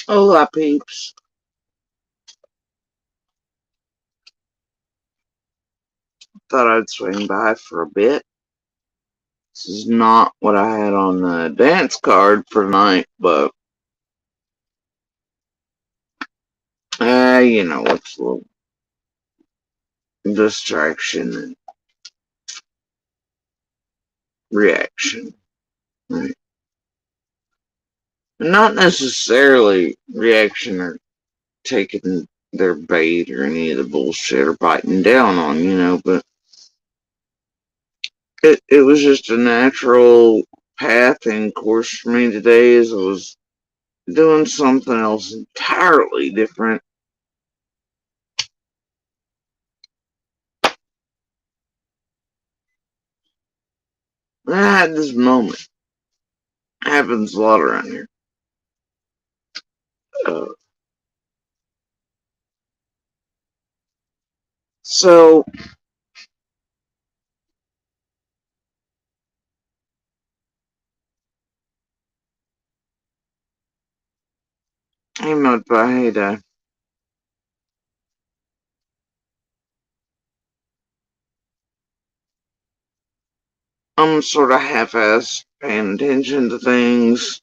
Hola, peeps. Thought I'd swing by for a bit. This is not what I had on the dance card for tonight, but it's a little distraction and reaction. Right? Not necessarily reaction or taking their bait or any of the bullshit or biting down on, but it was just a natural path and course for me today as I was doing something else entirely different. And I had this moment. Happens a lot around here. Uh, so hey Mudpie, hey Dad. I'm sort of half-assed paying attention to things,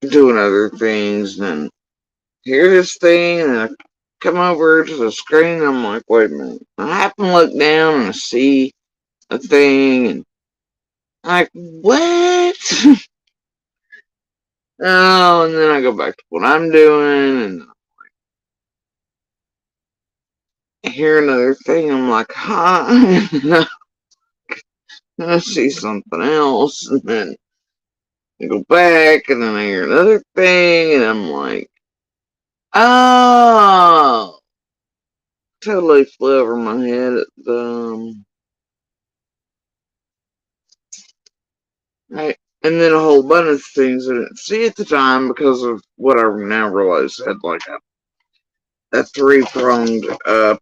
doing other things, and then hear this thing, and I come over to the screen, and I'm like, wait a minute. I happen to look down and I see a thing, and I'm like, what? Oh, and then I go back to what I'm doing, and I hear another thing, I'm like, huh? And I see something else, and then I go back, and then I hear another thing, and I'm like, oh, totally flew over my head at right. And then a whole bunch of things I didn't see at the time because of what I now realize had like a three-pronged,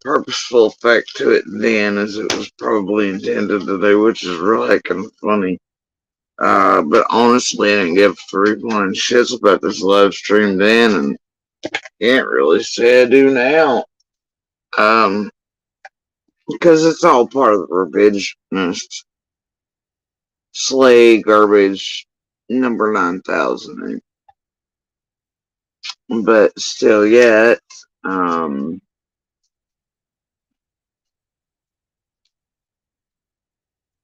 purposeful effect to it then, as it was probably intended to do, which is really kind of funny. But honestly, I didn't give three flying shits about this live stream then, and can't really say I do now. Um, because it's all part of the revisionist slay garbage number 9,000. But still yet, um,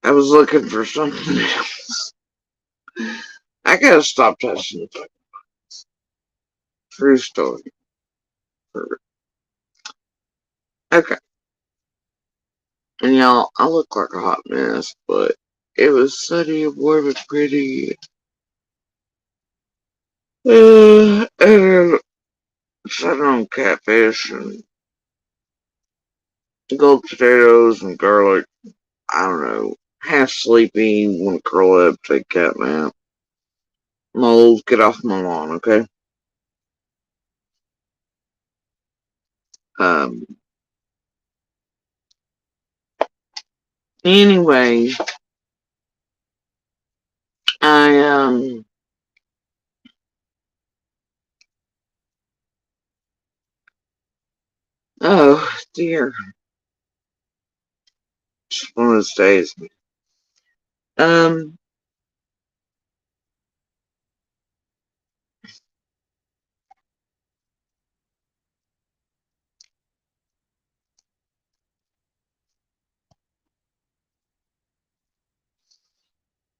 I was looking for something else. I gotta stop touching the fucking true story. Okay. And y'all, I look like a hot mess, but it was sunny and warm and pretty. And sat on catfish and gold potatoes and garlic. I don't know. Half sleepy, want to curl up, take a cat nap. Moles, get off my lawn, okay? Um, anyway, I, oh dear. Just one of those days. Um,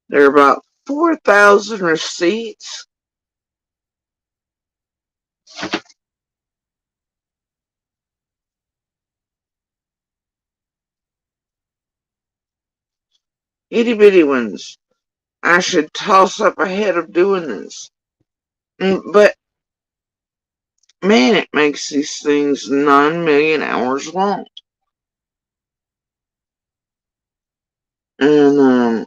there are about 4,000 receipts. Itty bitty ones. I should toss up ahead of doing this. But man, it makes these things 9 million hours long. And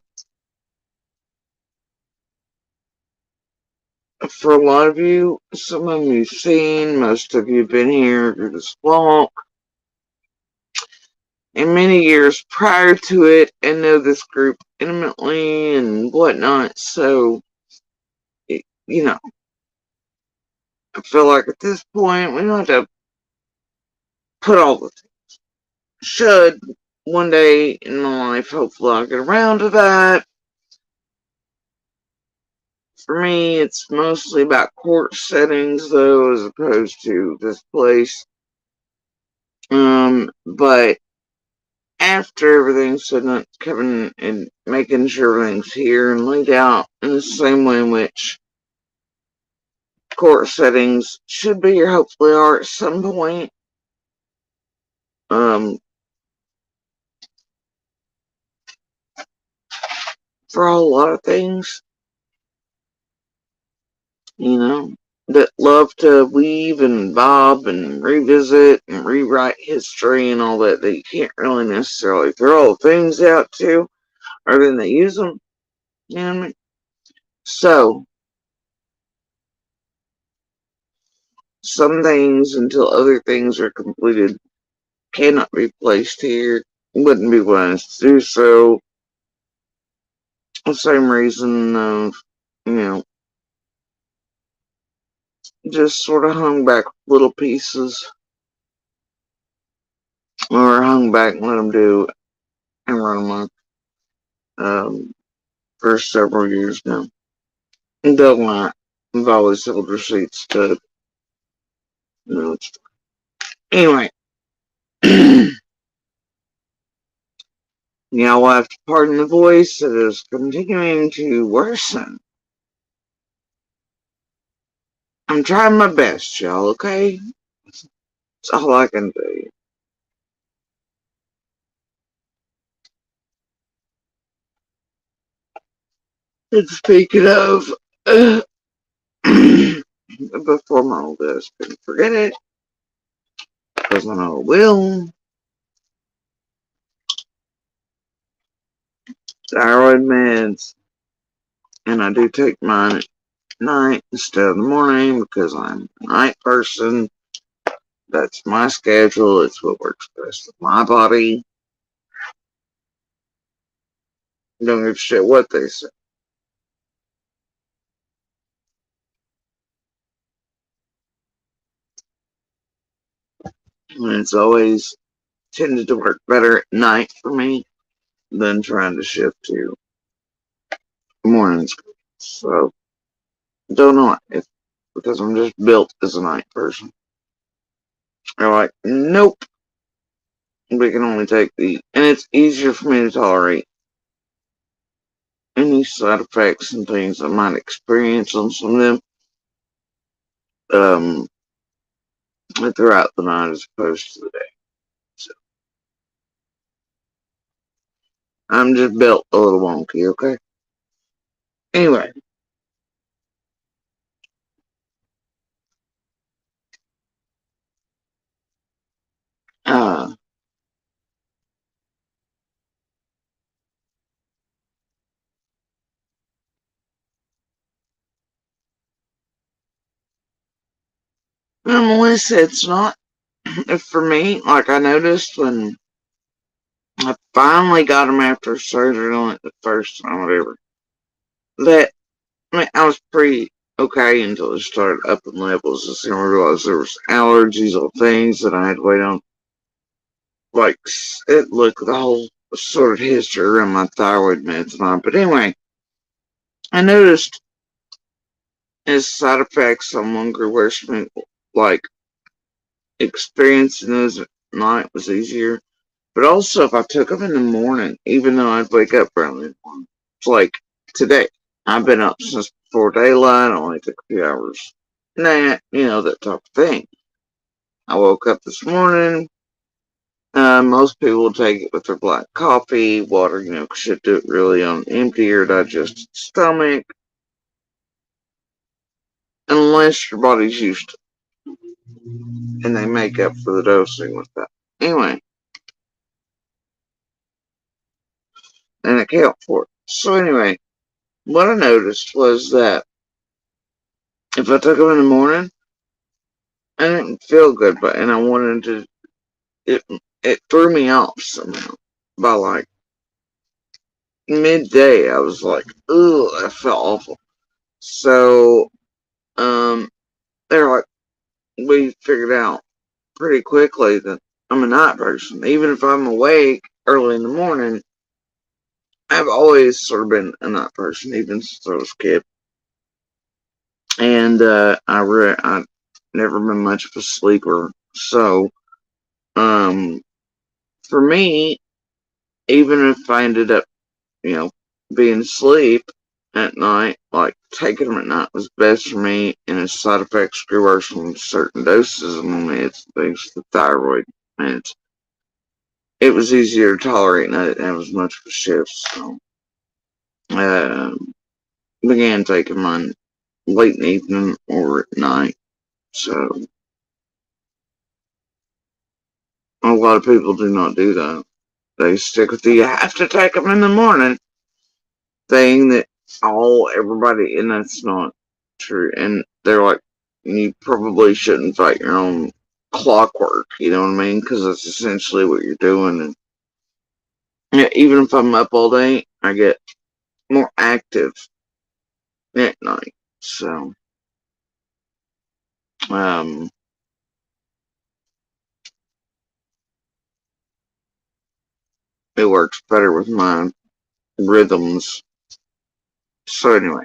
for a lot of you, some of you have seen, most of you have been here through this walk, and many years prior to it, and know this group intimately and whatnot. So you know, I feel like at this point we don't have to put all the should one day in my life, hopefully I'll get around to that. For me, it's mostly about court settings, though, as opposed to this place. But after everything's said and coming and making sure everything's here and laid out in the same way in which court settings should be or hopefully are at some point. Um, for a lot of things, you know, that love to weave and bob and revisit and rewrite history and all that you can't really necessarily throw all things out to, or then they use them. You know what I mean? So, some things until other things are completed cannot be placed here. Wouldn't be wise to do so. The same reason of, you know, just sort of hung back little pieces or hung back and let them do and run amok for several years now. They'll not. I've always held receipts to, you know, anyway. Yeah, we'll have to pardon the voice. It is continuing to worsen. I'm trying my best, y'all, okay? That's all I can do. And speaking of, before my old ass can forget it, because I know it will, thyroid meds, and I do take mine at night instead of the morning because I'm a night person. That's my schedule. It's what works best with my body. Don't give a shit what they say. And it's always tended to work better at night for me than trying to shift to mornings. So, don't know if because I'm just built as a night person. They're like, nope, we can only take and it's easier for me to tolerate any side effects and things I might experience on some of them um, throughout the night as opposed to the day. So, I'm just built a little wonky, okay? Anyway, uh, Melissa, it's not for me. Like I noticed when I finally got him after surgery on it the first time, whatever. That I mean, I was pretty okay until it started up in levels. I realized there was allergies or things that I had to wait on. Like it looked the whole sort of history around my thyroid meds and all. But anyway, I noticed as side effects on longer worse like experiencing those at night was easier. But also if I took them in the morning, even though I'd wake up early in the morning, it's like today. I've been up since before daylight. I only took a few hours nap, you know, that type of thing. I woke up this morning. Most people take it with their black coffee, water, you know, should do it really on empty or digested stomach, unless your body's used to it, and they make up for the dosing with that. Anyway, and account for it. So anyway, what I noticed was that if I took them in the morning, I didn't feel good, and I wanted to. It it threw me off somehow. By like midday, I was like, ugh, I felt awful. So Um, they're like, we figured out pretty quickly that I'm a night person. Even if I'm awake early in the morning, I've always sort of been a night person, even since I was a kid. And I never been much of a sleeper. So, um, for me, even if I ended up, you know, being asleep at night, like taking them at night was best for me, and its side effects grew worse from certain doses of meds, things the thyroid meds. It was easier to tolerate, and I didn't have as much of a shift, so uh, began taking mine late in the evening or at night. So a lot of people do not do that. They stick with the you have to take them in the morning thing that all everybody, and that's not true. And they're like, you probably shouldn't fight your own clockwork, you know what I mean? Because that's essentially what you're doing. And yeah, even if I'm up all day, I get more active at night. So, um, it works better with my rhythms. So anyway,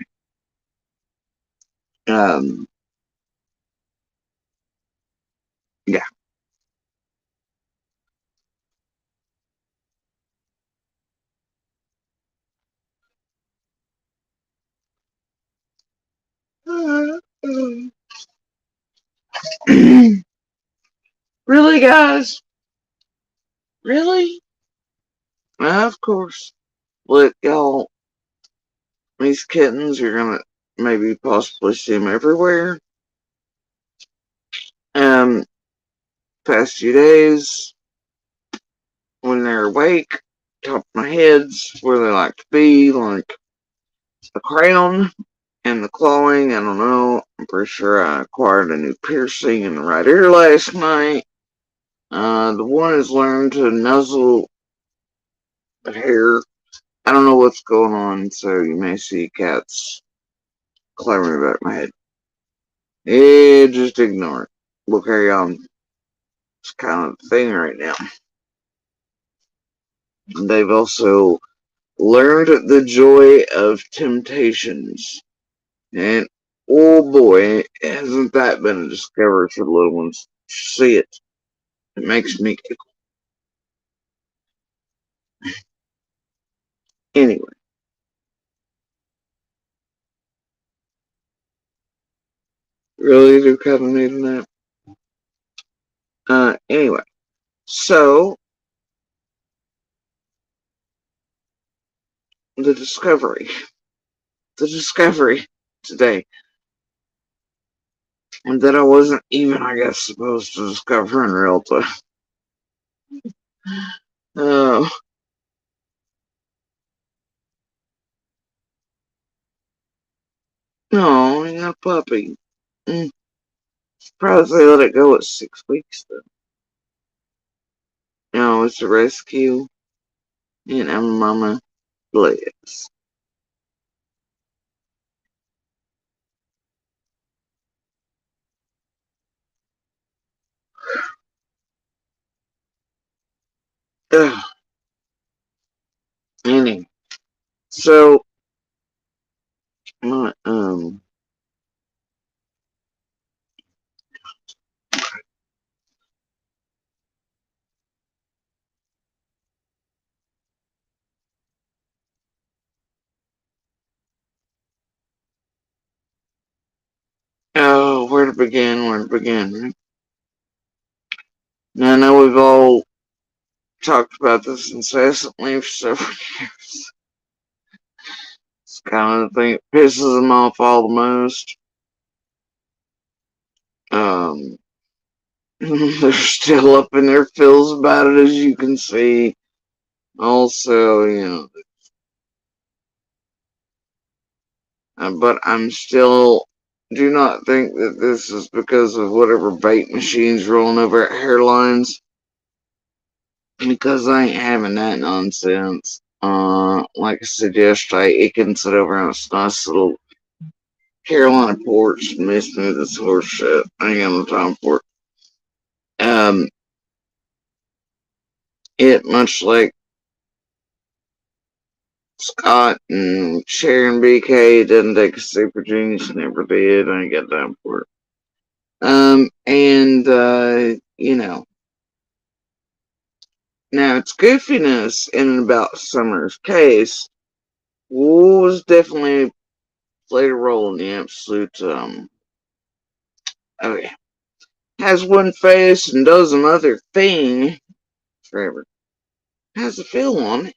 um, yeah. Really, guys? Really? Of course. Look, y'all, these kittens, you're gonna maybe possibly see them everywhere. Past few days, when they're awake, top of my head's where they like to be, like the crown and the clawing. I don't know. I'm pretty sure I acquired a new piercing in the right ear last night. The one has learned to nuzzle the hair. I don't know what's going on, so you may see cats clambering back my head. Just ignore it. We'll carry on. It's kind of the thing right now. They've also learned the joy of temptations. And oh boy, hasn't that been a discovery for the little ones? See it. It makes me giggle. Anyway, really do kind of need a nap. Anyway, so the discovery. The discovery today. And that I wasn't even, I guess, supposed to discover in real time. Oh, no, I got a puppy. Mm, Probably they let it go at 6 weeks, though. No, it's a rescue, and I'm a mama bless. Ugh. Anyway, so my oh, where to begin? Where to begin? Now I know we've all talked about this incessantly for several years. It's kind of the thing that pisses them off all the most. Um, they're still up in their feels about it, as you can see. Also, but I'm still do not think that this is because of whatever bait machines rolling over at hairlines, because I ain't having that nonsense. Like I said yesterday, it can sit over on its nice little Carolina ports missed me with this horse shit. I ain't got no time for it. It much like Scott and Sharon BK didn't take a super genius, never did. I ain't got time for it. And now it's goofiness in and about Summer's case was definitely played a role in the absolute oh yeah. Has one face and does another thing forever. Has a feel on it.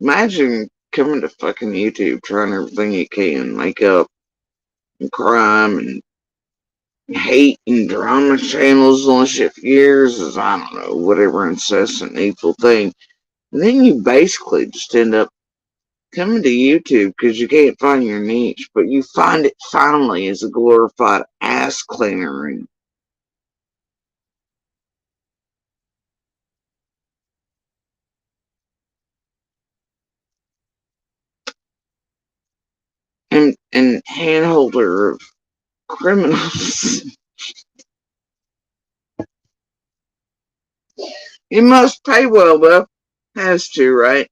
Imagine coming to fucking YouTube trying everything you can, makeup and crime and hate and drama channels on shit for years as I don't know, whatever incessant evil thing. And then you basically just end up coming to YouTube because you can't find your niche, but you find it finally as a glorified ass cleaner and handholder of criminals. You must pay well though. Has to, right?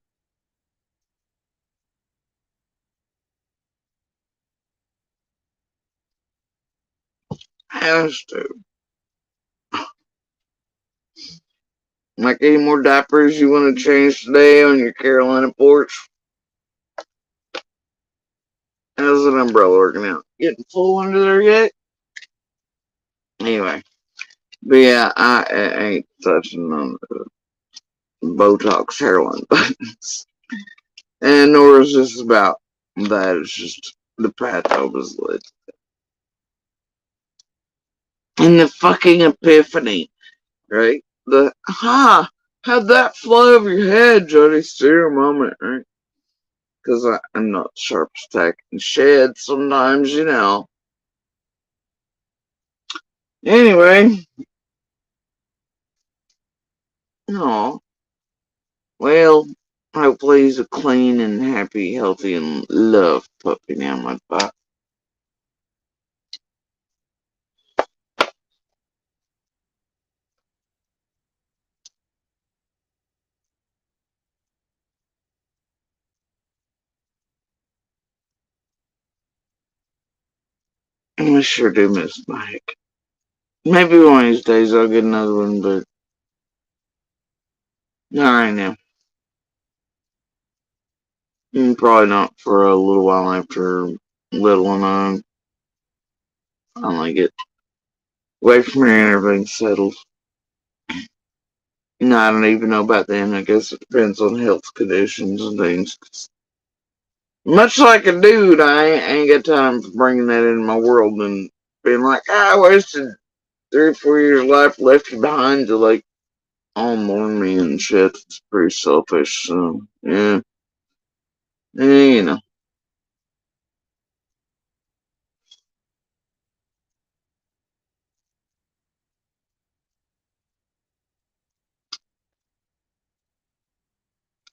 Has to. Like any more diapers you want to change today on your Carolina porch? How's that umbrella working out? Getting full under there yet? Anyway, but yeah, I ain't touching on the Botox hairline buttons. And nor is this about that. It's just the path I was led. And the fucking epiphany, right? How'd that fly over your head, Jody? Steer moment, right? Because I'm not sharp as tack and shed sometimes, you know. Anyway, no. Well, hopefully he's a clean and happy, healthy, and loved puppy now, my butt. I sure do miss Mike. Maybe one of these days I'll get another one, but not right now. Probably not for a little while after little one I finally get away from here and everything's settled. No, I don't even know about then. I guess it depends on health conditions and things. Much like a dude, I ain't got time for bringing that into my world and being like, I wasted 3 or 4 years of life left you behind to like all mourn me and shit. It's pretty selfish. So yeah, you know.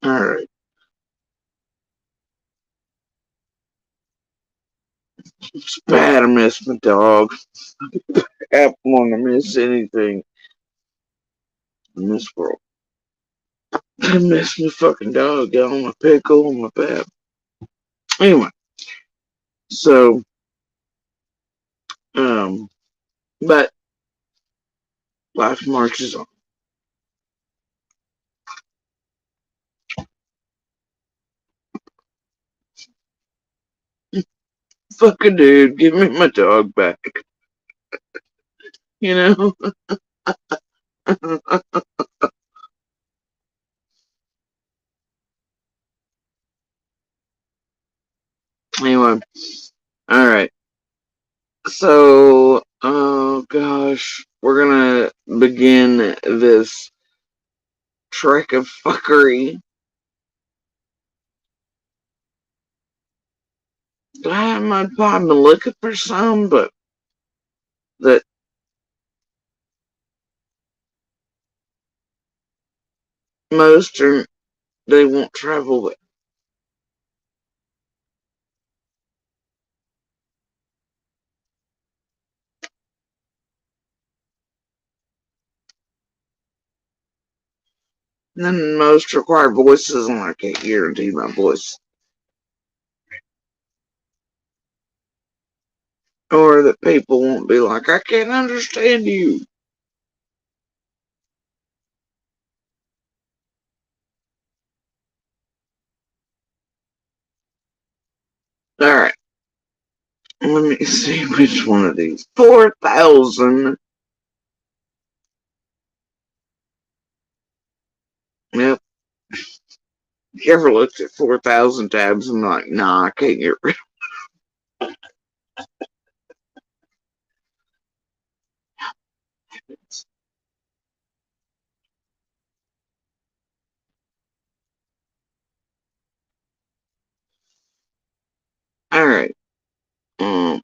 All right, it's bad. I miss my dog. I don't want to miss anything in this world. I miss my fucking dog, y'all. My pickle, my pap. Anyway, so um, but life marches on. Fucking dude, give me my dog back. You know. Anyway, all right. So, oh gosh, we're gonna begin this trek of fuckery. I have my I've been looking for some, but that most are they won't travel with. And then most require voices, and I can't guarantee my voice. Or that people won't be like, I can't understand you. Alright, let me see which one of these. 4,000. Yep. You ever looked at 4,000 tabs and like, nah, I can't get rid of it. Alright. Um,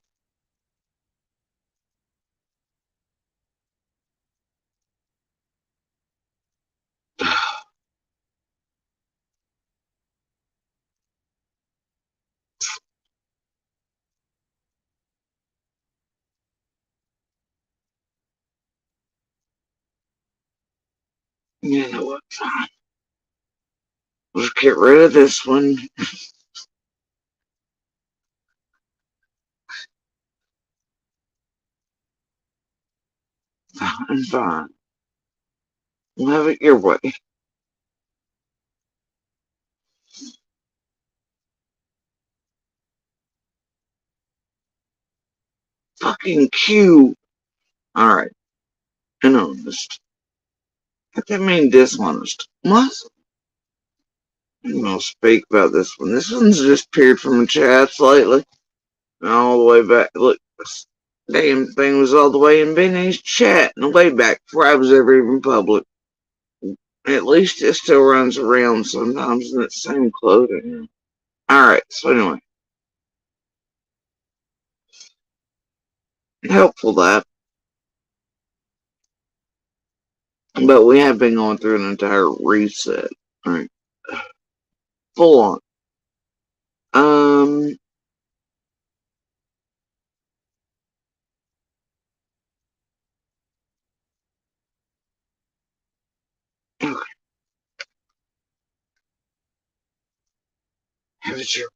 you know what? Let's get rid of this one. Fine, fine. We'll have it your way. Fucking Q. Alright. And honest. What that mean dishonest? What? I'm gonna speak about this one. This one's just appeared from the chats lately. All the way back. Look, this damn thing was all the way in Benny's chat and way back before I was ever even public. At least it still runs around sometimes in its same clothing. Alright, so anyway. Helpful that. But we have been going through an entire reset. Alright. Full on. Um okay. Have it your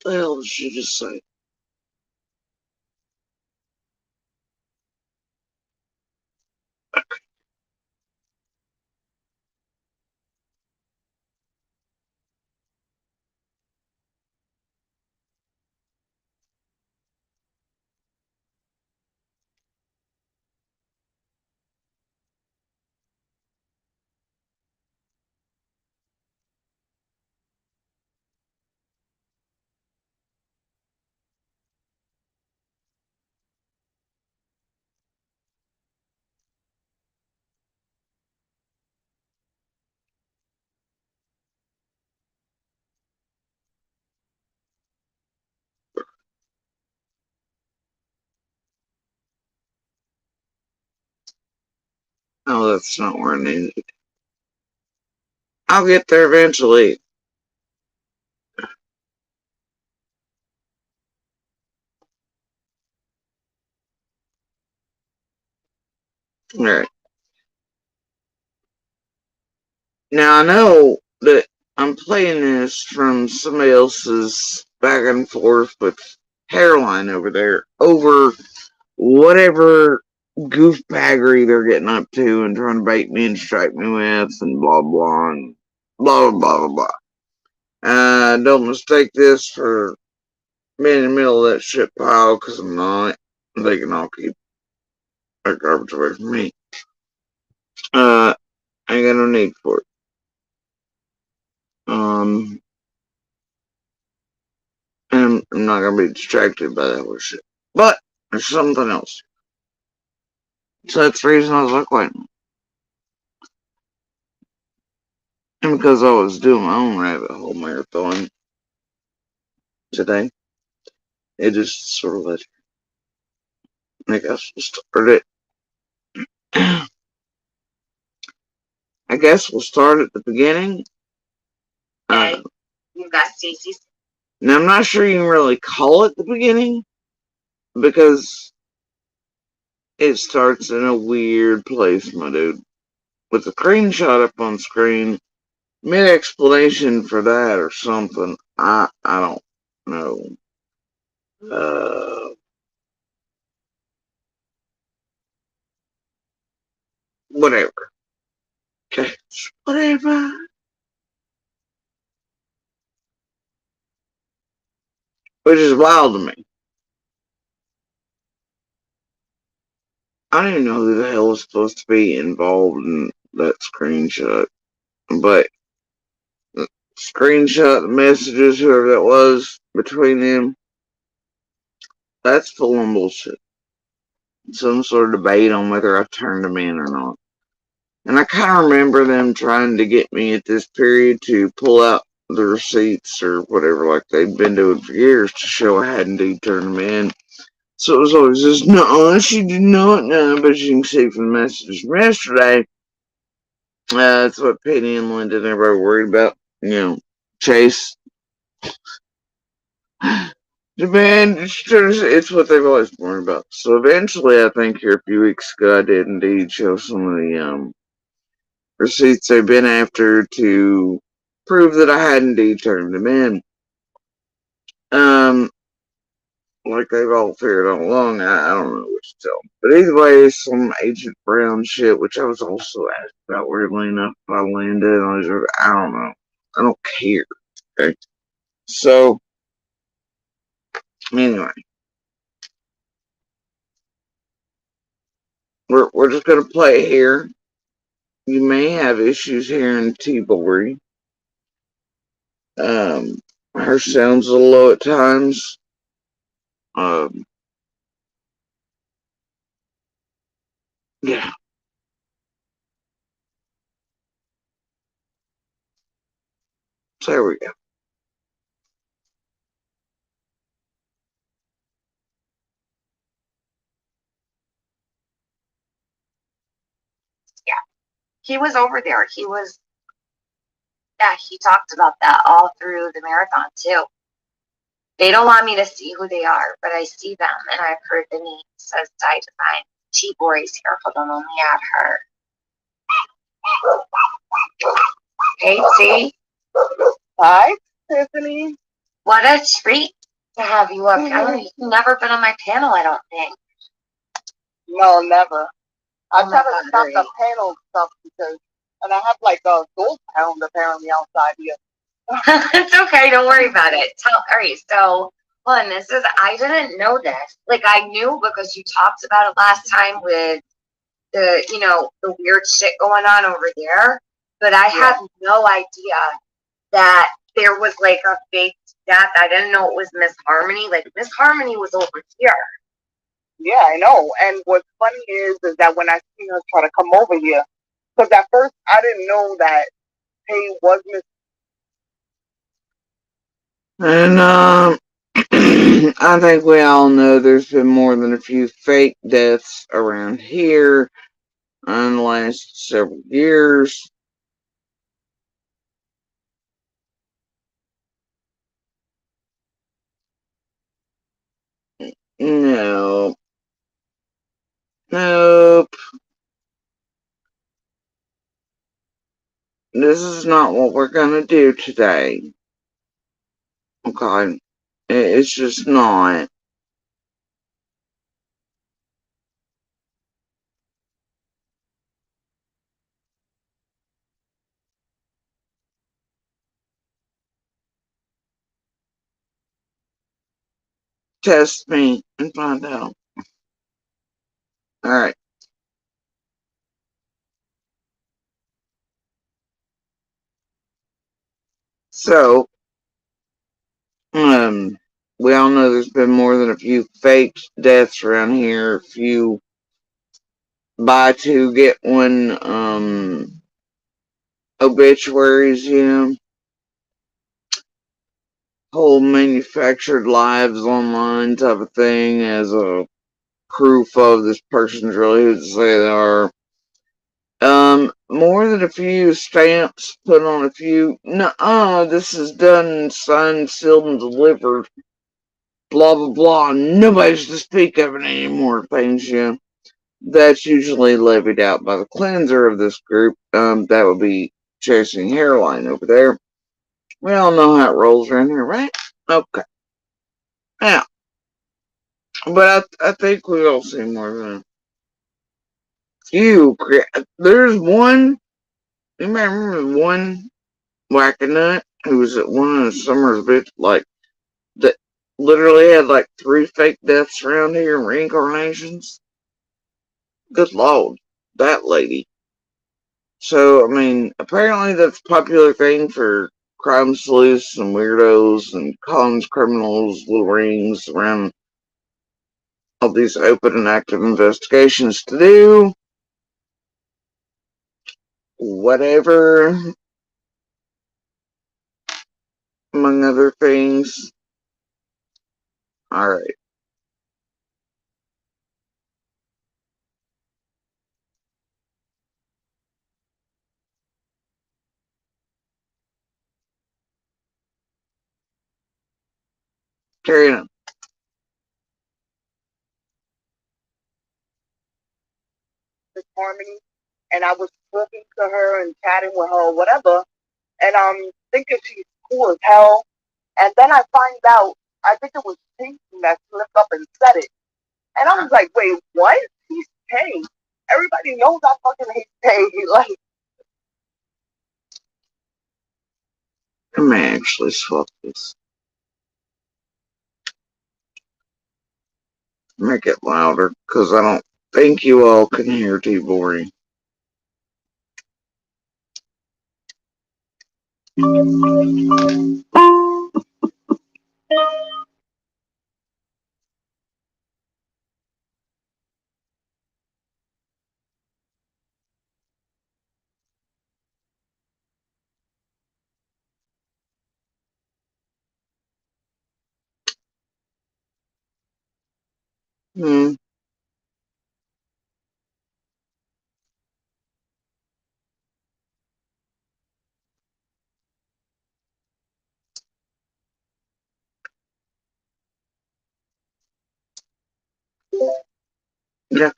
what the hell did you just say? Oh, that's not where I need it. I'll get there eventually. Alright. Now I know that I'm playing this from somebody else's back and forth with hairline over there over whatever goofbaggery they're getting up to and trying to bait me and strike me with and blah blah and blah blah blah blah. Don't mistake this for being in the middle of that shit pile because I'm not. They can all keep that garbage away from me. I ain't got no need for it. Um, and I'm not gonna be distracted by that other shit. But there's something else. So that's the reason I was like, wait. And because I was doing my own rabbit hole marathon today, it just sort of like, I guess we'll start it. I guess we'll start at the beginning. You got Cece's. Now, I'm not sure you can really call it the beginning because it starts in a weird place, my dude. With the screenshot up on screen, mid explanation for that or something. I don't know. Uh, Whatever. Okay, whatever. Which is wild to me. I don't even know who the hell is supposed to be involved in that screenshot, but screenshot the messages, whoever that was between them. That's full on bullshit. Some sort of debate on whether I turned them in or not. And I kind of remember them trying to get me at this period to pull out the receipts or whatever, like they'd been doing for years, to show I had indeed turned them in. So it was always just, no, she did not know. But you can see from the messages from yesterday, that's what Penny and Linda and everybody worried about. Chase. The man, it's what they've always worried about. So eventually, I think here a few weeks ago, I did indeed show some of the receipts they've been after to prove that I had indeed turned them in. Um, like they've all figured all along. I don't know what to tell them. But either way, some Agent Brown shit, which I was also asked about weirdly enough by Linda, and I was like, I don't know. I don't care. Okay. So, anyway, we're just gonna play here. You may have issues hearing T-Bory. Um, her sound's a little low at times. Um, yeah. So there we go. Yeah, he was over there. He talked about that all through the marathon too. They don't want me to see who they are, but I see them and I've heard the name says Die Divine. T-Boy's here. Hold on, only at her. Hey, see? Hi, Tiffany. What a treat to have you up. You've never been on my panel, I don't think. No, never. I try to stop the panel stuff because, and I have like a gold pound apparently outside here. It's okay. Don't worry about it. All right. So, I didn't know this. Like, I knew because you talked about it last time with the weird shit going on over there. But I had no idea that there was like a fake death. I didn't know it was Miss Harmony. Like, Miss Harmony was over here. Yeah, I know. And what's funny is that when I seen her try to come over here, because at first I didn't know that Hey was Miss. And I think we all know there's been more than a few fake deaths around here in the last several years. No. Nope. This is not what we're gonna do today. Okay. It's just not. Test me and find out. Alright. So, we all know there's been more than a few fake deaths around here. A few buy two, get one, obituaries, whole manufactured lives online type of thing as a proof of this person's really who they say they are. more than a few stamps put on a few. Nuh-uh, this is done, signed, sealed, and delivered. Blah blah blah. Nobody's to speak of it anymore. Things, yeah. That's usually levied out by the cleanser of this group. That would be chasing hairline over there. We all know how it rolls around here, right? Okay. Now, but I think we all see more than a few. There's one. You might remember one wackanut who was at one of the summer's bitch, like, that literally had like 3 fake deaths around here, reincarnations. Good lord, that lady. So, I mean, apparently that's a popular thing for crime sleuths and weirdos and cons criminals, little rings around all these open and active investigations to do. Whatever, among other things. Alright, carry on. Miss Harmony, and I was talking to her and chatting with her, or whatever, and thinking she's cool as hell. And then I find out, I think it was Peyton that slipped up and said it, and I was like, wait, what? He's Tay. Everybody knows I fucking hate Tay. Like, I may actually swap this. Make it louder, because I don't think you all can hear too boring. Hmm, yeah,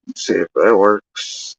let's see if that works.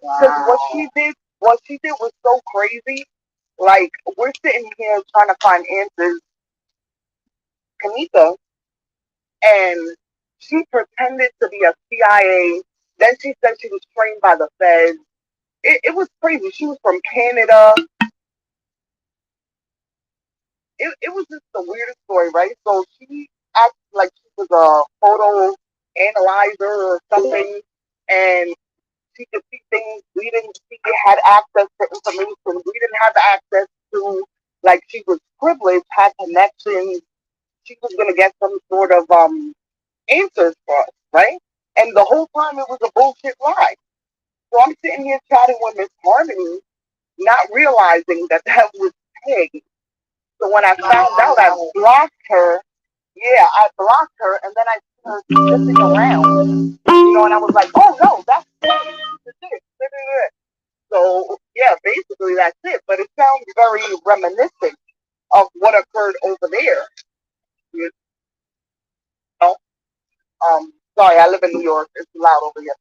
because what she did was so crazy. Like, we're sitting here trying to find answers, Kanika, and she pretended to be a CIA. Then she said she was trained by the Feds. It was crazy. She was from Canada. It was just the weirdest story, right? So she acted like she was a photo analyzer or something, and she could see things we didn't see, had access to information we didn't have access to. Like, she was privileged, had connections. She was gonna get some sort of answers for us, right? And the whole time it was a bullshit lie. So I'm sitting here chatting with Miss Harmony, not realizing that that was Peg. So when I found out, I blocked her. Yeah, I blocked her, and then I see her sniffing around, and I was like, oh no, that's Peg. So yeah, basically that's it. But it sounds very reminiscent of what occurred over there. You know, sorry, I live in New York. It's loud over here.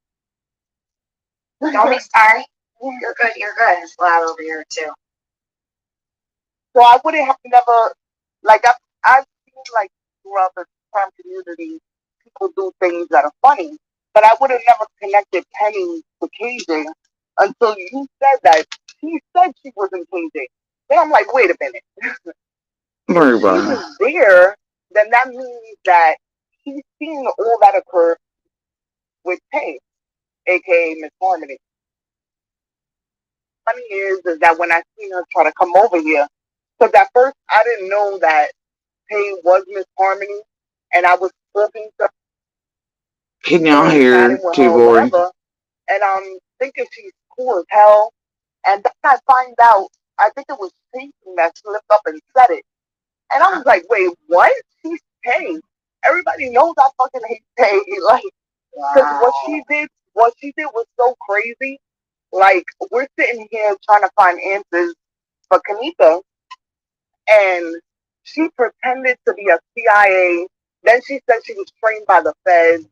Don't be sorry. You're good. You're good. It's loud over here too. So I wouldn't have never, like, I've seen, like, throughout the crime community, people do things that are funny. But I would have never connected Penny to KJ until you said that she said she wasn't KJ. Then I'm like, wait a minute. If Worry she about it. was there, then that means that she's seen all that occurred with Penny, aka Miss Harmony. Funny is that when I seen her try to come over here, because at first I didn't know that Pay was Miss Harmony, and I was talking to Can y'all her, hear chatting with her, T-Boy? whatever, and I'm thinking she's cool as hell. And then I find out, I think it was Jason that slipped up and said it. And I was like, wait, what? She's Pay. Everybody knows I fucking hate Pay. Like, because what she did was so crazy. Like, we're sitting here trying to find answers for Kanika, and she pretended to be a CIA. Then she said she was trained by the Feds.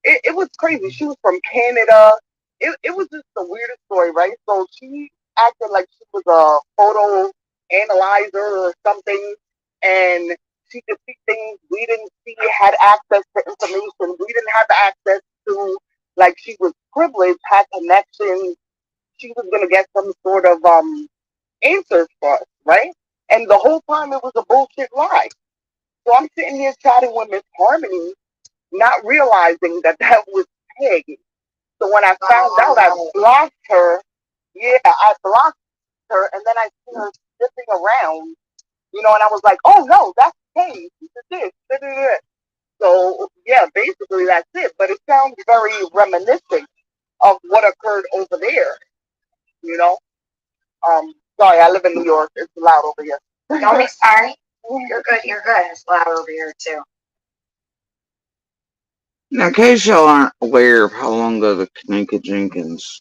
It was crazy. She was from Canada. It was just the weirdest story, right? So she acted like she was a photo analyzer or something, and she could see things we didn't see, had access to information we didn't have access to. Like, she was privileged, had connections. She was gonna get some sort of answers for us, right? And the whole time it was a bullshit lie. So I'm sitting here chatting with Miss Harmony, not realizing that that was Peg. So when I found out, I blocked her. Yeah, I blocked her, and then I see her sniffing around, and I was like, oh no, that's Peg. She did this, da, da, da. So yeah, basically that's it. But it sounds very reminiscent of what occurred over there. You know. Sorry, I live in New York. It's loud over here. Don't be sorry. You're good. You're good. It's loud over here too. Now, in case y'all aren't aware of how long ago the Kanika Jenkins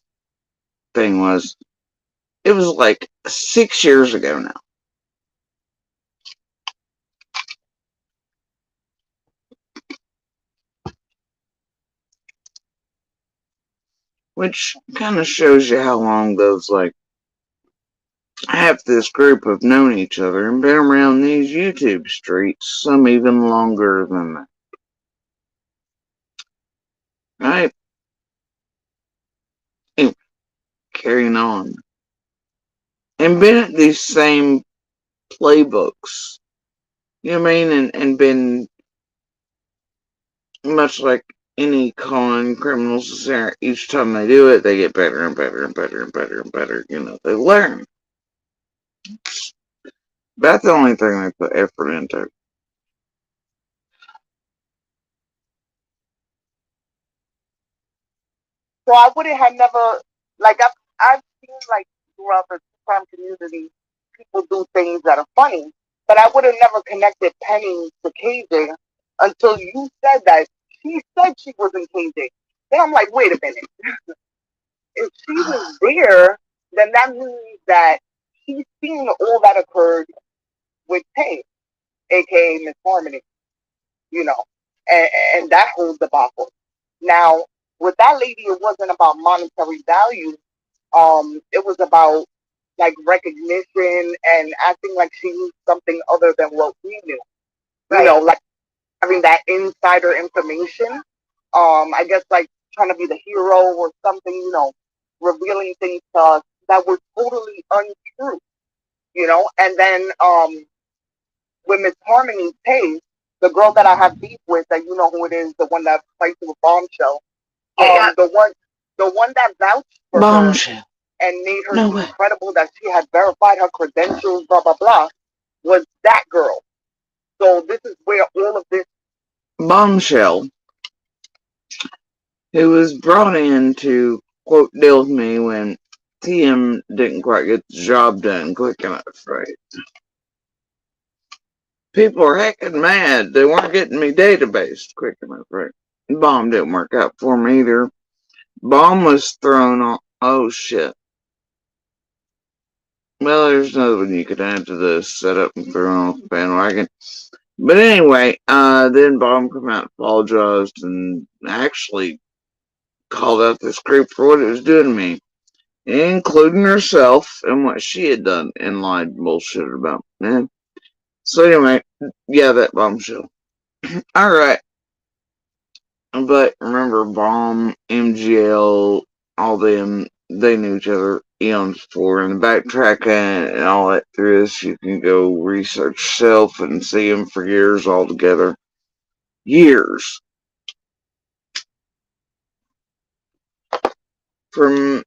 thing was, it was like 6 years ago now. Which kind of shows you how long those, like, half this group have known each other and been around these YouTube streets, some even longer than that. Right? Anyway, carrying on. And been at these same playbooks. You know what I mean? And been much like any con criminals, each time they do it, they get better and better and better and better and better. They learn. That's the only thing they put effort into. So I wouldn't have never, like, I've seen, like, throughout the crime community, people do things that are funny, but I would have never connected Penny to KJ until you said that she said she wasn't KJ. Then I'm like, wait a minute. If she was there, then that means that she's seen all that occurred with Penny, aka Miss Harmony, you know, and that whole debacle. Now, with that lady, it wasn't about monetary value. It was about, like, recognition and acting like she knew something other than what we knew. Right. Like having that insider information. I guess, like, trying to be the hero or something. Revealing things to us that were totally untrue. And then with Miss Harmony's case, the girl that I have beef with, that you know who it is, the one that fights with Bombshell, Yeah. the one that vouched for her Bombshell. and made her No seem way. credible, that she had verified her credentials, blah blah blah, was that girl. So this is where all of this. Bombshell, who was brought in to, quote, deal with me when TM didn't quite get the job done quick enough, right? People are heckin' mad. They weren't getting me databased quick enough, right? Bomb didn't work out for me either. Bomb was thrown on. Oh shit. Well, there's another one you could add to the setup and throw off the bandwagon. But anyway, then Bomb came out and apologized and actually called out this group for what it was doing to me, including herself and what she had done and lied bullshit about. So anyway, yeah, that Bombshell. Alright, but remember, Bomb, MGL, all them, they knew each other eons before, and backtracking and all that through this, you can go research yourself and see them for years all together. Years. From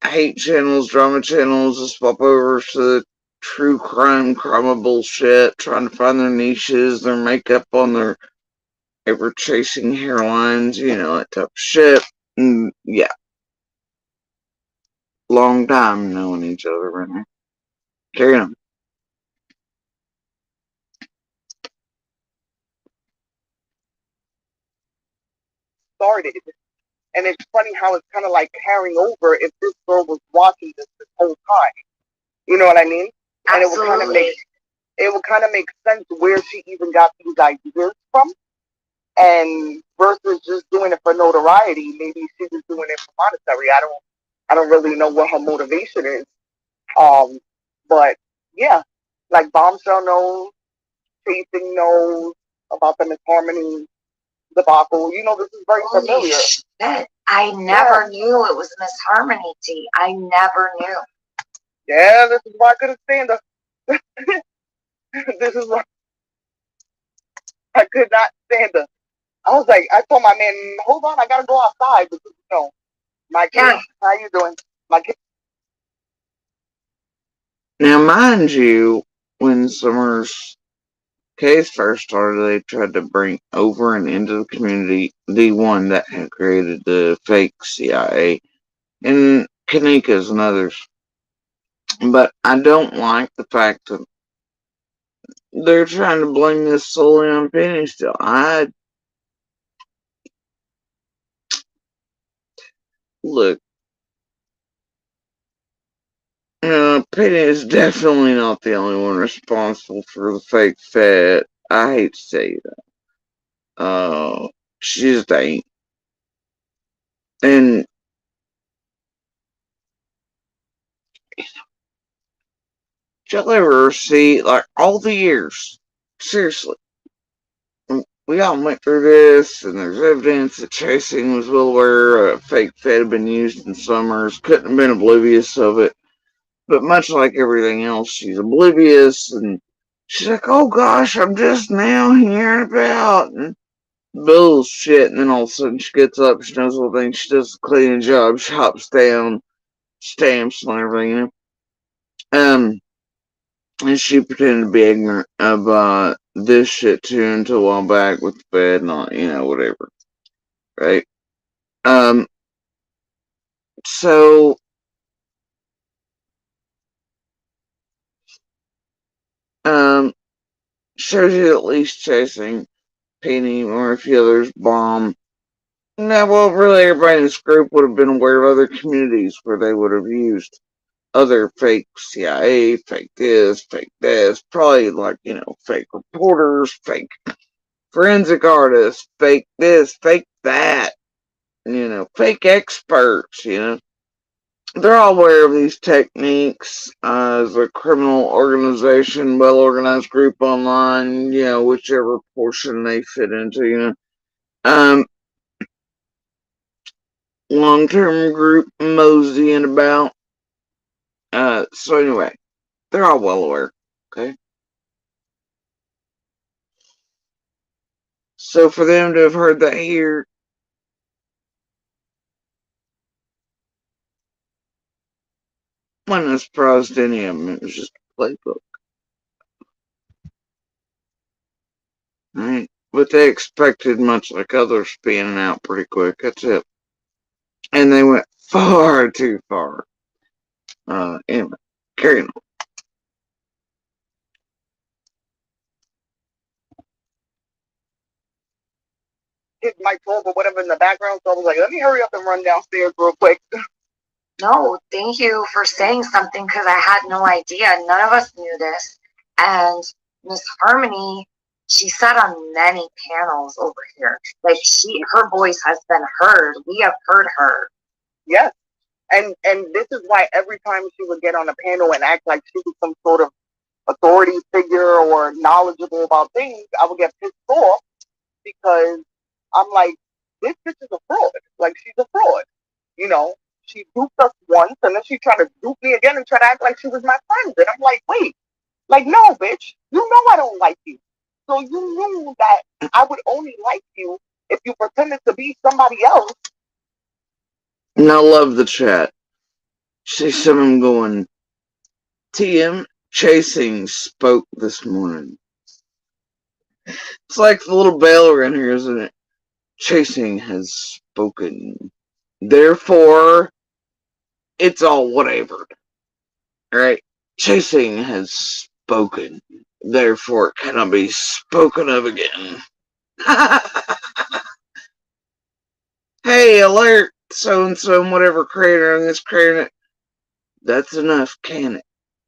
hate channels, drama channels, to swap over to the true crime bullshit, trying to find their niches, their makeup on their ever chasing hairlines, that type of shit. And yeah, long time knowing each other right now. Carry on. Started. And it's funny how it's kind of like carrying over if this girl was watching this whole time. You know what I mean? And Absolutely. it would kind of make sense where she even got these ideas from. And versus just doing it for notoriety, maybe she was doing it for monetary. I don't really know what her motivation is. Um, but yeah, like Bombshell knows, Chasing knows about the Miss Harmony debacle. You know, this is very Holy familiar. shit. I Yeah, never knew it was Miss Harmony T. I never knew. yeah, this is why I couldn't stand her. This is why I could not stand her. I was like, I told my man, hold on, I gotta go outside because my Yeah. kids. How you doing? My kids. Now, mind you, when Summer's case first started, they tried to bring over and into the community the one that had created the fake CIA, and Kanika's and others. But I don't like the fact that they're trying to blame this solely on Penny still. Look, Penny is definitely not the only one responsible for the fake Fed. I hate to say that. She just ain't. And y'all ever see, like, all the years, seriously, we all went through this, and there's evidence that Chasing was well aware a fake Fed had been used in Summers, couldn't have been oblivious of it. But much like everything else, she's oblivious, and she's like, oh gosh, I'm just now hearing about, and bullshit. And then all of a sudden she gets up, she knows all the things, she does a cleaning job, chops down stamps and everything. And she pretended to be ignorant of this shit too until a while back with the Fed and all, whatever. Right? Um, so, um, shows you at least Chasing, Penny, or a few others, Bomb. No, well, really, everybody in this group would have been aware of other communities where they would have used other fake CIA, fake this, fake this, probably like, fake reporters, fake forensic artists, fake this, fake that, fake experts. They're all aware of these techniques as a criminal organization, well organized group online, whichever portion they fit into. Um, Long term group moseying about. So anyway, they're all well aware. Okay. So for them to have heard that here, wasn't surprised to any of them. It was just a playbook. Right? But they expected, much like others, being out pretty quick. That's it. And they went far too far. Anyway, carrying on. Kids might talk or whatever in the background. So I was like, let me hurry up and run downstairs real quick. No, thank you for saying something because I had no idea. None of us knew this. And Miss Harmony, she sat on many panels over here. Like her voice has been heard. We have heard her. Yes. And this is why every time she would get on a panel and act like she was some sort of authority figure or knowledgeable about things, I would get pissed off because I'm like, this bitch is a fraud. Like, she's a fraud. You know, she duped us once and then she tried to dupe me again and try to act like she was my friend. And I'm like, wait, like, no, bitch, you know I don't like you. So you knew that I would only like you if you pretended to be somebody else. And I love the chat. See some of them going, TM Chasing spoke this morning. It's like the little bell in here, isn't it? Chasing has spoken. Therefore, it's all whatever. Right? Chasing has spoken. Therefore, it cannot be spoken of again. Hey, alert! So and so, and whatever creator on this creating it. That's enough, can it?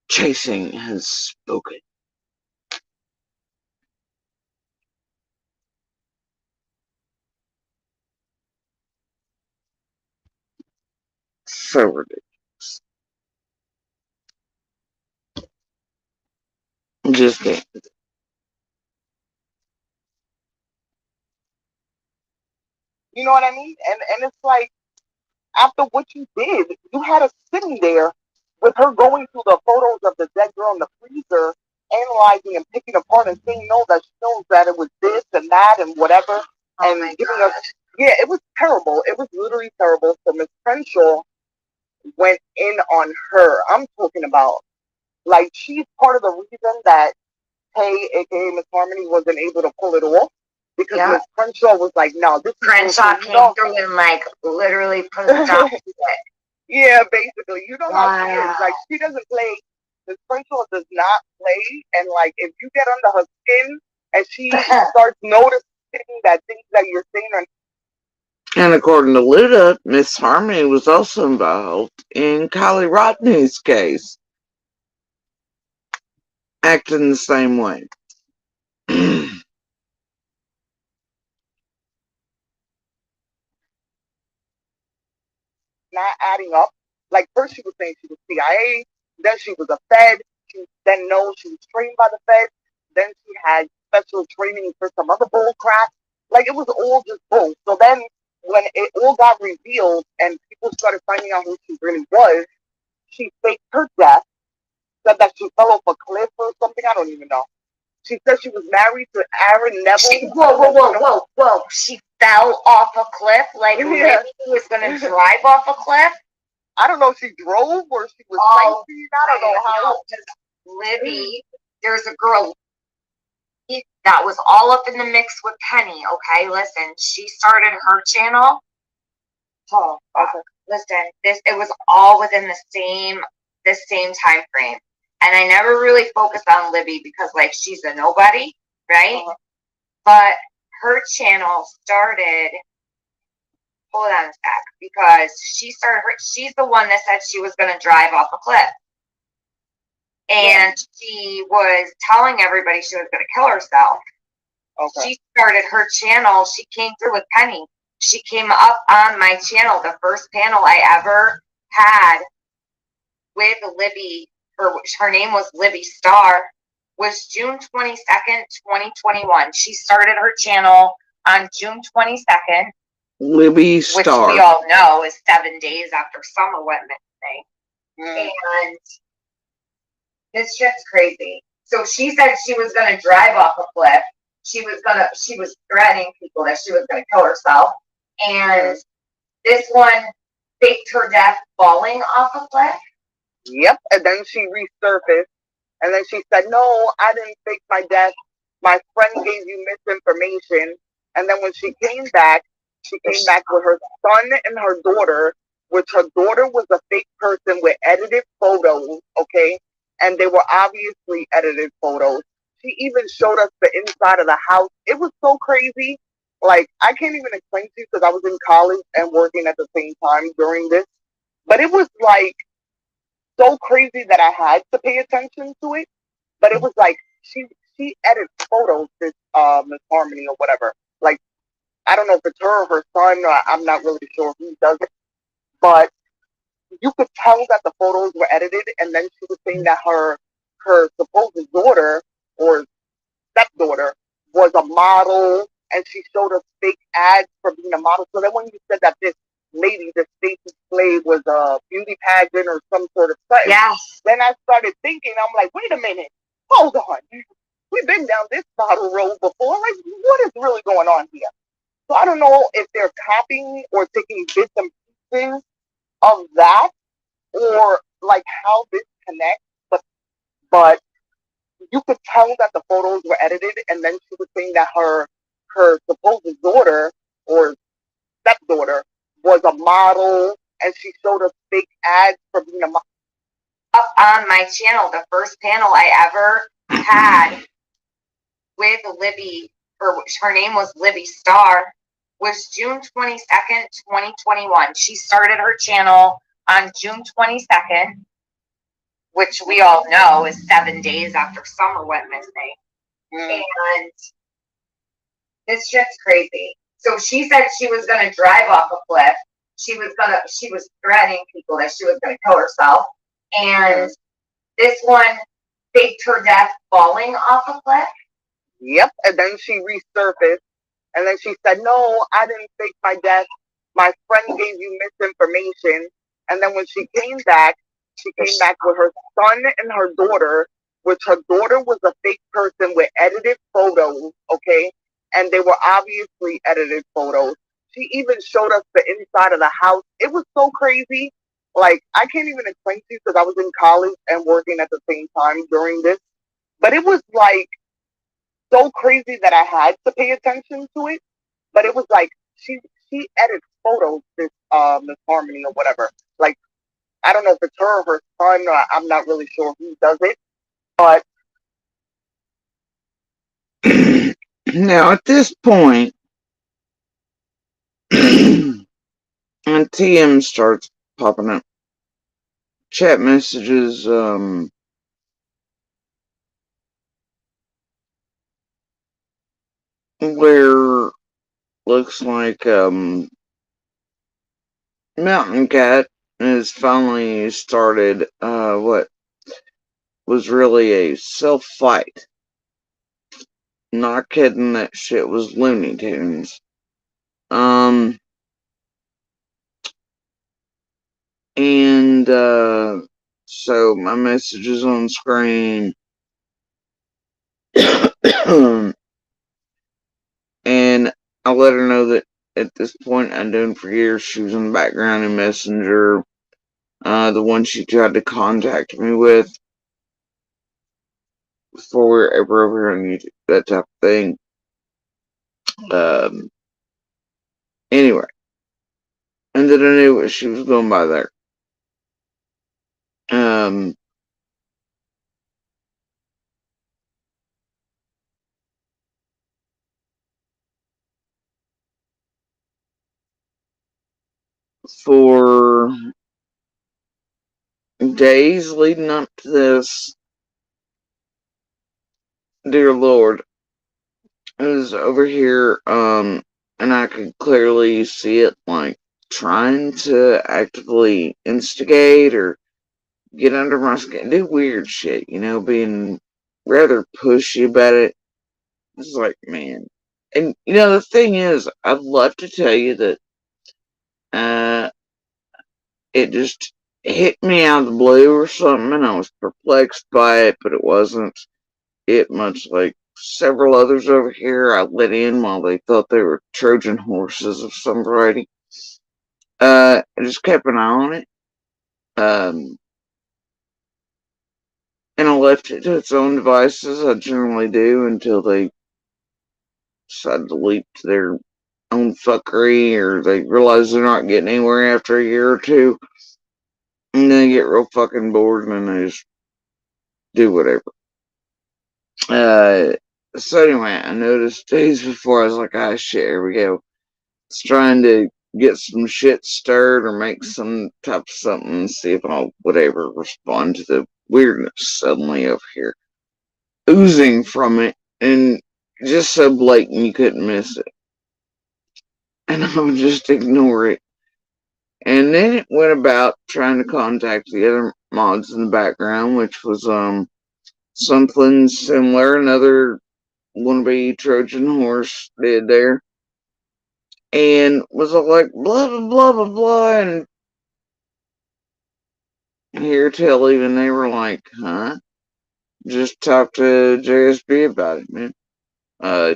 Chasing has spoken. So ridiculous. Just can't. You know what I mean? And it's like, after what you did, you had us sitting there with her going through the photos of the dead girl in the freezer, analyzing and picking apart and saying no, that she knows that it was this and that and whatever, Oh and my giving God. us, yeah, it was terrible. It was literally terrible. So Miss Crenshaw went in on her. I'm talking about, like, she's part of the reason that Kay, aka Miss Harmony, wasn't able to pull it off, because Yeah. Miss Crenshaw was like, no, this is Crenshaw bullshit. came through and like literally put a stop to it. Yeah, basically. You know how she is. Wow. Like, she doesn't play. Miss Crenshaw does not play. And, like, if you get under her skin and she starts noticing that things that you're saying are. And according to Luda, Miss Harmony was also involved in Kylie Rodney's case, acting the same way. Not adding up. Like, first she was saying she was CIA, then she was a Fed, then no, she was trained by the Fed, then she had special training for some other bull crap. Like, it was all just bull. So then when it all got revealed and people started finding out who she really was, she faked her death, said that she fell off a cliff or something. I don't even know. She said she was married to Aaron Neville. Whoa. She fell off a cliff? Like, Yeah. Libby was going to drive off a cliff? I don't know if she drove or she was sightseeing. I don't know how. Libby, there's a girl that was all up in the mix with Penny, okay? Listen, she started her channel. Oh, okay. Listen, it was all within the same time frame. And I never really focused on Libby because, like, she's a nobody, right? But her channel started, hold on a sec, because she's the one that said she was going to drive off a cliff. And she was telling everybody she was going to kill herself. Okay. She started her channel. She came through with Penny. She came up on my channel. The first panel I ever had with Libby, her name was Libby Star, was June 22nd, 2021. She started her channel on June 22nd. Libby Star. Which we all know is 7 days after Summer went missing. And this shit's crazy. So she said she was going to drive off a cliff. She was threatening people that she was going to kill herself. And this one faked her death falling off a cliff. Yep. And then she resurfaced. And then she said, no, I didn't fake my death. My friend gave you misinformation. And then when she came back with her son and her daughter, which her daughter was a fake person with edited photos, okay? And they were obviously edited photos. She even showed us the inside of the house. It was so crazy. Like, I can't even explain to you because I was in college and working at the same time during this. But it was like so crazy that I had to pay attention to it. But it was like she edits photos, this Miss Harmony or whatever. Like, I don't know if it's her or her son, or I'm not really sure who does it. But you could tell that the photos were edited, and then she was saying that her supposed daughter or stepdaughter was a model and she showed us fake ads for being a model. So then when you said that this lady, the Stacey Slade, was a beauty pageant or some sort of something, Yes. then I started thinking, I'm like, wait a minute, hold on. We've been down this model road before. Like, what is really going on here? So I don't know if they're copying or taking bits and pieces of that, or like how this connects. But you could tell that the photos were edited, and then she was saying that her supposed daughter or stepdaughter was a model, and she showed us fake ads for being a model. Up on my channel, the first panel I ever had with Libby, or her name was Libby Starr, was June 22nd, 2021. She started her channel on June 22nd, which we all know is 7 days after Summer went missing. And this shit's crazy. So she said she was going to drive off a cliff. She was threatening people that she was going to kill herself. And this one faked her death falling off a cliff. Yep. And then she resurfaced, and then she said, "No, I didn't fake my death. My friend gave you misinformation." And then when she came back with her son and her daughter, which her daughter was a fake person with edited photos, okay? And they were obviously edited photos. She even showed us the inside of the house. It was so crazy. Like, I can't even explain to you because I was in college and working at the same time during this. But it was like so crazy that I had to pay attention to it. But it was like she edits photos, this Miss Harmony or whatever. Like, I don't know if it's her or her son, or I'm not really sure who does it. But now at this point, and TM starts popping up. Chat messages, where looks like, Mountain Cat has finally started, what was really a self-fight. Not kidding, that shit was Looney Tunes. And, so my message is on screen. And I let her know that at this point I'd known for years she was in the background in Messenger, the one she tried to contact me with before we were ever over here on YouTube, that type of thing. Anyway, and then I knew what she was going by there. For days leading up to this, dear Lord, I was over here, and I could clearly see it, like, trying to actively instigate or get under my skin, do weird shit, being rather pushy about it. It's like, man. And, the thing is, I'd love to tell you that, it just hit me out of the blue or something, and I was perplexed by it, but it wasn't it, much like several others over here I let in while they thought they were Trojan horses of some variety. I just kept an eye on it. And I left it to its own devices. I generally do until they decide to leap to their own fuckery, or they realize they're not getting anywhere after a year or two. And then they get real fucking bored, and then they just do whatever. So anyway, I noticed days before, I was like, ah, shit, here we go. It's trying to get some shit stirred or make some type of something, see if I'll, whatever, respond to the weirdness suddenly over here. Oozing from it, and just so blatant you couldn't miss it. And I would just ignore it. And then it went about trying to contact the other mods in the background, which was, something similar, another wannabe Trojan horse did there. And was all like, blah, blah, blah, blah, blah. And here till even they were like, huh? Just talk to JSB about it, man. Uh,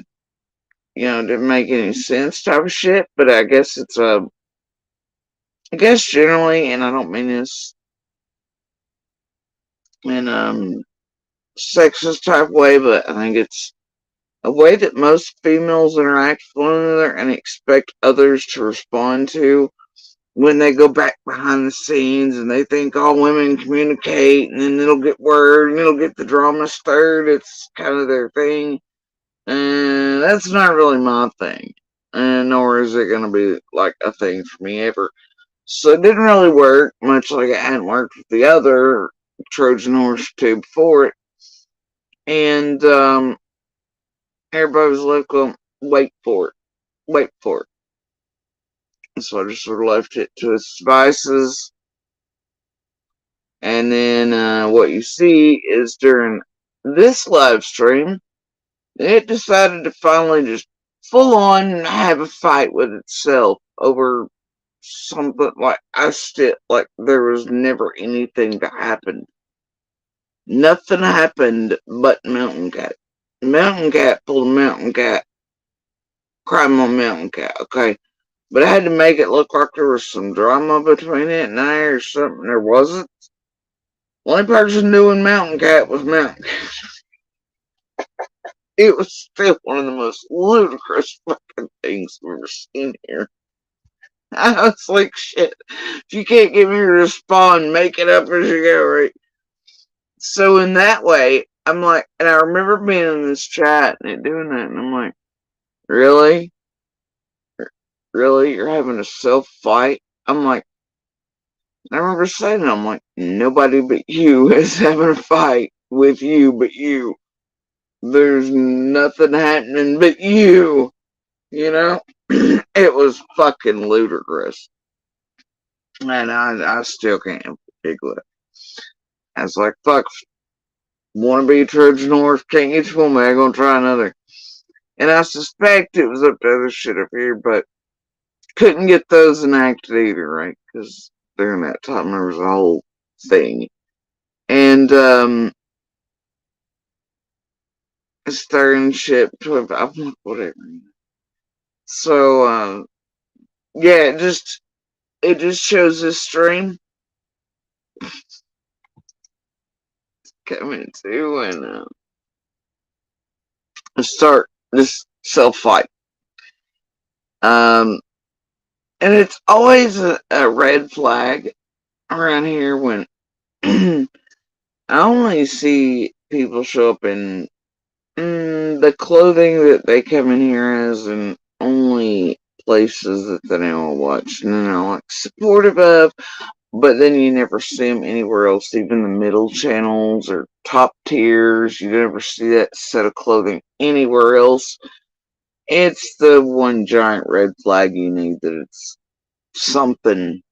didn't make any sense type of shit, but I guess it's I guess generally, and I don't mean this in sexist type way, but I think it's a way that most females interact with one another and expect others to respond to when they go back behind the scenes and they think all women communicate and then it'll get word and it'll get the drama stirred. It's kind of their thing. And that's not really my thing. And nor is it going to be like a thing for me ever. So it didn't really work, much like it hadn't worked with the other Trojan horse two before it. And everybody was like, well, wait for it. Wait for it. So I just sort of left it to its devices. And then what you see is during this live stream, it decided to finally just full on have a fight with itself over something like I still like there was never anything that happened. Nothing happened but Mountain Cat. Mountain Cat pulled a Mountain Cat, crime on Mountain Cat, okay? But I had to make it look like there was some drama between it and I or something. There wasn't. The only person doing Mountain Cat was Mountain Cat. It was still one of the most ludicrous fucking things I've ever seen here. I was like, shit, if you can't get me to respond, make it up as you go, right? So in that way, I'm like, and I remember being in this chat and doing that, and I'm like, really? Really? You're having a self fight? I'm like, I remember saying it, I'm like, nobody but you is having a fight with you but you. There's nothing happening but you. You know? It was fucking ludicrous. And I still can't giggle it. I was like, fuck, wanna be a Trojan horse, can't get you one, man, I'm gonna try another. And I suspect it was up to other shit up here, but couldn't get those enacted either, right? Because during that time there was a whole thing. And, stirring shit to whatever. So, yeah, it just shows this stream coming to and start this self fight. Um, and it's always a red flag around here when I only see people show up in the clothing that they come in here as, and only places that they know will watch and they're like supportive of. But then you never see them anywhere else, even the middle channels or top tiers. You never see that set of clothing anywhere else. It's the one giant red flag you need that it's something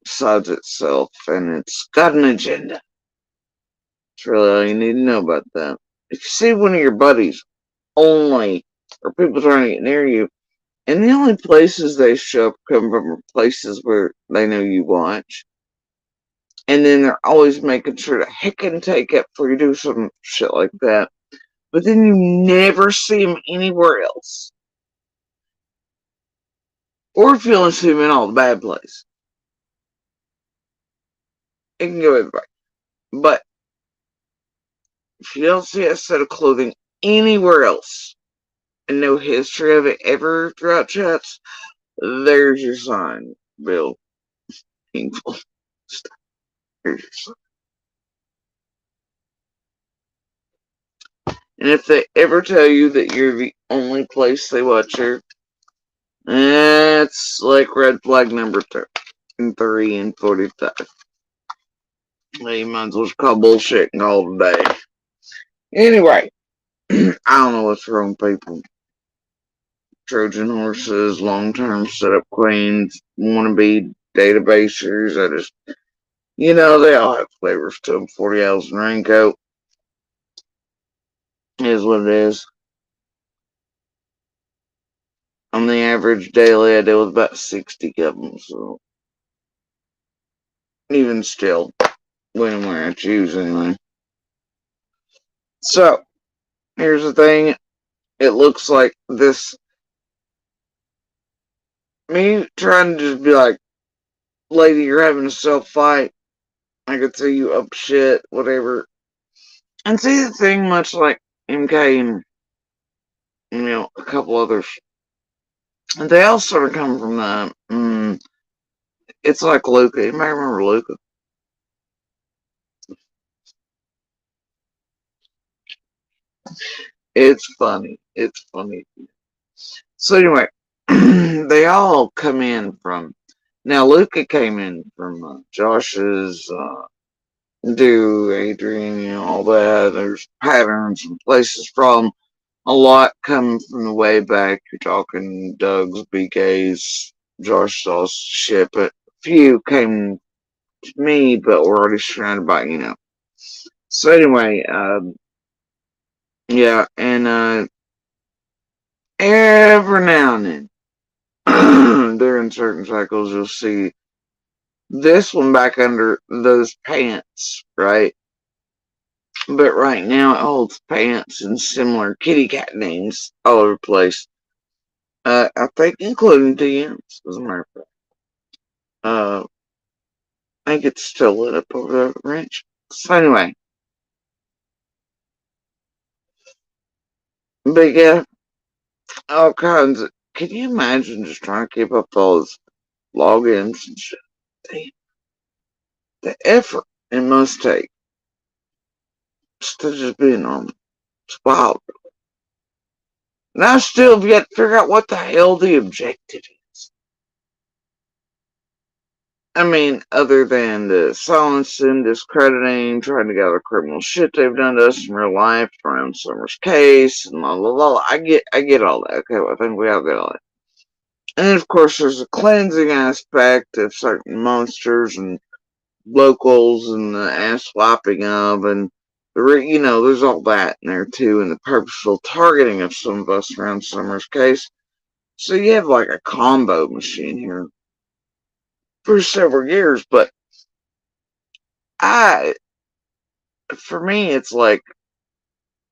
besides itself and it's got an agenda. That's really all you need to know about that. If you see one of your buddies only, or people trying to get near you, and the only places they show up come from places where they know you watch, and then they're always making sure to heck and take it before you do some shit like that. But then you never see them anywhere else. Or if you only see them in all the bad places. It can go either way. But if you don't see a set of clothing anywhere else, and no history of it ever throughout chats, there's your sign, Bill. Painful stuff. There's your sign. And if they ever tell you that you're the only place they watch here, that's like red flag number 3 and 45. You might as well just call bullshit and call it a day. Anyway, I don't know what's wrong, people. Trojan horses, long-term setup queens, wannabe databasers. They all have flavors to them. 40 Owls and Raincoat is what it is. On the average daily, I deal with about 60 of them. So even still, when and where I choose anyway. So here's the thing. It looks like this. Me trying to just be like, lady, you're having a self fight. I could see you up shit, whatever. And see the thing, much like MK and a couple others, they all sort of come from the. It's like Luca. You may remember Luca. It's funny. It's funny. So anyway, they all come in from. Now Luca came in from Josh's. Do Adrian, all that. There's patterns and places from. A lot coming from the way back. You're talking Doug's, BK's, Josh Sauce shit, but few came to me, but were already surrounded by. So anyway, yeah, and every now and then, during certain cycles, you'll see this one back under those pants, right? But right now it holds pants and similar kitty cat names all over the place. I think including DMs, as a matter of fact. Uh, I think it's still lit up over there at the ranch. So anyway, but yeah, all kinds of. Can you imagine just trying to keep up those logins and shit? The effort it must take just to just be normal. It's wild. And I still have yet to figure out what the hell the objective is. I mean, other than the silencing, discrediting, trying to gather criminal shit they've done to us in real life around Summer's case and la la la. I get all that. Okay, well, I think we all get all that. And of course, there's a cleansing aspect of certain monsters and locals and the ass wiping of, and there's all that in there too, and the purposeful targeting of some of us around Summer's case. So you have like a combo machine here for several years, but I, for me, it's like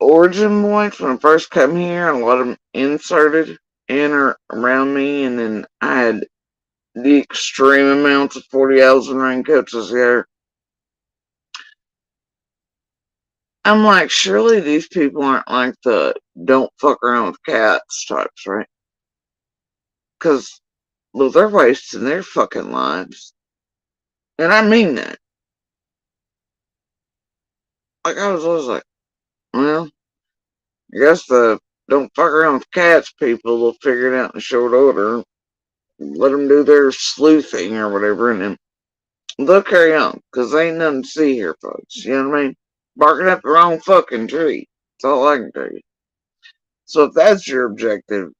origin points when I first come here, and a lot of them inserted in or around me, and then I had the extreme amounts of 40 owls and raincoats this year. I'm like, surely these people aren't like the don't fuck around with cats types, right? Because, well, they're wasting their fucking lives. And I mean that. Like, I was always like, well, I guess the don't fuck around with cats people will figure it out in short order. Let them do their sleuthing or whatever, and then they'll carry on. Because there ain't nothing to see here, folks. You know what I mean? Barking up the wrong fucking tree. That's all I can tell you. So if that's your objective,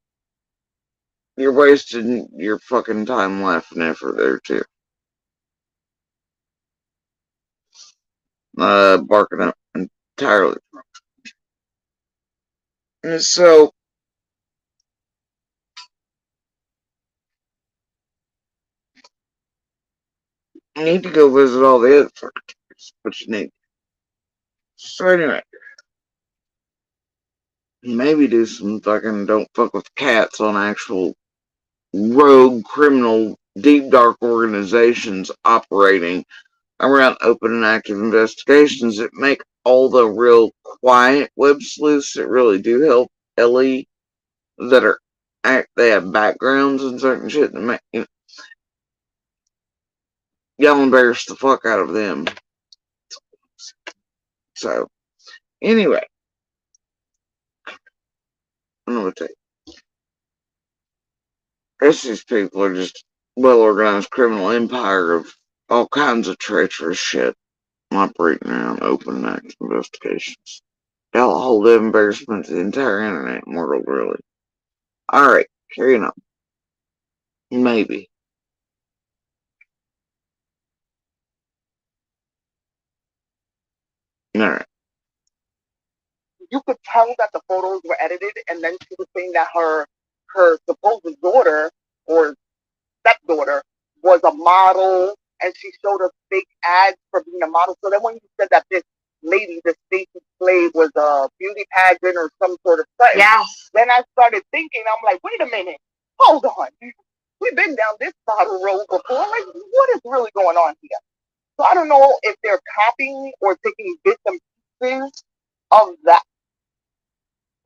you're wasting your fucking time, life, and effort there too. Barking up entirely. And so, you need to go visit all the other fucking trees, but you need. So anyway, maybe do some fucking don't fuck with cats on actual rogue criminal deep dark organizations operating around open and active investigations that make all the real quiet web sleuths that really do help Ellie, that are they have backgrounds and certain shit that make y'all embarrass the fuck out of them. So anyway, I'm gonna tell you, these people are just well organized criminal empire of all kinds of treacherous shit operating around open and active investigations. Y'all hold that embarrassment to the entire internet world, really. Alright, carrying on. Maybe. Alright. You could tell that the photos were edited, and then she was saying that her her supposed daughter or stepdaughter was a model, and she showed us fake ads for being a model. So then when you said that this lady, this Stacey Slade, was a beauty pageant or some sort of something, Yes. then I started thinking, I'm like, wait a minute, hold on. We've been down this model road before. Like, what is really going on here? So I don't know if they're copying or taking bits and pieces of that,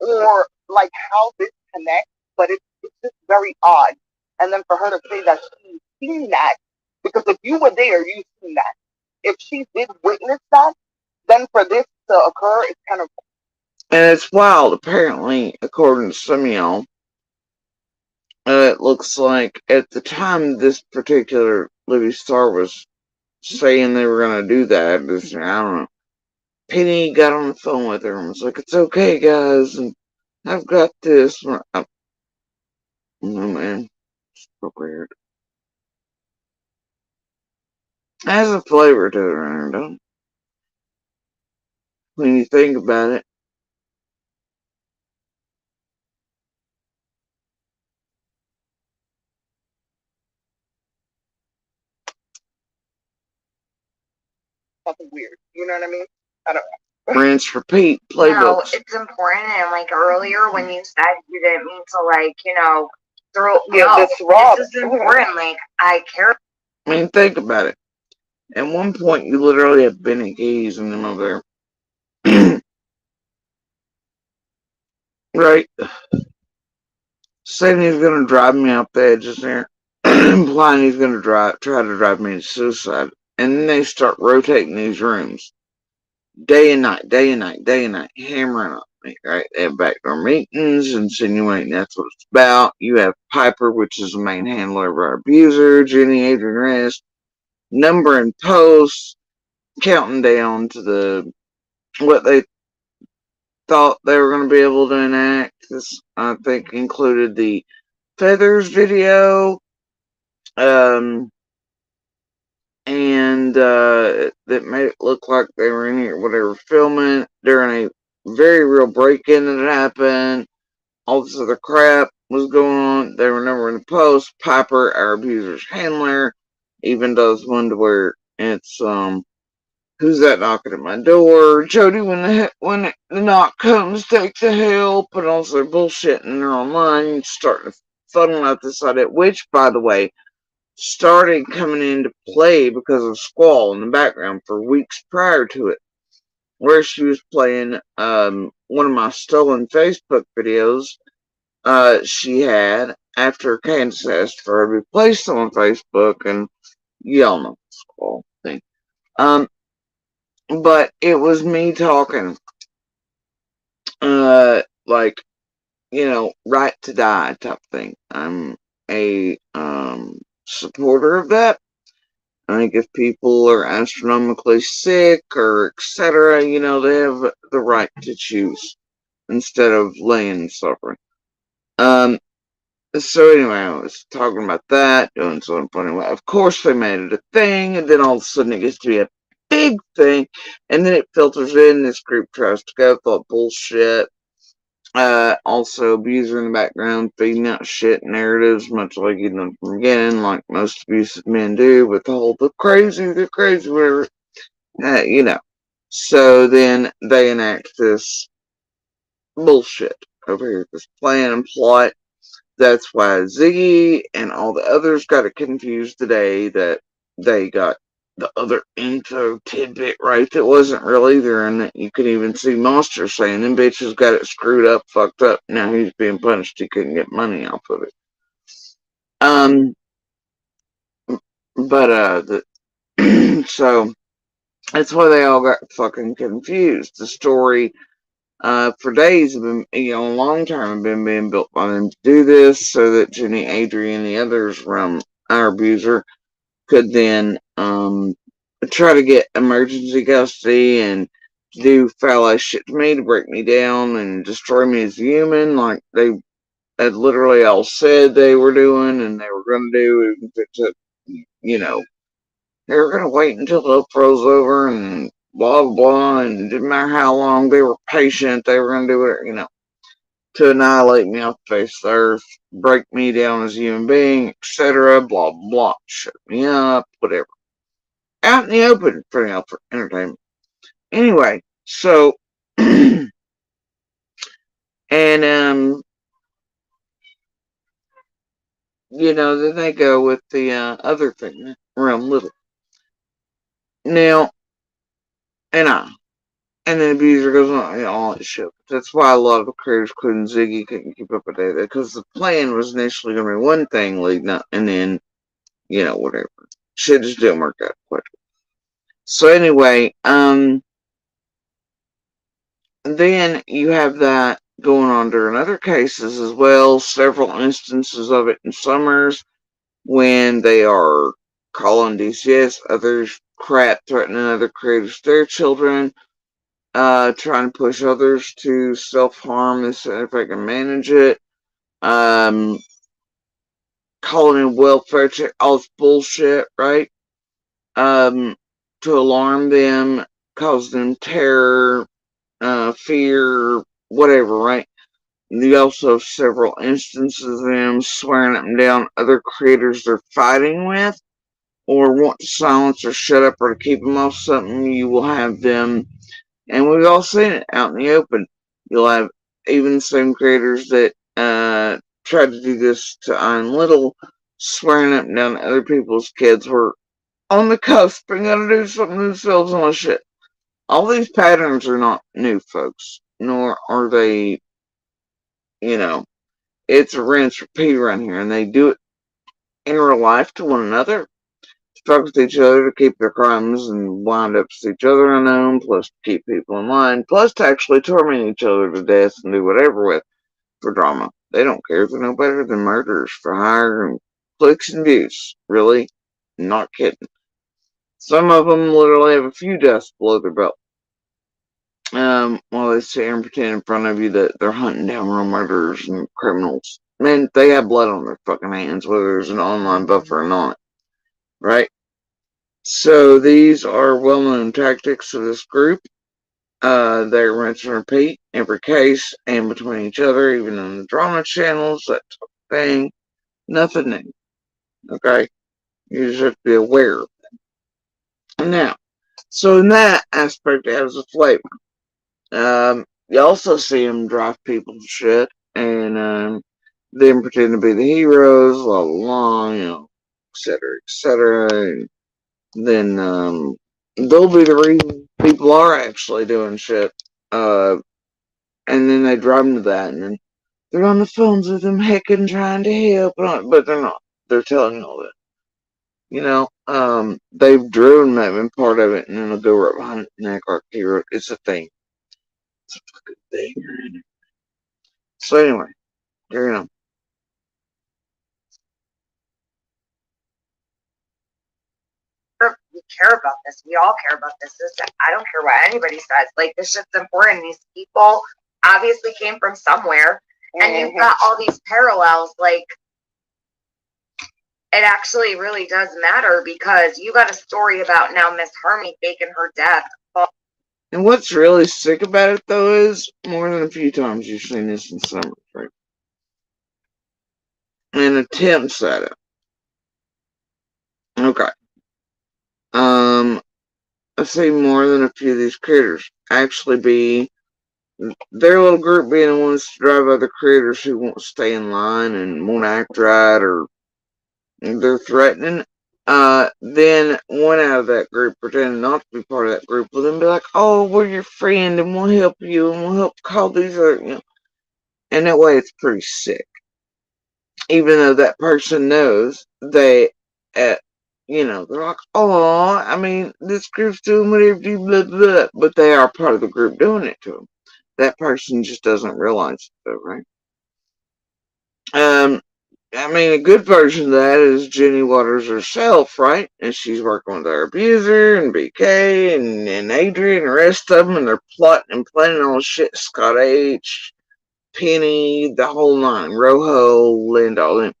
or like how this connects, but it's just very odd. And then for her to say that she's seen that, because if you were there, you've seen that. If she did witness that, then for this to occur, it's kind of. And it's wild, apparently, according to some of y'all. It looks like at the time this particular Livy Star was saying they were going to do that, I don't know. Penny got on the phone with her and was like, "It's okay, guys, and I've got this." Oh, man, it's so weird. It has a flavor to it, don't it? When you think about it. Something weird. You know what I mean? I don't know. Rinse, repeat, No, playbooks. it's important. And like earlier when you said you didn't mean to, like, throw, Give no, this Rob. this is important. Like, I care. I mean, think about it. At one point, you literally have Benny Keys and them over there. Right? Saying he's gonna drive me off the edges there. Implying he's gonna try to drive me to suicide. And then they start rotating these rooms. Day and night, day and night, day and night, hammering on me, right? They have backdoor meetings, insinuating that's what it's about. You have Piper, which is the main handler of our abuser, Jenny, Adrian Reyes, numbering posts, counting down to what they thought they were going to be able to enact. This, I think, included the Feathers video, um, and that made it look like they were in here, whatever, filming during a very real break-in that happened. All this other crap was going on. They were never in the post. Piper, our abuser's handler, even does one to where it's who's that knocking at my door? Jody, when the knock comes, take the help, and also bullshitting her online, starting to funnel out this idea, which, by the way, started coming into play because of Squall in the background for weeks prior to it, where she was playing one of my stolen Facebook videos she had after Candace asked for her to be placed on Facebook, and y'all know the Squall thing. But it was me talking, like, right to die type thing. I'm a supporter of that. I think if people are astronomically sick or etc., they have the right to choose instead of laying and suffering. Um, so anyway, I was talking about that, doing something funny. Well, of course, they made it a thing, and then all of a sudden it gets to be a big thing, and then it filters in. This group tries to go, thought bullshit. Also, abuser in the background, feeding out shit narratives, much like you know from again, like most abusive men do, with the whole they're crazy, whatever. You know. So then they enact this bullshit over here, this plan and plot. That's why Ziggy and all the others got it confused today that they got the other info tidbit right that wasn't really there, and that you could even see Monster saying them bitches got it screwed up, fucked up. Now he's being punished. He couldn't get money off of it. Um, but so that's why they all got fucking confused. The story for days have been, a long time have been being built by them to do this so that Jenny, Adrian, and the others from our abuser could then try to get emergency custody and do foul ass shit to me to break me down and destroy me as a human, like they had literally all said they were doing and they were going to do. If it took, you know, they were going to wait until the uproar's over and blah, blah, blah, and it didn't matter how long they were patient, they were going to do it, to annihilate me off the face of the earth, break me down as a human being, etc. Blah, blah, shut me up, whatever. Out in the open for entertainment. Anyway, so, and, then they go with the other thing, around little. Now, and the abuser goes on, all that shit. That's why a lot of the creators, including Ziggy, couldn't keep up with it. Because the plan was initially going to be one thing leading up, and then, whatever. Shit just didn't work out quick. So anyway, then you have that going on during other cases as well. Several instances of it in Summers when they are calling DCS, others crap threatening other creators, their children, trying to push others to self-harm if they can manage it, calling in welfare check, all this bullshit, right? To alarm them, cause them terror, fear, whatever, right? You also have several instances of them swearing up and down other creators they're fighting with, or want to silence or shut up or to keep them off something. You will have them, and we've all seen it out in the open. You'll have even the same creators that tried to do this to Iron Little, swearing up and down other people's kids were on the cusp and gonna do something themselves and all shit. All these patterns are not new, folks, nor are they, it's a rinse repeat around here, and they do it in real life to one another, to fuck with each other, to keep their crimes and wind ups to each other unknown, plus to keep people in line, plus to actually torment each other to death and do whatever with for drama. They don't care. They're no better than murderers for hire and clicks and views. Really? Not kidding. Some of them literally have a few deaths below their belt. While they sit here and pretend in front of you that they're hunting down real murderers and criminals. Man, they have blood on their fucking hands, whether there's an online buffer or not. Right? So these are well-known tactics of this group. They rinse and repeat every case and between each other, even on the drama channels, that type of thing. Nothing new. Okay? You just have to be aware of it. Now, so in that aspect, it has a flavor. You also see them drive people to shit, and them pretend to be the heroes all along, etc., etc. And then they'll be the reason people are actually doing shit. And then they drive them to that, and then they're on the phones with them, heckin' trying to help, but they're not. They're telling you all that. They've driven that been part of it, and then they'll go right behind it and act like hero. It's a thing. It's a fucking thing. So anyway, carry on. We care about this. We all care about this. I don't care what anybody says. Like, this shit's important. These people obviously came from somewhere, and you've got all these parallels. Like, it actually really does matter because you got a story about now Miss Hermie faking her death. And what's really sick about it, though, is more than a few times you've seen this in Summers, right? And attempts at it. Okay. I see more than a few of these creators actually be their little group being the ones to drive other creators who won't stay in line and won't act right, or they're threatening. Then one out of that group pretending not to be part of that group will then be like, "Oh, we're your friend and we'll help you and we'll help call these other," and that way it's pretty sick. Even though that person knows they, they're like, "Oh, I mean, this group's doing whatever you blah blah," but they are part of the group doing it to them. That person just doesn't realize it, though, right? I mean, a good version of that is Jenny Waters herself, right? And she's working with our abuser and BK and Adrian and the rest of them, and they're plotting and planning all shit. Scott H, Penny, the whole nine, Rojo, Linda, all them.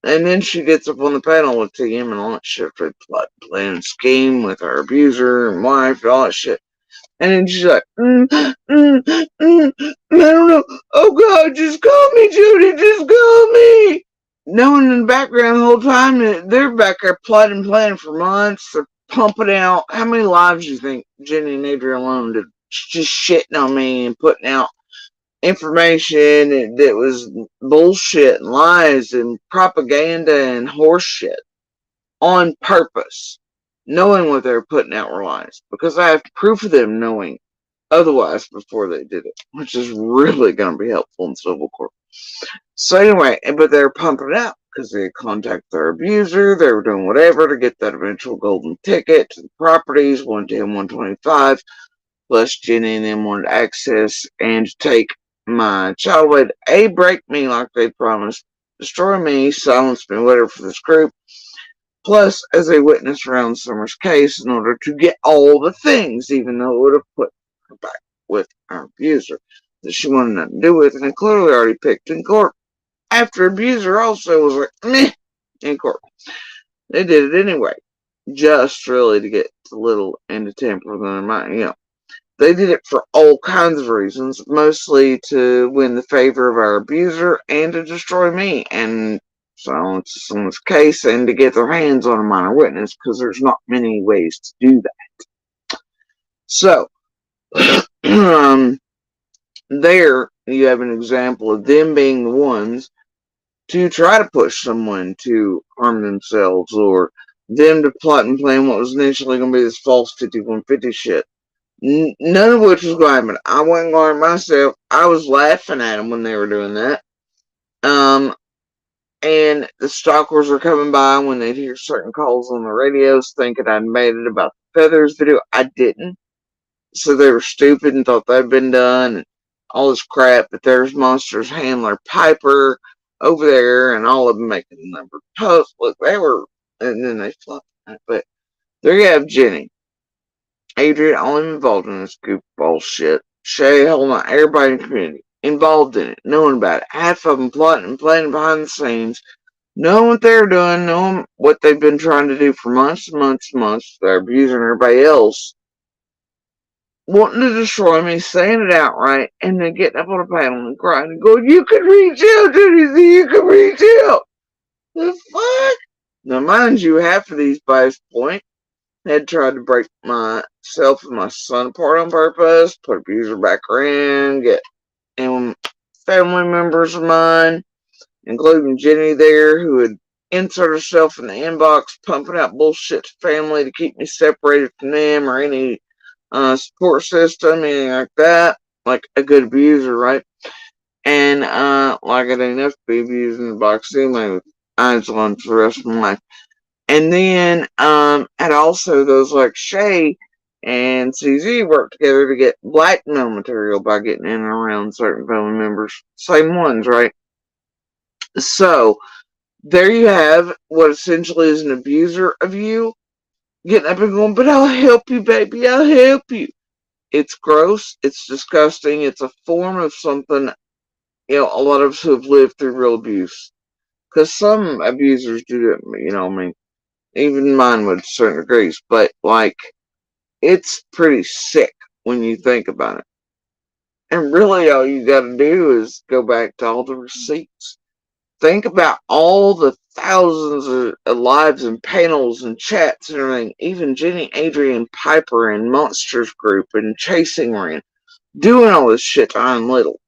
And then she gets up on the panel with TM and all that shit for plot, plan, and scheme with our abuser and wife, all that shit. And then she's like, I don't know. Oh God, just call me, Judy. Just call me. Knowing in the background the whole time that they're back there plotting, planning for months. They're pumping out. How many lives do you think Jenny and Adrian alone did just shitting on me and putting out information that was bullshit and lies and propaganda and horse shit on purpose, knowing what they were putting out were lies, because I have proof of them knowing otherwise before they did it, which is really going to be helpful in civil court. So anyway, but they were pumping it out because they had contacted their abuser. They were doing whatever to get that eventual golden ticket to the properties, 110, 125. Plus, Jenny and them wanted access and to take my child away to A, break me like they promised, destroy me, silence me, whatever for this group. Plus, as a witness around Summer's case in order to get all the things, even though it would have put her back with our abuser that she wanted nothing to do with, and it clearly already picked in court. After abuser also was like, meh, in court. They did it anyway, just really to get a little into temper than mine, They did it for all kinds of reasons, mostly to win the favor of our abuser and to destroy me and silence someone's case and to get their hands on a minor witness, because there's not many ways to do that. So, there you have an example of them being the ones to try to push someone to harm themselves, or them to plot and plan what was initially going to be this false 5150 shit. None of which was going to happen. I wasn't going myself. I was laughing at them when they were doing that. And the stalkers were coming by when they'd hear certain calls on the radios thinking I'd made it about the feathers video. I didn't. So they were stupid and thought that'd been done and all this crap. But there's Monster's handler Piper over there and all of them making the number posts. Look, they were, and then they flopped. But there you have Jenny. Adrian, all involved in this goofball shit. Shay, hell no, everybody in the community involved in it, knowing about it. Half of them plotting and planning behind the scenes, knowing what they're doing, knowing what they've been trying to do for months and months and months. They're abusing everybody else, wanting to destroy me, saying it outright, and then getting up on a panel and crying and going, "You can reach out, Judy, you can reach out." The fuck? Now, mind you, half of these by this point had tried to break myself and my son apart on purpose, put abuser back in, get family members of mine, including Jenny there, who had inserted herself in the inbox, pumping out bullshit to family to keep me separated from them or any support system, anything like that. Like a good abuser, right? And like I didn't have to be abusing the box anyway with eyes on for the rest of my life. And then, and also those like Shay and CZ work together to get blackmail material by getting in and around certain family members. Same ones, right? So, there you have what essentially is an abuser of you getting up and going, "But I'll help you, baby, I'll help you." It's gross, it's disgusting, it's a form of something, a lot of us who have lived through real abuse. Because some abusers do that, I mean, even mine would to certain degrees, but like, it's pretty sick when you think about it. And really, all you gotta do is go back to all the receipts. Think about all the thousands of lives and panels and chats and everything. Even Jenny, Adrian, Piper, and Monsters Group and Chasing Ring doing all this shit to Iron Little.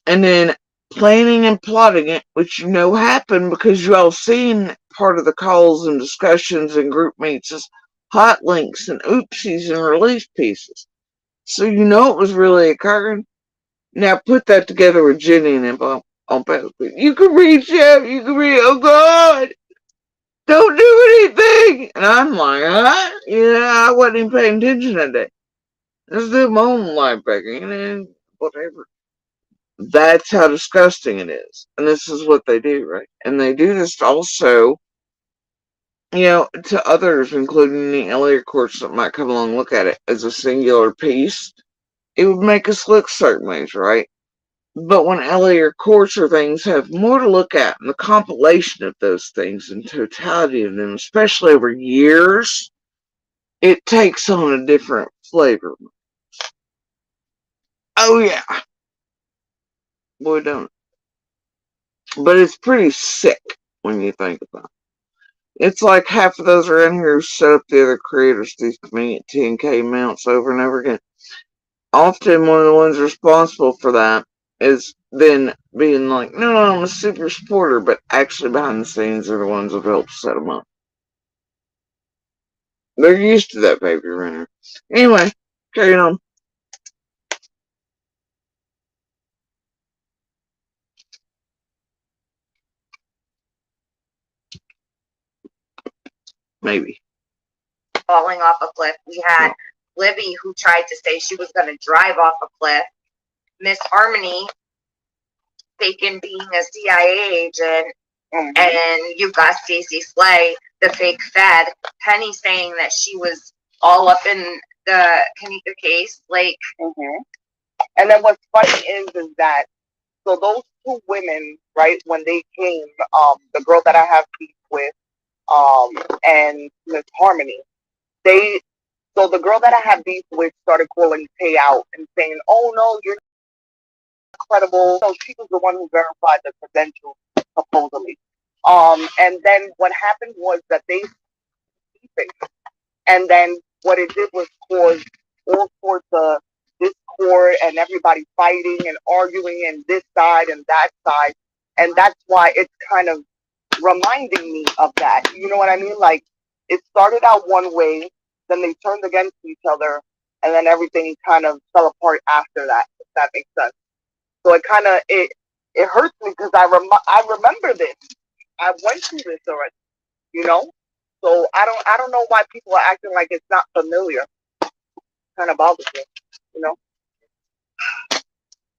And then planning and plotting it, which happened because you all seen part of the calls and discussions and group meets as hot links and oopsies and release pieces. So it was really occurring. Now put that together with Jenny and them on Facebook. You can reach out, oh God, don't do anything. And I'm like, huh? Yeah, I wasn't even paying attention that day. Let's do my own life back and whatever. That's how disgusting it is. And this is what they do, right? And they do this also, to others, including the earlier courts that might come along and look at it as a singular piece. It would make us look certain ways, right? But when earlier courts or things have more to look at, and the compilation of those things and totality of them, especially over years, it takes on a different flavor. Oh yeah, boy don't it. But it's pretty sick when you think about it. It's like half of those around here who set up the other creators these convenient 10K amounts over and over again. Often one of the ones responsible for that is then being like, no, I'm a super supporter, but actually behind the scenes are the ones that help set them up. They're used to that baby runner. Anyway, carrying on. Maybe. Falling off a cliff. We had No. Libby, who tried to say she was going to drive off a cliff. Miss Harmony faking being a CIA agent. Mhm. And you've got Stacey Slay, the fake Fed. Penny saying that she was all up in the Kanika case. Like, Mhm. And then what's funny is that so those two women, right, when they came, the girl that I have beef with, and Miss Harmony, they so the girl that I have beef with started calling Pay out and saying, "Oh no, you're not credible." So she was the one who verified the credentials supposedly. And then what happened was that they beefing, and then what it did was cause all sorts of discord and everybody fighting and arguing and this side and that side, and that's why it's kind of reminding me of that. You know what I mean? Like it started out one way, then they turned against each other, and then everything kind of fell apart after that. If that makes sense. So it hurts me because I remember this. I went through this already. You know. So I don't know why people are acting like it's not familiar. Kind of bothers me. You know.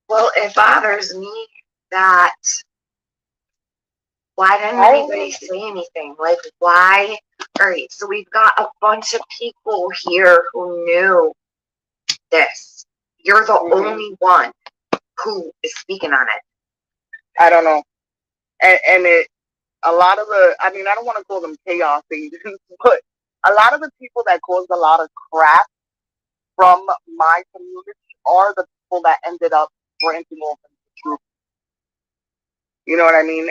well, it bothers me that why didn't Oh. anybody say anything? Like, why? All right, so we've got a bunch of people here who knew this. You're the only one who is speaking on it. I don't know. And it a lot of the I mean I don't want to call them chaos agents, but a lot of the people that caused a lot of crap from my community are the people that ended up branching off into the truth. You know what I mean?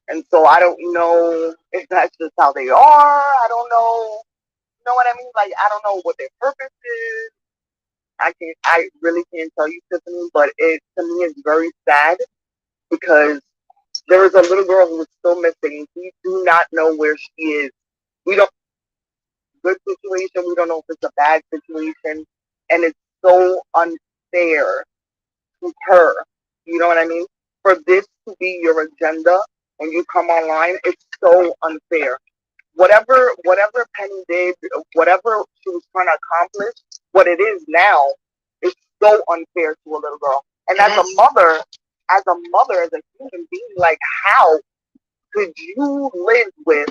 And so I don't know if that's just how they are. I don't know. You know what I mean? Like I don't know what their purpose is. I really can't tell you, Tiffany, but it to me is very sad because there is a little girl who is still missing. We do not know where she is. We don't good situation. We don't know if it's a bad situation, and it's so unfair to her. You know what I mean? For this to be your agenda and you come online, it's so unfair. Whatever Penny did, whatever she was trying to accomplish, what it is now is so unfair to a little girl. And as a human being, like how could you live with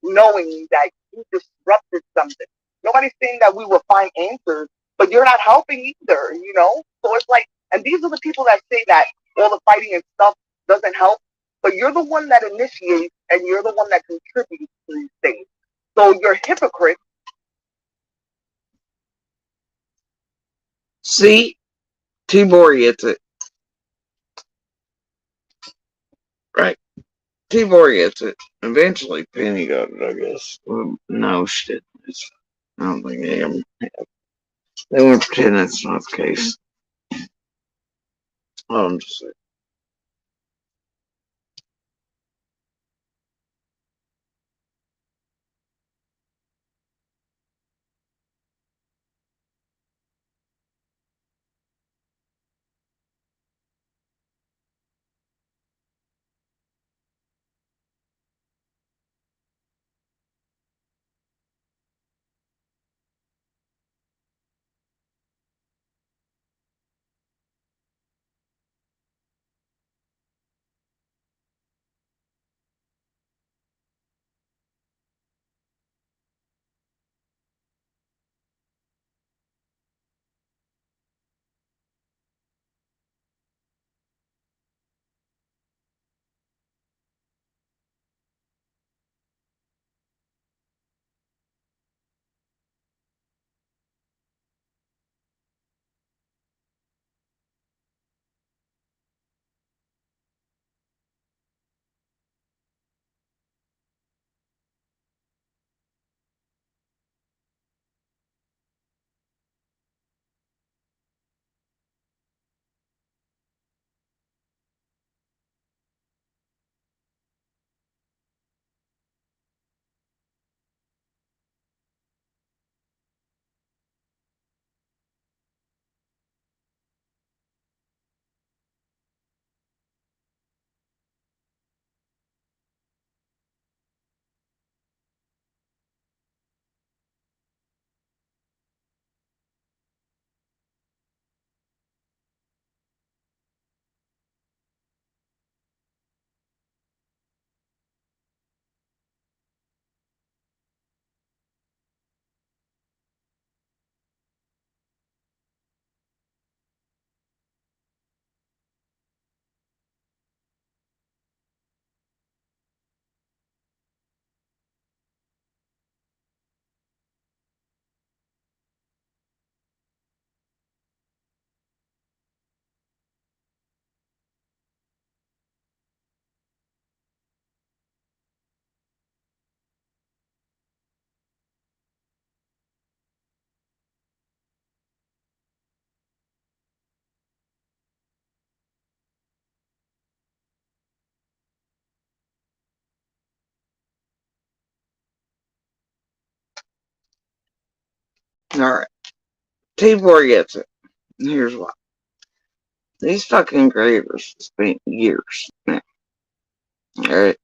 knowing that you disrupted something? Nobody's saying that we will find answers, but you're not helping either, you know? So it's like, and these are the people that say that all the fighting and stuff doesn't help, but you're the one that initiates and you're the one that contributes to these things. So you're hypocrites. See, Tibor gets it. Right. Tibor gets it. Eventually, Penny got it, I guess. Well, no, she didn't. I don't think they ever have. They want to pretend that's not the case. I'm just saying. Alright. T4 gets it. Here's why. These fucking creators spent years now. Alright.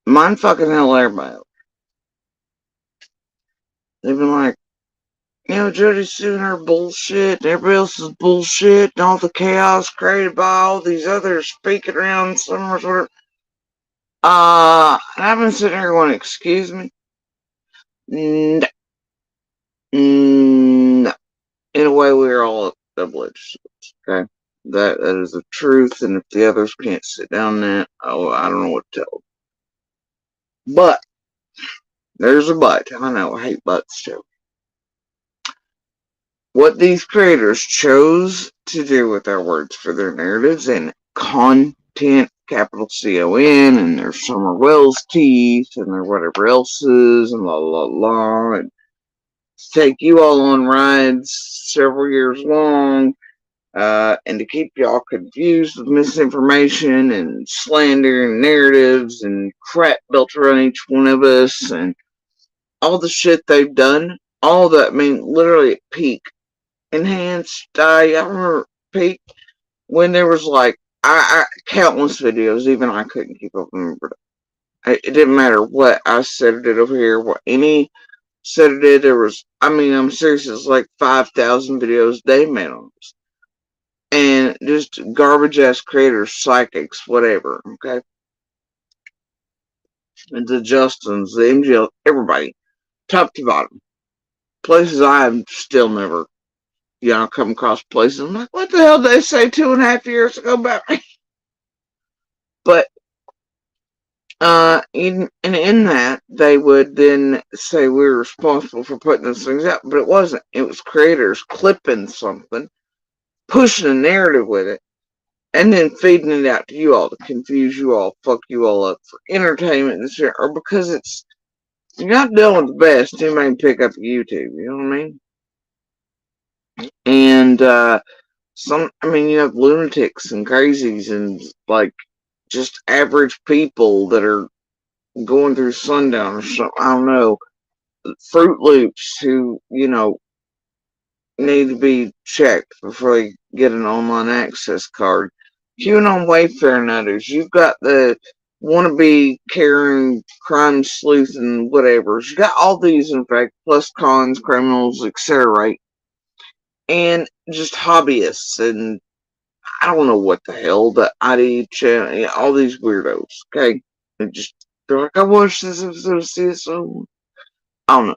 Mind fucking hell everybody. They've been like, Jody's doing her bullshit, and everybody else is bullshit, and all the chaos created by all these others speaking around somewhere, sort of. I've been sitting here going, excuse me? No. No. In a way, we're all double-edged swords, okay? That is the truth, and if the others can't sit down that, oh, I don't know what to tell them. But, there's a but. I know, I hate buts too. What these creators chose to do with their words for their narratives and content, capital C-O-N, and their Summer Wells teeth, and their whatever else is, and la la la, and take you all on rides several years long, and to keep y'all confused with misinformation and slander and narratives and crap built around each one of us, and all the shit they've done, all that, I mean, literally at peak. Enhanced, I remember peak when there was like, countless videos, even I couldn't keep up with them. It didn't matter what I said it over here, what any said it did, there was, I mean, I'm serious, it's like 5,000 videos they made on this. And just garbage ass creators, psychics, whatever, okay? And the Justins, the MGL, everybody, top to bottom. Places I have still never, come across places. I'm like, what the hell did they say 2.5 years ago about me? But, in that, they would then say we were responsible for putting those things out, but it wasn't. It was creators clipping something, pushing a narrative with it, and then feeding it out to you all to confuse you all, fuck you all up for entertainment and shit, or because you're not dealing with the best, you may pick up YouTube, you know what I mean? And, you have lunatics and crazies and, like, just average people that are going through sundown or something, I don't know, Fruit Loops who, need to be checked before they get an online access card. QAnon Wayfair and others. You've got the wannabe Karen crime sleuth and whatever. You got all these, in fact, plus cons, criminals, etc. Right? And just hobbyists and I don't know what the hell, the ID channel, all these weirdos. Okay, and just they're like, I watched this episode of CSO. I don't know.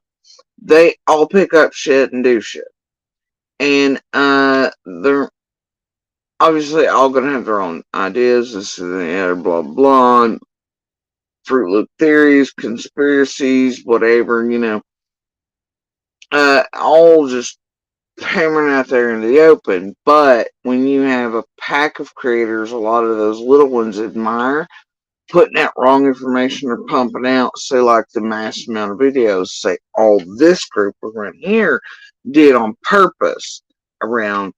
They all pick up shit and do shit, and they're obviously all gonna have their own ideas. This is blah blah, Fruit Loop theories, conspiracies, whatever. All just hammering out there in the open. But when you have a pack of creators, a lot of those little ones admire putting out wrong information or pumping out, say, like the mass amount of videos, say, all this group around here did on purpose around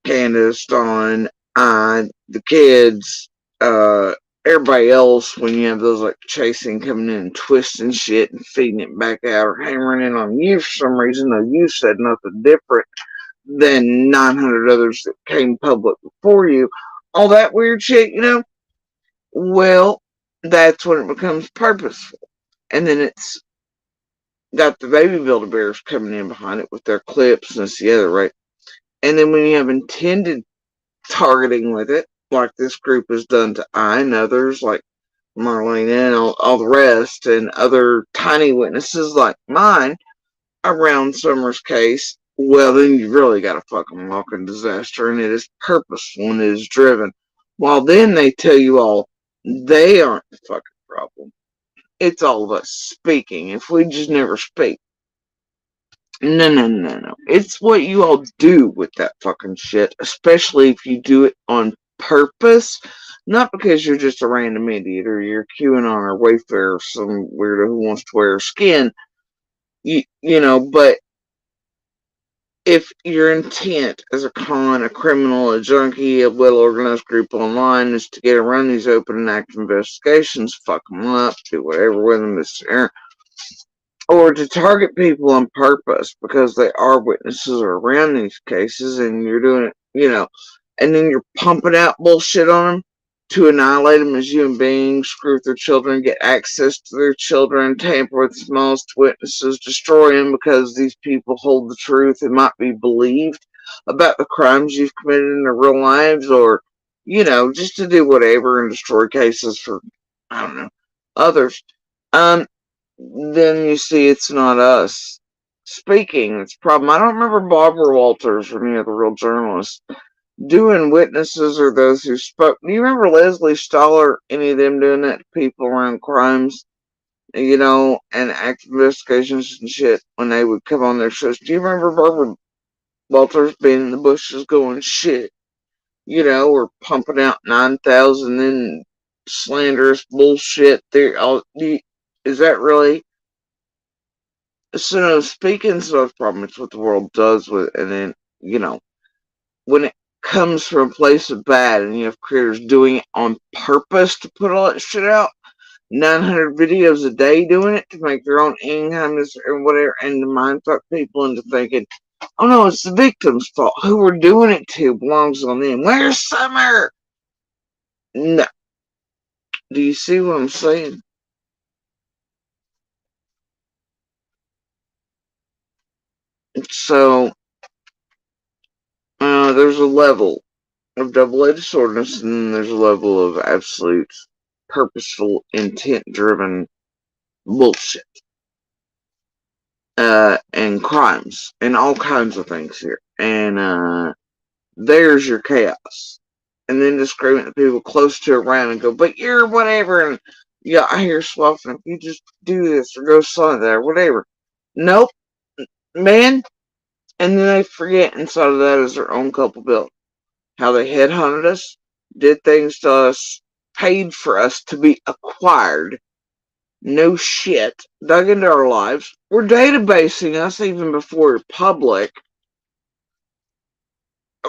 Candace, Dawn, the kids, everybody else, when you have those like chasing, coming in and twisting shit and feeding it back out or hammering in on you for some reason, though you said nothing different than 900 others that came public before you, all that weird shit, well, that's when it becomes purposeful. And then it's got the baby Build-A-Bears coming in behind it with their clips and it's the other, right? And then when you have intended targeting with it, like this group has done to I and others, like Marlene and all the rest, and other tiny witnesses like mine around Summer's case, well, then you really got a fucking walking disaster, and it is purposeful and it is driven. While then they tell you all they aren't the fucking problem. It's all of us speaking. If we just never speak. No. It's what you all do with that fucking shit, especially if you do it on purpose, not because you're just a random idiot or you're QAnon or Wayfair or some weirdo who wants to wear skin, but if your intent as a con, a criminal, a junkie, a well-organized group online is to get around these open and active investigations, fuck them up, do whatever with them, or to target people on purpose because they are witnesses around these cases and you're doing it, and then you're pumping out bullshit on them to annihilate them as human beings, screw with their children, get access to their children, tamper with the smallest witnesses, destroy them because these people hold the truth and might be believed about the crimes you've committed in their real lives, or, just to do whatever and destroy cases for, I don't know, others. Um, then you see it's not us speaking. It's a problem. I don't remember Barbara Walters or any of the real journalists doing witnesses or those who spoke. Do you remember Leslie Stoller, any of them doing that to people around crimes, and active investigations and shit when they would come on their shows? Do you remember Barbara Walters being in the bushes going shit, or pumping out 9,000 in slanderous bullshit? Is that really? So no, speaking to those problems, what the world does with, and then when it comes from a place of bad, and you have creators doing it on purpose to put all that shit out, 900 videos a day doing it to make their own income or whatever, and to mind fuck people into thinking, oh no, it's the victim's fault. Who we're doing it to belongs on them. Where's Summer? No. Do you see what I'm saying? So, there's a level of double-edged swordness, and then there's a level of absolute purposeful, intent-driven bullshit, and crimes, and all kinds of things here. And there's your chaos. And then just screaming at people close to around and go, but you're whatever, and yeah, I hear swapping, if you just do this or go sign that or whatever. Nope, man. And then they forget inside of that is their own culpability. How they headhunted us, did things to us, paid for us to be acquired. No shit. Dug into our lives. Were databasing us even before we're public.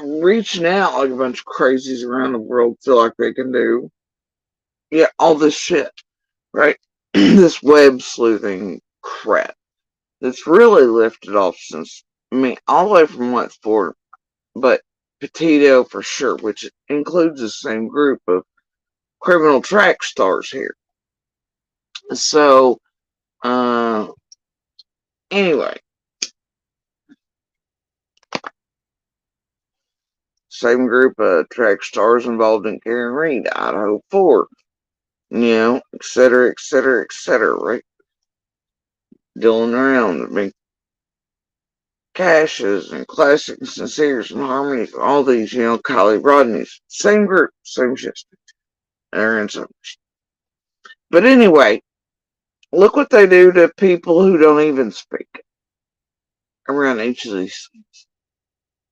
Reaching out like a bunch of crazies around the world feel like they can do. Yeah, all this shit, right? This web sleuthing crap that's really lifted off since, all the way from what's for, but Petito for sure, which includes the same group of criminal track stars here. So, anyway, same group of track stars involved in Karen Reed, Idaho 4, et cetera, et cetera, et cetera, right? Dealing around, Caches and Classic and Sinceres and Harmonies, all these, Kylie Rodneys, same group, same shit. They're in some. But anyway, look what they do to people who don't even speak around each of these things.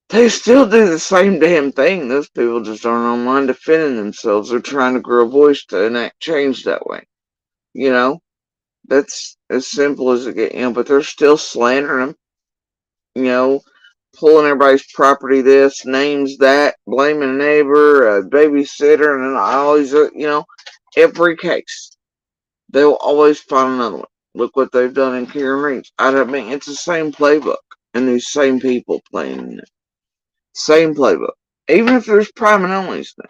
They still do the same damn thing. Those people just aren't online defending themselves. They're trying to grow a voice to enact change that way. That's as simple as it gets. But they're still slandering them. Pulling everybody's property, this, names that, blaming a neighbor, a babysitter, and all these, every case. They'll always find another one. Look what they've done in Karen Reeves. It's the same playbook, and these same people playing it. Same playbook. Even if there's prime and onlys now.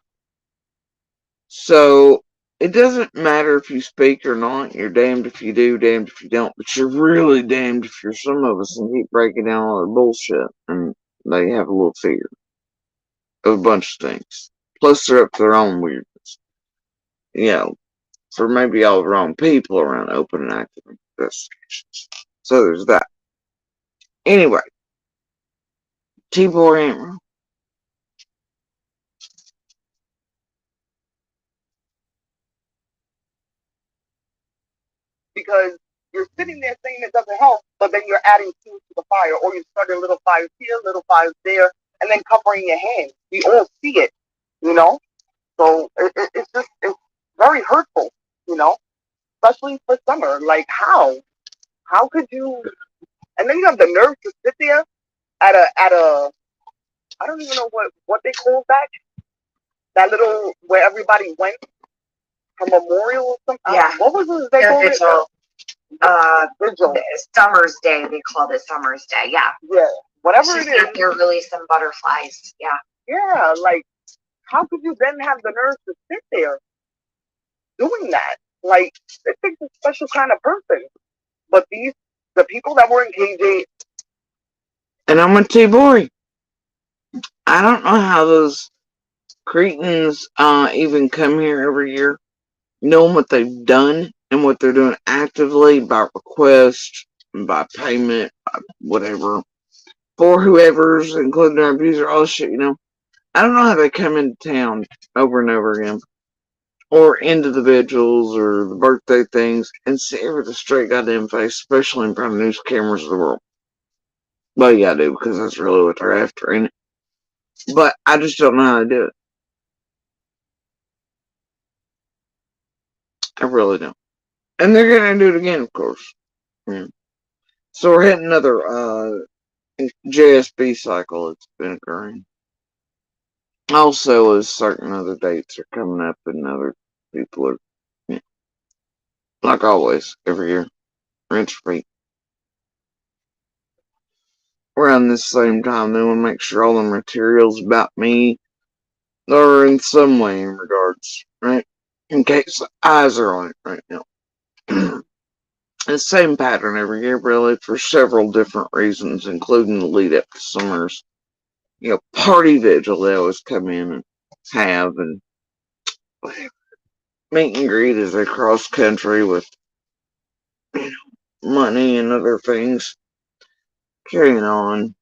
So, it doesn't matter if you speak or not. You're damned if you do, damned if you don't. But you're really damned if you're some of us and keep breaking down all their bullshit. And they have a little fear of a bunch of things. Plus, they're up to their own weirdness. For maybe all the wrong people around open and active investigations. So there's that. Anyway, T-Boy ain't wrong. Because you're sitting there saying it doesn't help, but then you're adding fuel to the fire, or you're starting little fires here, little fires there, and then covering your hands. We all see it, you know. So it's very hurtful, you know, especially for summer. Like how could you? And then you have the nerve to sit there at a I don't even know what they call that little where everybody went, a memorial or something. Yeah. What was it they called it? Vigil. Summer's Day. They called it Summer's Day. Yeah. Yeah. Whatever She it said is. there really some butterflies. Yeah. Yeah. Like, how could you then have the nerve to sit there doing that? Like, it takes a special kind of person. But the people that were in KJ, And I'm with T-Boy. I don't know how those cretins even come here every year, knowing what they've done and what they're doing actively by request, by payment, by whatever, for whoever's, including their abuser, all this shit, you know. I don't know how they come into town over and over again, or into the vigils or the birthday things, and see it with a straight goddamn face, especially in front of news cameras of the world. Well, you gotta do, because that's really what they're after, ain't it? But I just don't know how to do it. I really don't. And they're gonna do it again, of course. Yeah. So we're hitting another JSB cycle that's been occurring. Also, as certain other dates are coming up, and other people are, yeah, like always, every year, rinse repeat. Around this same time, they want to make sure all the materials about me are in some way in regards, right? In case eyes are on it right now. The same pattern every year, really, for several different reasons, including the lead up to summer's, party vigil they always come in and have, and meet and greet as they cross country with, money and other things carrying on.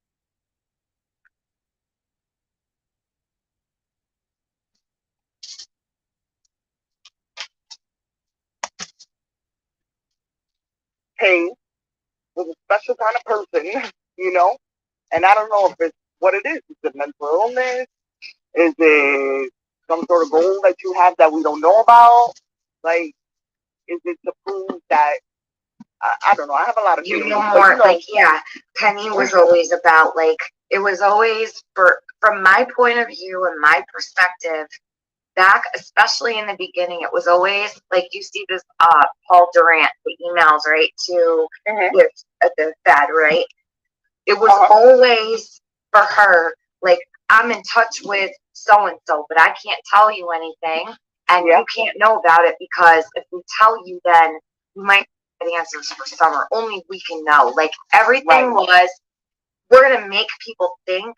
hey, was a special kind of person, you know? And I don't know if it's what it is. Is it mental illness? Is it some sort of goal that you have that we don't know about? Like, is it to prove that I don't know. I have a lot of You feelings, know but more, like, yeah, Penny was always about, like, it was always, from my point of view and my perspective, back, especially in the beginning, it was always, like, you see this, Paul Durant, the emails, right, to the Fed, right? It was always for her, like, I'm in touch with so-and-so, but I can't tell you anything, and you can't know about it, because if we tell you, then we might get answers for summer. Only we can know. Like, everything was, we're going to make people think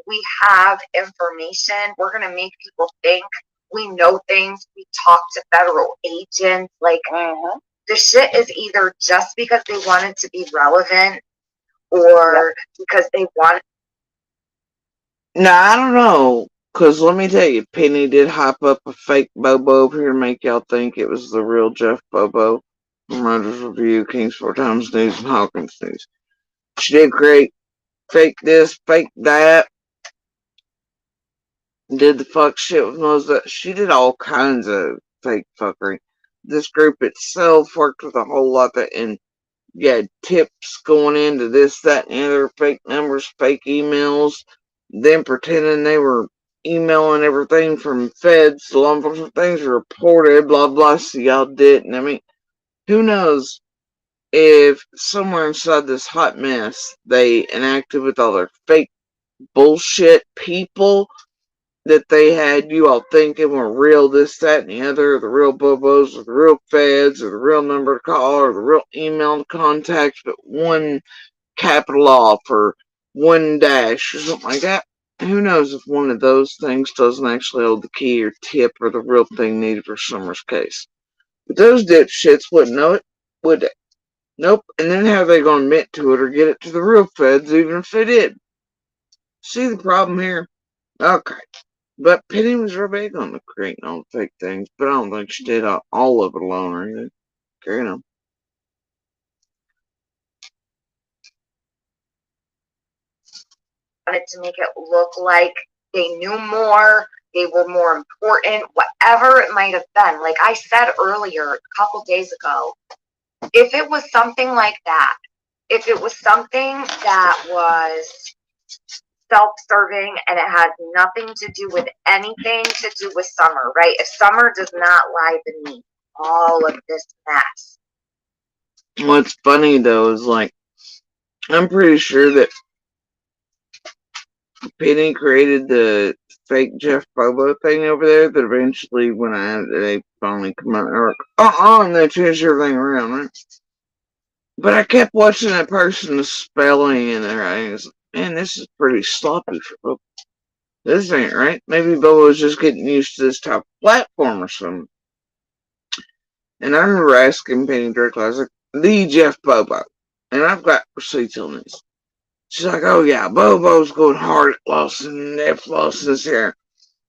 we have information. We're going to make people think we know things. We talk to federal agents. Like, the shit is either just because they wanted to be relevant, or because they want. Now, I don't know, because let me tell you, Penny did hype up a fake Bobo over here and make y'all think it was the real Jeff Bobo from Writers Review, Kings Four Times News, and Hawkins News. She did create fake this, fake that, did the fuck shit with most of that. She did all kinds of fake fuckery. This group itself worked with a whole lot that, and you had tips going into this, that, and the other, fake numbers, fake emails, them pretending they were emailing everything from feds to law enforcement things reported, blah, blah, so y'all didn't. I mean, who knows if somewhere inside this hot mess they enacted with all their fake bullshit people that they had you all thinking were real, this, that, and the other, the real bobos, or the real feds, or the real number to call, or the real email to contact, but one capital off, or one dash, or something like that. Who knows if one of those things doesn't actually hold the key or tip or the real thing needed for Summer's case. But those dipshits wouldn't know it, would they? Nope. And then how are they going to admit to it or get it to the real feds, even if they did? See the problem here? Okay. But Penny was real big on the creating all the fake things, but I don't think she did all of it alone or anything. Okay, Wanted to make it look like they knew more, they were more important, whatever it might have been. Like I said earlier, a couple days ago, if it was something like that, if it was something that was self-serving and it had nothing to do with anything to do with Summer, right? If Summer does not lie beneath all of this mess, What's funny though is like I'm pretty sure that Penny created the fake Jeff Bobo thing over there. That eventually, when they finally come out, they're like, and they changed everything around, right? But I kept watching that person, the spelling and everything. It's like, man, this is pretty sloppy for Bobo. This ain't right. Maybe Bobo's just getting used to this type of platform or something. And I remember asking Penny directly, I was like, the Jeff Bobo. And I've got receipts on this. She's like, oh yeah, Bobo's going hard at Lawson and F. Lawson's here.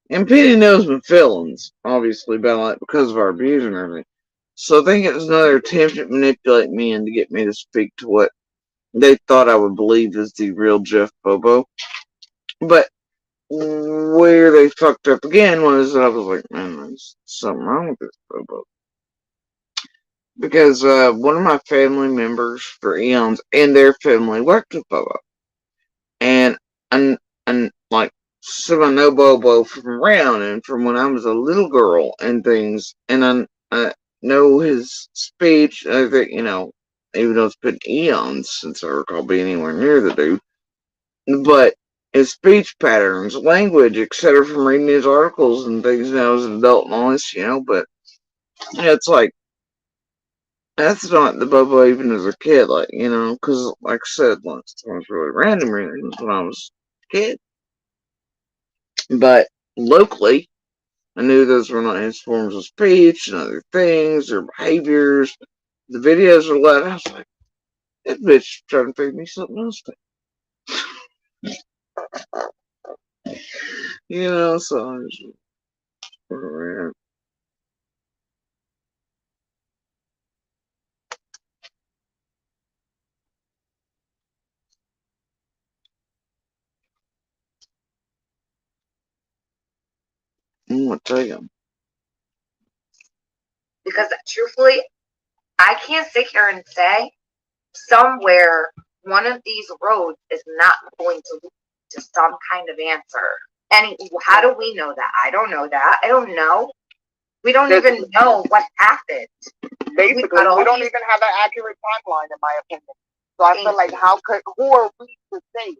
And Penny knows my feelings, obviously, about it because of our abuse and everything. So I think it was another attempt to manipulate me and to get me to speak to what they thought I would believe is the real Jeff Bobo. But where they fucked up again was that I was like, man, there's something wrong with this Bobo. Because one of my family members for eons and their family worked with Bobo. And, and like, some I know Bobo from around and from when I was a little girl and things. And I know his speech. I think, even though it's been eons since I recall being anywhere near the dude. But his speech patterns, language, etc., from reading his articles and things now as an adult and all this, but it's like, that's not the Bobo even as a kid, like, because, like I said, last time was really random reasons when I was a kid. But locally, I knew those were not his forms of speech and other things or behaviors. The videos were let. I was like, that bitch trying to feed me something else. So I was around. I'm gonna tell you. Because truthfully, I can't sit here and say somewhere one of these roads is not going to lead to some kind of answer. And how do we know that? I don't know that. I don't know. We don't even know what happened. Basically, we don't even have an accurate timeline, in my opinion. So I feel like, who are we to say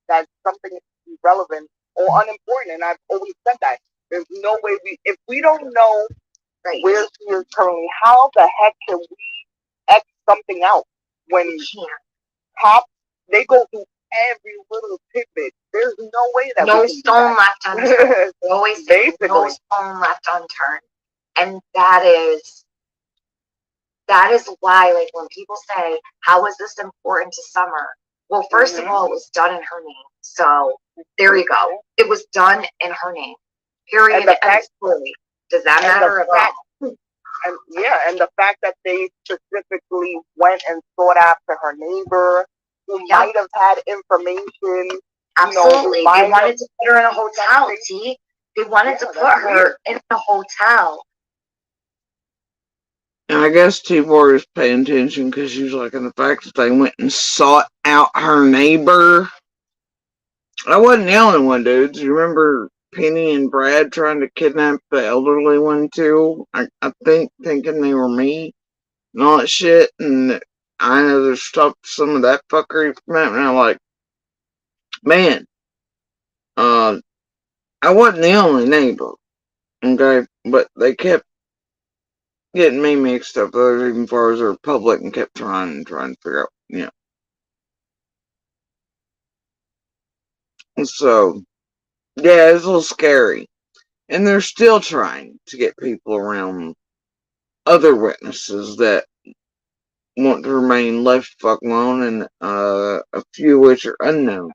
that something is irrelevant or unimportant? And I've always said that. There's no way if we don't know where she is currently, how the heck can we X something out when cops, they go through every little tidbit. There's no way that no stone left unturned. Always say no stone left unturned. And that is why, like, when people say, how is this important to Summer? Well, first of all, it was done in her name. So there you go. It was done in her name. Period. And story. Does that matter at all? And the fact that they specifically went and sought after her neighbor, who might have had information. Absolutely. They wanted to put her in a hotel, see? They wanted to put her in a hotel. And I guess T-Bar is paying attention because she was like, and the fact that they went and sought out her neighbor. I wasn't the only one, dude. Do you remember Penny and Brad trying to kidnap the elderly one too? I think thinking they were me and all that shit. And I know there's stopped some of that fuckery from happening. And I'm like, man, I wasn't the only neighbor. Okay, but they kept getting me mixed up. Others even far as their public and kept trying to figure out, So, yeah, it's a little scary. And they're still trying to get people around other witnesses that want to remain left fuck alone, and a few which are unknown.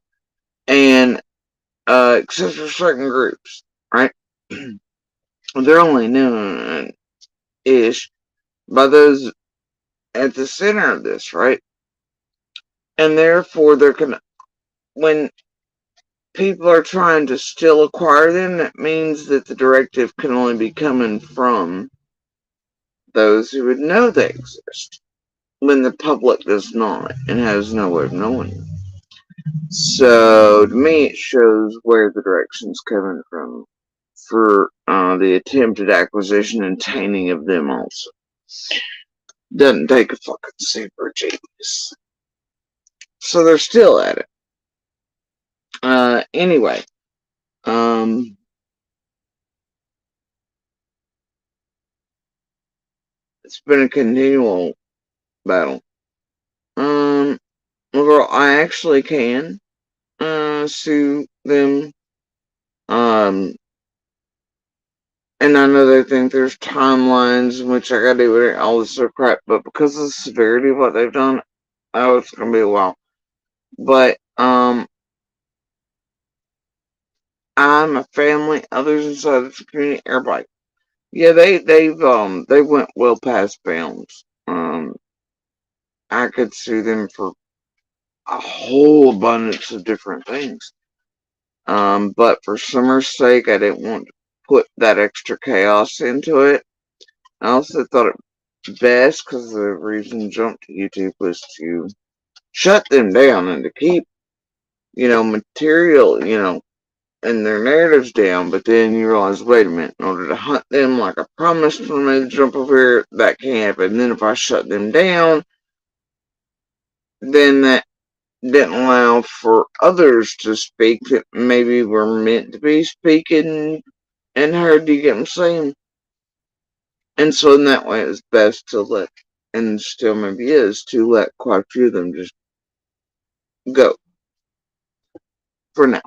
And except for certain groups, right? They're only known ish by those at the center of this, right? And therefore, when people are trying to still acquire them, that means that the directive can only be coming from those who would know they exist, when the public does not and has no way of knowing. So, to me, it shows where the direction's coming from for the attempted acquisition and tainting of them also. Doesn't take a fucking super genius. So they're still at it. Anyway, um, it's been a continual battle. Well, I actually can, sue them. Um, and I know they think there's timelines in which I gotta do it, all this sort of crap, but because of the severity of what they've done, oh, it's gonna be a while. But, I'm a family, others inside the community, everybody. Yeah, they went well past bounds. I could sue them for a whole abundance of different things. But for Summer's sake, I didn't want to put that extra chaos into it. I also thought it best, because the reason jumped to YouTube was to shut them down and to keep, material, and their narratives down. But then you realize, wait a minute, in order to hunt them like I promised when they jump over here, that can't happen. And then if I shut them down, then that didn't allow for others to speak that maybe were meant to be speaking and heard. You get what I'm saying? And so in that way, it was best to let, and still maybe is, to let quite a few of them just go for now.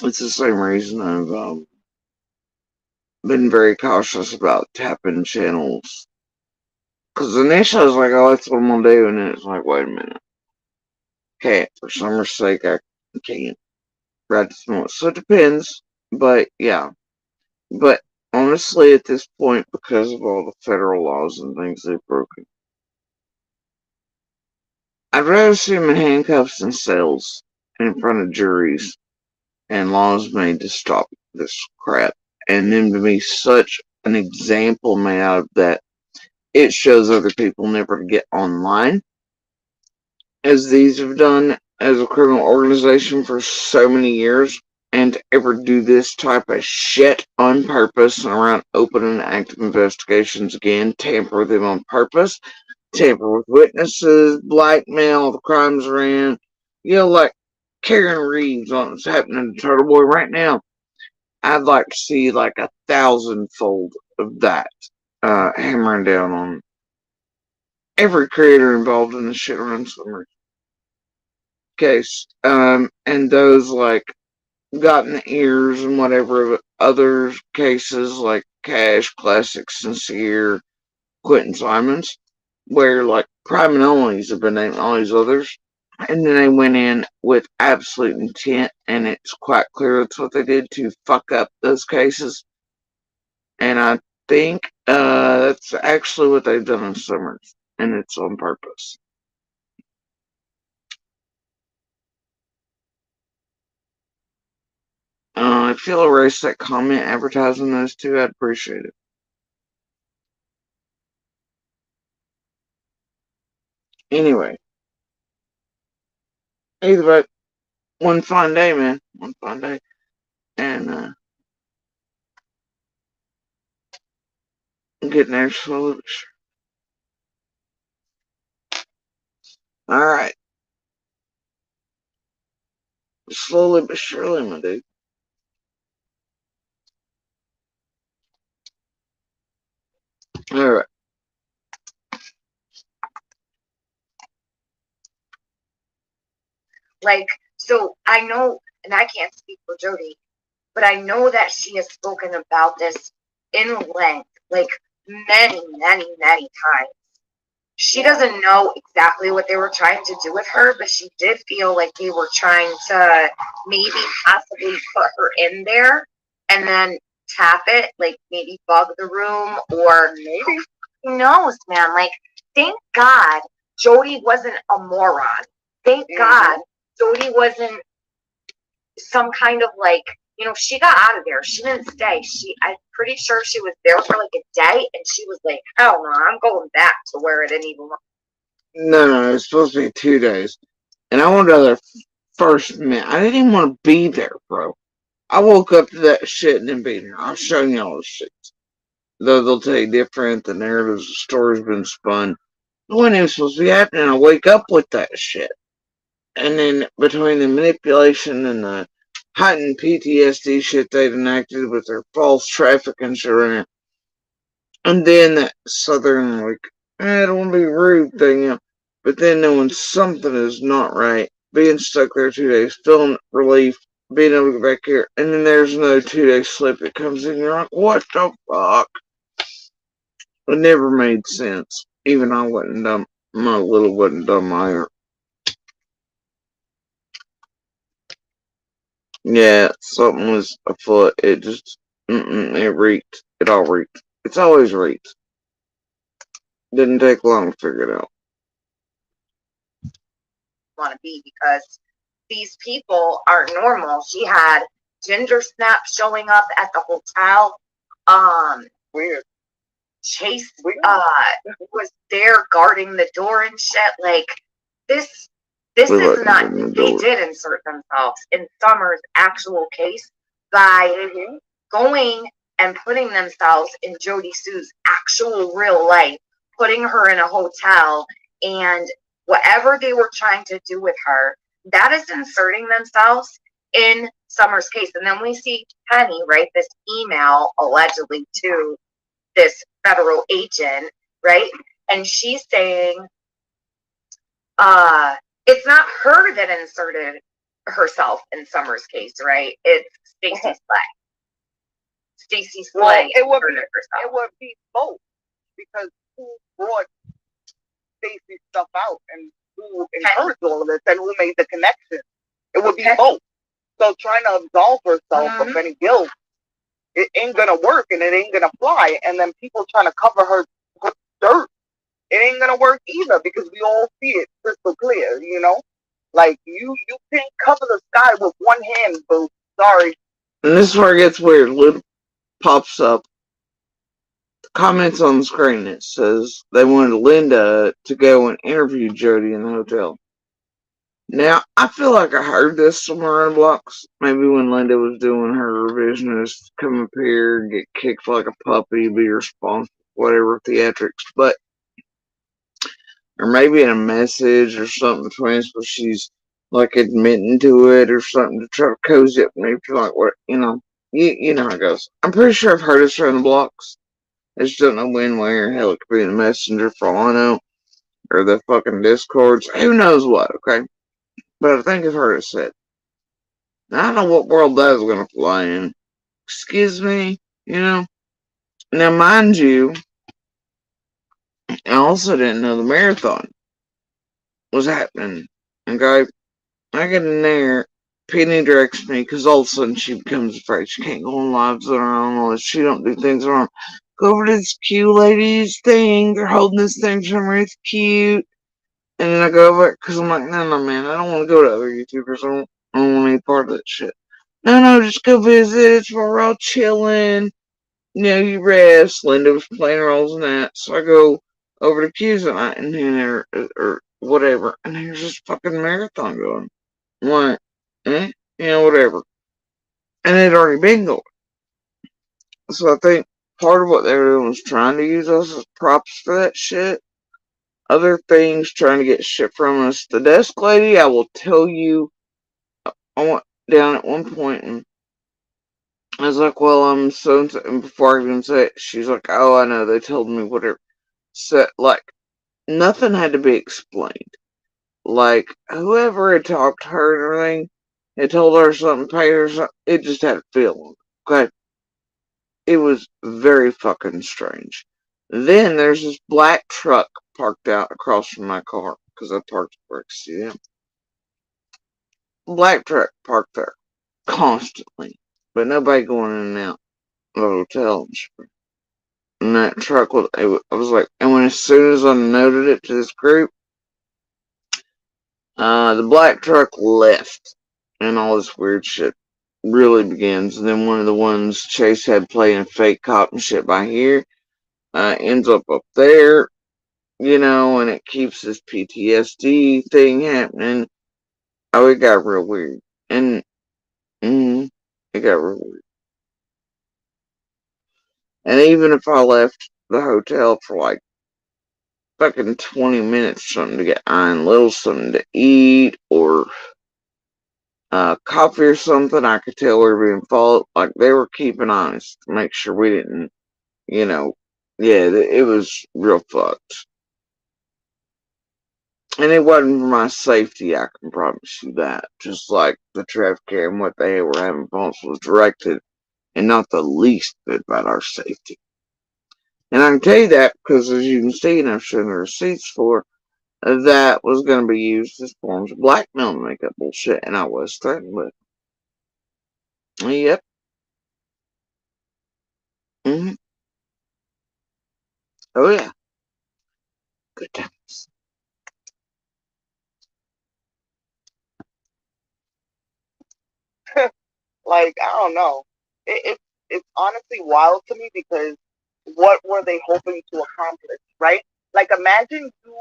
It's the same reason I've been very cautious about tapping channels. Because initially I was like, oh, that's what I'm going to do. And then it's like, wait a minute. Can't. For Summer's sake, I can't. Right this moment. So it depends. But yeah. But honestly, at this point, because of all the federal laws and things they've broken, I'd rather see them in handcuffs and cells in front of juries and laws made to stop this crap. And then to be such an example made out of that, it shows other people never to get online, as these have done as a criminal organization for so many years, and to ever do this type of shit on purpose around open and active investigations again, tamper with them on purpose, tamper with witnesses, blackmail, the crimes around, like Karen Reeves on what's happening to Turtle Boy right now. I'd like to see like 1,000-fold of that, hammering down on every creator involved in the shit around Summer case. And those like Gotten Ears and whatever other cases like Cash, Classic, Sincere, Quentin Simons, where like Prime and Onlys have been named, all these others. And then they went in with absolute intent, and it's quite clear that's what they did to fuck up those cases. And I think that's actually what they've done in Summers, and it's on purpose. If you'll erase that comment advertising those two, I'd appreciate it. Anyway, either way, one fine day, man. One fine day. And I'm getting there slowly but sure. Alright. Slowly but surely, my dude. Alright. Like, so I know, and I can't speak for Jody, but I know that she has spoken about this in length, like many, many, many times. She doesn't know exactly what they were trying to do with her, but she did feel like they were trying to maybe possibly put her in there and then tap it, like maybe bug the room, or maybe, who knows, man. Like, thank God Jody wasn't a moron. Thank God Jody wasn't some kind of like, she got out of there. She didn't stay. I'm pretty sure she was there for like a day, and she was like, hell no, I'm going back to where it didn't even look. No, it's supposed to be 2 days. And I wanted to first minute. I didn't even want to be there, bro. I woke up to that shit and then be there. I'll show you all the shit. though they'll tell you different, the narratives, the story's been spun. When it was supposed to be happening, I wake up with that shit. And then between the manipulation and the heightened PTSD shit they've enacted with their false traffic insurance, and then that southern, like, I don't want to be rude thing, but then knowing something is not right, being stuck there 2 days, feeling relief, being able to get back here, and then there's another 2 day slip that comes in, you're like, what the fuck? It never made sense. Even I wasn't dumb. My little wasn't dumb either. Yeah, something was afoot. It just, it reeked. It all reeked. It's always reeked. Didn't take long to figure it out. Want to be because these people aren't normal. She had ginger snaps showing up at the hotel. Weird. Chase Weird. was there guarding the door and shit. Like this is not. They did insert themselves in Summer's actual case by going and putting themselves in Jody Sue's actual real life, putting her in a hotel, and whatever they were trying to do with her, that is inserting themselves in Summer's case. And then we see Penny write this email allegedly to this federal agent, right? And she's saying, it's not her that inserted herself in Summer's case, right? It's Stacey Slay. Stacey Slay. Well, it would be both, because who brought Stacey's stuff out and who encouraged all of this and who made the connection? It would be both. So trying to absolve herself of any guilt, it ain't gonna work and it ain't gonna fly. And then people trying to cover her with dirt, it ain't gonna work either, because we all see it crystal clear, you know? Like, you can't cover the sky with one hand, boo. Sorry. And this is where it gets weird. Lid pops up. The comments on the screen, it says they wanted Linda to go and interview Jody in the hotel. Now, I feel like I heard this somewhere in blocks. Maybe when Linda was doing her revisionist, come up here, get kicked like a puppy, be responsible, whatever theatrics. But, or maybe in a message or something between us, where she's like admitting to it or something to try to cozy up me. Like, what, you know how it goes. I'm pretty sure I've heard this around the blocks. I just don't know when, where. Hell, it could be in the messenger for all I know, or the fucking discords. Who knows what, okay? But I think I've heard it said. Now, I don't know what world that is going to fly in. Excuse me, Now, mind you, I also didn't know the marathon was happening. Okay, I get in there, Penny directs me, because all of a sudden she becomes afraid. She can't go on lives on her own, unless she don't do things on her own. Go over to this cute lady's thing. They're holding this thing for me. It's cute. And then I go over it, because I'm like, no, man, I don't want to go to other YouTubers. I don't want any part of that shit. No, just go visit. It's where we're all chilling. You rest. Linda was playing roles in that. So I go over to Q's night and then or whatever. And there's this fucking marathon going. I'm like, whatever. And it had already been going. So I think part of what they were doing was trying to use us as props for that shit. Other things, trying to get shit from us. The desk lady, I will tell you, I went down at one point and I was like, well, I'm so and so. And before I even say it, she's like, oh, I know, they told me whatever. So, like, nothing had to be explained. Like, whoever had talked to her and everything had told her something, paid her something, it just had a feeling. Okay? It was very fucking strange. Then there's this black truck parked out across from my car, because I parked where I could see them. Black truck parked there constantly, but nobody going in and out of the hotel. And that truck was, I was like, and when as soon as I noted it to this group, the black truck left, and all this weird shit really begins. And then one of the ones Chase had playing fake cop and shit by here, ends up there, and it keeps this PTSD thing happening. Oh, it got real weird. And, it got real weird. And even if I left the hotel for like fucking 20 minutes, something to get Iron Little something to eat or coffee or something, I could tell we were being followed. Like they were keeping honest to make sure we didn't, you know, yeah, it was real fucked. And it wasn't for my safety, I can promise you that. Just like the traffic care and what they were having phones was directed and not the least bit about our safety. And I can tell you that because as you can see, and I've shown the receipts for, that was going to be used as forms of blackmail to make up bullshit, and I was threatened with it. Yep. Hmm. Oh yeah. Good times. Like, I don't know. It's honestly wild to me because what were they hoping to accomplish, right? Like, imagine you.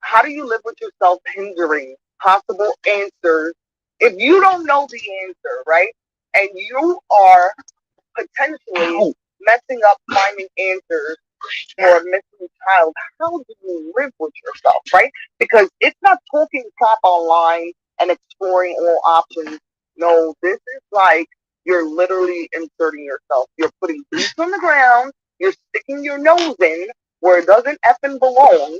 How do you live with yourself hindering possible answers if you don't know the answer, right? And you are potentially Ow. messing up finding answers for a missing child. How do you live with yourself, right? Because it's not talking crap online and exploring all options. No, this is like you're literally inserting yourself. You're putting boots on the ground. You're sticking your nose in where it doesn't effing belong,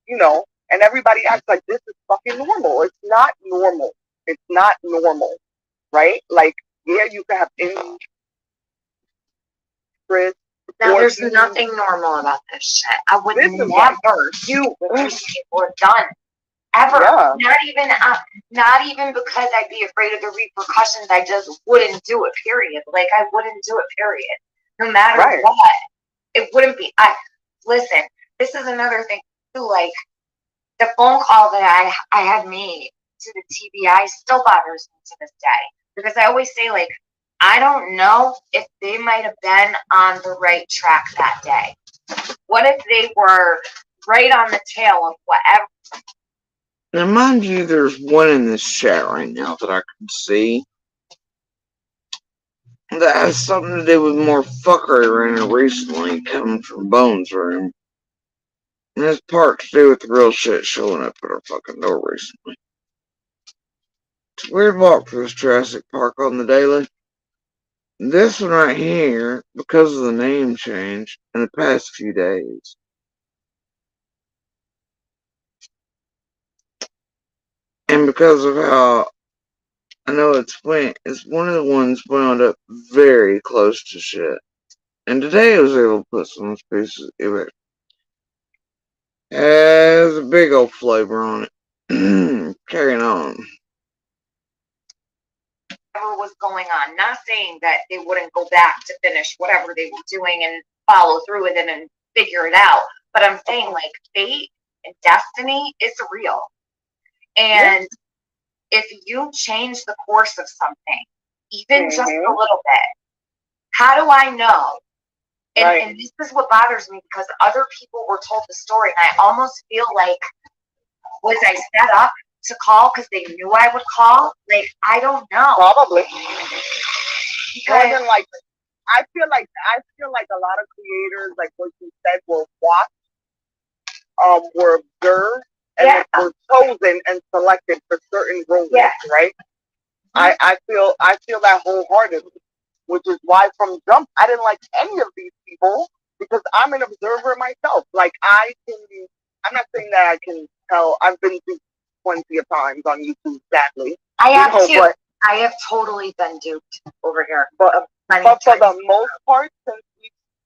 you know, and everybody acts like this is fucking normal. It's not normal. It's not normal, right? Like, yeah, you can have interest Now, or there's you. nothing normal about this shit. I would This is never do what these people have done. Ever. Yeah. Not even because I'd be afraid of the repercussions. I just wouldn't do it, period. Like, I wouldn't do it, period. No matter Right. what. It wouldn't be. Listen, this is another thing, too. Like, the phone call that I had made to the TBI still bothers me to this day. Because I always say, like, I don't know if they might have been on the right track that day. What if they were right on the tail of whatever? Now, mind you, there's one in this chat right now that I can see that has something to do with more fuckery around here recently coming from Bones' room. And it's part to do with the real shit showing up at our fucking door recently. It's a weird walk through this Jurassic Park on the daily. This one right here, because of the name change in the past few days, and because of how I know it's one of the ones wound up very close to shit. And today I was able to put some of those pieces. It has a big old flavor on it. Carrying on. Whatever was going on. Not saying that they wouldn't go back to finish whatever they were doing and follow through with it and figure it out. But I'm saying, like, fate and destiny is real. And if you change the course of something, even just a little bit, how do I know? And this is what bothers me because other people were told the story, and I almost feel like, was I set up to call because they knew I would call? Like, I don't know. Probably. Because, More than like, I feel like a lot of creators, like what you said, were watched, were observed, and were chosen and selected for certain roles, right? I feel that wholeheartedly, which is why from jump I didn't like any of these people because I'm an observer myself. Like I'm not saying that I can tell. I've been through plenty of times on YouTube, sadly. I have too. But I have totally been duped over here. But for the most part, since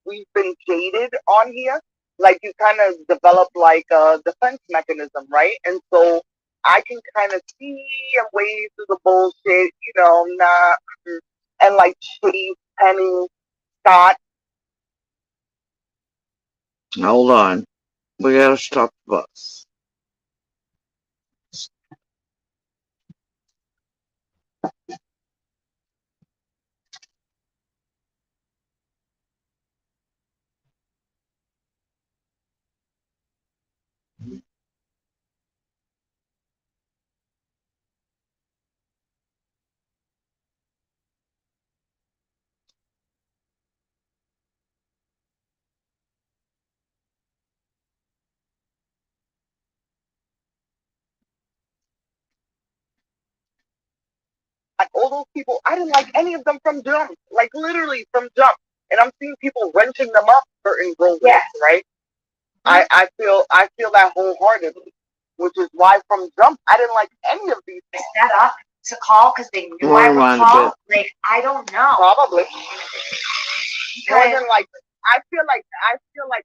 we've been jaded on here, like you kind of develop like a defense mechanism, right? And so I can kind of see and wade through the bullshit, you know, not and like Chase, Penny, Scott. Hold on. We gotta stop the bus. all those people, I didn't like any of them from jump. Like literally from jump. And I'm seeing people wrenching them up certain roles, Yes. right? I feel that wholeheartedly, which is why from jump I didn't like any of these things. Set up to call because they knew I would call. Like I don't know. Probably. More Because than like I feel like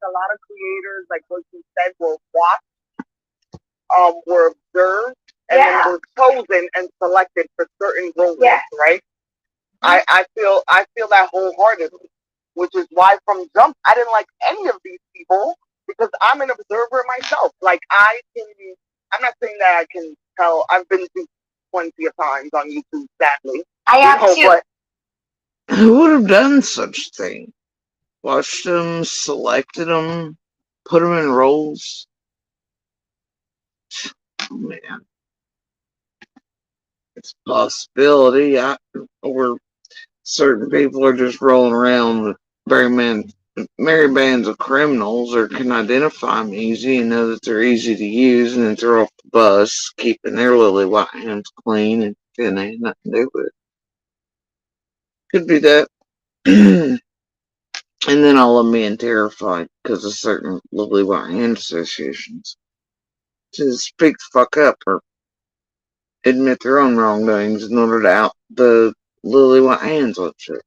a lot of creators, like what you said, were watched, were observed, and then were chosen and selected for certain roles, right? I feel that wholeheartedly, which is why from jump I didn't like any of these people because I'm an observer myself. Like I'm not saying that I can tell. I've been through plenty of times on YouTube, sadly. I have too. But who would have done such a thing? Watched them, selected them, put them in roles. Oh man, it's a possibility. Or certain people are just rolling around with merry bands of criminals, or can identify them easy and know that they're easy to use, and that they're off the bus, keeping their lily white hands clean, and then they had nothing to do with it. Could be that. And then all of them being terrified because of certain lily white hand associations. Just speak the fuck up or admit their own wrongdoings in order to out the lily white hands on shit.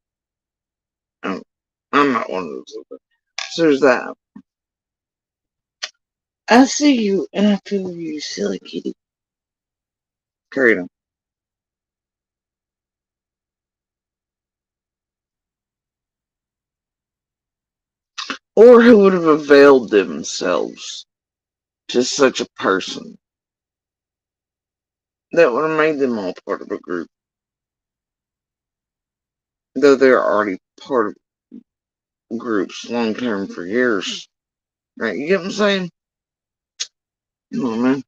I'm not one of those. So there's that. I see you and I feel you, silly kitty. Carry on. Or who would have availed themselves to such a person that would have made them all part of a group, though they're already part of groups long term for years. Right? You get what I'm saying? Come on, man.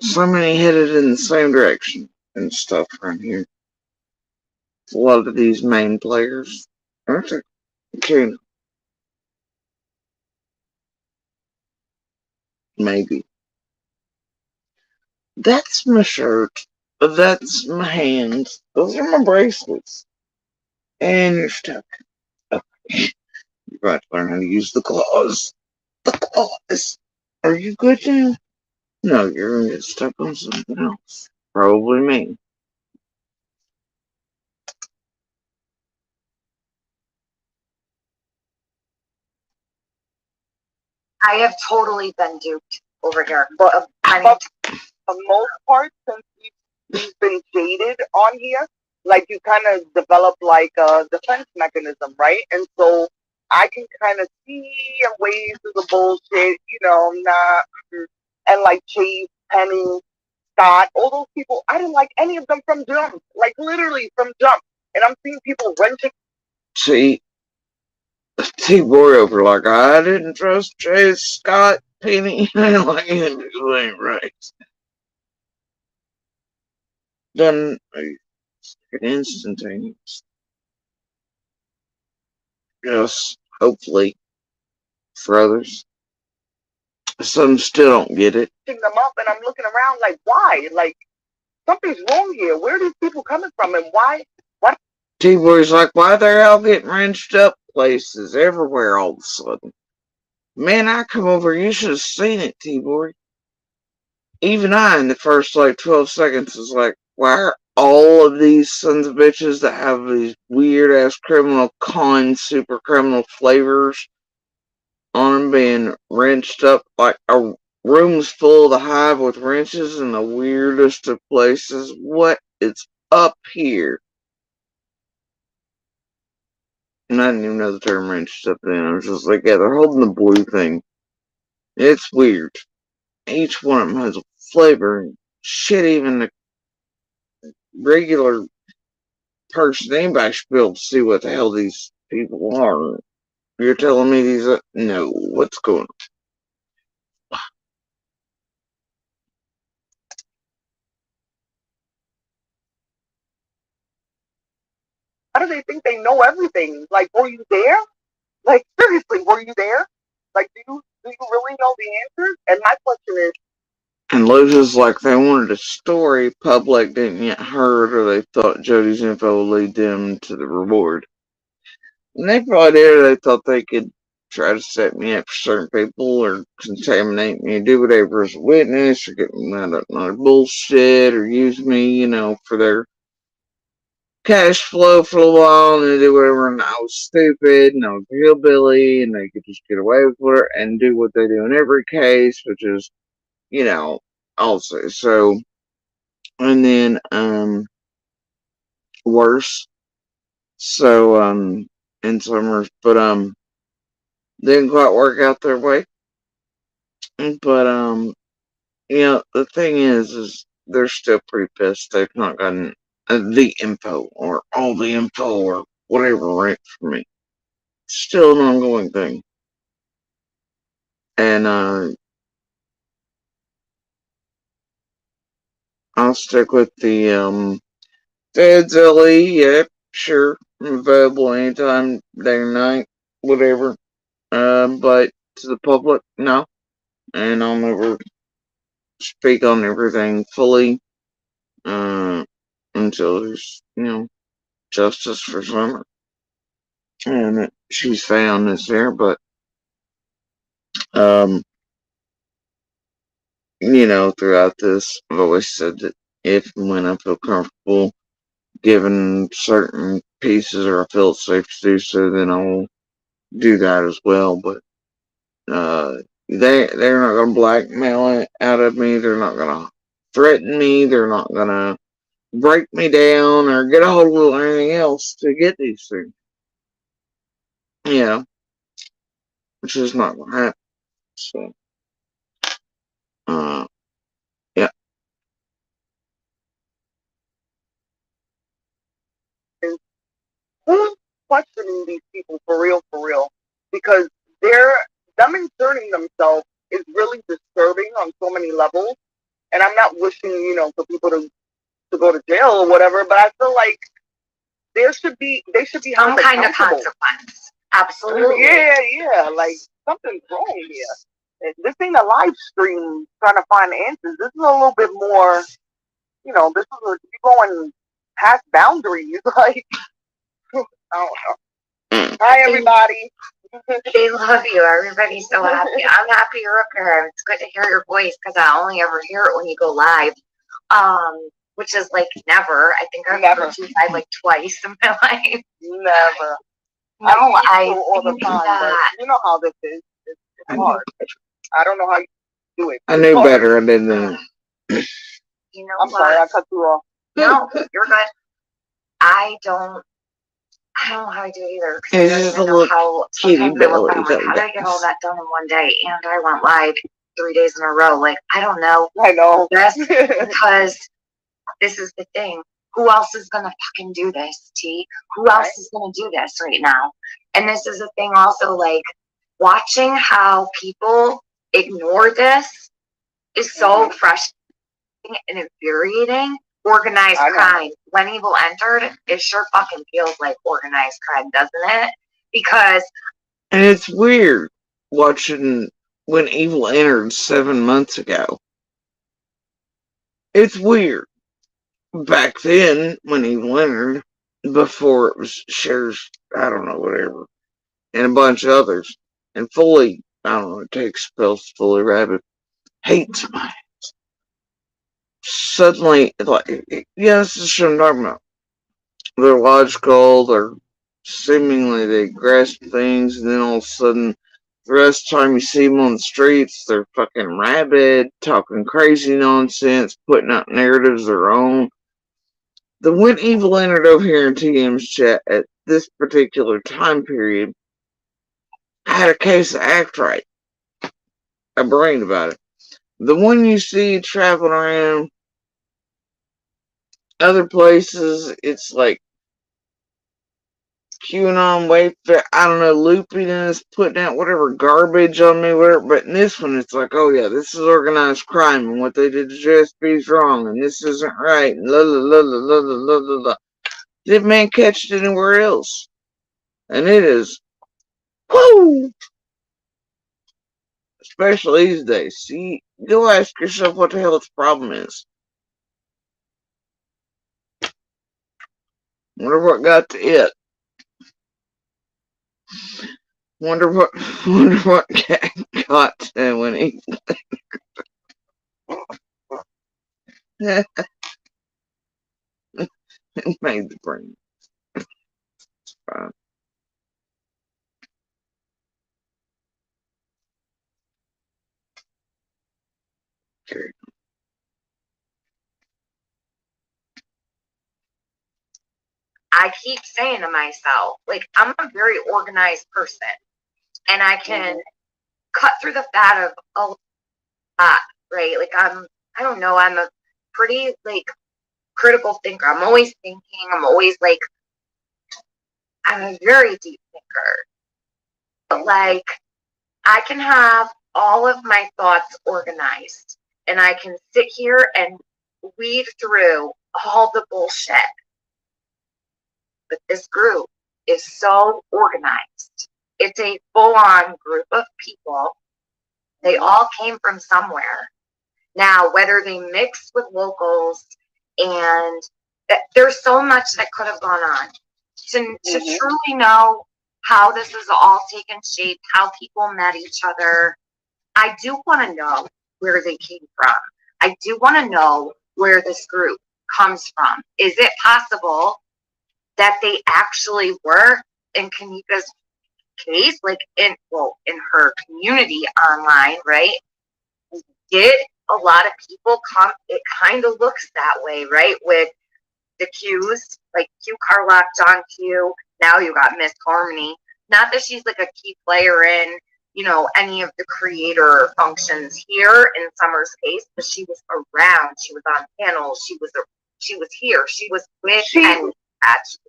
So many headed in the same direction and stuff around here. A lot of these main players, aren't they? Okay, maybe. That's my shirt. That's my hands. Those are my bracelets. And you're stuck. Okay. You're about to learn how to use the claws. The claws. Are you good now? No, you're gonna get stuck on something else. Probably me. I have totally been duped over here. But for the most part, since we've been jaded on here, like you kind of develop like a defense mechanism, right? And so I can kind of see and wade through the bullshit, not and like Chase, Penny, Scott, all those people. I didn't like any of them from jump, like literally from jump. And I'm seeing people wrenching. See, T-Boy over like, I didn't trust Chase, Scott, Penny. I didn't like him. It ain't right. Done instantaneous. Yes, hopefully for others. Some still don't get it. Them up, and I'm looking around like, why? Like something's wrong here. Where are these people coming from, and why? What? T-Boy's like, why they're all getting wrenched up places everywhere all of a sudden? Man, I come over, you should have seen it, T-Boy. Even I, in the first, 12 seconds, was like, why are all of these sons of bitches that have these weird-ass criminal super criminal flavors on them being wrenched up like a room's full of the hive with wrenches in the weirdest of places? What is up here? And I didn't even know the term wrenched up then. I was just like, yeah, they're holding the blue thing. It's weird. Each one of them has a flavor and shit, even the regular person, anybody should be able to see what the hell these people are. You're telling me these are, no, what's going on? How do they think they know everything? Like, were you there? Like, seriously, were you there? Like, do you really know the answers? And my question is, And Lucia's like, they wanted a story public didn't yet heard, or they thought Jody's info would lead them to the reward. And they probably did, or they thought they could try to set me up for certain people, or contaminate me, or do whatever as a witness, or get me mad at my bullshit, or use me, for their cash flow for a while, and they do whatever, and I was stupid, and I was a hillbilly, and they could just get away with it, and do what they do in every case, which is, also, so, and then, worse, so, in summers, but, didn't quite work out their way, but, the thing is they're still pretty pissed they've not gotten the info, or all the info, or whatever, right, for me. Still an ongoing thing. And, I'll stick with the, Feds LE, yep, sure, I'm available anytime, day or night, whatever. But to the public, no. And I'll never speak on everything fully, uh, until there's, justice for Summer. And she's found this there, but, um, throughout this, I've always said that if and when I feel comfortable given certain pieces, or I feel it's safe to do so, then I'll do that as well. But they're not gonna blackmail it out of me. They're not gonna threaten me. They're not gonna break me down or get a hold of anything else to get these things. Which is not gonna happen. So, uh, yeah. Who's questioning these people for real? Because they're them inserting themselves is really disturbing on so many levels. And I'm not wishing, for people to go to jail or whatever, but I feel like they should be some held kind of accountable. consequence. Absolutely. Yeah, like something's wrong here. This ain't a live stream trying to find answers. This is a little bit more, this is you're going past boundaries. Like, I don't know. Hi, everybody. They love you. Everybody's so happy. I'm happy you're up here. It's good to hear your voice because I only ever hear it when you go live. Which is like never. I think I've Never. heard you live like twice in my life. Never. No, I all the think time, that. but you know how this is. It's hard. I don't know how you do it. I knew better. I didn't. You know I'm sorry, I cut you off. No, you're good. I don't know how I do it either. Because I don't even know how. Sometimes I look back, I'm like, how did I get all that done in one day? And I went live 3 days in a row. Like, I don't know. I know. That's because this is the thing. Who else is going to fucking do this, T? Who else is going to do this right now? And this is the thing also, like, watching how people ignore this is so frustrating and infuriating. Organized crime. When evil entered, it sure fucking feels like organized crime, doesn't it? Because. And it's weird watching when evil entered 7 months ago. It's weird. Back then, when evil entered, before it was shares, I don't know, whatever, and a bunch of others, and fully, I don't know, it takes spells fully rabid, hate somebody. Suddenly, like, this is what I'm talking about. They're logical, they're seemingly, they grasp things, and then all of a sudden, the rest of the time you see them on the streets, they're fucking rabid, talking crazy nonsense, putting out narratives of their own. The when evil entered over here in TM's chat at this particular time period, I had a case of act right. I brained about it. The one you see traveling around other places, it's like QAnon, I don't know, loopiness, putting out whatever garbage on me, whatever. But in this one, it's like, oh yeah, this is organized crime, and what they did to JSP is wrong, and this isn't right, and la la la la la la la la. Did man catch it anywhere else? And it is, whoo! especially these days. See, go ask yourself what the hell its problem is. Wonder what got to it. Wonder what wonder what got to when he made the brain. I keep saying to myself, like, I'm a very organized person, and I can cut through the fat of a lot, right? Like, I don't know, I'm a pretty, like, critical thinker. I'm always thinking. I'm always, like, I'm a very deep thinker. But, like, I can have all of my thoughts organized, and I can sit here and weed through all the bullshit. But this group is so organized. It's a full-on group of people. They all came from somewhere. Now, whether they mix with locals, and there's so much that could have gone on to truly know how this has all taken shape, how people met each other. I do want to know where they came from. I do want to know where this group comes from. Is it possible that they actually were, in Kanika's case, like in her community online, right? Did a lot of people come? It kind of looks that way, right? With the Qs, like Q Carlock, John Q. Now you got Miss Harmony. Not that she's like a key player in, any of the creator functions here in Summer's case, but she was around. She was on panels. She was here. She was with and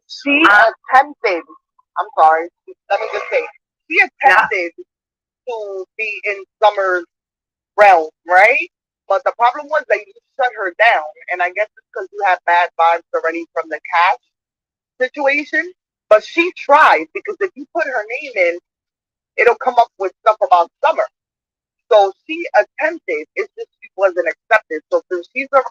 she attempted. I'm sorry. Let me just say, she attempted to be in Summer's realm, right? But the problem was they shut her down, and I guess it's because you have bad vibes already from the Cash situation. But she tried, because if you put her name in, it'll come up with stuff about Summer. So she attempted. It's just she wasn't accepted. So since she's a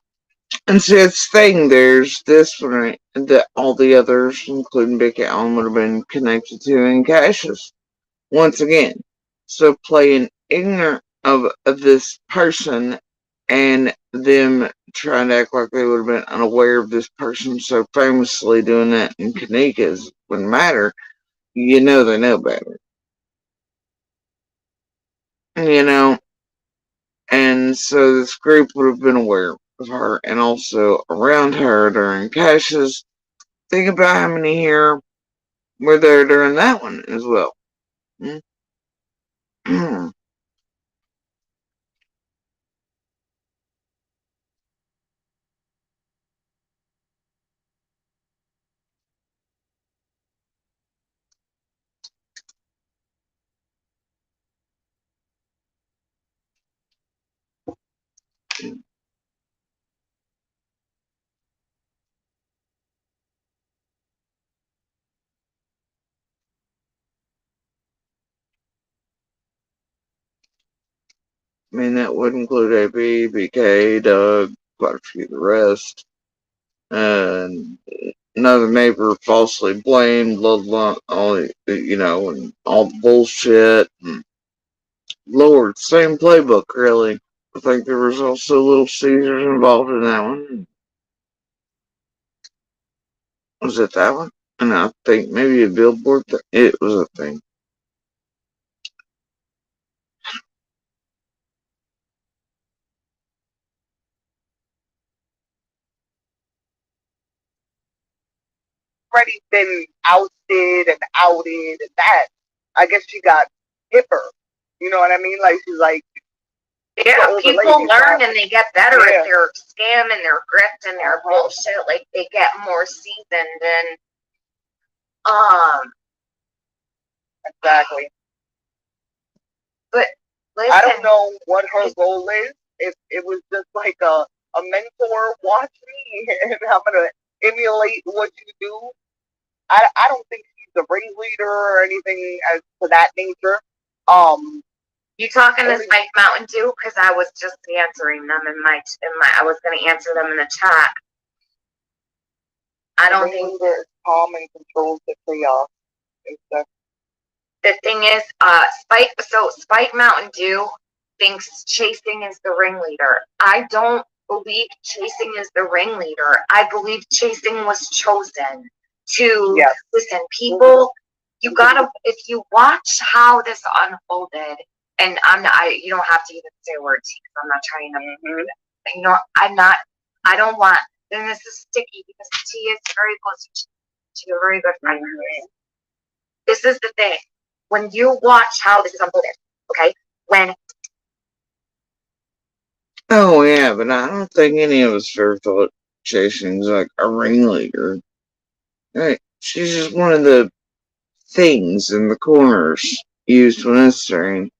And see, it's the thing, there's this one, right, that all the others, including Becky Allen, would have been connected to in Cassius. Once again. So playing ignorant of this person and them trying to act like they would have been unaware of this person so famously doing that in Kanika's wouldn't matter. They know better. You know, and so this group would have been aware of her and also around her during Cash's. Think about how many here were there during that one as well. I mean, that would include AP, BK, Doug, quite a few of the rest. And another neighbor falsely blamed, blah, blah, all, and all the bullshit. And Lord, same playbook, really. I think there was also Little Caesars involved in that one. Was it that one? And I think maybe a billboard. It was a thing. already been ousted and outed, and that, I guess she got hipper. You know what I mean? Like, she's like, yeah, people learn and they get better at their scam and their grift and their bullshit. Like, they get more seasoned and exactly. But listen, I don't know what her goal is. If it was just like a mentor, watch me, and I'm gonna emulate what you do. I don't think she's a ringleader or anything as to that nature. You talking to Spike Mountain Dew? Because I was just answering them I was going to answer them in the chat. I don't think that calm and controls the chaos and stuff. The thing is, Spike Mountain Dew thinks Chasing is the ringleader. I don't believe Chasing is the ringleader. I believe Chasing was chosen to listen. People, you gotta, if you watch how this unfolded, and you don't have to even say a word to because I'm not trying to, you know, I don't want, and this is sticky because T is very close to a very good friend. This is the thing. When you watch how this is unfolded, okay? Oh yeah, but I don't think any of us ever thought Chasing's like a ringleader. Right? She's just one of the things in the corners used when necessary.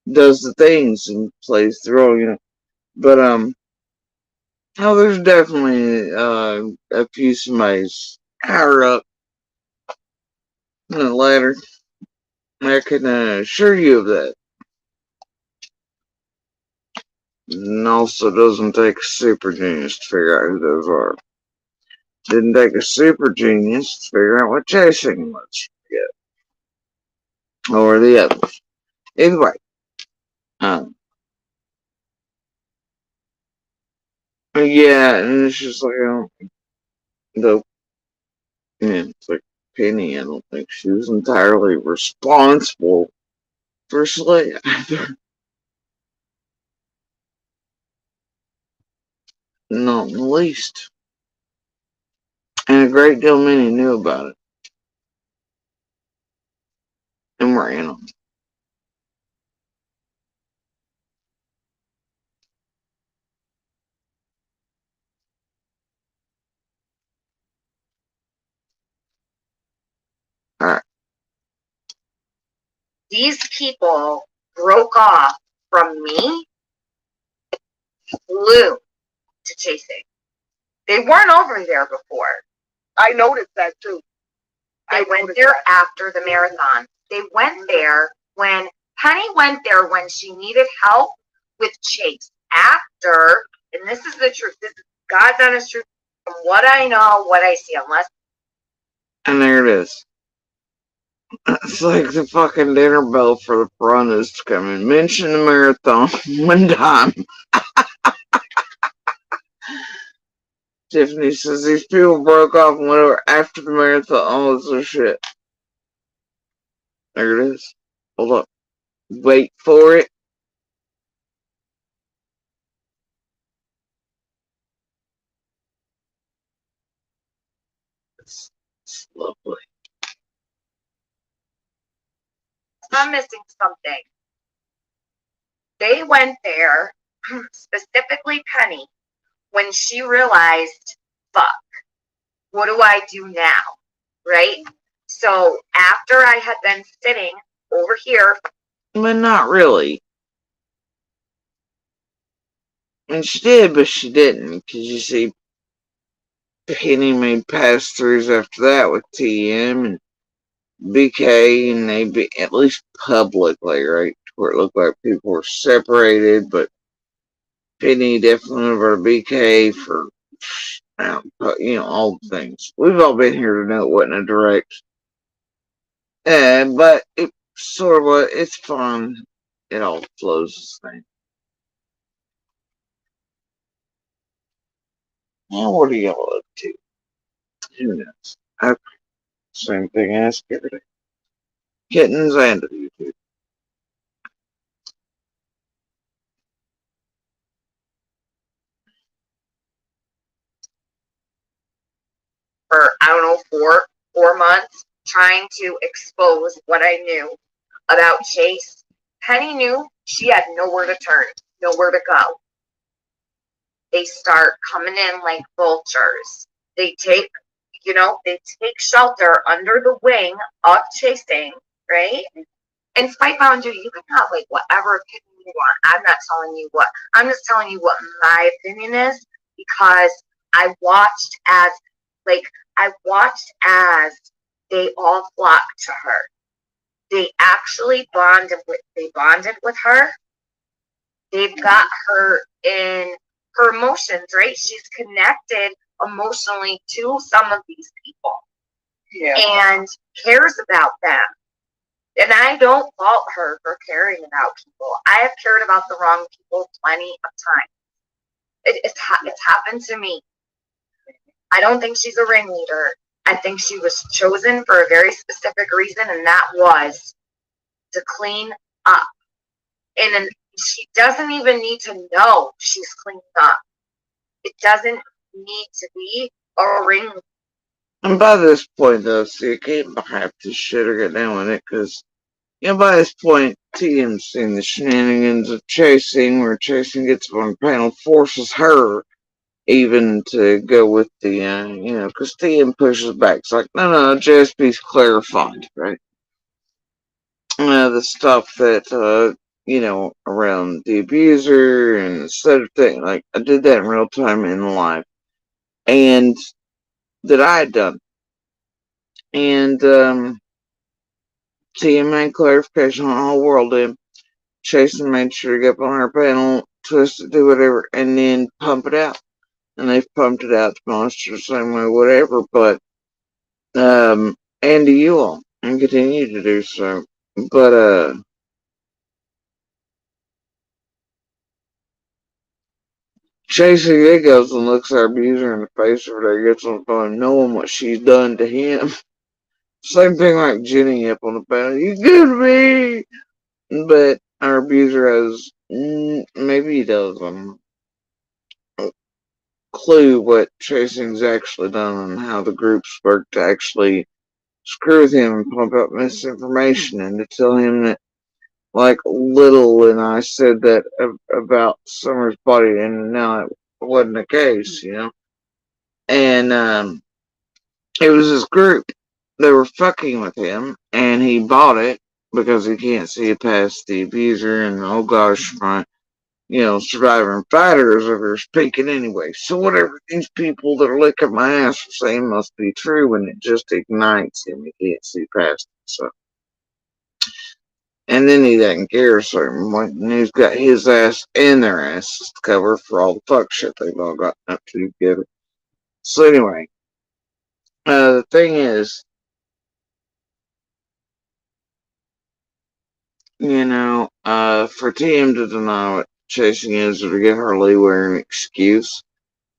Does the things and plays the role, you know. But oh, there's definitely a few somebody's higher up in the ladder. I can assure you of that. And also doesn't take a super genius to figure out who those are. Didn't take a super genius to figure out what Chasing was yet. Or the others. Either way. Yeah, and it's just like, the, it's like Penny, I don't think she was entirely responsible for Slay either. Not in the least. And a great deal many knew about it. And were in on it. Alright. These people broke off from me, flew to Chasing. They weren't over there before. I noticed that too. They went there after the marathon. They went there when Penny went there when she needed help with Chase. After, and this is the truth, this is God's honest truth from what I know, what I see, unless. And there it is. It's like the fucking dinner bell for the piranhas to come in. Mention the marathon one time. Tiffany says these people broke off and went over after the marathon. All this other shit. There it is. Hold up. Wait for it. It's lovely. I'm missing something. They went there, specifically Penny, when she realized, fuck, what do I do now? Right? So after I had been sitting over here. But not really. And she did, but she didn't. Because you see, Penny made pass-throughs after that with TM and BK, and they be at least publicly, right? Where it looked like people were separated, but Penny definitely went over to BK for, all the things. We've all been here to know it wasn't a direct. But it sort of was, it's fun. It all flows the same. Now, what are y'all up to? Who knows? Okay. Same thing I ask every day. Kittens and YouTube. For, I don't know, 4 months, trying to expose what I knew about Chase. Penny knew she had nowhere to turn, nowhere to go. They start coming in like vultures. They take shelter under the wing of Chasing, right? And Spike Mountain Dew, you can have like whatever opinion you want. I'm not telling you what. I'm just telling you what my opinion is because I watched as they all flocked to her. They actually bonded with her. They've got her in her emotions, right? She's connected emotionally to some of these people. Yeah. And cares about them. And I don't fault her for caring about people. I have cared about the wrong people plenty of times. It's happened to me. I don't think she's a ringleader. I think she was chosen for a very specific reason, and that was to clean up. And she doesn't even need to know she's cleaning up. It doesn't need to be a ringleader. And by this point, though, see, I can't have to shit or get down with it, because, by this point, TM's seen the shenanigans of Chasing, where Chasing gets up on the panel, forces her even to go with the, because TM pushes back. It's like, no, JSP's clarified, right? The stuff that, around the abuser and the setup thing, like, I did that in real time in life. And that I had done. And, TM made clarification on the whole world, and Chasing made sure to get up on her panel, twist it, do whatever, and then pump it out. And they've pumped it out to Monster the same way, whatever, but, and to you all, and continue to do so. But, Chasing it goes and looks our abuser in the face over there, gets on the phone, knowing what she's done to him. Same thing like Jenny up on the panel. You good to me? But our abuser has, maybe he does, clue what Chasing's actually done and how the groups work to actually screw with him and pump up misinformation and to tell him that, like, Little and I said that about Summer's body, and now it wasn't the case, And, it was his group. They were fucking with him, and he bought it because he can't see it past the abuser, and oh gosh, my, surviving fighters over here speaking anyway. So whatever these people that are licking my ass are saying must be true, and it just ignites him. He can't see past it. So, and then he doesn't care a certain point, and he's got his ass and their asses to cover for all the fuck shit they've all gotten up to together. So anyway, the thing is, for TM to deny what Chasing is, or to give her leeway and excuse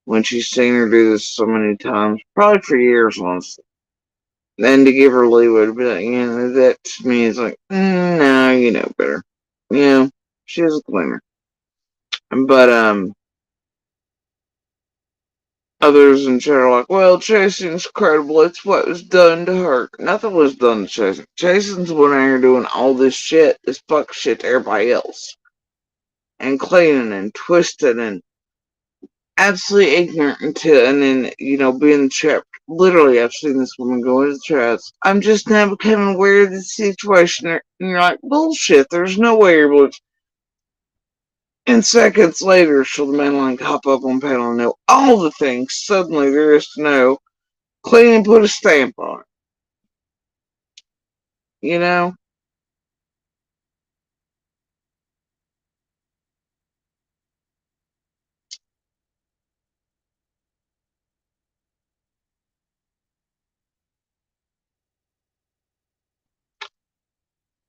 when she's seen her do this so many times, probably for years, honestly. Then to give her leeway to be like, that to me is like, no, you know better. She is a cleaner. But, others in chat are like, well, Chasing's credible. It's what was done to her. Nothing was done to Chasing. Chasing's the one out here doing all this shit, this fuck shit to everybody else. And cleaning and twisting and absolutely ignorant until, and then, being trapped. Literally, I've seen this woman go into the chats. I'm just now becoming aware of the situation. And you're like, bullshit, there's no way you're able to. And seconds later, she'll the mainline hop up on panel and know all the things suddenly there is to know. Clean and put a stamp on it. You know?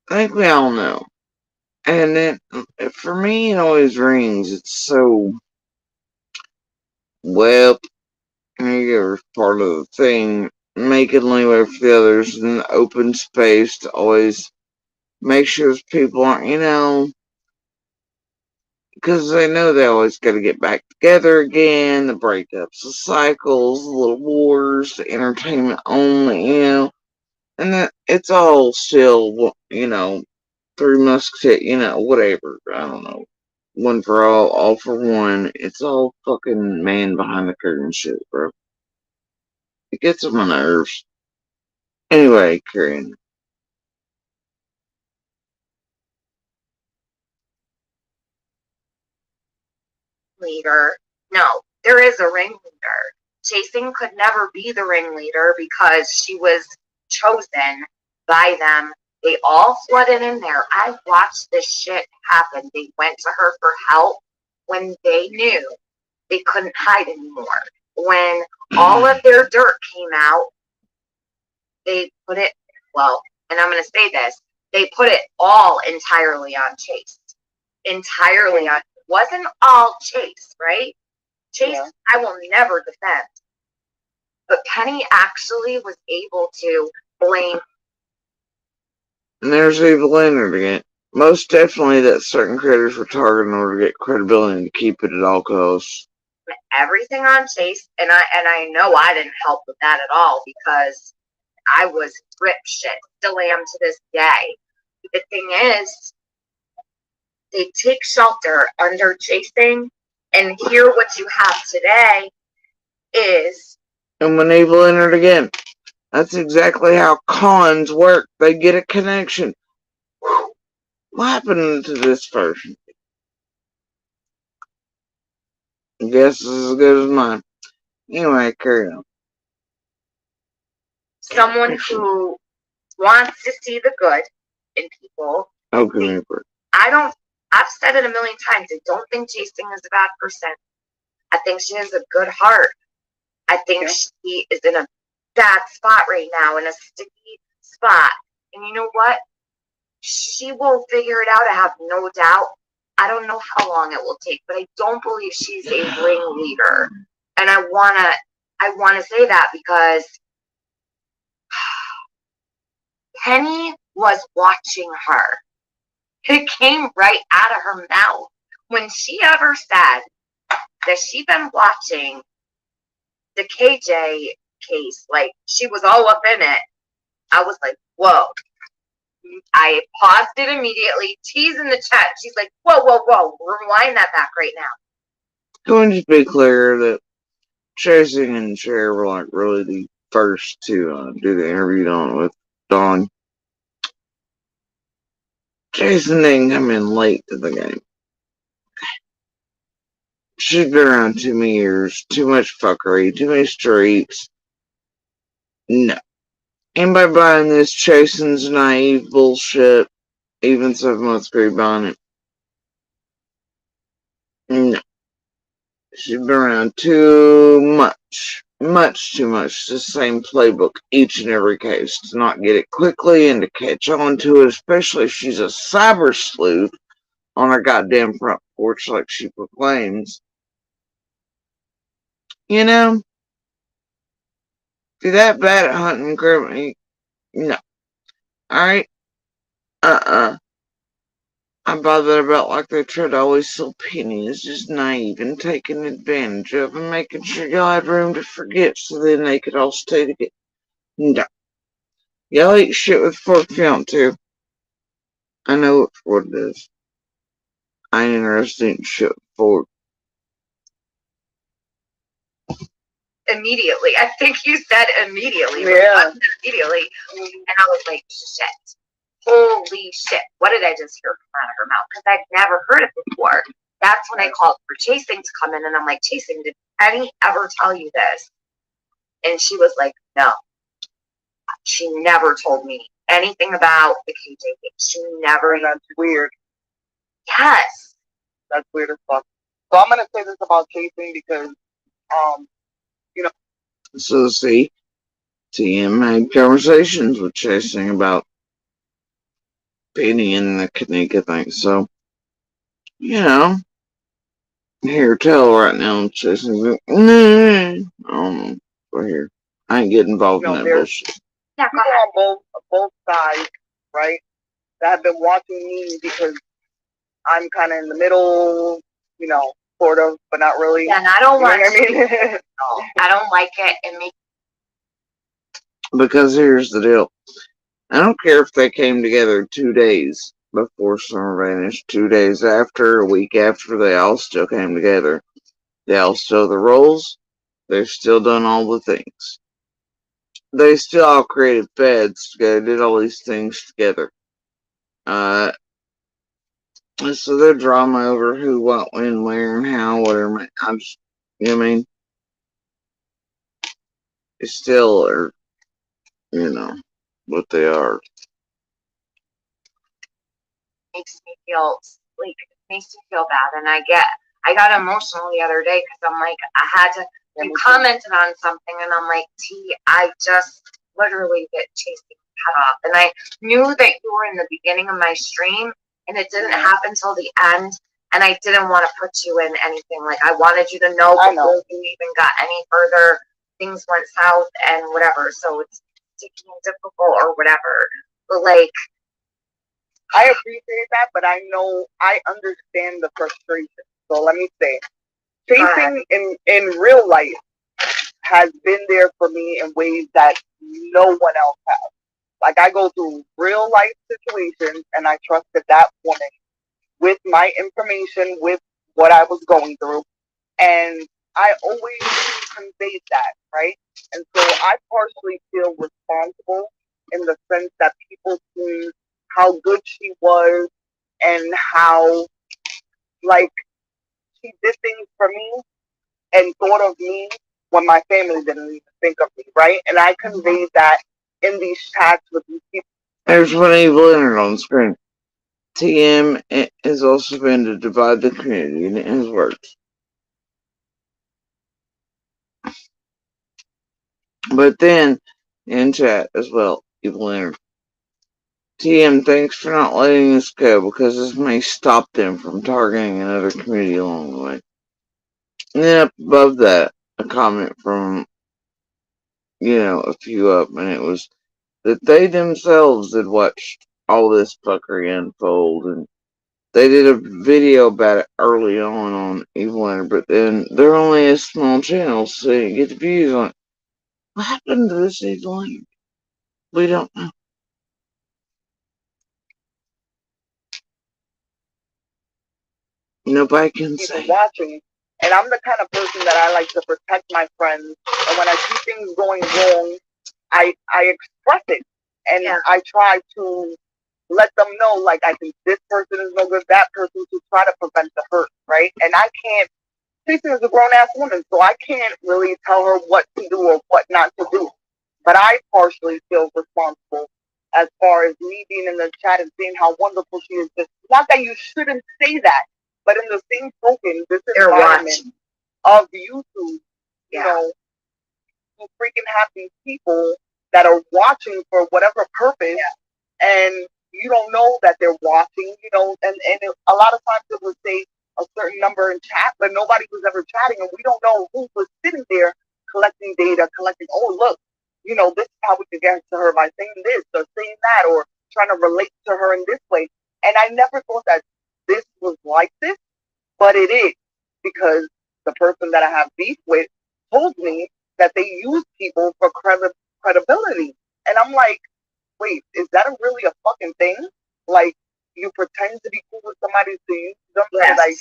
I think we all know. And then, for me, it always rings. It's so, well, you're part of the thing. Making leeway for the others in the open space to always make sure people aren't, because they know they always got to get back together again, the breakups, the cycles, the little wars, the entertainment only, and that it's all still, Three Musketeers, whatever, I don't know. One for all for one. It's all fucking man behind the curtain shit, bro. It gets on my nerves. Anyway, Karen. Leader. No, there is a ringleader. Chasing could never be the ringleader because she was chosen by them They all flooded in there. I watched this shit happen. They went to her for help when they knew they couldn't hide anymore. When all of their dirt came out, they put it, well, and I'm going to say this, they put it all entirely on Chase. Entirely on, wasn't all Chase, right? Chase, Yeah. I will never defend. But Penny actually was able to blame. And there's Eva Leonard again. Most definitely that certain creators were targeted in order to get credibility and to keep it at all costs. Everything on Chase, and I know I didn't help with that at all because I was rip shit, still am to this day. The thing is, they take shelter under chasing, and here what you have today is. And when Eva Leonard again, that's exactly how cons work. They get a connection. Whew. What happened to this version? I guess it's as good as mine. Anyway, carry on. Someone who wants to see the good in people. Okay, I've said it a million times. I don't think chasing is a bad person. I think she has a good heart. I think she is in a bad spot right now, in a sticky spot. And you know what? She will figure it out, I have no doubt. I don't know how long it will take, but I don't believe she's a ringleader. And I wanna say that because Penny was watching her. It came right out of her mouth. When she ever said that she'd been watching the KJ case, like she was all up in it, I was like, whoa. I paused it immediately. T's in the chat. She's like, whoa, whoa, whoa. Rewind that back right now. Can we just be clear that Chasing and Cher were like really the first to do the interview on with Dawn. Jason didn't come in late to the game. She's been around too many years, too much fuckery, too many streaks. No. Anybody buying this Chasen's naive bullshit, even 7 months creep on it? No. She's been around too much. Much too much. The same playbook each and every case to not get it quickly and to catch on to it, especially if she's a cyber sleuth on her goddamn front porch like she proclaims. You know? If you're that bad at hunting criminals, no. Alright? I'm bothered about like they try to always sell pennies, just naive and taking advantage of and making sure y'all had room to forget so then they could all stay together. No. Y'all eat shit with fork if you want to. I know what it is. I ain't interested in shit with fork. Immediately. I think you said immediately. Yeah. Immediately. And I was like, shit. Holy shit. What did I just hear come out of her mouth? Because I've never heard it before. That's when I called for Chasing to come in, and I'm like, Chasing, did Penny ever tell you this? And she was like, no. She never told me anything about the KJ case. She never. And that's weird. Yes. That's weird as fuck. So I'm gonna say this about Chasing because, you know. So see, TM had conversations with Chasing about Penny and the Kanika thing. So, you know, here tell right now, Chasing. I don't know. Right here. I ain't getting involved in that bullshit. Yeah, people on both sides, right, that have been watching me because I'm kind of in the middle, you know, sort of, but not really. Yeah, and I don't want I mean? I don't like it. It makes. Because here's the deal. I don't care if they came together 2 days before Summer vanished, 2 days after, a week after, they all still came together. They all still the roles. They've still done all the things. They still all created feds together, did all these things together. So their drama over who, what, when, where, and how, whatever, I just, you know what I mean? It's still, or, you know, what they are. makes me feel like it makes me feel bad, and I got emotional the other day because I'm like I had to. You commented on something, and I'm like, T, I just literally get chasing head off, and I knew that you were in the beginning of my stream, and it didn't happen till the end. And I didn't want to put you in anything. Like I wanted you to know before you even got any further. Things went south and whatever. So it's sticky and difficult or whatever. But like, I appreciate that, but I know I understand the frustration. So let me say, chasing in real life has been there for me in ways that no one else has. Like I go through real life situations, and I trusted that woman with my information, with what I was going through, and I always conveyed that, right? And so I partially feel responsible in the sense that people see how good she was and how like she did things for me and thought of me when my family didn't even think of me, right? And I conveyed that in these chats with these people. There's one evil internet on the screen. TM has also been to divide the community, in his words. But then, in chat as well, evil internet. TM, thanks for not letting this go because this may stop them from targeting another community along the way. And then up above that, a comment from, a few up, and it was that they themselves had watched all this fuckery unfold, and they did a video about it early on Evil Ender, but then they're only a small channel, so they didn't get the views on it. What happened to this Evil Ender? We don't know. Nobody can say. Watching, and I'm the kind of person that I like to protect my friends. And when I see things going wrong, I express it, and I try to let them know, like, I think this person is no good, that person, to try to prevent the hurt, right? And I can't. Tracy is a grown ass woman, so I can't really tell her what to do or what not to do. But I partially feel responsible as far as me being in the chat and seeing how wonderful she is. Just not that you shouldn't say that, but in the same token, this environment of YouTube, you know, you freaking have these people that are watching for whatever purpose, and you don't know that they're watching, and a lot of times it would say a certain number in chat, but nobody was ever chatting, and we don't know who was sitting there collecting data, oh, look, this is how we can get to her by saying this or saying that, or trying to relate to her in this way. And I never thought that this was like this, but it is, because the person that I have beef with told me that they use people for credibility. And I'm like, wait, is that really a fucking thing? Like, you pretend to be cool with somebody to use them, so like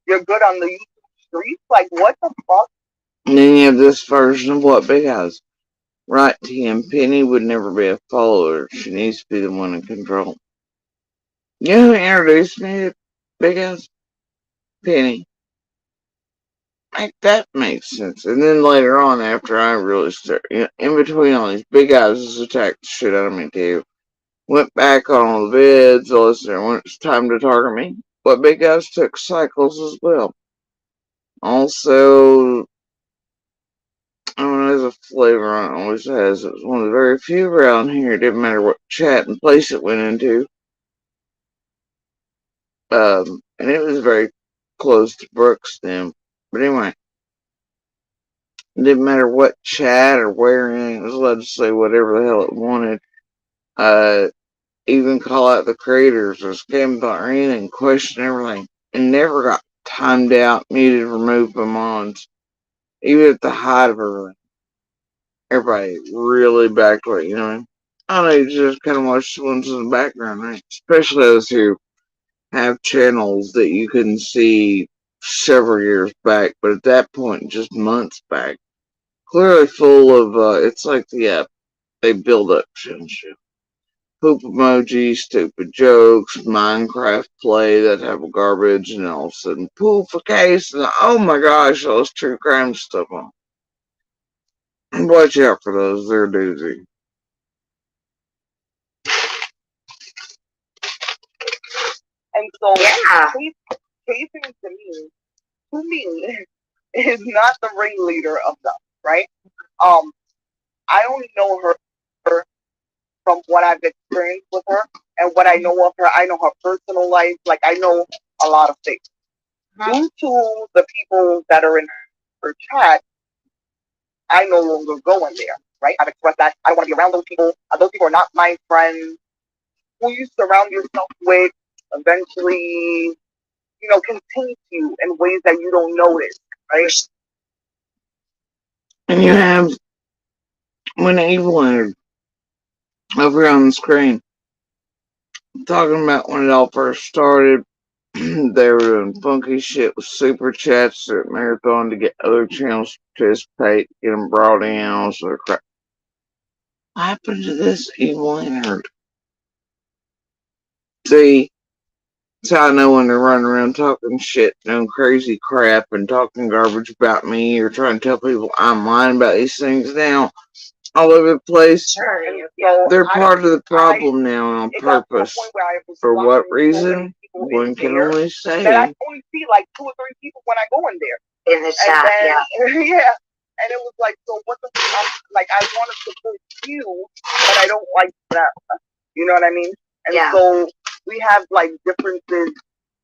you're good on the YouTube streets? Like, what the fuck? And then you have this version of what Big has. Right, TM, Penny would never be a follower. She needs to be the one in control. You know who introduced me to Big Ass? Penny. Like, that makes sense. And then later on, after I really started, in between all these Big Eyes attacked the shit out of me too. Went back on all the vids, all this, and when it's time to target me, but Big Eyes took cycles as well. Also, I don't know, there's a flavor on it, always has. It was one of the very few around here. It didn't matter what chat and place it went into. And it was very close to Brooks then. But anyway, it didn't matter what chat or where in, it was allowed to say whatever the hell it wanted. Even call out the creators or scam or anything, question everything. And never got timed out, muted, removed by mods. Even at the height of everything. Everybody really backed it, you know? I don't know, you just kind of watch the ones in the background, right? Especially those who have channels that you can see several years back, but at that point, just months back. Clearly full of, it's like they build up shit. Poop emojis, stupid jokes, Minecraft play that have garbage, and all of a sudden, poof, a case, and oh my gosh, all this true crime stuff on. Watch out for those, they're a doozy. And so, Yeah. Casey to me, is not the ringleader of them, right? Um, I only know her from what I've experienced with her and what I know of her. I know her personal life. Like, I know a lot of things. Due to the people that are in her chat, I no longer go in there, right? I've expressed that I don't want to be around those people. Those people are not my friends. Who you surround yourself with eventually, can taint you in ways that you don't notice, right? And you have when Evil entered over here on the screen talking about when it all first started. They were doing funky shit with super chats at Marathon to get other channels to participate, get them brought in, all sort of crap. What happened to this Evil entered? See, that's how I know when they're running around talking shit, doing crazy crap, and talking garbage about me, or trying to tell people I'm lying about these things now. All over the place. Sure. So They're part of the problem now on it got to a purpose. point where I was For what blocking so many reason? people One in can there only that I say. only see like 2 or 3 people when I go in there. In the And chat, then, yeah. yeah. And it was like, so what the, like, I want to support you, but I don't like that. You know what I mean? And Yeah. so we have like differences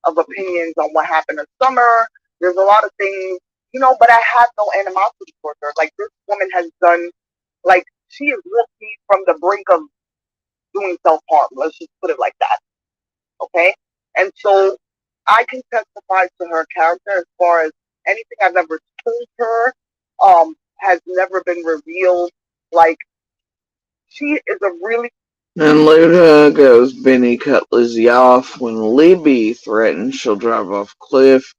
of opinions on what happened this summer. There's a lot of things, but I have no animosity towards her. Like, this woman has done, like, she has walked me from the brink of doing self-harm. Let's just put it like that. Okay? And so I can testify to her character as far as anything I've ever told her has never been revealed. Like, she is a really... And Luda goes, Benny cut Lizzie off when Libby threatened she'll drive off cliff.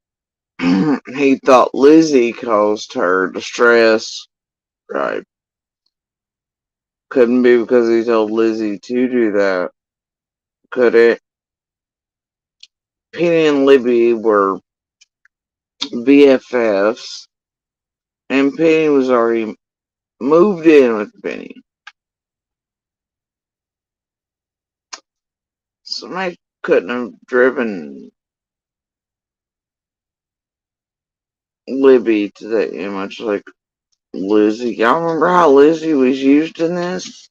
He thought Lizzie caused her distress. Right. Couldn't be because he told Lizzie to do that. Could it? Penny and Libby were BFFs, and Penny was already moved in with Benny. Somebody couldn't have driven Libby to that image like Lizzie. Y'all remember how Lizzie was used in this?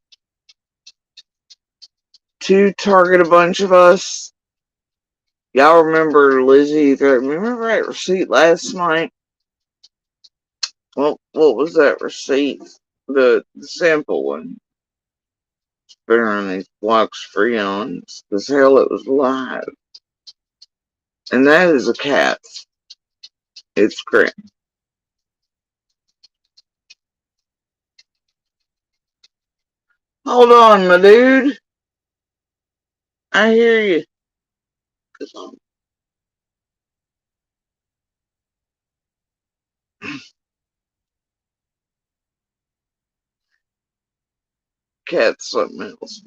To target a bunch of us? Y'all remember Lizzie? Remember that receipt last night? Well, what was that receipt? The sample one. Sparing these blocks Freons. Because hell, it was live. And that is a cat. It's great. Hold on, my dude. I hear you. Cat's something else.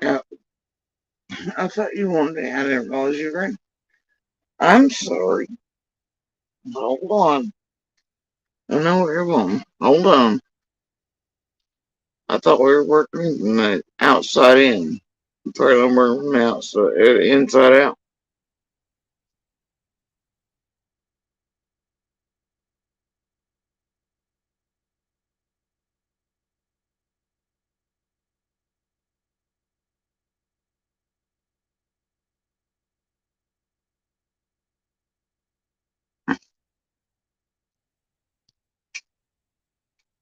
Yeah, I thought you wanted to. I didn't realize you were in. I'm sorry. Hold on. I know where you're going. Hold on. I thought we were working from the outside in. I'm afraid I'm working from the outside, inside out.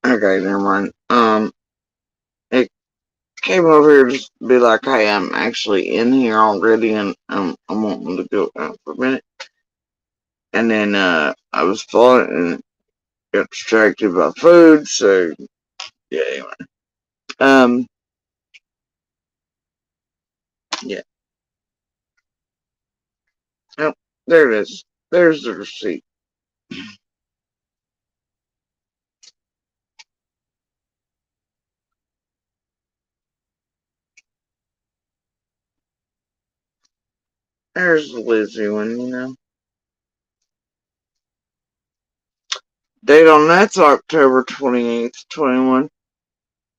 Okay, never mind. It came over here to be like, hey, I'm actually in here already, and I'm wanting to go out for a minute. And then I was falling and got distracted by food. So yeah, anyway. Um, yeah. Oh, there it is. There's the receipt. There's the Lizzie one, you know. Date on that's October 28th, 21.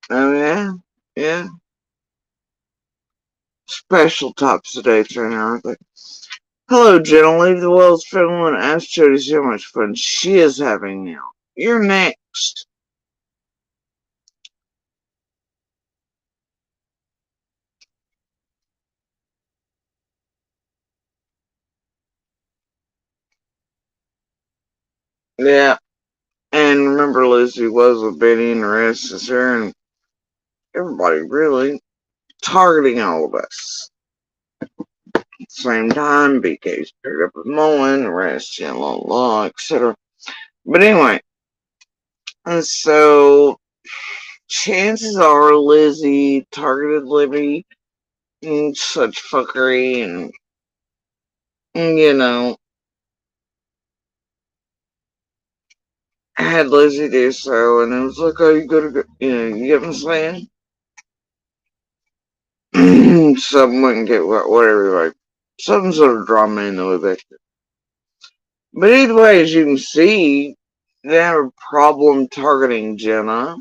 Oh, yeah. Yeah. Special tops today, Trainer, aren't they? Hello, Jenna. Leave the Wells family and ask Jody how much fun she is having now. You're next. Yeah. And remember, Lizzie was with Benny and the rest is her, and everybody really targeting all of us. At the same time, BK's paired up with Mullen, the rest, you know, etc. But anyway, and so chances are Lizzie targeted Libby and such fuckery, and you know, had Lizzie do so, and it was like, oh, you gotta go, you know, you get what I'm saying? Something wouldn't get whatever, like, some sort of drama in the way back there. But either way, as you can see, they have a problem targeting Jenna.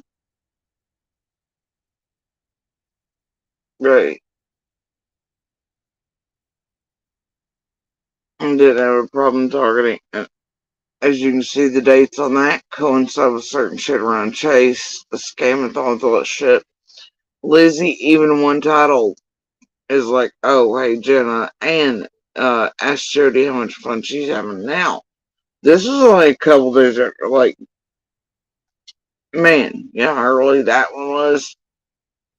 Right. And didn't have a problem targeting. As you can see, the dates on that coincide with certain shit around Chase, the scamathons, all that shit. Lizzie, even one title, is like, oh, hey, Jenna, and ask Jody how much fun she's having now. This is only a couple days after, like, man, you know how early that one was?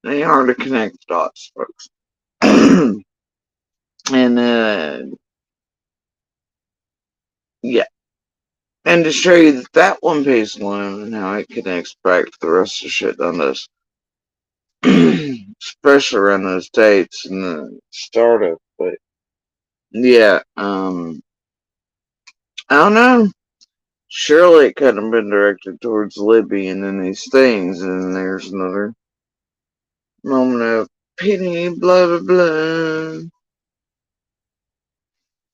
It ain't hard to connect the dots, folks. And, yeah. And to show you that that one piece alone and how it connects back to the rest of the shit on this, especially around those dates and the startup. But yeah, I don't know. Surely it could have been directed towards Libby and then these things, and then there's another moment of pity, blah blah blah.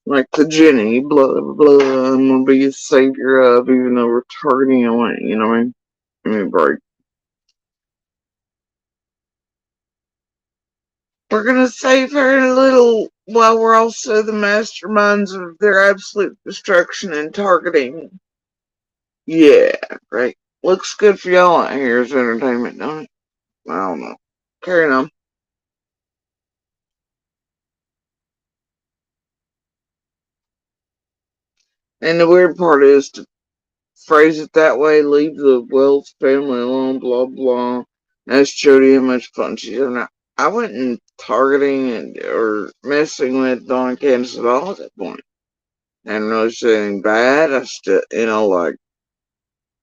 Like the Jenny, blah blah blah, I'm gonna be a savior of, even though we're targeting away, you know what I mean? Give me a break. We're gonna save her in a little while we're also the masterminds of their absolute destruction and targeting. Yeah, right. Looks good for y'all out here as entertainment, don't it? I don't know. Carrying on. And the weird part is to phrase it that way, leave the Wells family alone, blah blah. Ask Jody how much fun she's having. I wasn't targeting or messing with Dawn Candace at all at that point. I didn't really say anything bad. I still, you know, like,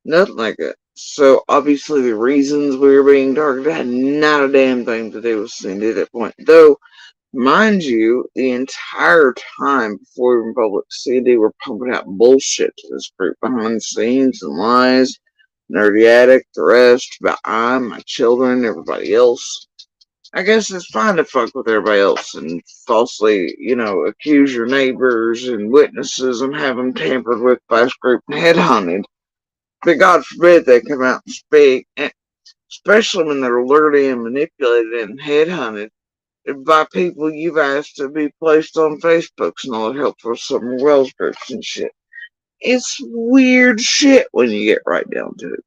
nothing like that. So obviously the reasons we were being targeted had not a damn thing to do with Cindy at that point. Though, mind you, the entire time before we were in public, Cindy were pumping out bullshit to this group behind the scenes and lies, nerdy addict, the rest, about I, my children, everybody else. I guess it's fine to fuck with everybody else and falsely, you know, accuse your neighbors and witnesses and have them tampered with by a group and headhunted. But God forbid they come out and speak, especially when they're alerted and manipulated and headhunted by people you've asked to be placed on Facebooks and all that help for some Wells groups and shit. It's weird shit when you get right down to it.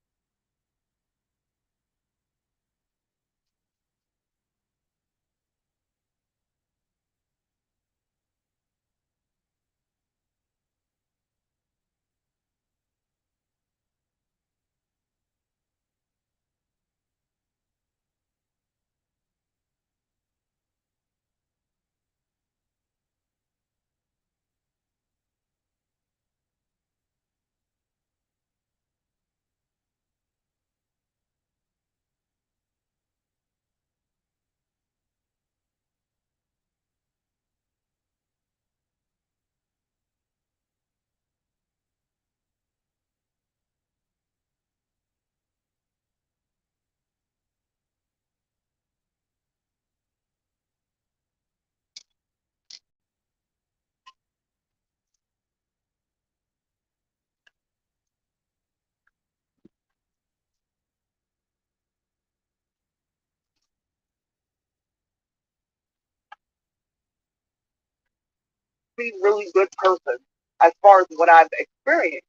really, really good person as far as what I've experienced.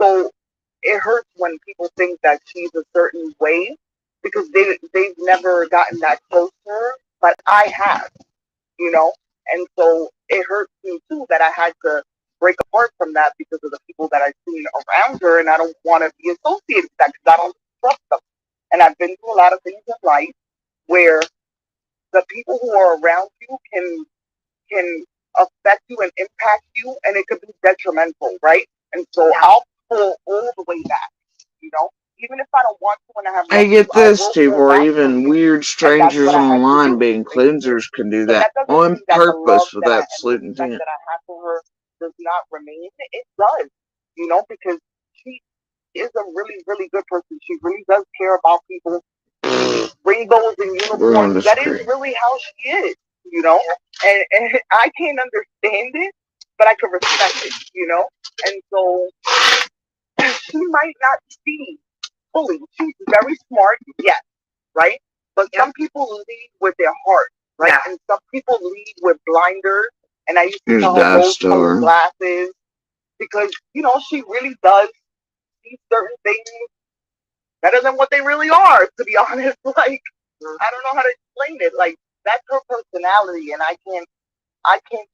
So it hurts when people think that she's a certain way because they've never gotten that close to her, but I have, you know, and so it hurts me too that I had to break apart from that because of the people that I've seen around her, and I don't want to be associated with that because I don't trust them. And I've been through a lot of things in life where the people who are around you can affect you and impact you, and it could be detrimental, right? And so Yeah. I'll pull all the way back, you know. Even if I don't want to and I have I love you, get I this, will Steve, pull or back from even you. weird And that's strangers what I had to online do. being cleansers can do But that that doesn't on mean that the love purpose with that I and the absolute respect intent. that I have for her does not remain. It does, you know, because she is a really, really good person. She really does care about people. Rainbows and We're going to unicorns. That is disagree. really how she is, you know. And I can't understand it, but I can respect it, you know. And so she might not see fully. She's very smart, yes, right? But Yep. some people lead with their heart, right? Yeah. And some people lead with blinders. And I used to Here's call her Dive rose-colored Star. glasses because you know she really does see certain things better than what they really are. To be honest, like I don't know how to explain it. Like that's her personality, and I can't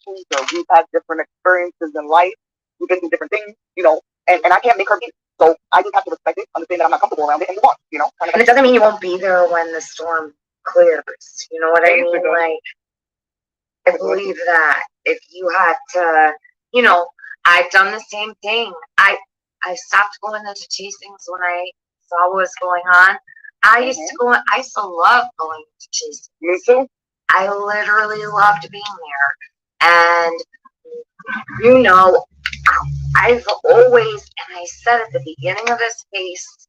change her. We've had different experiences in life. We've been through different things, you know, and I can't make her be. So I just have to respect it, understand that I'm not comfortable around it, and move on, you know. And it doesn't mean you won't be there when the storm clears. You know what I mean? Like, I believe that if you had to, you know, I've done the same thing. I stopped going into chasings when I saw what was going on. I used to go. I used to love going to chasings. Me too. I literally loved being there, and you know, I've always, and I said at the beginning of this case,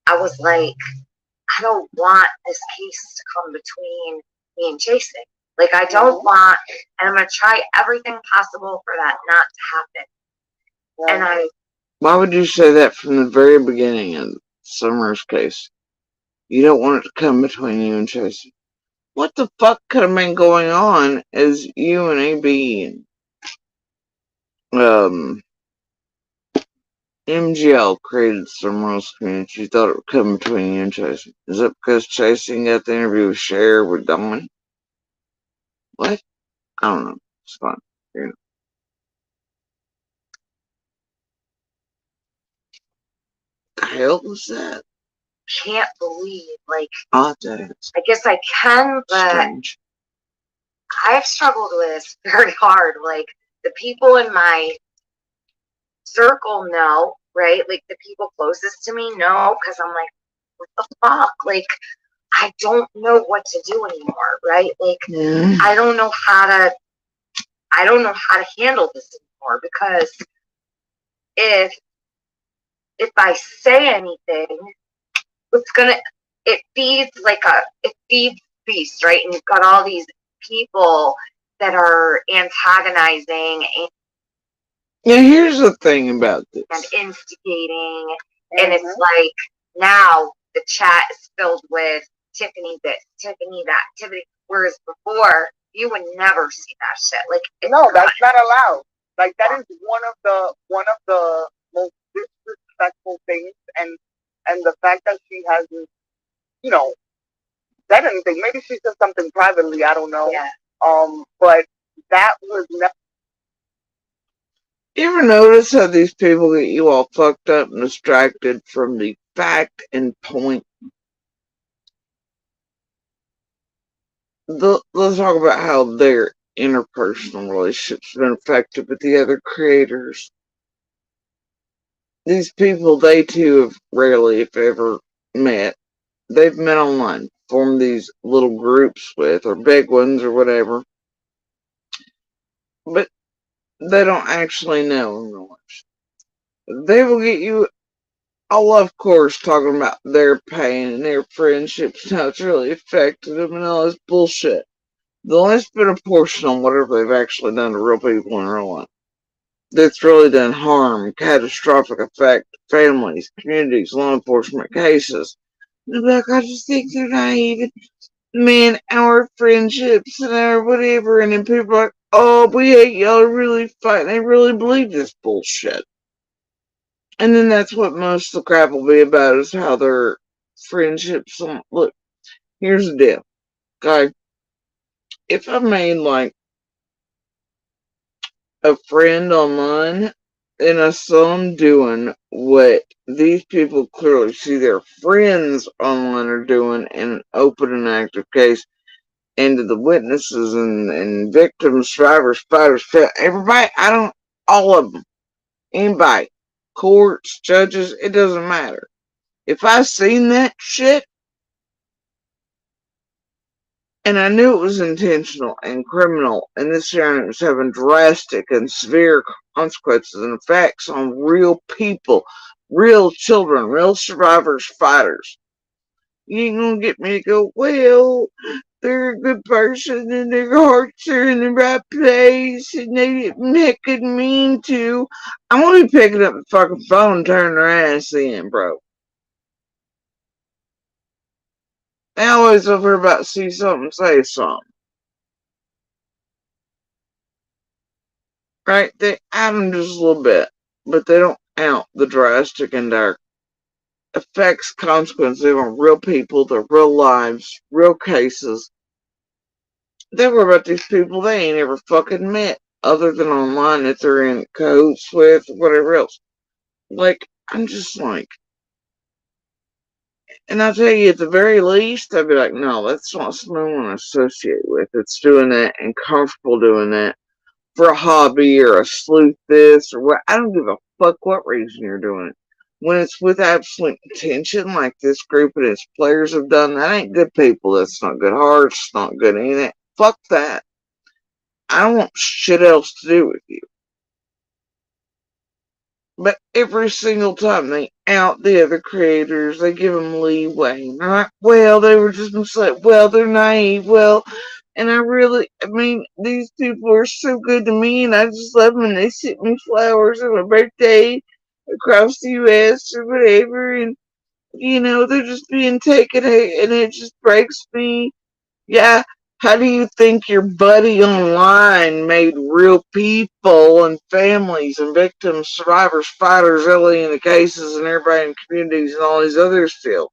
I was like, I don't want this case to come between me and chasing. Like, I don't want, and I'm going to try everything possible for that not to happen. And Why would you say that from the very beginning in Summer's case? You don't want it to come between you and Chase. What the fuck could have been going on as you and AB and MGL created some rules community? You thought it would come between you and Chase. Is it because Chasing got the interview with Cher with Dawn? What? I don't know. It's fine. You know. The hell was that? can't believe, like, Odd dance. I guess I can, but Strange. I've struggled with this very hard. Like, the people in my circle know, right? Like, the people closest to me know, because I'm like, what the fuck? Like, I don't know what to do anymore, right? Like, I don't know how to handle this anymore, because if I say anything, it feeds beast, right? And you've got all these people that are antagonizing Yeah, here's the thing about this. and instigating, and it's like now the chat is filled with Tiffany this, Tiffany that, Tiffany. Whereas before, you would never see that shit. Like, no, that's not allowed. Like that is one of the most disrespectful things, and the fact that she hasn't, you know, said anything. Maybe she said something privately. I don't know. Yeah. But that was never. You ever notice how these people get you all fucked up and distracted from the fact and point? Let's talk about how their interpersonal relationships have been affected with the other creators. These people, they too have rarely, if ever, met. They've met online, formed these little groups with, or big ones, or whatever. But they don't actually know in real life. They will get you all, of course, talking about their pain and their friendships and how it's really affected them and all this bullshit. They'll only spend a portion on whatever they've actually done to real people in real life. That's really done harm, catastrophic effect, families, communities, law enforcement cases. They'll be like, I just think they're naive. Man, our friendships and our whatever. And then people are like, oh, we hate y'all really fight. They really believe this bullshit. And then that's what most of the crap will be about is how their friendships. Look, here's the deal, okay? If I made like a friend online and I saw them doing what these people clearly see their friends online are doing in an open and active case, and to the witnesses and victims, survivors, fighters, everybody, all of them, anybody, courts, judges, it doesn't matter. If I seen that shit and I knew it was intentional and criminal and this tyranny was having drastic and severe consequences and effects on real people, real children, real survivors, fighters, you ain't gonna get me to go, well, they're a good person and their hearts are in the right place and they didn't heckin' mean to. I'm gonna be picking up the fucking phone and turning their ass in, bro. They always over about to see something, say something. Right? They add them just a little bit, but they don't out the drastic and dark effects, consequences on real people, their real lives, real cases. They worry about these people they ain't ever fucking met, other than online that they're in cahoots with, whatever else. Like, I'm just like, and I'll tell you, at the very least, I'd be like, no, that's not something I want to associate with. It's doing that and comfortable doing that for a hobby or a sleuth this or what. I don't give a fuck what reason you're doing it. When it's with absolute intention, like this group and its players have done, that ain't good people. That's not good hearts. Not good anything. Fuck that. I don't want shit else to do with you. But every single time they out the other creators, they give them leeway. And they're like, well, they were just misled. Well, they're naive. Well, and I mean, these people are so good to me, and I just love them, and they sent me flowers on my birthday across the U.S. or whatever, and, they're just being taken, and it just breaks me. Yeah, how do you think your buddy online made real people and families and victims, survivors, fighters, really in the cases, and everybody in communities and all these others feel?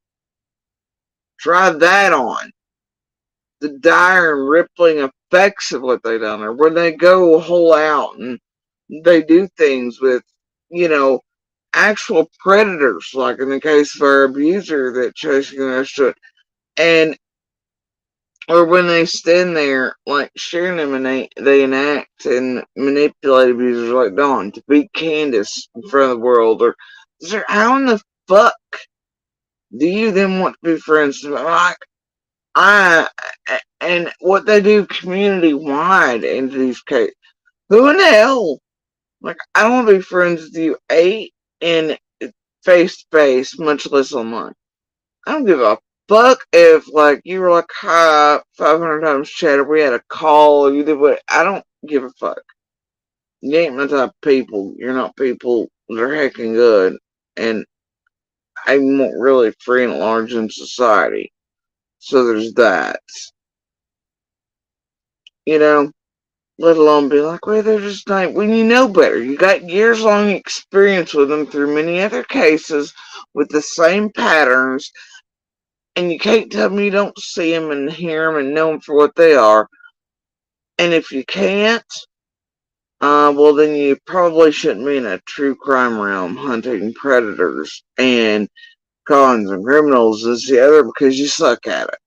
Try that on. The dire and rippling effects of what they done, or when they go whole out and they do things with, you know, actual predators, like in the case of our abuser that chasing us to it, and or when they stand there like sharing them and they enact and manipulate abusers like Dawn to beat Candace in front of the world, or how in the fuck do you then want to be friends? Like I and what they do community wide into these cases. Who in the hell? Like I don't want to be friends with you in face to face, much less online. I don't give a fuck if like you were like hi 500 times chatter. We had a call. Or you did what? I don't give a fuck. You ain't my type of people. You're not people that are heckin' good, and I'm not really free and large in society. So there's that. You know, let alone be like, well, they're just not. When you know better, you got years long experience with them through many other cases with the same patterns, and you can't tell me you don't see them and hear them and know them for what they are. And if you can't, well, then you probably shouldn't be in a true crime realm hunting predators and cons and criminals as the other because you suck at it.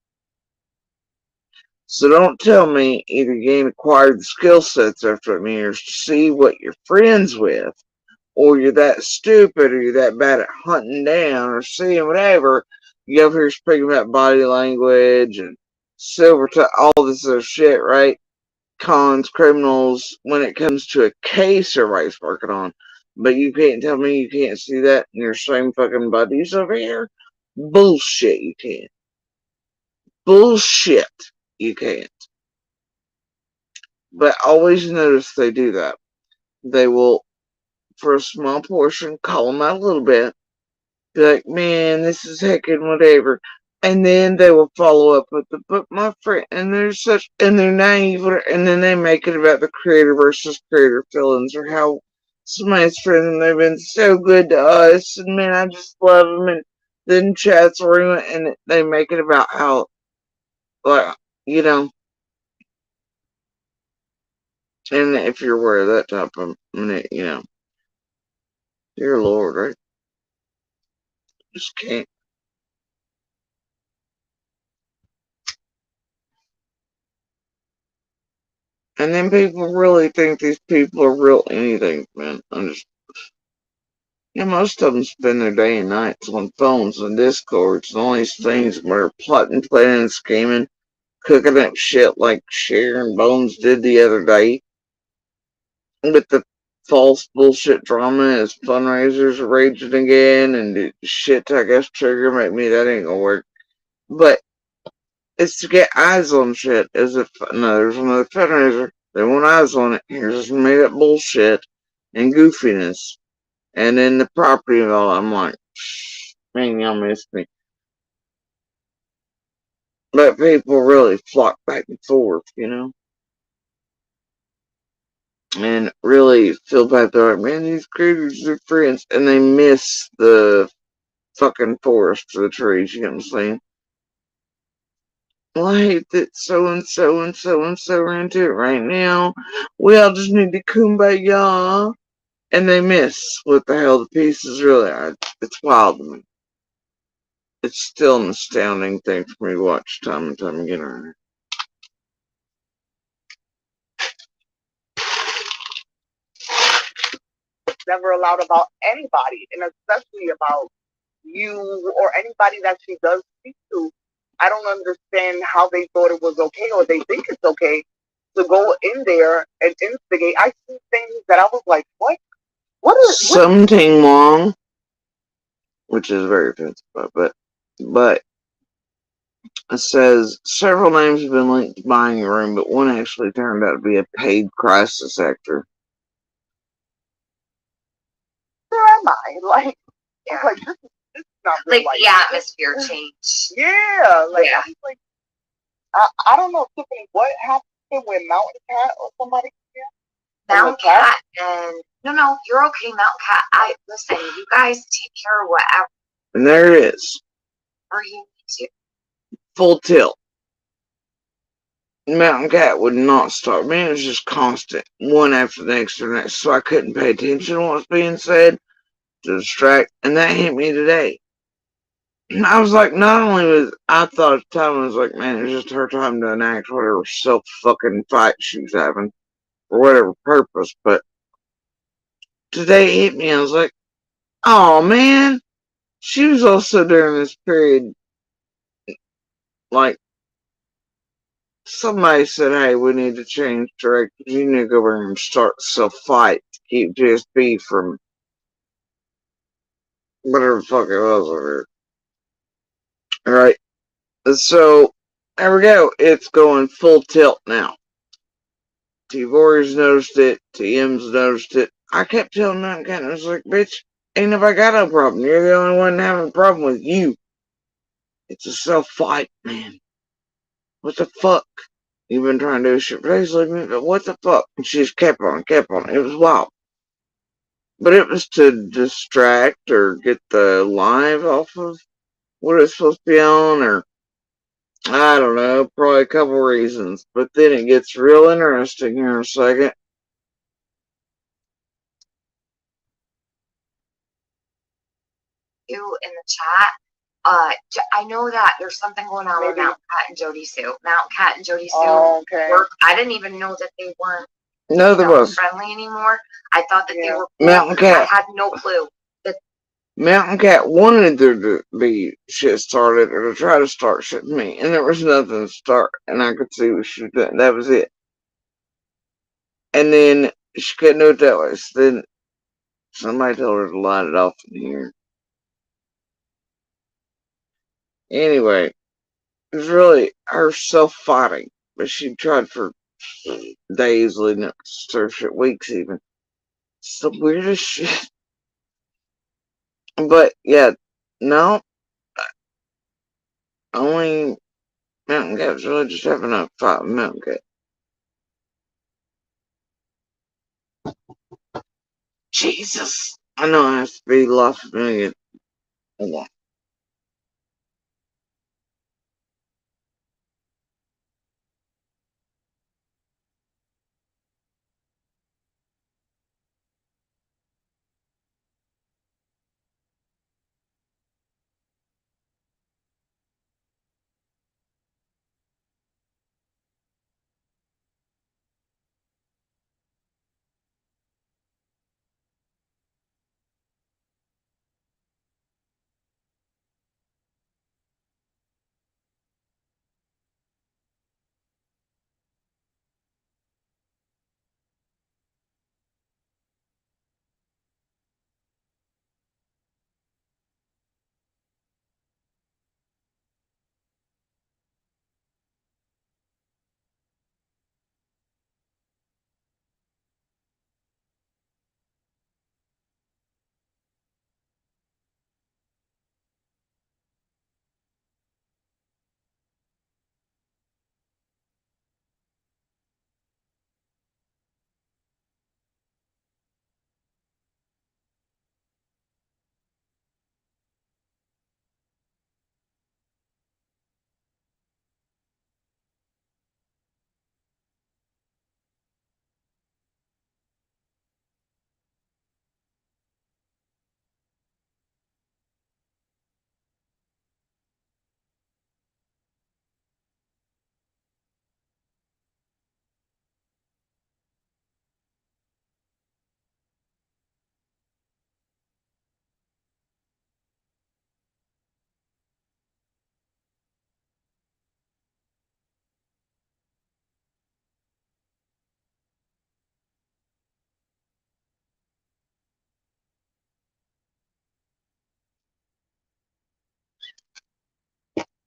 So don't tell me either you ain't acquired the skill sets after many years to see what you're friends with, or you're that stupid, or you're that bad at hunting down or seeing whatever. You over here speaking about body language and all this other shit, right? Cons, criminals, when it comes to a case everybody's working on. But you can't tell me you can't see that in your same fucking buddies over here? Bullshit, you can't. Bullshit, you can't. But always notice they do that. They will, for a small portion, call them out a little bit. Be like, man, this is heckin' whatever. And then they will follow up with the but my friend, and they're such, and they're naive, and then they make it about the creator versus creator feelings, or how somebody's friend and they've been so good to us, and man, I just love them, and then chats room, and they make it about how, like, you know, and if you're aware of that type of, dear Lord, right? Just can't. And then people really think these people are real anything, man. Most of them spend their day and nights on phones and discords and all these things where plotting, planning, scheming, cooking up shit like Sharon Bones did the other day with the false bullshit drama as fundraisers are raging again and the shit I guess trigger make me that ain't gonna work. But it's to get eyes on shit as if no, there's another fundraiser. They want eyes on it. Here's some made up bullshit and goofiness. And then the property and all, I'm like, man, y'all missed me. But people really flock back and forth, and really feel bad. They're like, man, these creatures are friends, and they miss the fucking forest for the trees, you know what I'm saying? Well, I hate that so and so and so and so are into it right now. We all just need to kumbaya. And they miss what the hell the piece is really. It's wild to me. It's still an astounding thing for me to watch time and time again. Right? Never allowed about anybody, and especially about you or anybody that she does speak to. I don't understand how they thought it was okay or they think it's okay to go in there and instigate. I see things that I was like, what? What? Something wrong, which is very offensive, but it says several names have been linked to buying a room, but one actually turned out to be a paid crisis actor. Where am I? Like, Yeah. like this is not real Like life. the atmosphere change. Yeah, like Yeah. I was like, I don't know, Tiffany, what happened with Mountain Cat or somebody here? Mountain Cat and no, you're okay, Mountain Cat. I listen, you guys take care of whatever And there it is, you need to. full tilt. Mountain Cat would not stop. Man, it was just constant, one after the next or next. So I couldn't pay attention to what's being said to distract, and that hit me today. I was like, not only was I thought at the time I was like, man, it was just her time to enact whatever self fucking fight she was having for whatever purpose, but today it hit me. I was like, oh man, she was also during this period like somebody said, hey, we need to change direction. You need to go over and start self fight to keep GSP from whatever the fuck it was over here. Alright. So there we go. It's going full tilt now. T-Warriors noticed it. TM's noticed it. I kept telling Mountain Cat, I was like, bitch, ain't nobody got no problem. You're the only one having a problem with you. It's a self fight, man. What the fuck? You've been trying to do shit for days, like me, but what the fuck? And she just kept on, kept on. It was wild. But it was to distract or get the live off of what it's supposed to be on, or I don't know, probably a couple reasons. But then it gets real interesting here in a second. You in the chat. I know that there's something going on with Mountain Cat and Jody Sue. Mountain Cat and Jody Sue work. I didn't even know that they weren't friendly anymore. I thought that they were cool. Mountain Cat. I had no clue. Mountain Cat wanted there to be shit started or to try to start shit with me, and there was nothing to start, and I could see what she was doing. That was it. And then she couldn't do it that way, so then somebody told her to line it off in here. Anyway, it was really her self-fighting, but she tried for days leading up to shit, weeks even. It's the weirdest shit. But yeah, no, Only mountain caps really just have enough fight mountain cap. Jesus! I know I have to be lost familiar. Hold on.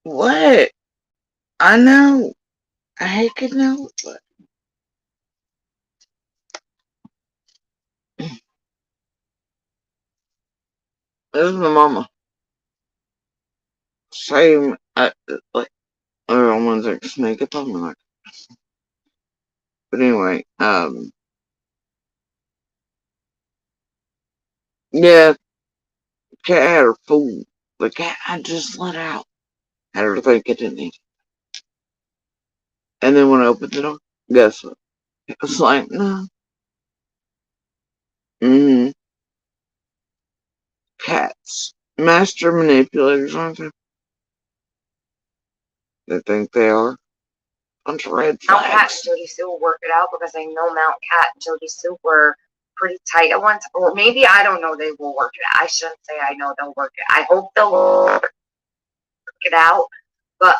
What? I know. I could know, but this is my mama. Same. Like, everyone's like snake up on me. Like, but anyway, yeah, cat had her food. The cat I just let out. Had her think it didn't eat it. And then when I opened the door, guess what? It was like, no. Mm-hmm. Cats. Master manipulators, aren't they? They think they are. Bunch of red Mount Cat and flags. Jody Sue will work it out because I know Mount Cat and Jody Sue were pretty tight at once. Or maybe I don't know they will work it out. I shouldn't say I know they'll work it. I hope they'll work it out. But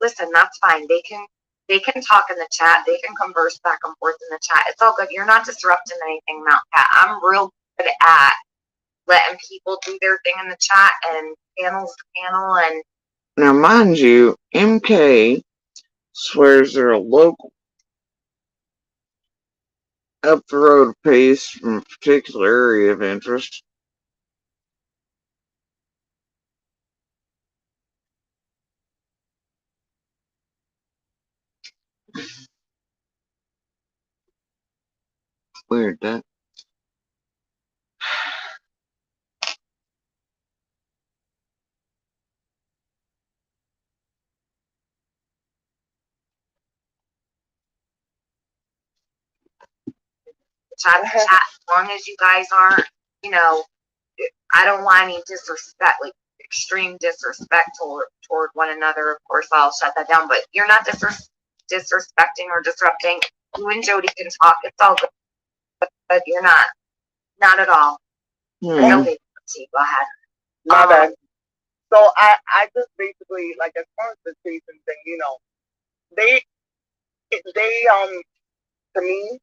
listen, that's fine. They can talk in the chat. They can converse back and forth in the chat. It's all good. You're not disrupting anything, Mount Cat. I'm real good at letting people do their thing in the chat and panels to panel and Now, mind you, MK swears they're a local up the road a piece from a particular area of interest. Weird that. chat to chat. As long as you guys aren't, you know, I don't want any disrespect, like extreme disrespect toward one another. Of course, I'll shut that down. But you're not disrespecting or disrupting. You and Jody can talk. It's all good. But you're not at all. Hmm. Okay, go ahead. My bad. So I just basically, like, as far as the Jason thing, they to me,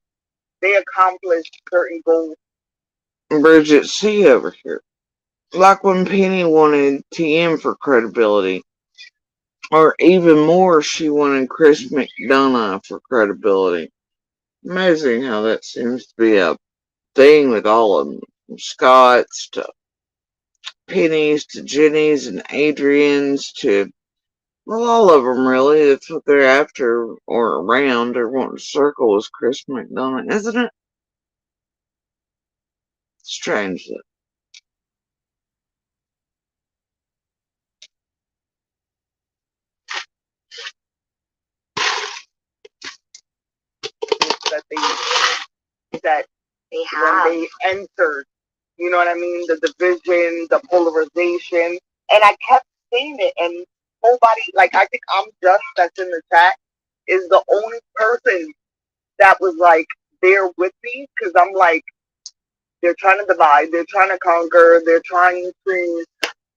they accomplished certain goals. Bridget C over here. Like when Penny wanted TM for credibility. Or even more, she wanted Chris McDonough for credibility. Amazing how that seems to be a thing with all of them. From Scott's to Penny's to Jenny's and Adrian's to Well, all of them really. That's what they're after or around or wanting to circle is Chris McDonough, isn't it? Strange that. that that They when have. they entered, you know what I mean? The division, the polarization. And I kept saying it, and nobody, like, I think I'm just that's in the chat, is the only person that was like there with me because I'm like, they're trying to divide, they're trying to conquer, they're trying to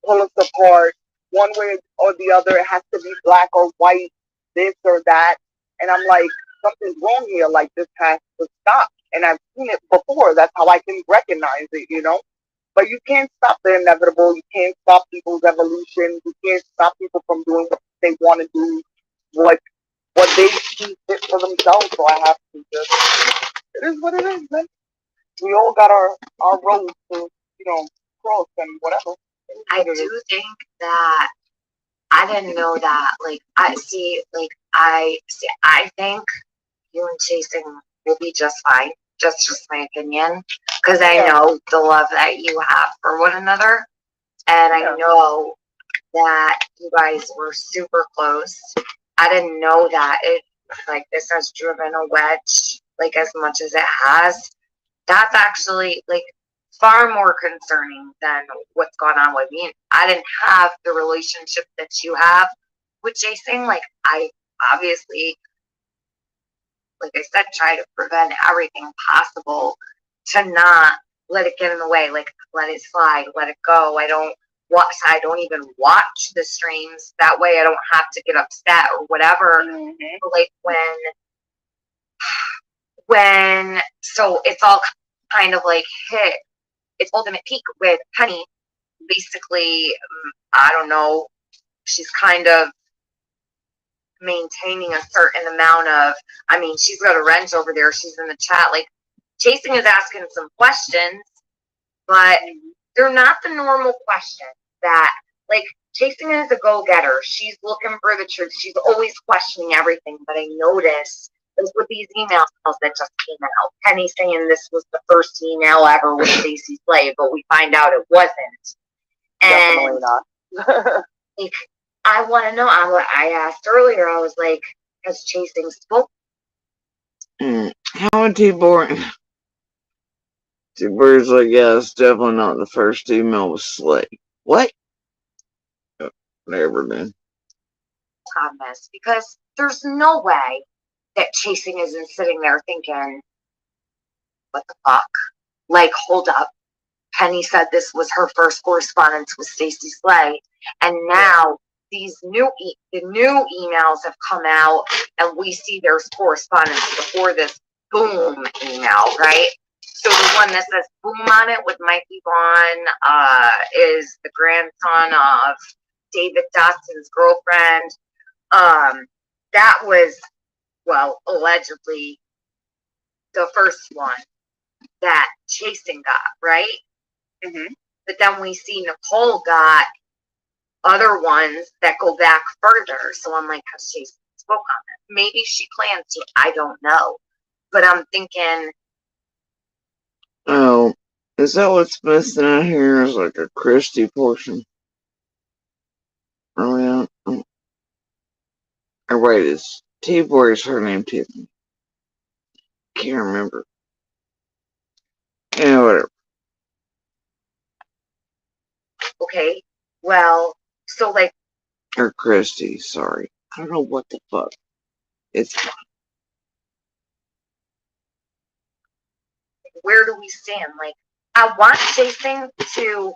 pull us apart one way or the other. It has to be black or white, this or that. And I'm like, something's wrong here. Like, this has to stop. And I've seen it before. That's how I can recognize it, you know? But you can't stop the inevitable. You can't stop people's evolution. You can't stop people from doing what they want to do, what what they see fit for themselves. So I have to just, it is what it is, man. We all got our roads to, cross and whatever. I do think that I didn't know that. Like, I think you and Chasing will be just fine. Just my opinion, because I know the love that you have for one another, and I know that you guys were super close. I didn't know that this has driven a wedge like as much as it has. That's actually like far more concerning than what's gone on with me. I didn't have the relationship that you have with Jason. Like, I obviously, like I said, try to prevent everything possible to not let it get in the way. Like, let it slide, let it go. I don't even watch the streams. That way I don't have to get upset or whatever. Mm-hmm. Like so it's all kind of like hit its ultimate peak with Penny. Basically, I don't know, she's kind of maintaining a certain amount of, I mean, she's got a wrench over there. She's in the chat. Like, Chasing is asking some questions, but they're not the normal questions that, like, Chasing is a go-getter. She's looking for the truth. She's always questioning everything. But I noticed with these emails that just came out, Penny saying this was the first email ever with Stacey Slay, but we find out it wasn't. Definitely not. Like, I want to know. I asked earlier. I was like, has Chasing spoke? How would T-Boy? T-Boy's like, yeah, it's definitely not the first email with Slay. What? Whatever, then. On this, because there's no way that Chasing isn't sitting there thinking, what the fuck? Like, hold up. Penny said this was her first correspondence with Stacey Slay, and now the new emails have come out, and we see there's correspondence before this boom email, right? So the one that says boom on it with Mikey Vaughn is the grandson of David Dotton's girlfriend. That was, well, allegedly the first one that Chasing got, right? Mm-hmm. But then we see Nicole got other ones that go back further. So I'm like, has Chasing spoke on it? Maybe she plans to. I don't know. But I'm thinking. Oh, is that what's missing out here? Is like a Christie portion? Oh, yeah. Or wait, is T-Boy is her name, Tiffany? Can't remember. Yeah, whatever. Okay, well, so like. Or Christie, sorry. I don't know what the fuck. It's fine. Where do we stand? Like, I want Chasing to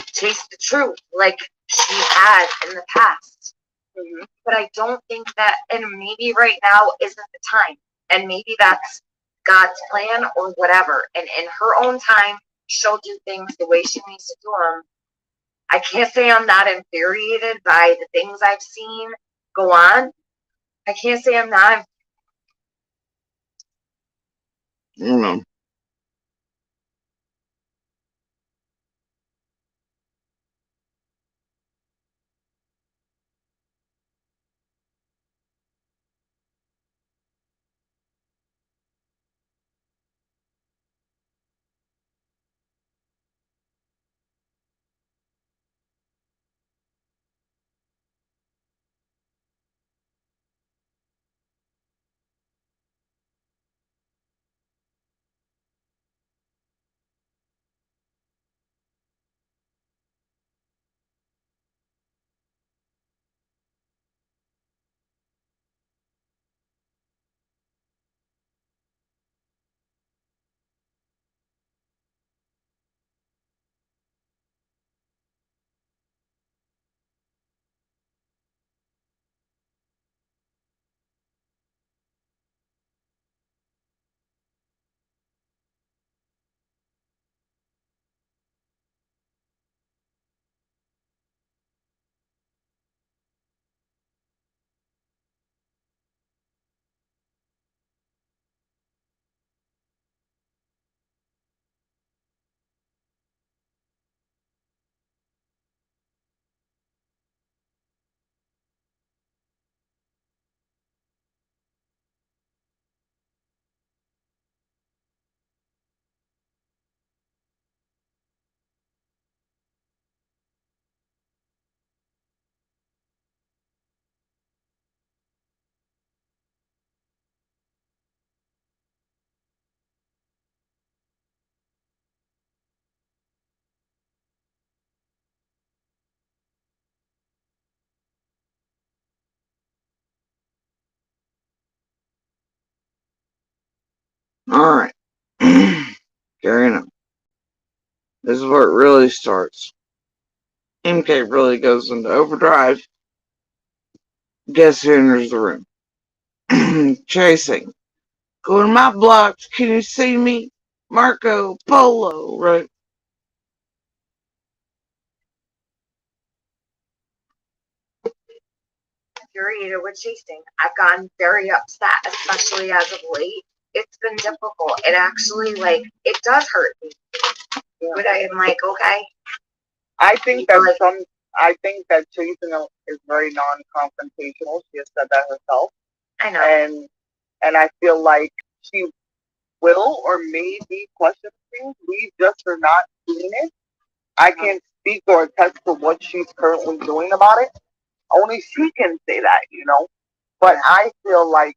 chase the truth like she has in the past. Mm-hmm. But I don't think that, and maybe right now isn't the time. And maybe that's God's plan or whatever. And in her own time, she'll do things the way she needs to do them. I can't say I'm not infuriated by the things I've seen go on. I can't say I'm not. I don't know. Alright. Carrying on. This is where it really starts. MK really goes into overdrive. Guess who enters the room? Chasing. Go to my blocks. Can you see me? Marco Polo, right? Infuriated with chasing. I've gotten very upset, especially as of late. It's been difficult. It actually, like, it does hurt me. But I am like, okay. I think that I think that Jason is very non-confrontational. She has said that herself. I know. And I feel like she will or may be questioning things. We just are not seeing it. I can't speak or attest to what she's currently doing about it. Only she can say that, you know. But I feel like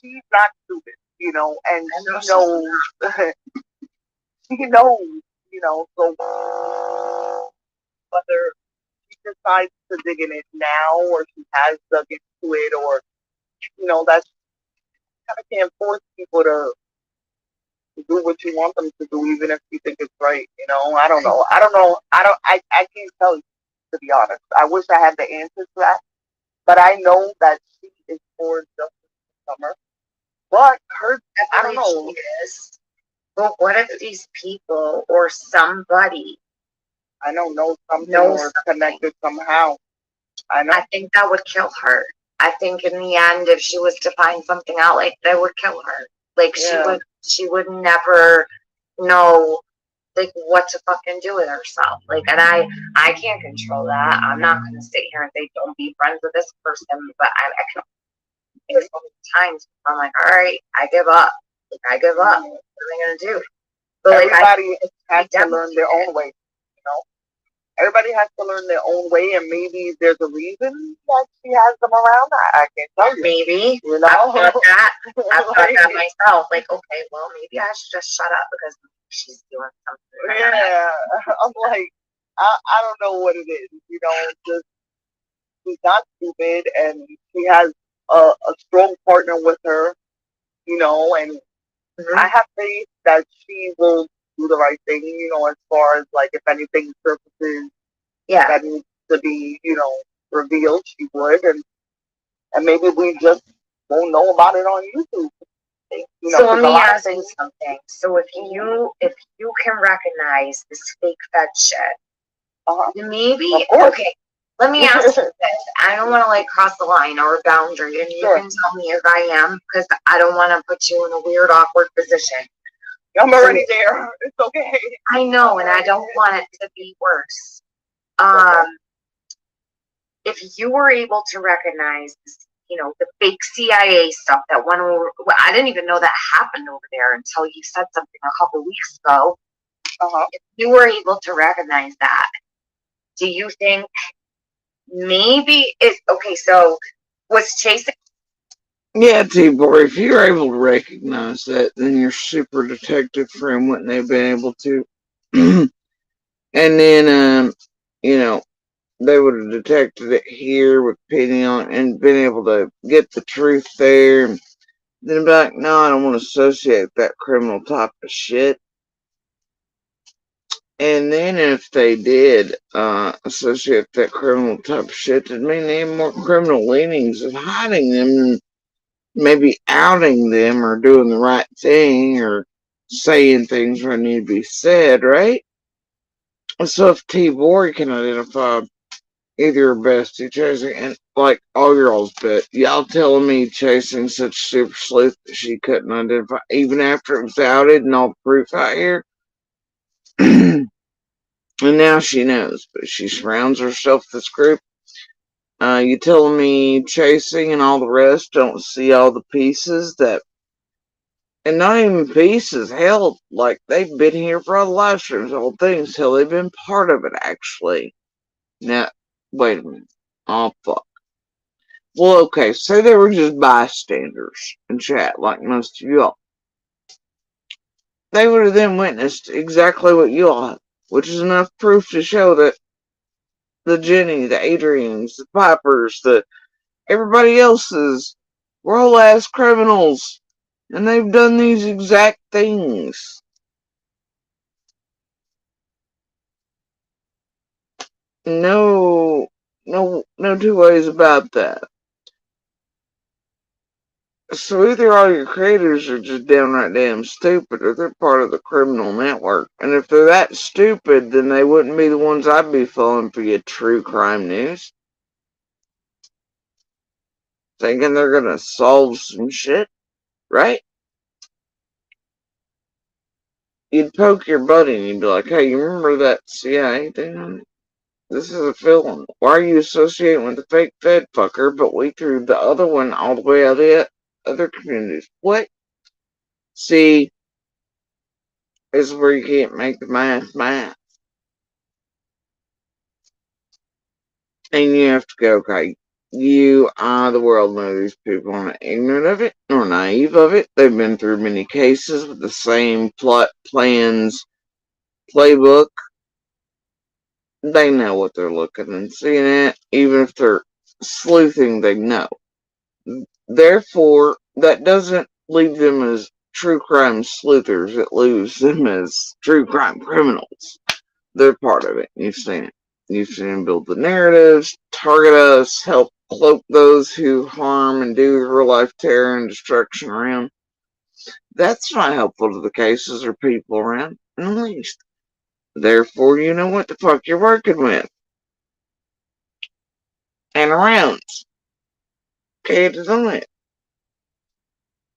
she's not stupid, you know, and she knows, she knows, you know. So whether she decides to dig in it now or she has dug into it, or you know, that's kind of can't force people to do what you want them to do, even if you think it's right. You know, I don't know. I don't know. I can't tell you, to be honest. I wish I had the answer to that, but I know that she is for justice this summer. But her, I don't know. She is. But what if these people or somebody I don't know something or connected somehow. I know. I think that would kill her. I think in the end, if she was to find something out, like, that would kill her. Like, she would never know, like, what to fucking do with herself. Like, and I can't control that. I'm not going to sit here and say, don't be friends with this person, but I can. There's so many times I'm like, all right, I give up. Like, I give up. What am I going to do? But everybody has to learn their own way, you know? Everybody has to learn their own way, and maybe there's a reason that she has them around. I can't tell you. Maybe. You know? I've thought that myself. Like, okay, well, maybe I should just shut up because she's doing something. Yeah. I'm like, I don't know what it is. You know, just she's not stupid, and she has a strong partner with her, you know, and I have faith that she will do the right thing, you know, as far as like if anything surfaces that needs to be, you know, revealed, she would, and maybe we just won't know about it on YouTube. You know, so let me ask you something. So if you can recognize this fake fed shit, maybe okay. Let me ask you this. I don't want to like cross the line or a boundary, and you can tell me if I am, because I don't want to put you in a weird, awkward position. I'm already there. It's okay. I know, and I don't want it to be worse. If you were able to recognize, you know, the fake CIA stuff that went over, I didn't even know that happened over there until you said something a couple weeks ago. If you were able to recognize that, do you think maybe it's okay? So was chasing? Yeah, T-Boy, if you're able to recognize that, then your super detective friend wouldn't have been able to. And then, you know, they would have detected it here with Pinion and been able to get the truth there. And then be like, no, I don't want to associate that criminal type of shit. And then if they did associate that criminal type of shit, that mean they have more criminal leanings of hiding them and maybe outing them or doing the right thing or saying things where need to be said, right? So if T-Boy can identify either your bestie chasing and like all your all's bet, y'all telling me chasing such super sleuth that she couldn't identify even after it was outed and all the proof out here? And now she knows, but she surrounds herself with this group. You telling me chasing and all the rest don't see all the pieces that, and not even pieces, hell, like they've been here for all the live streams, the whole thing, so they've been part of it actually. Now, wait a minute. Oh, fuck. Well, okay, say they were just bystanders in chat, like most of y'all. They would have then witnessed exactly what you all have, which is enough proof to show that the Jenny, the Adrians, the Pipers, the everybody else's were whole ass criminals. And they've done these exact things. No two ways about that. So either all your creators are just downright damn stupid, or they're part of the criminal network. And if they're that stupid, then they wouldn't be the ones I'd be following for your true crime news. Thinking they're gonna solve some shit, right? You'd poke your buddy and you'd be like, hey, you remember that CIA thing? This is a film. Why are you associating with the fake Fed fucker, but we threw the other one all the way out of the other communities? What? See, this is where you can't make the math. And you have to go, okay, the world know these people are not ignorant of it, nor naive of it. They've been through many cases with the same plot, plans, playbook. They know what they're looking and seeing at. Even if they're sleuthing, they know. Therefore, that doesn't leave them as true crime sleuthers. It leaves them as true crime criminals. They're part of it. You've seen it. You've seen them build the narratives, target us, help cloak those who harm and do real life terror and destruction around. That's not helpful to the cases or people around, in the least. Therefore, you know what the fuck you're working with. And around. Okay, it's on it.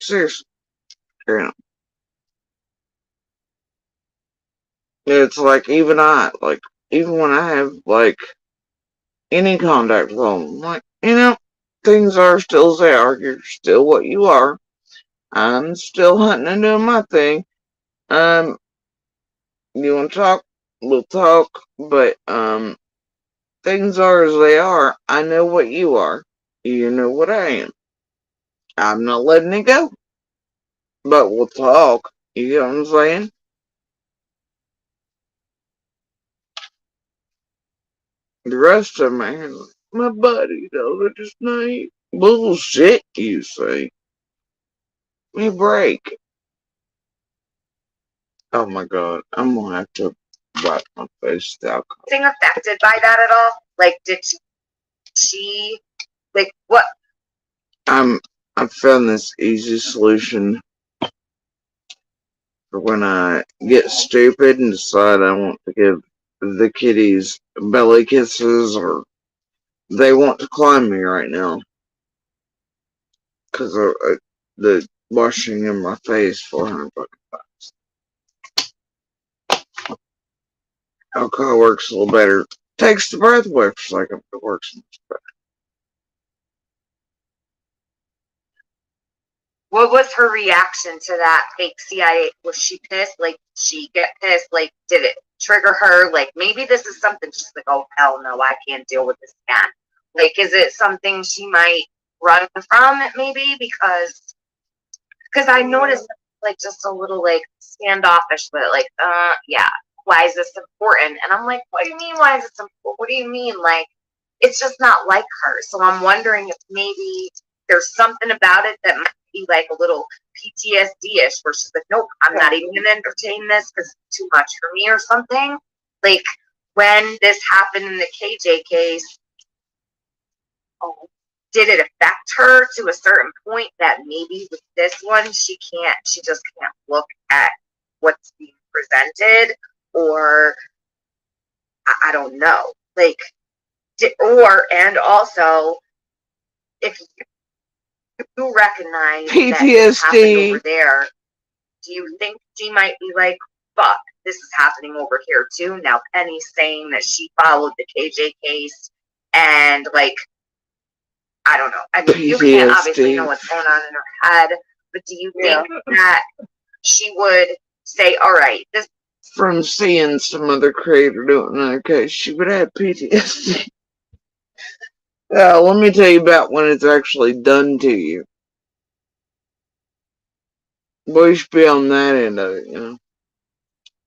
Seriously. You know. It's like even when I have any contact with them, things are still as they are. You're still what you are. I'm still hunting and doing my thing. Um, you want to talk? We'll talk. But things are as they are. I know what you are. You know what I am. I'm not letting it go. But we'll talk. You get what I'm saying? The rest of them, man, my buddy, though, they're just naive. Bullshit, you say. Give me a break. Oh my god, I'm gonna have to wipe my face with alcohol. Being affected by that at all? Like, did she like what? I found this easy solution for when I get stupid and decide I want to give the kitties belly kisses or they want to climb me right now because of the washing in my face 400 bucks. Alcohol works a little better. Takes the breath away for a second, but it works much better. What was her reaction to that fake CIA? Was she pissed? Like, did she get pissed? Like, did it trigger her? Like, maybe this is something she's like, oh, hell no, I can't deal with this again. Like, is it something she might run from it maybe? Because I noticed, like, just a little, like, standoffish with it. Like, yeah, why is this important? And I'm like, what do you mean, why is this important? What do you mean? Like, it's just not like her. So I'm wondering if maybe there's something about it that might be like a little PTSD-ish where she's like, nope, I'm not even going to entertain this because it's too much for me or something. Like, when this happened in the KJ case, did it affect her to a certain point that maybe with this one she just can't look at what's being presented? Or I don't know. Like, and also, if you recognize that this happened over there, do you think she might be like, fuck, this is happening over here too? Now Penny's saying that she followed the KJ case and, like, I don't know. I mean, you can't obviously know what's going on in her head, but do you think that she would say, all right, this... From seeing some other creator doing another case, she would have PTSD. Let me tell you about when it's actually done to you. Boy, you should be on that end of it,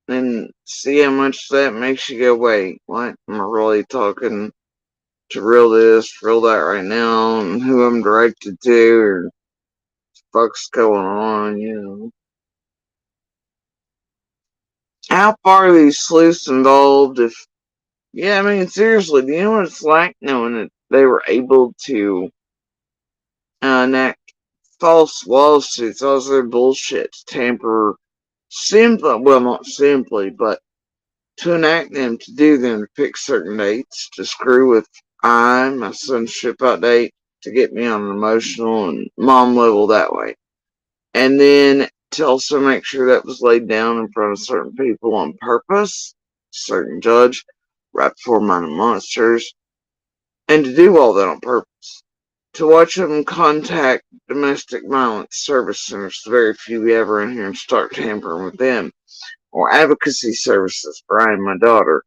and see how much that makes you go, wait, what? Am I really talking to real this, real that right now, and who I'm directed to, or fuck's going on, you know. How far are these sleuths involved? If yeah, I mean seriously, do you know what it's like knowing that they were able to enact false lawsuits, all their bullshit, to tamper simply, well, not simply, but to enact them, to do them, to pick certain dates, to screw with my son's ship out date, to get me on an emotional and mom level that way. And then to also make sure that was laid down in front of certain people on purpose, certain judge, right before Mind Monsters, and to do all that on purpose. To watch them contact domestic violence service centers, the very few we ever in here, and start tampering with them, or advocacy services for I and my daughter,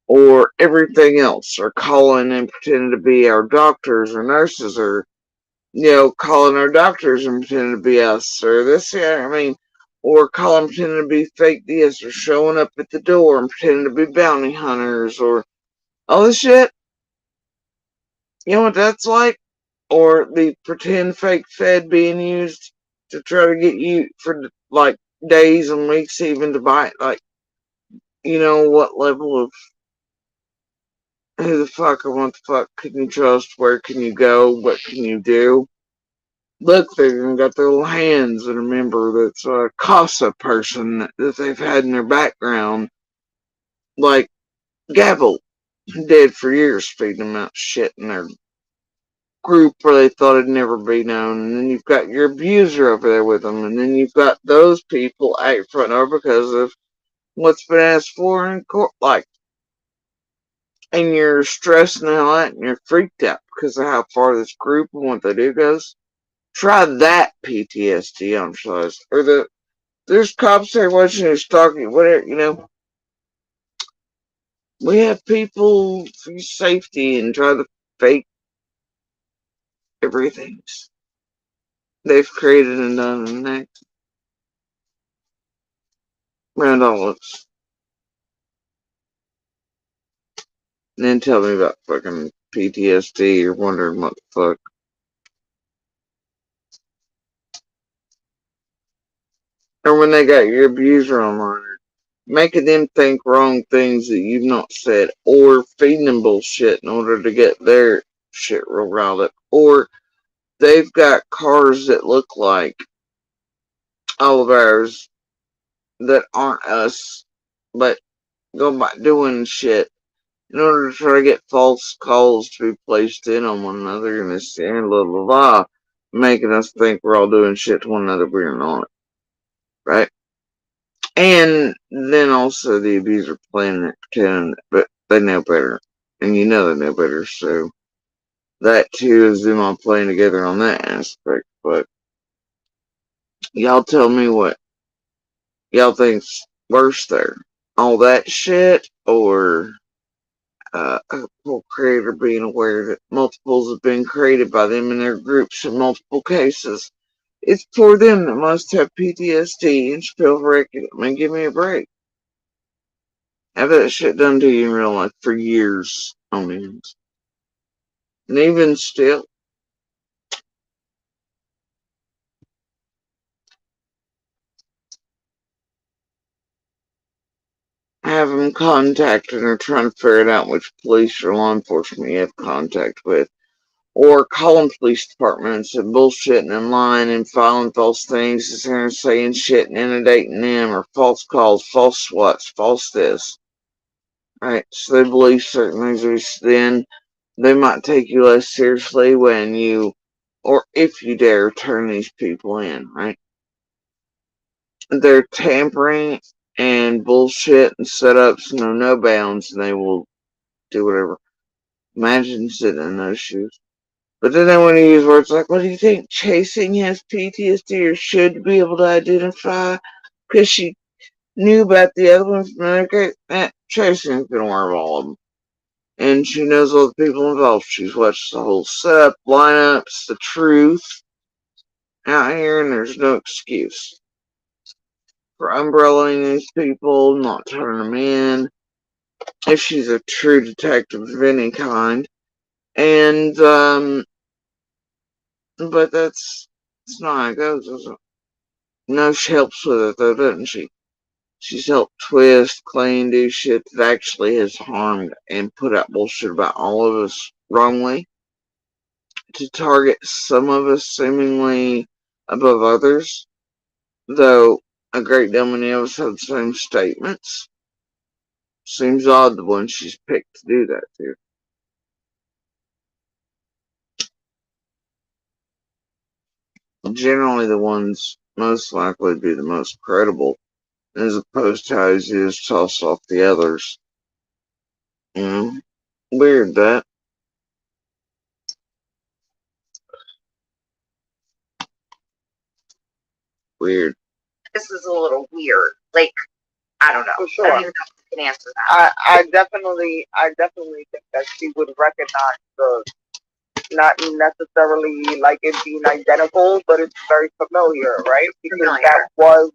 or everything else, or calling and pretending to be our doctors or nurses, or calling our doctors and pretending to be us, or this, yeah, I mean, or calling pretending to be fake this, or showing up at the door and pretending to be bounty hunters, or all this shit. You know what that's like? Or the pretend fake Fed being used to try to get you for like days and weeks even to buy it. Like, what level of who the fuck or what the fuck can you trust? Where can you go? What can you do? Look, they've got their little hands and a member that's a CASA person that they've had in their background, like Gavel, dead for years, feeding them out shit in their group where they thought it'd never be known. And then you've got your abuser over there with them. And then you've got those people out front door because of what's been asked for in court. Like, and you're stressing out and you're freaked out because of how far this group and what they do goes. Try that PTSD on size. Or there's cops there watching you, stalking, whatever, We have people for safety and try to fake everything they've created and done and act around all of us. And then tell me about fucking PTSD or wondering what the fuck. Or when they got your abuser online, or making them think wrong things that you've not said, or feeding them bullshit in order to get their shit real riled up. Or they've got cars that look like all of ours that aren't us, but go by doing shit in order to try to get false calls to be placed in on one another and this and blah blah blah, making us think we're all doing shit to one another. We're not, right? And then also the abuser playing it, pretending, but they know better, and you know they know better. So that too is them all playing together on that aspect. But y'all tell me what y'all think's worse there, all that shit, or a poor creator being aware that multiples have been created by them in their groups in multiple cases. It's for them that must have PTSD and feel record. I mean, give me a break. Have that shit done to you in real life for years on end. And even still, have them contacted or trying to figure it out which police or law enforcement you have contact with. Or calling police departments and bullshitting and lying and filing false things and saying shit and inundating them, or false calls, false swats, false this. Right? So they believe certain things, then they might take you less seriously when you, or if you dare, turn these people in, right? They're tampering and bullshit and setups know no bounds, and they will do whatever. Imagine sitting in those shoes. But then they want to use words like, what do you think? Chasing has PTSD or should be able to identify because she knew about the other ones. Okay, Chasing's been aware of all of them. And she knows all the people involved. She's watched the whole setup, lineups, the truth out here, and there's no excuse for umbrellaing these people, not turning them in, if she's a true detective of any kind. And, but that's It's not how it goes, is it? No, she helps with it though, doesn't she? She's helped twist, clean, do shit that actually has harmed and put out bullshit about all of us wrongly to target some of us seemingly above others, though a great deal many of us have the same statements. Seems odd the one she's picked to do that to. Generally the ones most likely to be the most credible, as opposed to how easy it is to toss off the others. Weird that. Weird. This is a little weird. Like, I don't know. For I sure. don't even know if you can answer that. I definitely think that she would recognize the, not necessarily like it being identical, but it's very familiar, right? Because that was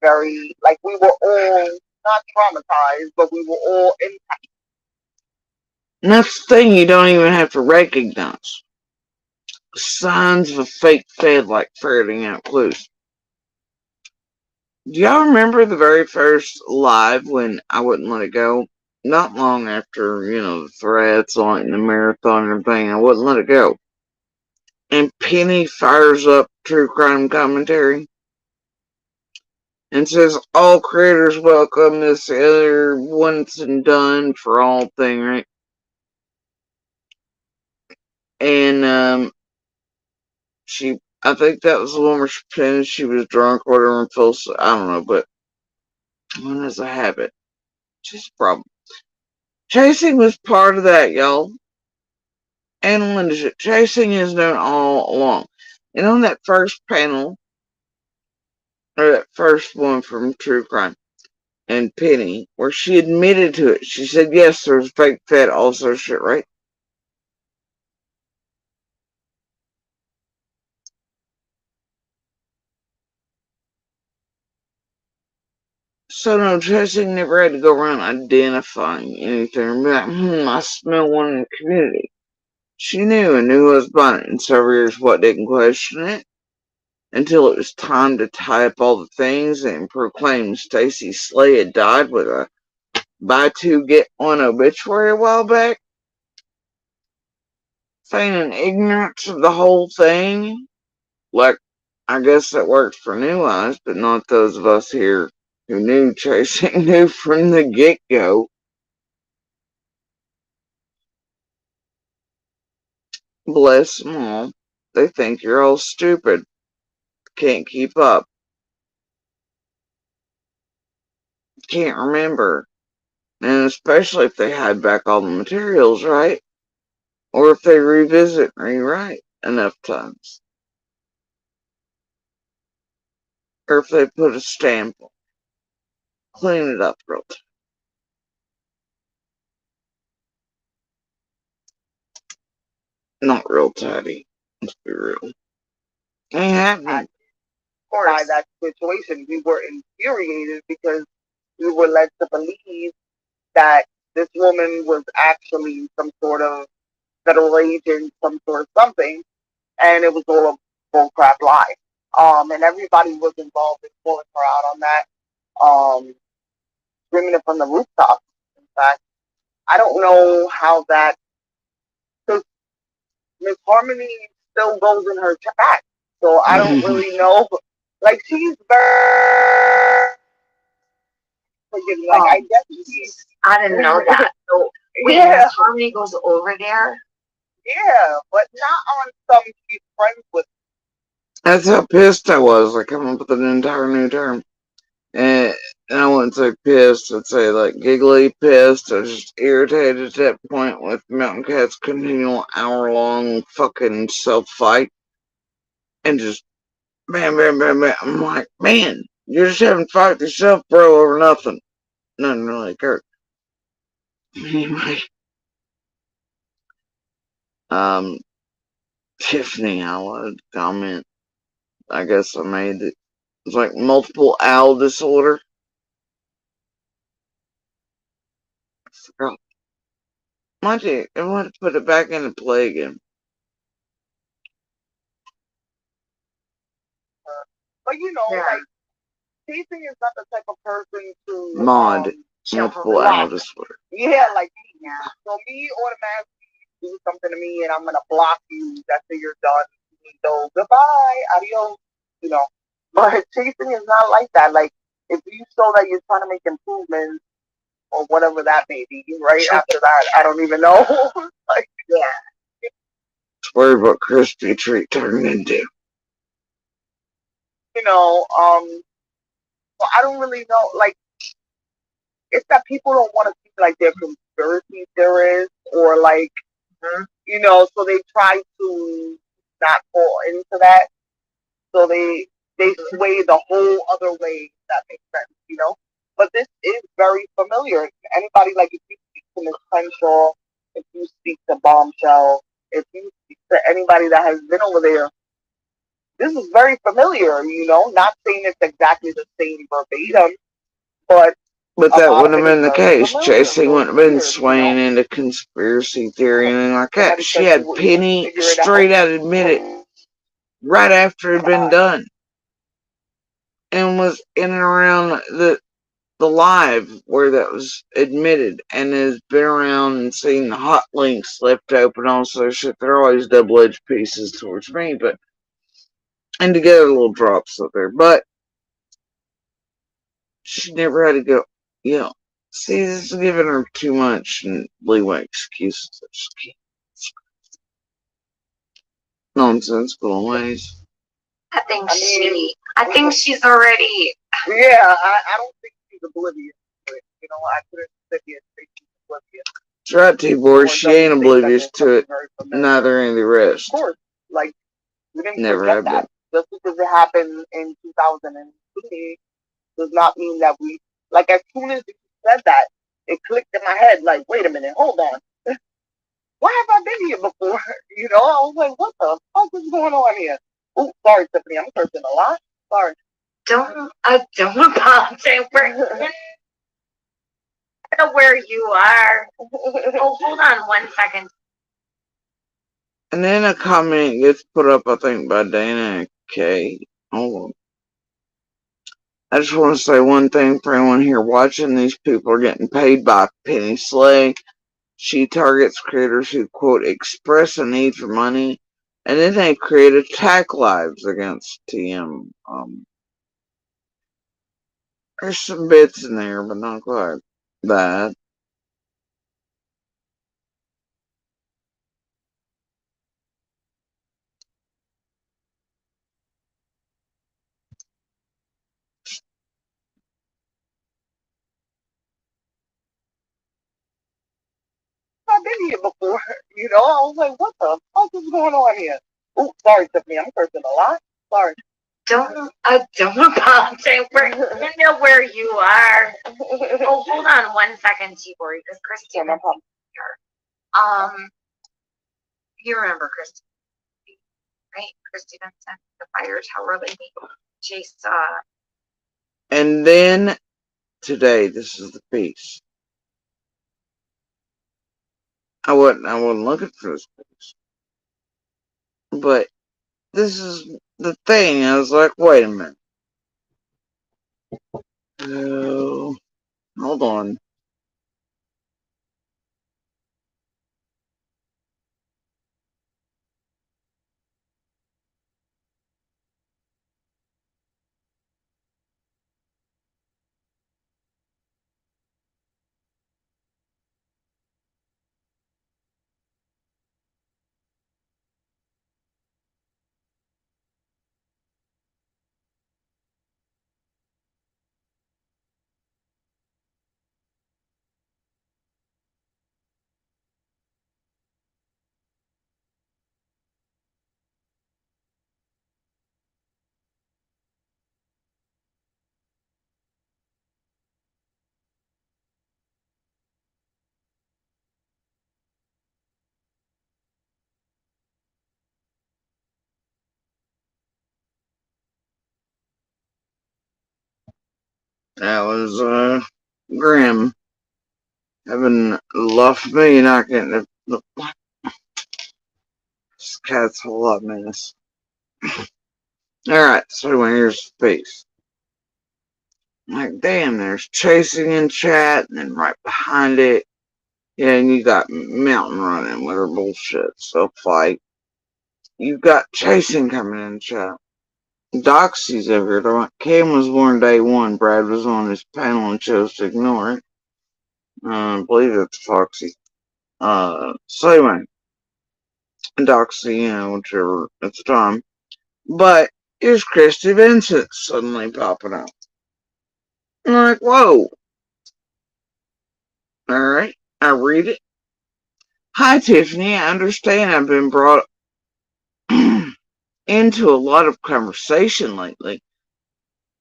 very, like, we were all not traumatized, but we were all impacted. And that's the thing, you don't even have to recognize signs of a fake fed like ferreting out clues. Do y'all remember the very first live when I wouldn't let it go? Not long after, the threats on the marathon and everything, I wouldn't let it go. And Penny fires up true crime commentary and says all creators welcome this other once and done for all thing, right? And I think that was the one where she pretended she was drunk or whatever and fell, I don't know, but one is a habit. Just a problem. Chasing was part of that, y'all. And Linda, chasing is known all along. And on that first panel, or that first one from True Crime, and Penny, where she admitted to it, she said, yes, there's fake fat, also shit, right? So no, chasing never had to go around identifying anything. Be like, I smell one in the community. She knew who was buying it, and several years what didn't question it until it was time to tie up all the things and proclaim Stacy Slay had died with a buy two get one obituary a while back, feigning ignorance of the whole thing. Like, I guess that worked for new eyes, but not those of us here who knew chasing knew from the get go. Bless them all. They think you're all stupid. Can't keep up. Can't remember. And especially if they hide back all the materials, right? Or if they revisit and rewrite enough times. Or if they put a stamp on it. Clean it up real tight. Not real tidy. Let's be real. Ain't happening. By that situation, we were infuriated because we were led to believe that this woman was actually some sort of federal agent, some sort of something, and it was all a bullcrap lie. And everybody was involved in pulling her out on that, screaming it from the rooftop. In fact, I don't know how that, because Miss Harmony still goes in her chat, so I don't really know. Like, she's very forgiving. Like, I guess she's. I didn't know that. So wait, Yeah, Harmony goes over there. yeah, but not on some she's friends with. That's how pissed I was. I come up with an entire new term. And I wouldn't say pissed, I'd say like giggly pissed. I was just irritated at that point with Mountain Cat's continual hour-long fucking self-fight. And just bam, bam, bam, bam. I'm like, man, you're just having to fight with yourself, bro, over nothing. Nothing really occurred. Anyway, um, Tiffany, I would comment. I guess I made it. It's like multiple owl disorder. I forgot. Mind you, I want to put it back into play again. But you know, Yeah. like Jason is not the type of person to Mod Jump multiple over. out disorder. yeah, like Yeah. so me automatically do something to me and I'm gonna block you. That's it, you're done. So goodbye, adios. You know, but chasing is not like that. Like if you show that you're trying to make improvements or whatever that may be, right Sure. after that, I don't even know. Like Yeah. Worry what crispy treat turned into. you know, so I don't really know. Like it's that people don't want to see like their conspiracy theorists or like you know, so they try to not fall into that. So they sway the whole other way. If that makes sense, you know. But this is very familiar. Anybody like if you speak to Miss Crenshaw, if you speak to Bombshell, if you speak to anybody that has been over there, this is very familiar. You know, not saying it's exactly the same verbatim, but But a that lot of wouldn't it have is been the very case. familiar. Chasing So wouldn't it's have been weird, you swaying know. into conspiracy theory or anything like that. Somebody She said had you would Penny figure it out. straight out admitted right after it had been done. And was in and around the live where that was admitted and has been around and seen the hot links left open, also shit. They're always double-edged pieces towards me, but and to get a little drops up there. But she never had to go, you know. See, this is giving her too much leeway excuses. Nonsensical ways. I think she's already. Yeah, I don't think she's oblivious to it. You know, I couldn't sit here and say she's oblivious. That's right, T-Boy. She ain't oblivious to it. Neither ain't the rest. Of course, like we didn't Never forget have that. been. Just because it happened in 2002 does not mean that we. Like as soon as you said that, it clicked in my head. Like, wait a minute, hold on. Why have I been here before? You know, I was like, what the fuck is going on here? Oh, sorry, Tiffany, I'm cursing a lot. Sorry. Don't apologize for. I know where you are. Oh, hold on 1 second. And then a comment gets put up, I think, by Dana K. Oh, I just want to say one thing for anyone here watching. These people are getting paid by Penny Slay. She targets creators who, quote, express a need for money, and then they create attack lives against TM. There's some bits in there, but not quite that. I've been here before. You know, I was like, what the fuck is going on here? Oh, sorry, Tiffany, I'm cursing a lot. Sorry. Don't apologize for. I know where you are. Oh, hold on 1 second, T-Boy. Because Christy, No problem. you remember Christy, right? Christy Vincent, the fire tower lady. Chase. And then today, this is the piece. I wasn't looking for this piece, but this is the thing. I was like, wait a minute. Oh, hold on. That was grim. Having left me not getting the this cat's a whole lot menace. Alright, so here's the piece. Like, damn, there's chasing in chat, and then right behind it, yeah, and you got Mountain running with her bullshit. So, like, you got chasing coming in chat. Doxy's over here. Cam was born day one. Brad was on his panel and chose to ignore it. I believe it's Foxy. So anyway, Doxy, whichever at the time. But here's Christy Vincent suddenly popping up. I'm like, whoa. Alright, I read it. Hi, Tiffany. I understand I've been brought into a lot of conversation lately.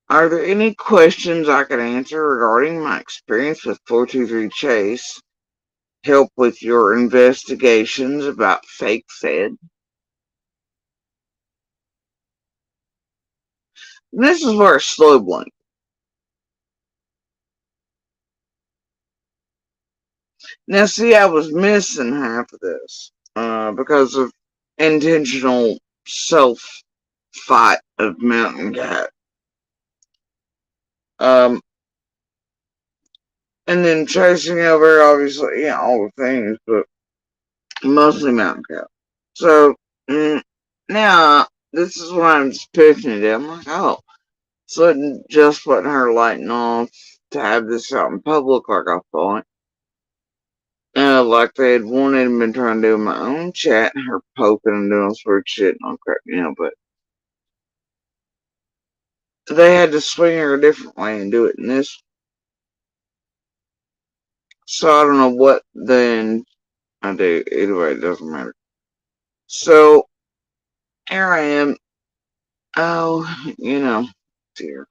Are there any questions I can answer regarding my experience with 423 Chase? Help with your investigations about fake Fed? And this is where slow blink. Now, see, I was missing half of this because of intentional self fight of Mountain Cat. And then chasing over, obviously, all the things, but mostly Mountain Cat. So, now, this is what I'm just picking it. I'm like, oh, so it just wasn't her lighting off to have this out in public like I thought. Like they had wanted and been trying to do in my own chat, and her poking and doing all sort of shit and all crap, but they had to swing her a different way and do it in this. So I don't know what then I do. Either way, it doesn't matter. So here I am. Oh, dear.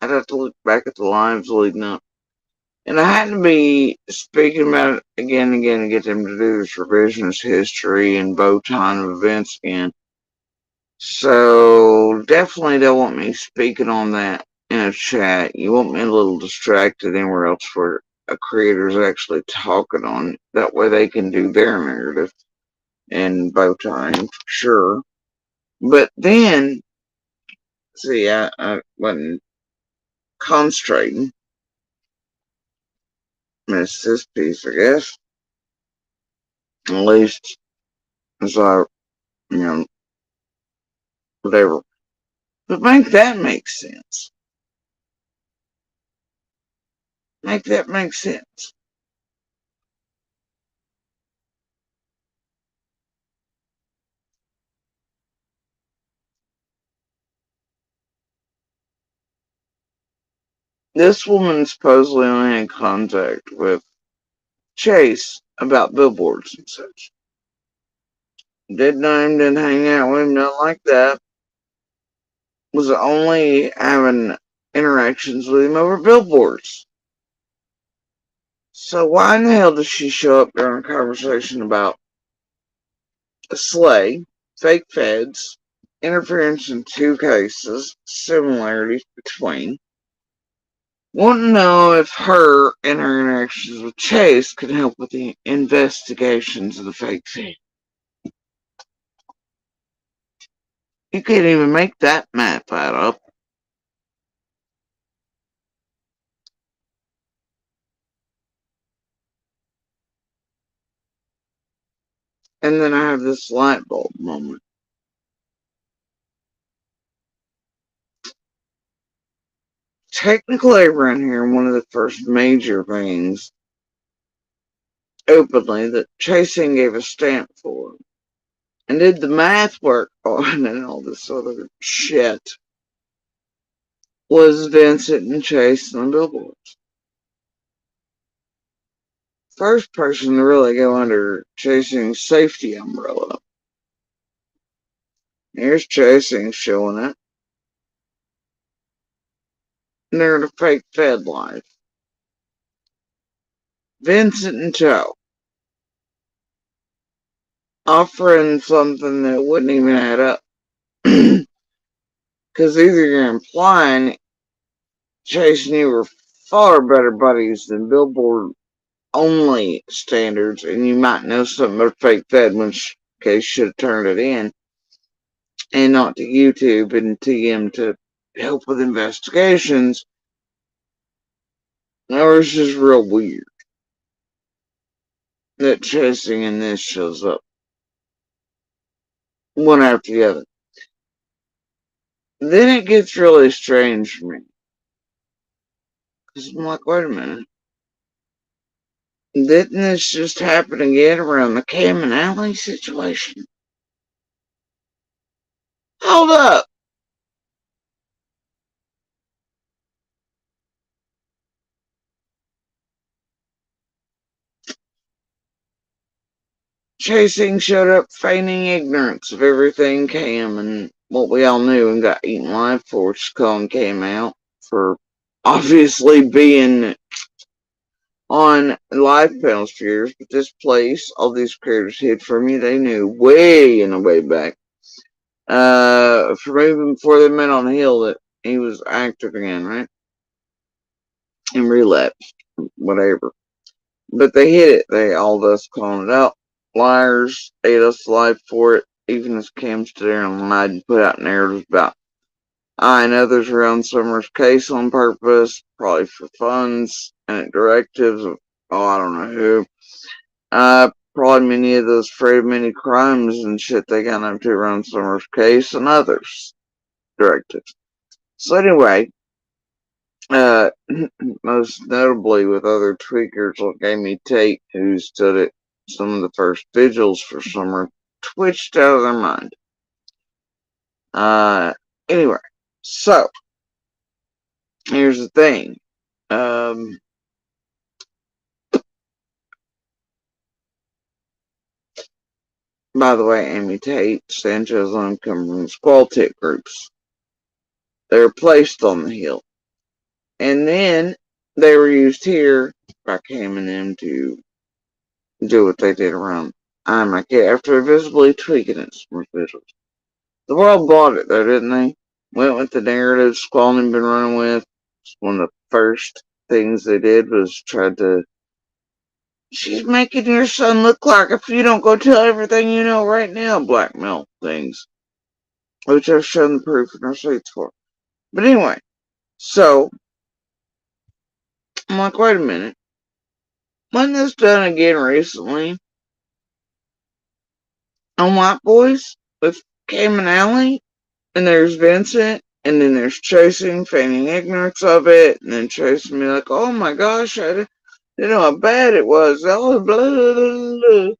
I'd have to look back at the lives leading up. And I had to be speaking about it again and again and get them to do this revisionist history and bow tie of events again. So definitely don't want me speaking on that in a chat. You want me a little distracted anywhere else where a creator's actually talking on it. That way they can do their narrative and bow tying for sure. But then, see, I wasn't concentrating. Missed this piece, I guess. At least as I, whatever. But make that make sense. Make that make sense. This woman supposedly only had contact with Chase about billboards and such. Didn't know him, didn't hang out with him, nothing like that. Was only having interactions with him over billboards. So why in the hell does she show up during a conversation about a sleigh, fake feds, interference in two cases, similarities between? Want to know if her and her interactions with Chase could help with the investigations of the fake fed. You can't even make that math add up. And then I have this light bulb moment. Technically, around here, one of the first major things openly that Chasing gave a stamp for and did the math work on and all this other shit was Vincent and Chase on billboards. First person to really go under Chasing's safety umbrella. Here's Chasing showing it. And they're in a fake Fed life. Vincent and Joe offering something that wouldn't even add up. Because either you're implying Chase and you were far better buddies than Billboard only standards, and you might know something about fake Fed, in which case should have turned it in. and not to YouTube and TM to help with investigations. Or it's just real weird that chasing and this shows up one after the other. Then it gets really strange for me. Because I'm like, wait a minute. Didn't this just happen again around the Cam and Alley situation? Hold up. Chasing showed up feigning ignorance of everything Cam and what we all knew and got eaten alive for, which Cullen came out for obviously being on live panels for years. But this place, all these creators hid from you, they knew way in the way back. From even before they met on the hill that he was active again, right? And relapsed, whatever. But they hid it. They all thus calling it out. Liars ate us alive for it. Even as Cam stood there and lied and put out narratives about I and others around Summer's case on purpose, probably for funds and directives of, I don't know who. Probably many of those afraid of many crimes and shit they got up to around Summer's case and others directives. So anyway, uh, most notably with other tweakers like Amy Tate, who stood at some of the first vigils for Summer, twitched out of their mind. Anyway, so here's the thing. By the way, Amy Tate, Sanchez and them come from squall tick groups. They were placed on the hill. And then they were used here by Cam and them to do what they did around IMIK after visibly tweaking it from visuals. The world bought it though, didn't they? Went with the narrative Squall had been running with. One of the first things they did was try to she's making your son look like if you don't go tell everything you know right now, blackmail things. Which I've shown the proof and receipts for. But anyway, so I'm like, wait a minute. Wasn't this done again recently on White Boys with Cam and Alley? And there's Vincent, and then there's Chasing, feigning ignorance of it, and then Chasing me like, oh my gosh, I didn't know how bad it was. Oh, blah, blah, blah, blah.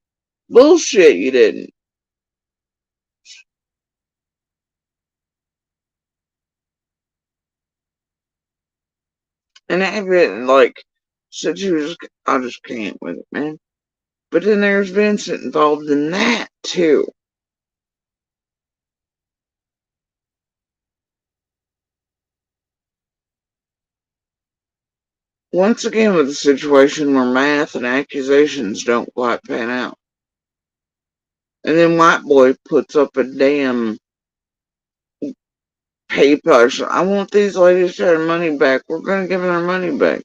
Bullshit, you didn't. And Evan, like, said she was, I just can't with it, man. But then there's Vincent involved in that, too. Once again with a situation where math and accusations don't quite pan out. And then White Boy puts up a damn paper. I want these ladies their money back. We're going to give them their money back.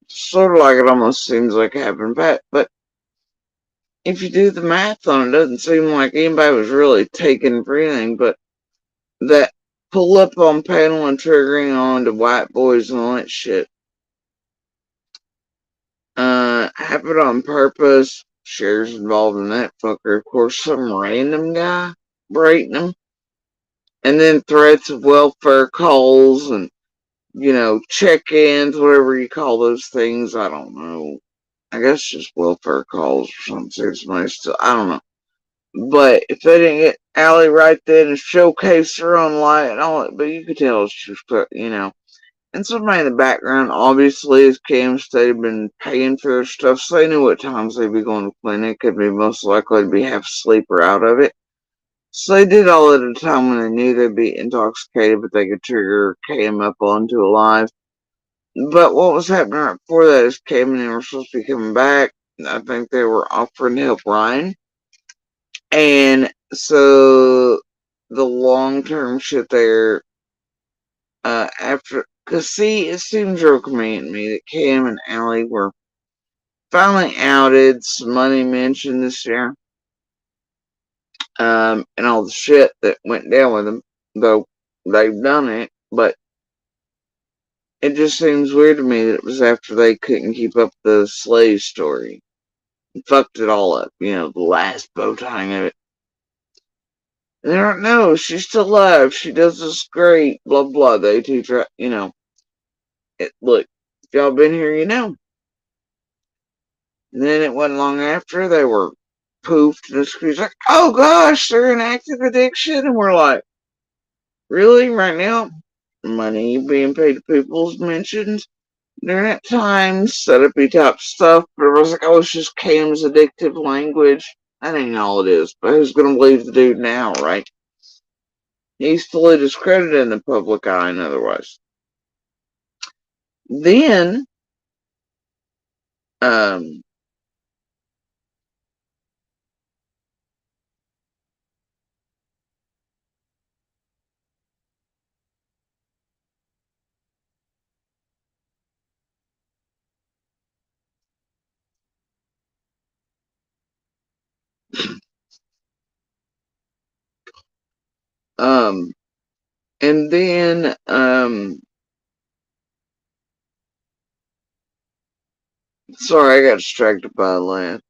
Sort of like it almost seems like happened back, but if you do the math on it, it doesn't seem like anybody was really taking for anything, but that pull up on panel and triggering on to White Boys and all that shit. Happened on purpose. Cher's involved in that fucker. Of course, some random guy braiding them. And then threats of welfare calls and, check-ins, whatever you call those things. I don't know. I guess just welfare calls or something. Still, I don't know. But if they didn't get Allie right then and showcase her own light and all that, but you could tell she was, And somebody in the background, obviously, as Cam stated, been paying for their stuff, so they knew what times they'd be going to clinic. Could be most likely to be half asleep or out of it. So they did all at a time when they knew they'd be intoxicated, but they could trigger Cam up onto a live. But what was happening right before that is Cam and they were supposed to be coming back. I think they were offering to help Ryan. And so the long-term shit there, after Cause see, it seems real convenient to me that Cam and Allie were finally outed, some money mentioned this year, and all the shit that went down with them, though they've done it, but it just seems weird to me that it was after they couldn't keep up the slave story. Fucked it all up, the last bow tying of it. And they're like, no, she's still alive, she does this great, blah blah, they teach her, look, if y'all been here, you know. And then it wasn't long after they were poofed, and the screen's like, oh gosh, they're in active addiction, and we're like, really, right now? Money being paid to people's mentions during that time, set up top stuff, but it was like, oh, it's just Cam's addictive language. That ain't all it is, but who's gonna believe the dude now, right? He's fully discredited in the public eye and otherwise. Then, um, um, and then, sorry, I got distracted by a laugh.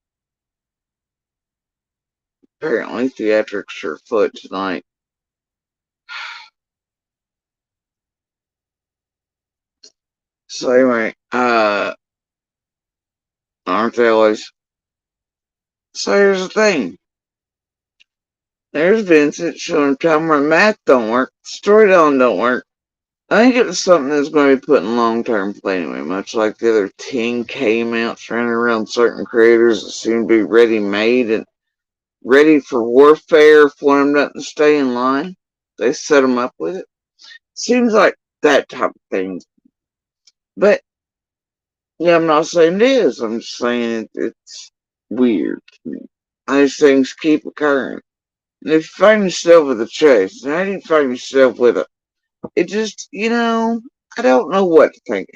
Apparently, theatrics are afoot tonight. So anyway, aren't they always? So here's the thing. There's Vincent showing time where math don't work, storytelling don't work. I think it was something that's going to be put in long-term play anyway, much like the other 10K amounts running around certain creators that seem to be ready-made and ready for warfare for them not to stay in line. They set them up with it. Seems like that type of thing. But, yeah, I'm not saying it is. I'm just saying it's weird. These things keep occurring. And if you find yourself with a chase, and how do you find yourself with a... It just, I don't know what to think.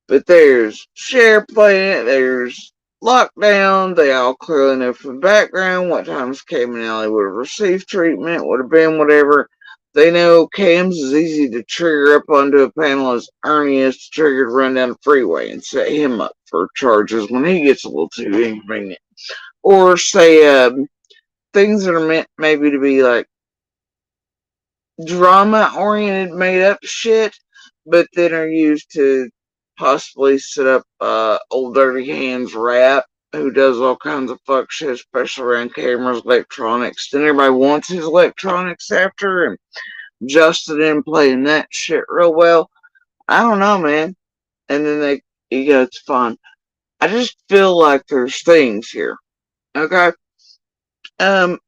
But there's Share playing it, there's Lockdown, they all clearly know from the background what times Cam and Allie would have received treatment, would have been whatever. They know Cam's is easy to trigger up onto a panel as Ernie is to trigger to run down the freeway and set him up for charges when he gets a little too inconvenient. Or say, things that are meant maybe to be like drama oriented made up shit, but then are used to possibly set up old dirty hands rap who does all kinds of fuck shit, especially around cameras, electronics. Then everybody wants his electronics after, and Justin in playing that shit real well. I don't know, man. And then it's fun. I just feel like there's things here. Okay. Um,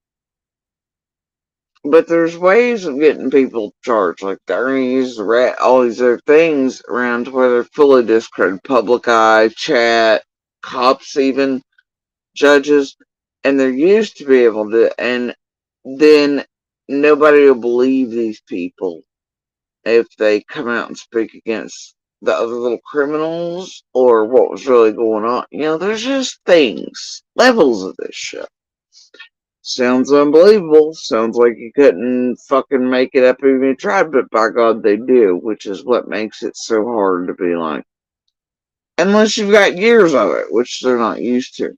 But there's ways of getting people charged, like the earnings, the rat, all these other things around where they're fully discredited. Public eye, chat, cops even, judges, and they're used to be able to, and then nobody will believe these people if they come out and speak against the other little criminals or what was really going on. There's just things, levels of this shit. Sounds unbelievable. Sounds like you couldn't fucking make it up even if you tried, but by God they do, which is what makes it so hard to be like. Unless you've got years of it, which they're not used to.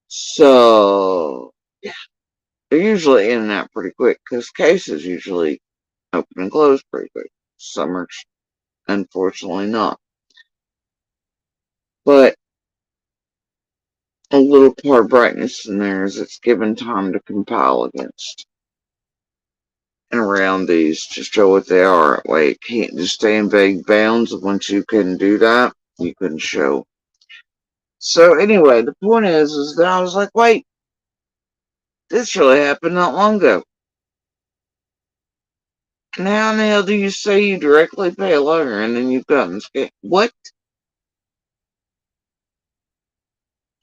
So, yeah. They're usually in and out pretty quick, because cases usually open and close pretty quick. Some are, unfortunately, not. But a little part of brightness in there is it's given time to compile against. And around these to show what they are. That way it can't just stay in vague bounds. Once you couldn't do that, you couldn't show. So anyway, the point is that I was like, wait, this really happened not long ago. And how in the hell do you say you directly pay a lawyer and then you've gotten scammed? What?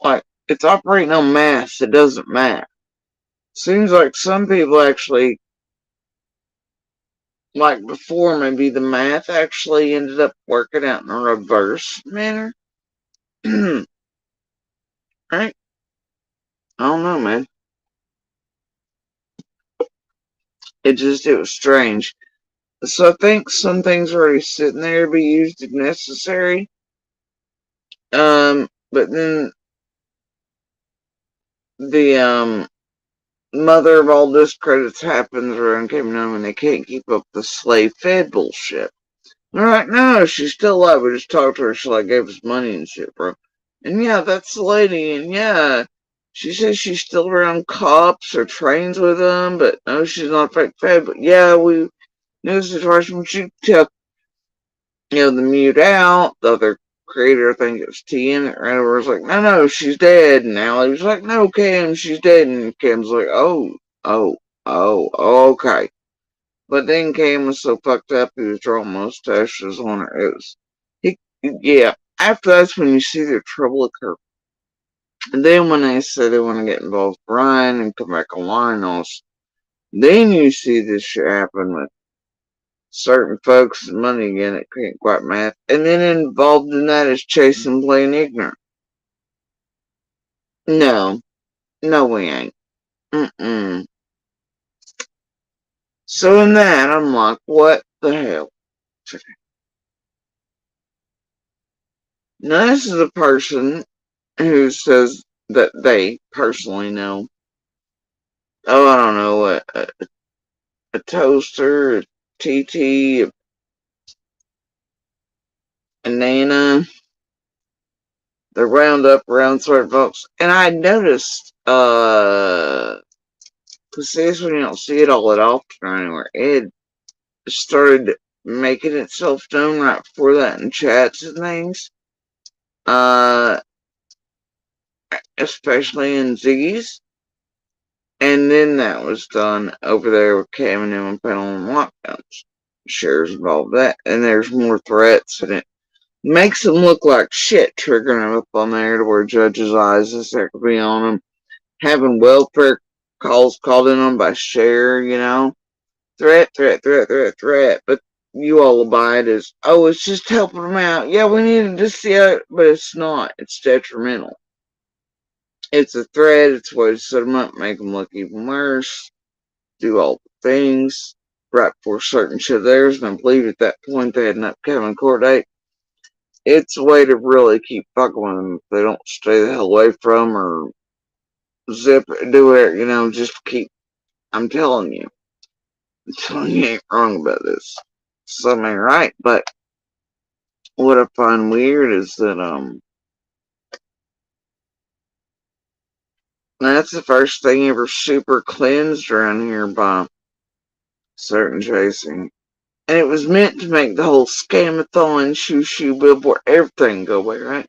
Like, it's operating on math. It doesn't matter. Seems like some people actually, like before, maybe the math actually ended up working out in a reverse manner. Right? I don't know, man. It was strange. So I think some things are already sitting there to be used if necessary. But then the mother of all discredits happens around came home and they can't keep up the slave fed bullshit. They're like, no, she's still alive. We just talked to her. She like gave us money and shit, bro. And yeah, that's the lady. And yeah, she says she's still around cops or trains with them, but no, she's not fake fed. But yeah, we knew the situation when she took, the mute out. The other creator, I think it was TM, that ran over was like, no, she's dead. And Allie was like, no, Kim, she's dead. And Kim's like, oh, okay. But then Cam was so fucked up, he was drawing mustaches on her. Yeah. After that's when you see their trouble occur. And then when they say they want to get involved with Ryan and come back online, also, then you see this shit happen with certain folks and money again that can't quite math. And then involved in that is Chase and playing ignorant. No, no, we ain't. Mm-mm. So in that, I'm like, what the hell? Now, this is a person who says that they personally know, I don't know, a toaster, a TT, a Nana, the Roundup, round sort folks. And I noticed, because this one you don't see it all that often anywhere, it started making itself known right before that in chats and things. Uh, Especially in Ziggy's. And then that was done over there with Cam and them panel and lockdowns. Shares involved that, and there's more threats, and it makes them look like shit, triggering them up on there to where judges' eyes is there could be on them, having welfare calls called in on by Share, threat, but you all abide as, oh, it's just helping them out. Yeah, we needed to see it, but it's not. It's detrimental. It's a threat. It's a way to set them up, make them look even worse, do all the things right before certain shit theirs, and I believe at that point they had an upcoming court date. It's a way to really keep fucking with them if they don't stay the hell away from or zip do it, just keep. I'm telling you, you ain't wrong about this. Something ain't right, but what I find weird is that that's the first thing ever super cleansed around here by certain chasing. And it was meant to make the whole scamathon, shoo billboard, everything go away, right?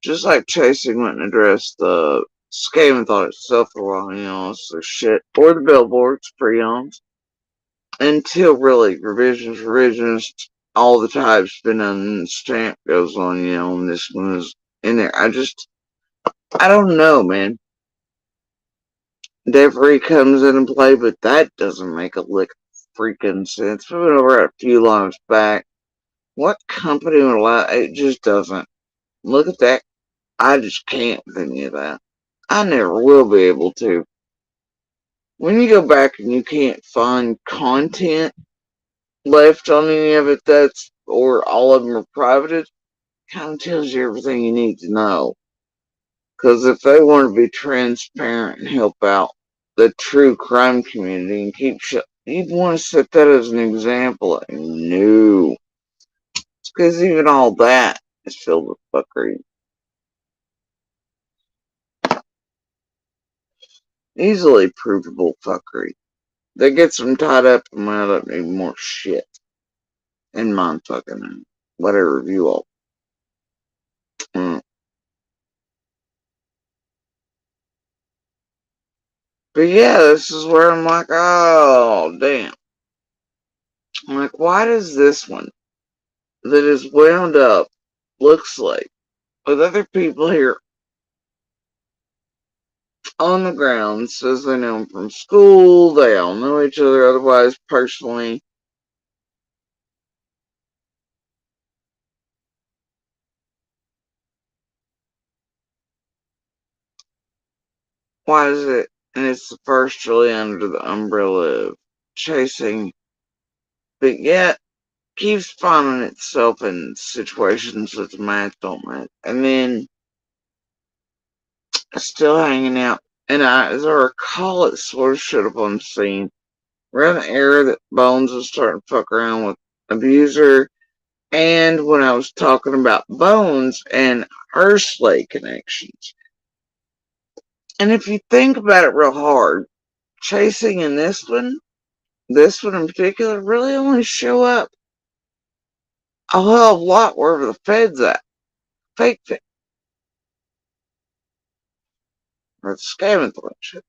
Just like Chasing went and addressed the scamathon itself for a while, so shit. Or the billboards, pre-owns. Until really, revisions, all the types been on stamp goes on, and this one is in there. I don't know, man. Devery comes into play, but that doesn't make a lick of freaking sense. We went over it a few lines back. What company would allow it? Just doesn't. Look at that. I just can't with any of that. I never will be able to. When you go back and you can't find content left on any of it or all of them are privated, kind of tells you everything you need to know. Because if they want to be transparent and help out the true crime community and keep shit, you'd want to set that as an example. No. It's because even all that is filled with fuckery. Easily provable fuckery. That gets them tied up and wound up needing more shit. In my fucking whatever view all. Mm. But yeah, this is where I'm like, oh, damn. I'm like, why does this one that is wound up, looks like, with other people here on the ground, says they know him from school, they all know each other otherwise personally, Why is it? And it's the first really under the umbrella of chasing, but yet keeps finding itself in situations that the match don't match. And then still hanging out. And as I recall, it sort of showed up on the scene around the era that Bones was starting to fuck around with Abuser, and when I was talking about Bones and her Slay connections. And if you think about it real hard, Chasing in this one in particular, really only show up a hell of a lot wherever the Fed's at. Fake Fed. Or the scamming shit.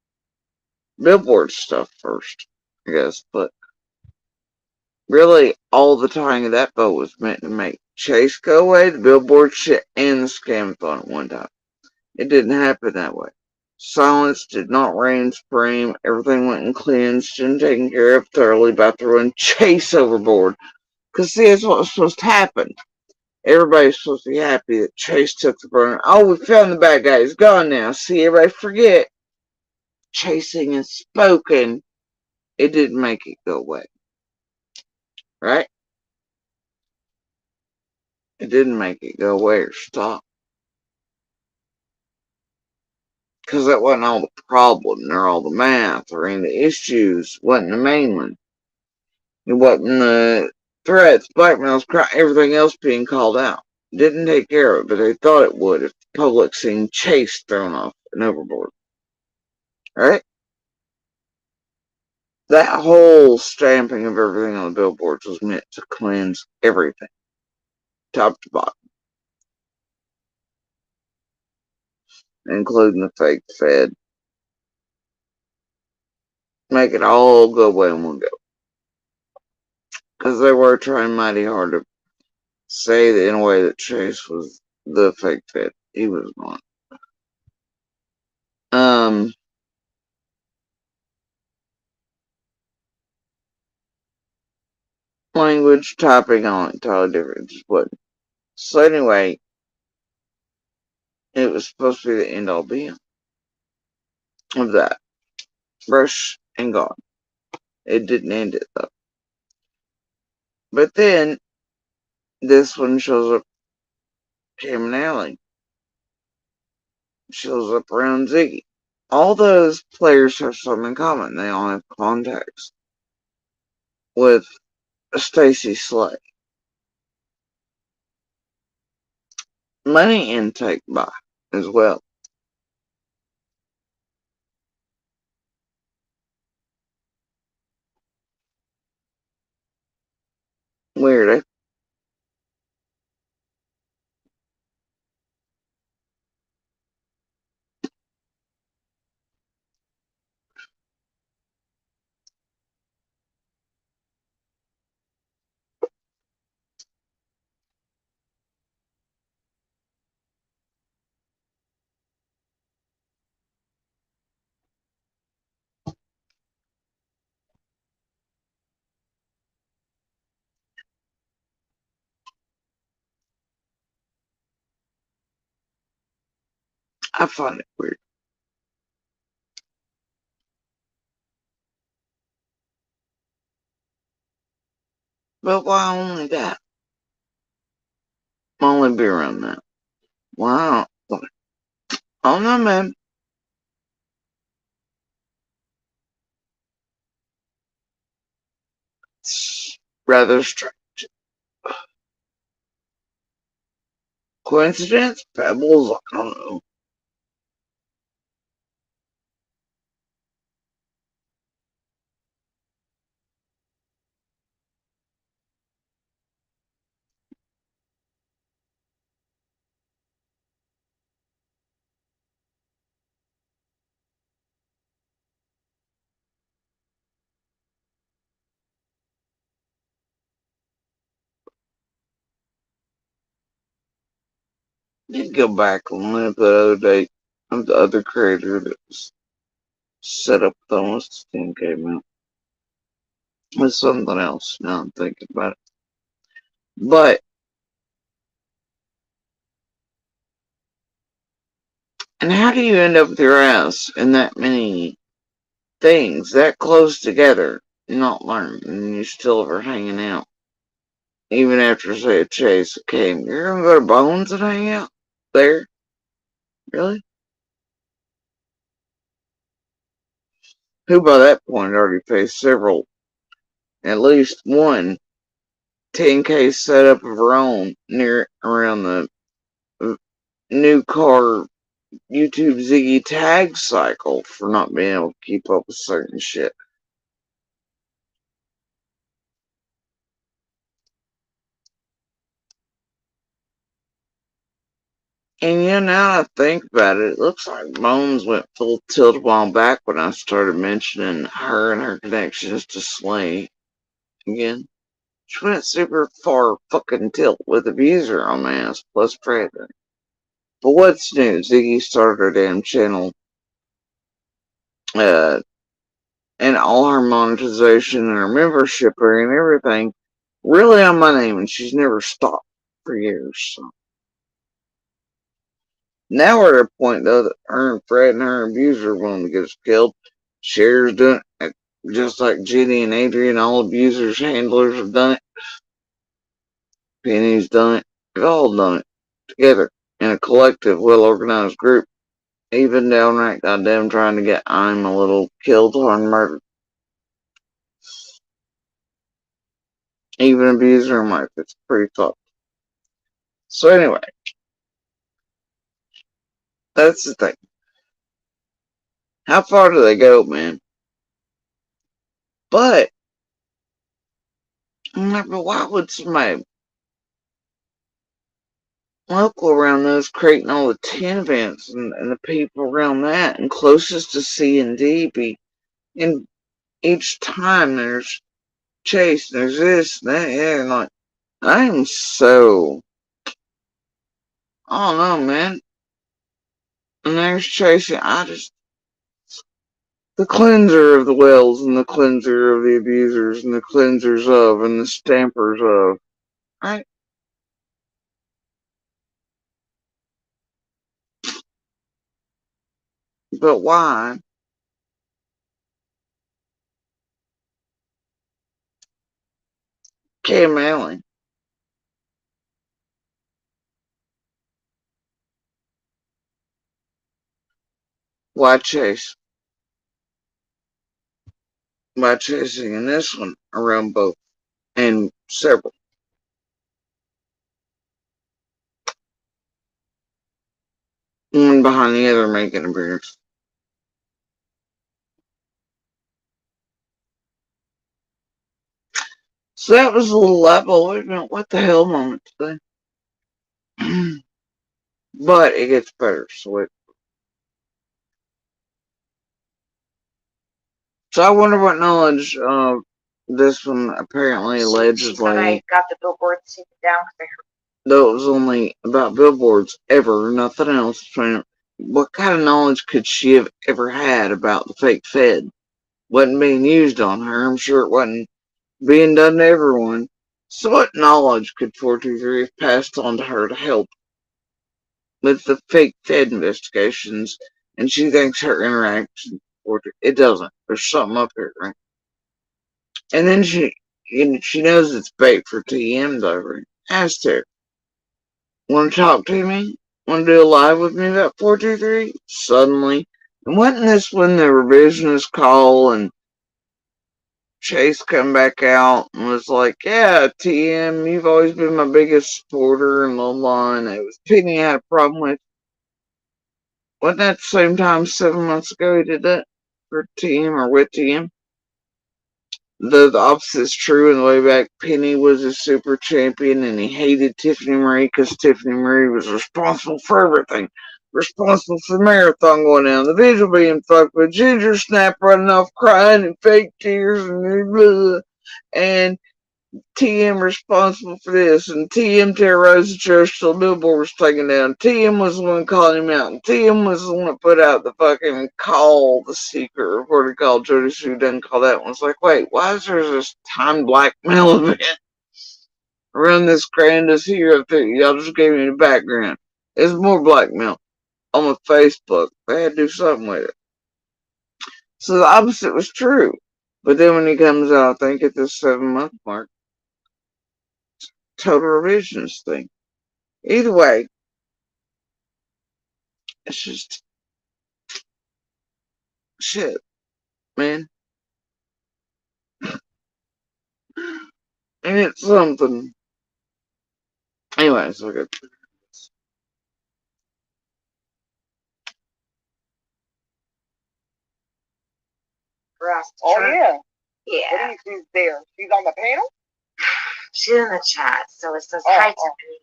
Billboard stuff first, I guess, but really all the tying of that boat was meant to make Chase go away, the Billboard shit, and the scamathon at one time. It didn't happen that way. Silence did not reign supreme. Everything went and cleansed and taken care of thoroughly by throwing Chase overboard. Because see, that's what was supposed to happen. Everybody's supposed to be happy that Chase took the burn. Oh, we found the bad guy. He's gone now. See, everybody forget. Chasing and spoken. It didn't make it go away. Right? It didn't make it go away or stop. Because that wasn't all the problem or all the math or any of the issues. Wasn't the main one. It wasn't the threats, blackmails, everything else being called out. Didn't take care of it, but they thought it would if the public seen Chase thrown off and overboard. Right? That whole stamping of everything on the billboards was meant to cleanse everything, top to bottom, including the fake Fed. Make it all go away in one go. Because they were trying mighty hard to say that in a way that Chase was the fake Fed. He was not. Language, typing on it, totally different. Just wasn't. So anyway, it was supposed to be the end all be of that. Brush and gone. It didn't end it though. But then this one shows up Cam and Alley. Shows up around Ziggy. All those players have something in common. They all have contacts with Stacy Slay. Money intake by as well. Weird, eh? I find it weird. But why only that? Only be around that. Wow. Oh no, man. It's rather strange. Coincidence? Pebbles? I don't know. Did go back and look at the other date of the other creator that was set up with almost 10K amount. It's something else now I'm thinking about it. But And how do you end up with your ass in that many things that close together? You're not learning, and you still are hanging out. Even after, say, a chase came, you're gonna go to Bones and hang out there? Really? Who by that point already faced several, at least one 10K setup of her own near around the new car YouTube Ziggy tag cycle for not being able to keep up with certain shit. And yeah, now I think about it, it looks like Bones went full tilt a while back when I started mentioning her and her connections to Slay again. She went super far fucking tilt with Abuser on my ass, plus Predator. But what's new? Ziggy started her damn channel, uh, and all her monetization and her membership and everything really on my name, and she's never stopped for years. So. Now we're at a point though that her and Fred and her abuser are willing to get us killed. Cher's doing it, just like Jenny and Adrian, all abusers, handlers have done it. Penny's done it. We've all done it together in a collective, well-organized group. Even downright goddamn trying to get I'm a little killed or murdered. Even abuser in life, it's pretty fucked. So anyway, that's the thing. How far do they go, man? But I'm like, but why would somebody local around those creating all the 10 events and the people around that and closest to C&D be, and each time there's Chase, there's this, that, yeah, and like, I am so, I don't know, man. And there's Chase, I just, the cleanser of the wells and the cleanser of the abusers and the cleansers of and the stampers of, right? But why? Cam Allen. Why Chase? Why chasing in this one around both and several? One behind the other making appearance. So that was a little level. Wait a minute, what the hell moment today? But it gets better. So I wonder what knowledge this one apparently allegedly. I got the billboard taken down because Though it was only about billboards ever, nothing else. What kind of knowledge could she have ever had about the fake Fed? Wasn't being used on her. I'm sure it wasn't being done to everyone. So what knowledge could 423 have passed on to her to help with the fake Fed investigations? And she thinks her interaction, it doesn't. There's something up here, right? And then she knows it's bait for TM though, right? Asked her, want to talk to me? Want to do a live with me about 423? Suddenly. And wasn't this when the revisionist call and Chase come back out and was like, yeah, TM, you've always been my biggest supporter and blah blah, and it was Penny I had a problem with. Wasn't that the same time 7 months ago he did that for TM or with TM? The opposite is true. In the way back, Penny was a super champion and he hated Tiffany Marie because Tiffany Marie was responsible for everything. Responsible for the marathon going down, the visual being fucked with, Ginger Snap running off crying and fake tears and blah, and TM responsible for this, and TM terrorized the church till the billboard was taken down. TM was the one calling him out, and TM was the one that put out the fucking call, the secret reporter called Jody Sue didn't call that one. It's like, wait, why is there this time blackmail event around this grandest here up there? Y'all just gave me the background. It's more blackmail. on Facebook. They had to do something with it. So the opposite was true. But then when he comes out, I think at the 7 month mark, total revisionist thing. Either way, it's just shit, man. And it's something. Anyways, okay. Oh yeah. Yeah. What is she's there? She's on the panel? She's in the chat, so it says, hi, Tiffany.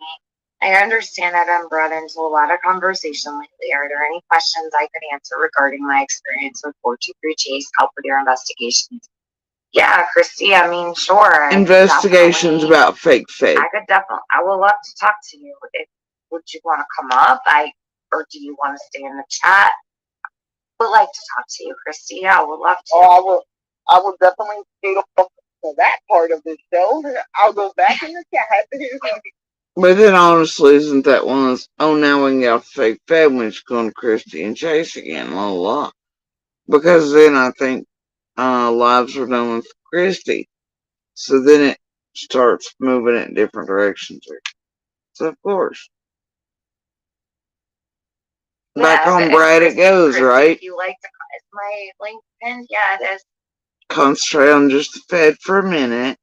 I understand I've been brought into a lot of conversation lately. Are there any questions I could answer regarding my experience with 423 Chase, help with your investigations? Yeah, Christy, I mean, sure. Investigations about fake faith. I would love to talk to you. Would you want to come up? Or do you want to stay in the chat? I would like to talk to you, Christy. Yeah, I would love to. Oh, I will definitely stay for that part of the show. I'll go back in the chat. But then honestly, isn't that one of those, oh, now we can get off fake fed when it's going to Christy and Chase again, la la. Because then I think lives are done with Christy. So then it starts moving in different directions. So of course. Back on Brad it goes, right? If you like to, is my link pinned? Yeah, it is. Concentrate on just the Fed for a minute.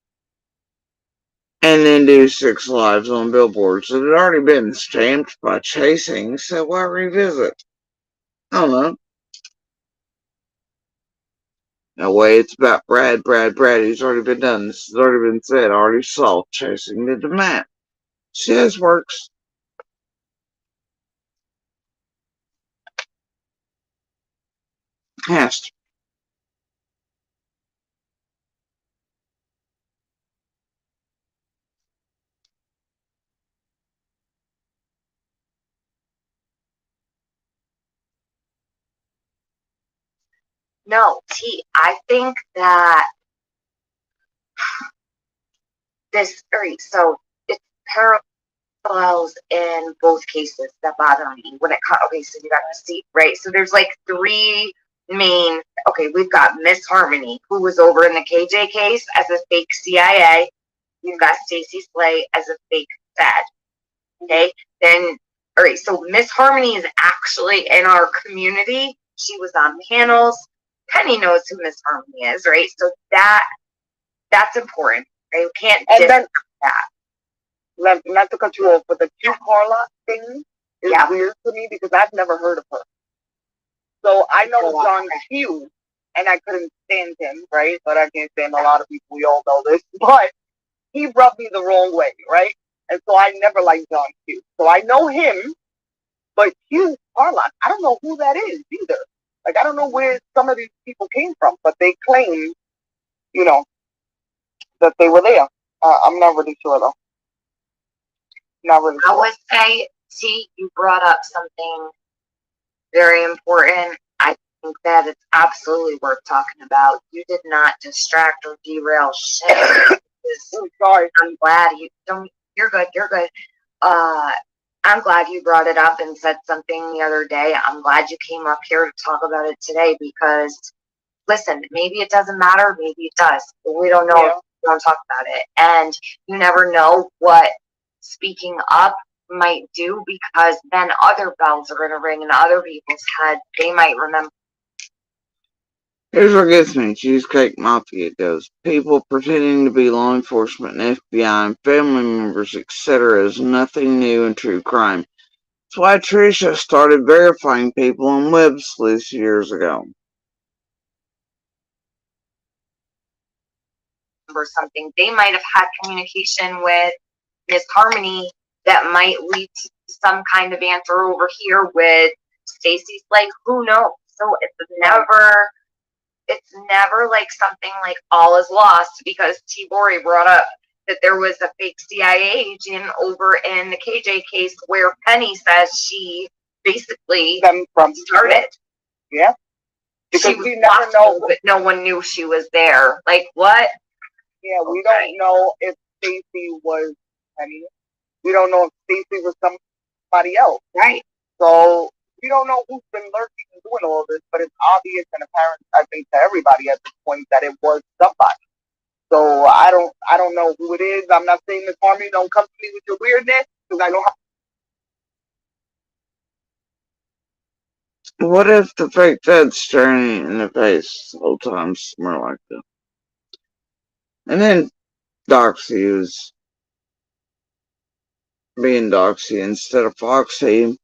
And then do 6 lives on billboards that had already been stamped by Chasing, so why revisit? I don't know. No way, it's about Brad. He's already been done. This has already been said. I already saw Chasing the map. See how this works? Has to. No, T, I think that so it's parallels in both cases that bother me okay, so you got to see, right? So there's like 3 main, okay, we've got Miss Harmony, who was over in the KJ case as a fake CIA. You've got Stacy Slay as a fake Fed. Okay, then, all right, so Miss Harmony is actually in our community. She was on panels. Penny knows who Miss Harmony is, right? So that's important. Right? You can't that. Not to cut you off, but the C.A.R.D thing is weird to me because I've never heard of her. So I know John Q, and I couldn't stand him, right? But I can't stand a lot of people. We all know this. But he rubbed me the wrong way, right? And so I never liked John Q. So I know him, but Q Carlock, I don't know who that is either. Like, I don't know where some of these people came from, but they claim, that they were there. I'm not really sure, though. Not really sure. I would say, T, you brought up something very important. I think that it's absolutely worth talking about. You did not distract or derail shit. I'm sorry. I'm glad you don't. You're good. You're good. I'm glad you brought it up and said something the other day. I'm glad you came up here to talk about it today because, listen, maybe it doesn't matter, maybe it does, but we don't know. Yeah. We don't talk about it, and you never know what speaking up might do because then other bells are going to ring in other people's head. They might remember. Here's what gets me. Cheesecake Mafia goes. People pretending to be law enforcement and FBI and family members, etc. is nothing new in true crime. That's why Tricia started verifying people on web sleuths years ago. Or something. They might have had communication with Miss Harmony that might lead to some kind of answer over here with Stacy's, like, who knows? So it's never like something like all is lost because T. Bori brought up that there was a fake CIA agent over in the KJ case where Penny says she basically started. Yeah. Because she never know, but no one knew she was there. Like, what? Yeah, we don't know if Stacy was Penny. We don't know if Stacy was somebody else. Right. So, we don't know who's been lurking and doing all this, but it's obvious and apparent, I think, to everybody at this point that it was somebody. So I don't know who it is. I'm not saying this army. Don't come to me with your weirdness because I know how. What if the fake Ted's staring in the face the whole time, somewhere like that? And then Doxy was being Doxy instead of Foxy.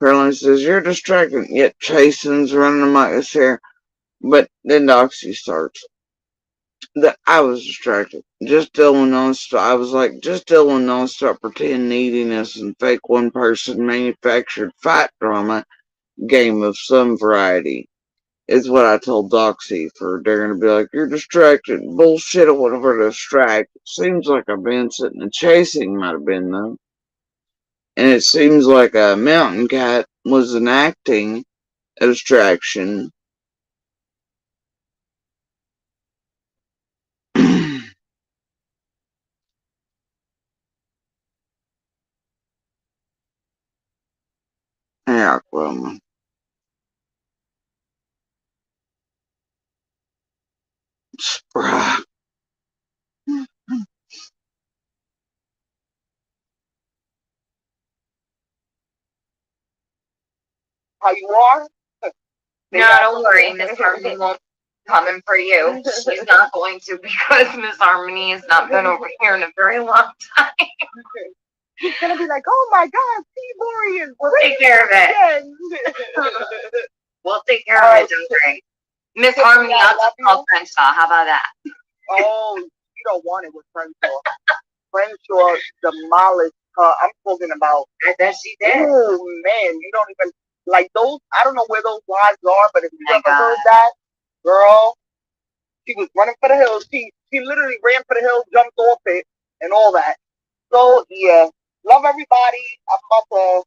Caroline says, "You're distracted." Yet Chasen's running amok us here. But then Doxy starts. That I was distracted. Just Dylan nonstop. I was like, just Dylan nonstop pretend neediness and fake one person manufactured fight drama game of some variety. Is what I told Doxy for they're gonna be like, you're distracted. Bullshit or whatever to distract. It seems like I've been sitting and chasing might have been though. And it seems like a mountain cat was enacting a distraction. Yeah, well, bruh. How you are. No, don't worry. Miss Harmony won't come in for you. She's not going to because Miss Harmony has not been over here in a very long time. She's gonna be like, "Oh my God, T-Boy is We'll take care of it. We'll take care of it, don't worry. Miss Harmony, I'll just call Crenshaw. How about that? Oh, you don't want it with Crenshaw. Crenshaw demolished her. I'm talking about. I bet she did. Oh man, you don't even like those. I don't know where those lives are, but if you My ever God. heard that, girl, she was running for the hills. She literally ran for the hills, jumped off it, and all that. So yeah, love everybody. I'm about to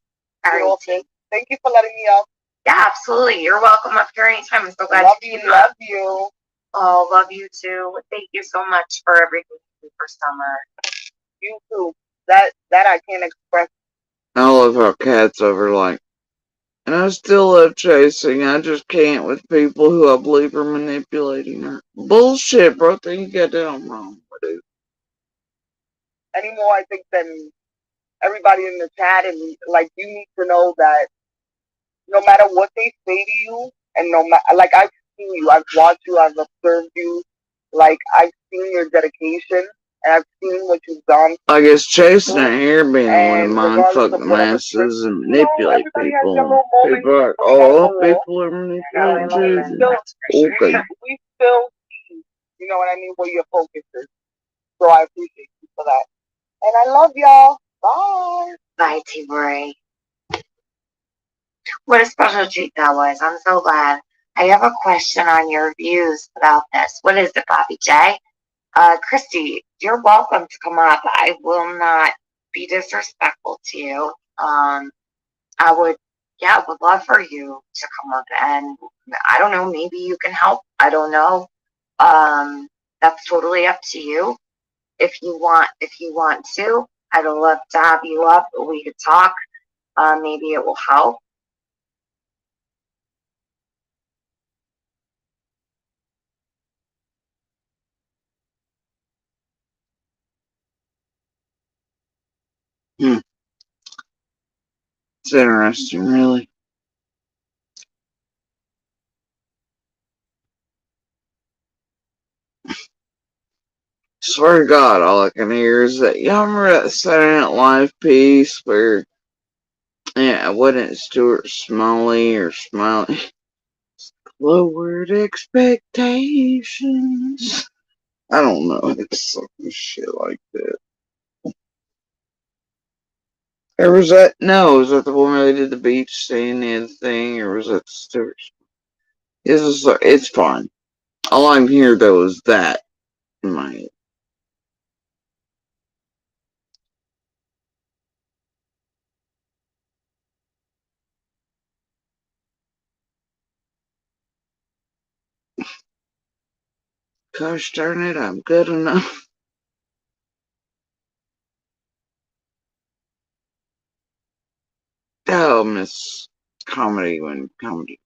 get off this. Thank you for letting me up. Yeah, absolutely. You're welcome up here anytime. I'm so glad Love you you. came Love up. you. Oh, love you too. Thank you so much for everything you do for summer. You too. That I can't express. I love how Cat's over like, and I still love chasing. I just can't with people who I believe are manipulating her. Bullshit, bro. Think you got down wrong, dude. Anymore, I think, than everybody in the chat, and like you need to know that no matter what they say to you, and no matter like I've seen you, I've watched you, I've observed you, like I've seen your dedication, and I've seen what you've done. I guess chasing her here being the one to And mind regardless fuck of the whatever script, masses and you know, manipulate everybody has their people. little moments People are like, before they gotta oh, go off. people are No, manipulating I love chasing. it. That's for sure. Okay. We still see, you know what I mean, where your focus is. So I appreciate you for that. And I love y'all. Bye. Bye, T-Bray. What a special treat that was. I'm so glad. I have a question on your views about this. What is it, Bobby J? Christy, you're welcome to come up. I will not be disrespectful to you. I would love for you to come up and I don't know, maybe you can help. I don't know. That's totally up to you. If you want to, I'd love to have you up. We could talk. Maybe it will help. Hmm. It's interesting, really. Swear to God, all I can hear is that y'all remember that Saturday Night Live piece where, yeah, wasn't Stuart Smalley or Smiley? Lowered expectations. I don't know. It's some shit like that. Or was that, no, was that the one where they did the beach scene and thing, or was that the Stuart? It's fine. All I'm hearing though is that in my head. Gosh darn it, I'm good enough. Oh, Miss comedy when comedy.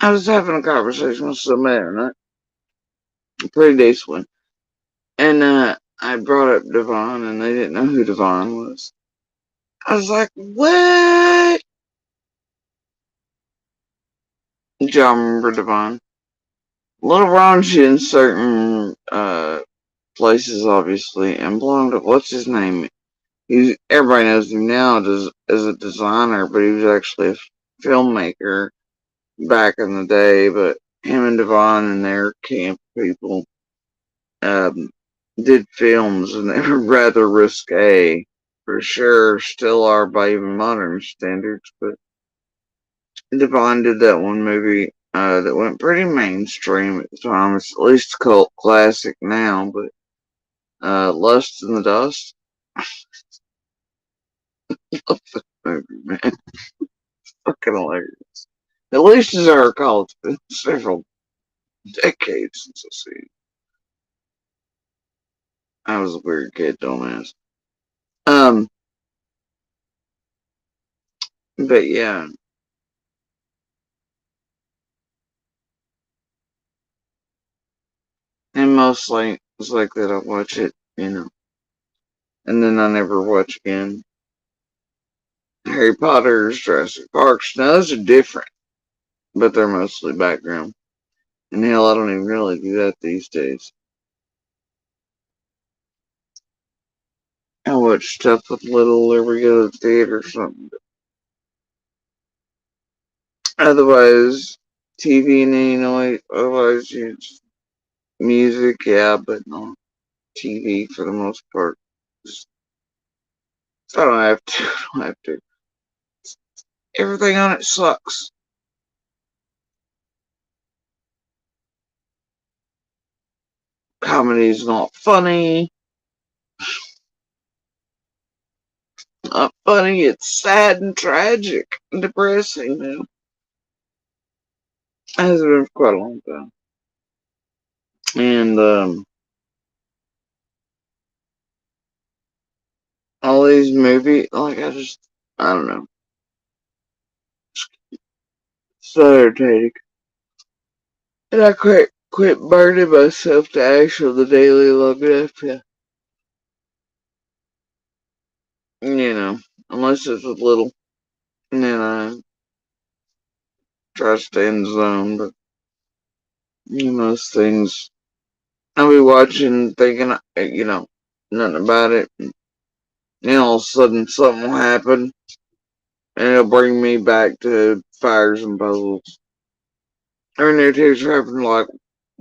I was having a conversation with somebody tonight, a pretty decent one, and I brought up Devon, and they didn't know who Devon was. I was like, "What?" Y'all remember Devon? A little raunchy in certain places, obviously, and belonged to what's his name? Everybody knows him now as a designer, but he was actually a filmmaker back in the day. But him and Devon and their camp people um, did films, and they were rather risque, for sure. Still are by even modern standards. But Devon did that one movie that went pretty mainstream at the time. It's at least a cult classic now, but Lust in the Dust. Love that movie, man. Fucking hilarious. At least as I recall, it's been several decades since I've seen it. I was a weird kid, dumbass. Um, but yeah, and mostly it's like that. I watch it, and then I never watch again. Harry Potter's, Jurassic Parks. Now those are different, but they're mostly background. And hell, I don't even really do that these days. I watch stuff with little or we go to the theater or something. Otherwise, TV and otherwise, music, yeah, but no TV for the most part. Just, I don't have to. I don't have to. Everything on it sucks. Comedy's not funny. Not funny. It's sad and tragic and depressing now. It has been for quite a long time. And all these movies, like I don't know. So irritating. And I quit burning myself to action on the daily long enough to, you know, unless it's with little. And then I try to stay in the zone, but most things I'll be watching, thinking, nothing about it. And then all of a sudden something will happen, and it'll bring me back to fires and puzzles. Or near tears happen, like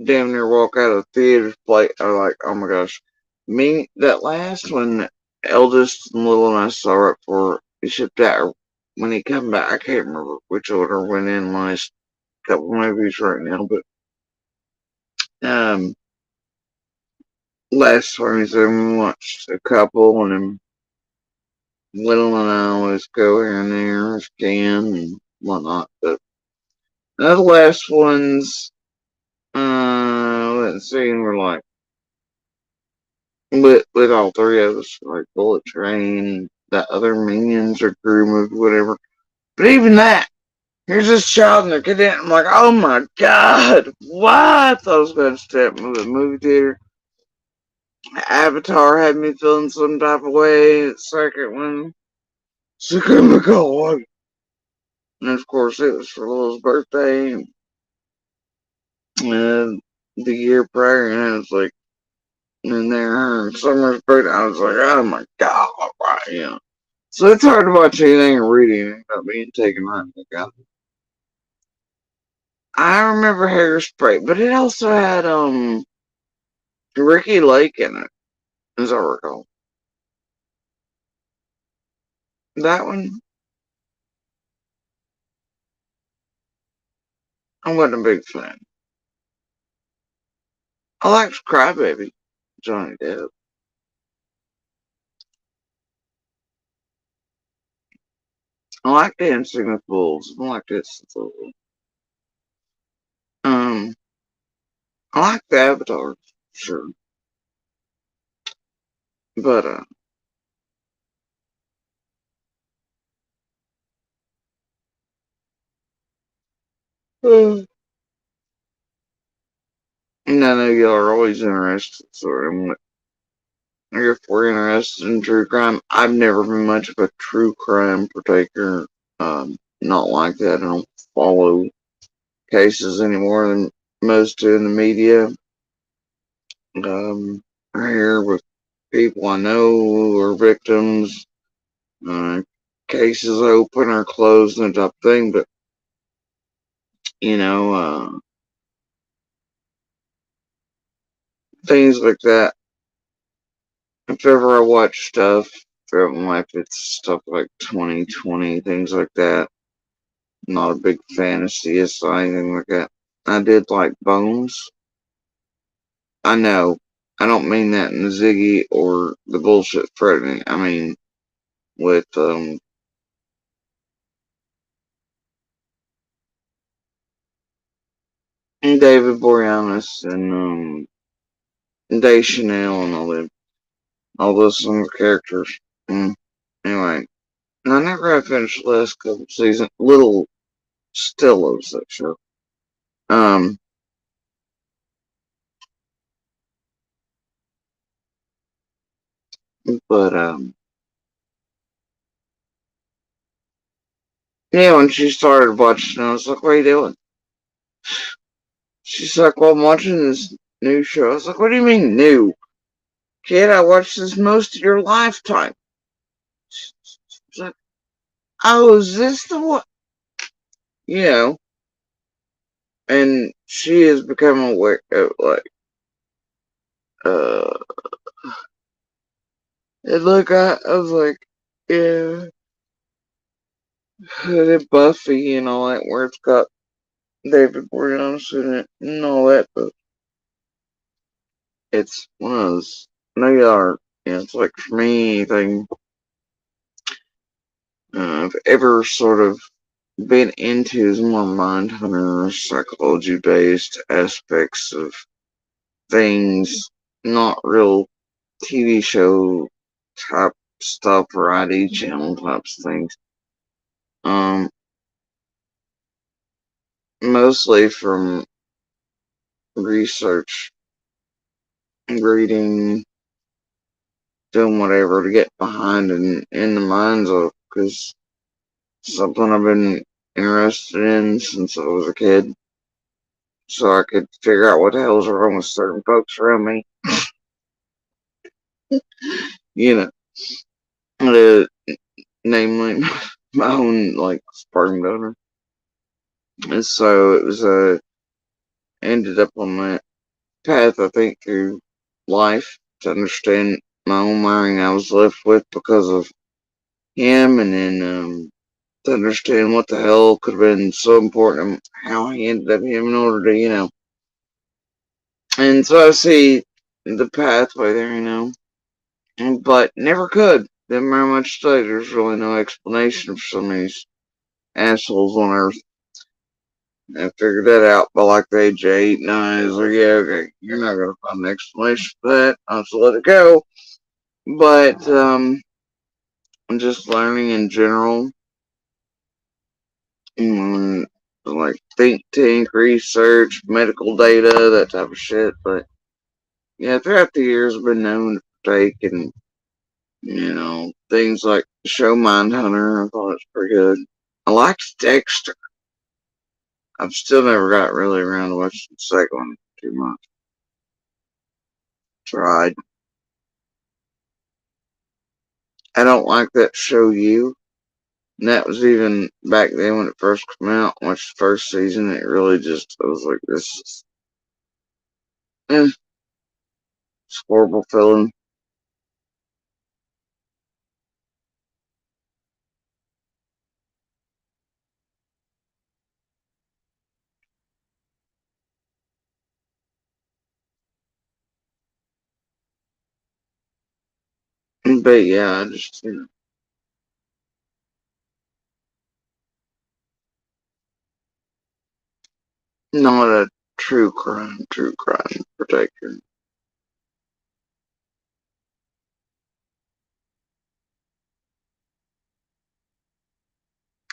damn near walk out of the theater play. I like, oh my gosh, me that last one, eldest and little, and I saw it for he shipped out when he come back. I can't remember which order went in last couple movies right now, but um, last time we watched a couple, and then little and I always go here and there if can and whatnot. But the last ones, let's see, and we're like with all three of us, like Bullet Train, that other Minions or crew movie, whatever. But even that, here's this child in the cadet. I'm like, oh my god, what? I thought I was going to step into the movie theater. Avatar had me feeling some type of way. The second one, so oh my god. And of course, it was for Little's birthday. And the year prior, and I was like, and then her Summer's birthday, I was like, oh my god, right. So it's hard to watch anything or read anything without being taken right back out. I remember Hairspray, but it also had Ricky Lake in it, as I recall. That one, I wasn't a big fan. I liked Crybaby. Johnny Depp. I like Dancing with Wolves. I like it since a little. Um, I like the Avatar, sure, but and I know y'all are always interested, so if we're interested in true crime, I've never been much of a true crime partaker. Not like that. I don't follow cases any more than most do in the media. I hear with people I know or victims, uh, cases open or closed and that type of thing, but you know, things like that. If ever I watch stuff throughout my life, it's stuff like 2020, things like that. Not a big fantasyist or anything like that. I did like Bones. I know. I don't mean that in the Ziggy or the bullshit threatening. I mean with David Boreanaz and Dave Chanel and all those similar characters. Mm. Anyway, and I never have finished the last couple seasons. Little still loves that show. Um, but yeah, when she started watching, I was like, "What are you doing?" She's like, "Well, I'm watching this new show." I was like, "What do you mean new, kid? I watched this most of your lifetime." She's like, "Oh, is this the one?" You know, and she has become aware of like, uh, and look, I was like, yeah, the Buffy and all that, where it's got David Boreanaz in it and all that, but it's one of those. No, you are. Yeah, it's like for me, anything I've ever sort of been into is more mind hunter, psychology based aspects of things, not real TV show type stuff, variety channel types of things. Um, Mostly from research, reading, doing whatever to get behind and in the minds of, because something I've been interested in since I was a kid, so I could figure out what the hell's wrong with certain folks around me. You know, namely my own like sperm donor. And so it was ended up on that path, I think, through life to understand my own wiring I was left with because of him, and then to understand what the hell could have been so important and how he ended up him in order to, and so I see the pathway there, but never could. Didn't very much say there's really no explanation for some of these assholes on Earth. I figured that out by like the age of 8, 9. I was like, yeah, okay, you're not gonna find an explanation for that. I'll just let it go. But just learning in general, like think tank research, medical data, that type of shit. But yeah, throughout the years, I've been known to partake in, things like the show Mindhunter. I thought it was pretty good. I liked Dexter. I've still never got really around to watching the second one too much. Tried. I don't like that show You. And that was even back then when it first came out. Watched the first season. It really just, I was like, this is, it's horrible feeling. But yeah, I just, not a true crime protector.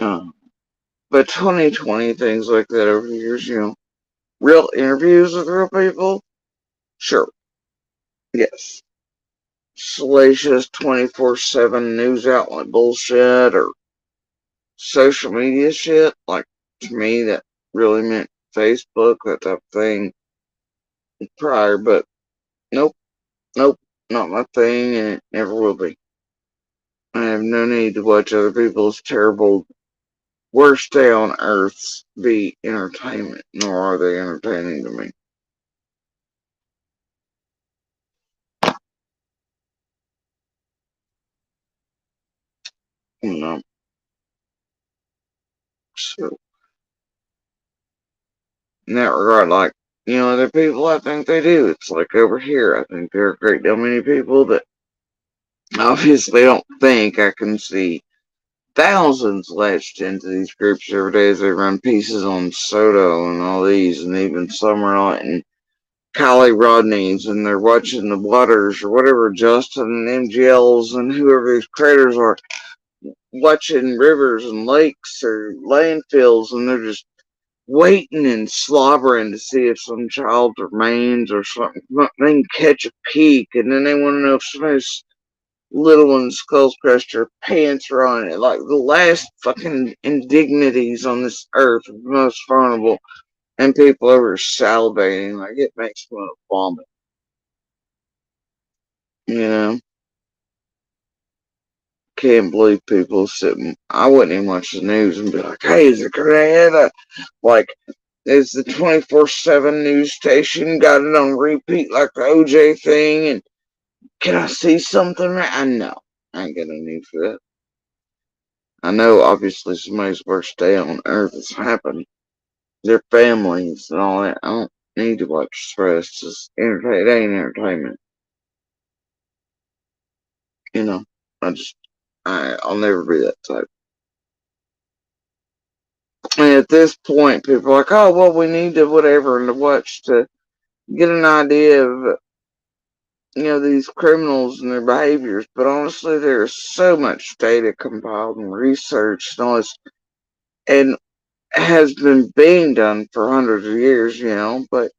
Um, but 2020, things like that over the years, real interviews with real people, sure, yes. Salacious 24/7 news outlet bullshit or social media shit, like to me, that really meant Facebook, that type of thing prior, but nope, nope, not my thing, and it never will be. I have no need to watch other people's terrible worst day on earth be entertainment, nor are they entertaining to me. You know, so in that regard, like, other people, I think they do. It's like over here, I think there are a great deal many people that obviously don't think. I can see thousands latched into these groups every day as they run pieces on Soto and all these, and even Summerall and Kylie Rodney's, and they're watching the Waters or whatever, Justin and MGLs and whoever these creators are, watching rivers and lakes or landfills, and they're just waiting and slobbering to see if some child remains or something. They can catch a peek, and then they want to know if somebody's little one's skull's crushed or pants are on it. Like the last fucking indignities on this earth, the most vulnerable, and people over salivating. Like it makes me want to vomit. You know, can't believe people sitting. I wouldn't even watch the news and be like, "Hey, is it Grenada?" Like, is the 24/7 news station got it on repeat like the OJ thing? And can I see something? I know. I ain't got no need for that. I know, obviously, somebody's worst day on earth has happened. Their families and all that. I don't need to watch stress. Just entertain. It ain't entertainment. You know, I just, I'll never be that type. And at this point, people are like, oh, well, we need to whatever and to watch to get an idea of, these criminals and their behaviors. But honestly, there's so much data compiled and researched and all this, and has been being done for hundreds of years, but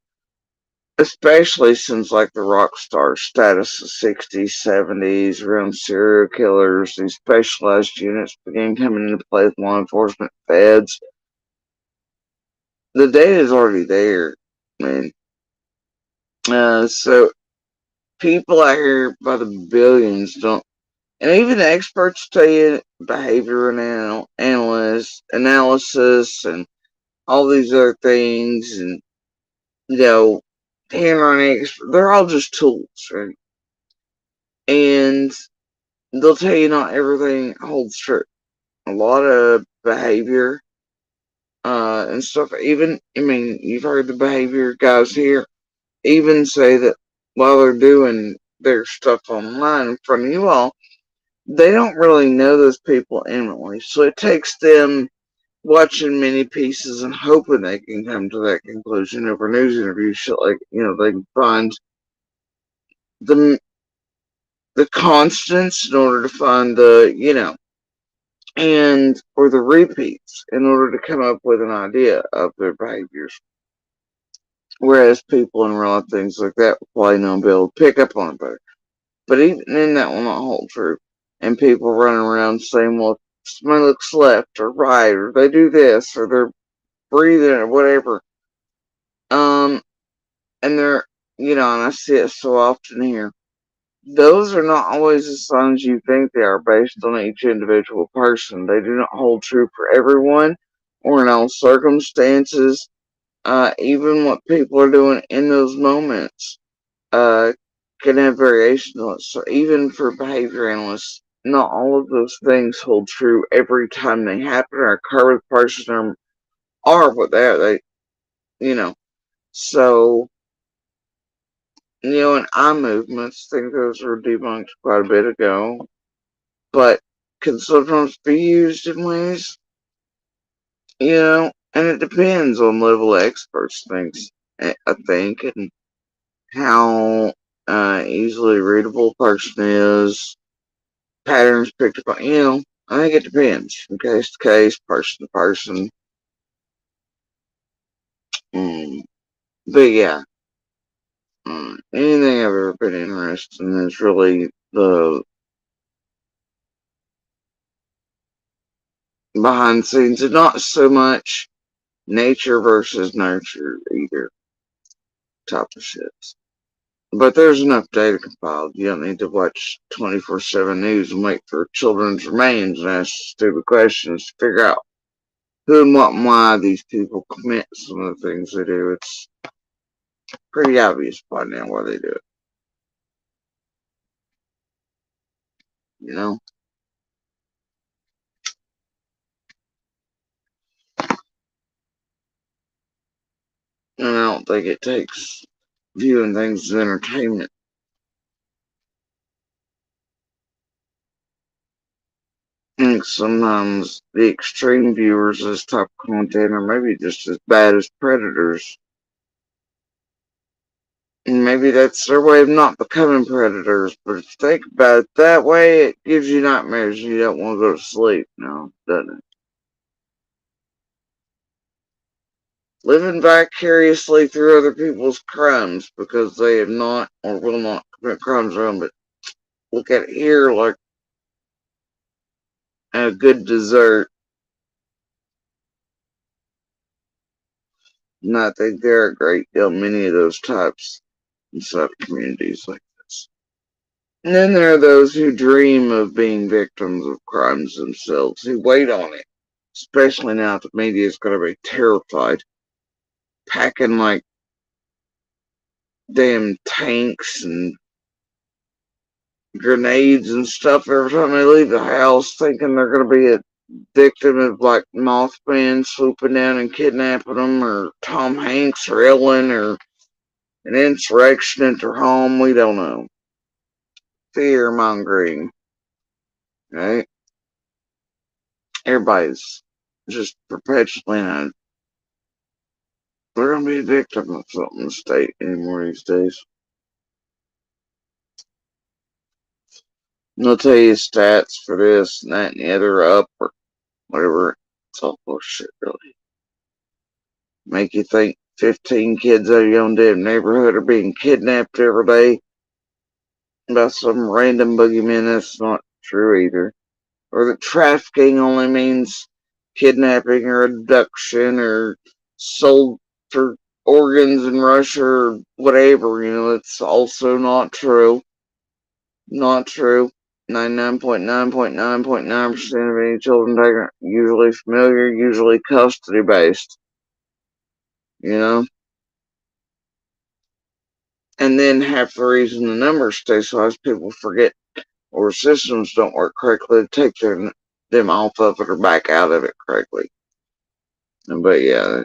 especially since like the rock star status of 60s, 70s, around serial killers, these specialized units began coming into play with law enforcement, feds. The data is already there, man. So people out here by the billions don't, and even the experts tell you behavior and analysts, analysis, and all these other things, and you know, handwriting, they're all just tools, right? And they'll tell you not everything holds true. A lot of behavior, and stuff. Even, I mean, you've heard the behavior guys here even say that while they're doing their stuff online in front of you all, they don't really know those people intimately. So it takes them watching many pieces and hoping they can come to that conclusion over news interviews, shit like, they can find the the constants in order to find and or the repeats in order to come up with an idea of their behaviors. Whereas people in real life, things like that, will probably not be able to pick up on it better. But even then, that will not hold true. And people running around saying, well, somebody looks left or right, or they do this, or they're breathing, or whatever. Um, and they're, and I see it so often here. Those are not always the signs you think they are based on each individual person. They do not hold true for everyone or in all circumstances. Even what people are doing in those moments uh, can have variations on it. So even for behavior analysts, not all of those things hold true every time they happen or occur with a person or what they are. They, you know. So And eye movements, I think those were debunked quite a bit ago, but can sometimes be used in ways, and it depends on level of experts, things, I think, and how easily readable a person is, patterns picked up on, I think it depends from case to case, person to person. Mm. But yeah, anything I've ever been interested in is really the behind the scenes and not so much nature versus nurture either type of shit. But there's enough data compiled. You don't need to watch 24/7 news and wait for children's remains and ask stupid questions to figure out who and what and why these people commit some of the things they do. It's pretty obvious by now why they do it. You know? And I don't think it takes viewing things as entertainment. I think sometimes the extreme viewers of this type of content are maybe just as bad as predators. And maybe that's their way of not becoming predators. But if you think about it that way, it gives you nightmares and you don't want to go to sleep. No, doesn't it? Living vicariously through other people's crimes because they have not or will not commit crimes around. But look at it here like a good dessert. And I think there are a great deal many of those types inside communities like this. And then there are those who dream of being victims of crimes themselves, who wait on it. Especially now that the media is going to be terrified, packing like damn tanks and grenades and stuff every time they leave the house, thinking they're going to be a victim of like Mothman swooping down and kidnapping them, or Tom Hanks or Ellen, or an insurrection at their home. We don't know. Fear mongering, right? Everybody's just perpetually on. They're gonna be a victim of something in the state anymore these days. And they'll tell you stats for this and that and the other up or whatever. It's all bullshit, really. Make you think 15 kids out of your own damn neighborhood are being kidnapped every day by some random boogeyman. That's not true either. Or that trafficking only means kidnapping or abduction or sold for organs in Russia or whatever. It's also not true. Not true. 99.9.9.9% of any children taken are usually familiar, usually custody based. You know? And then half the reason the numbers stay so high is people forget or systems don't work correctly to take them off of it or back out of it correctly. But yeah,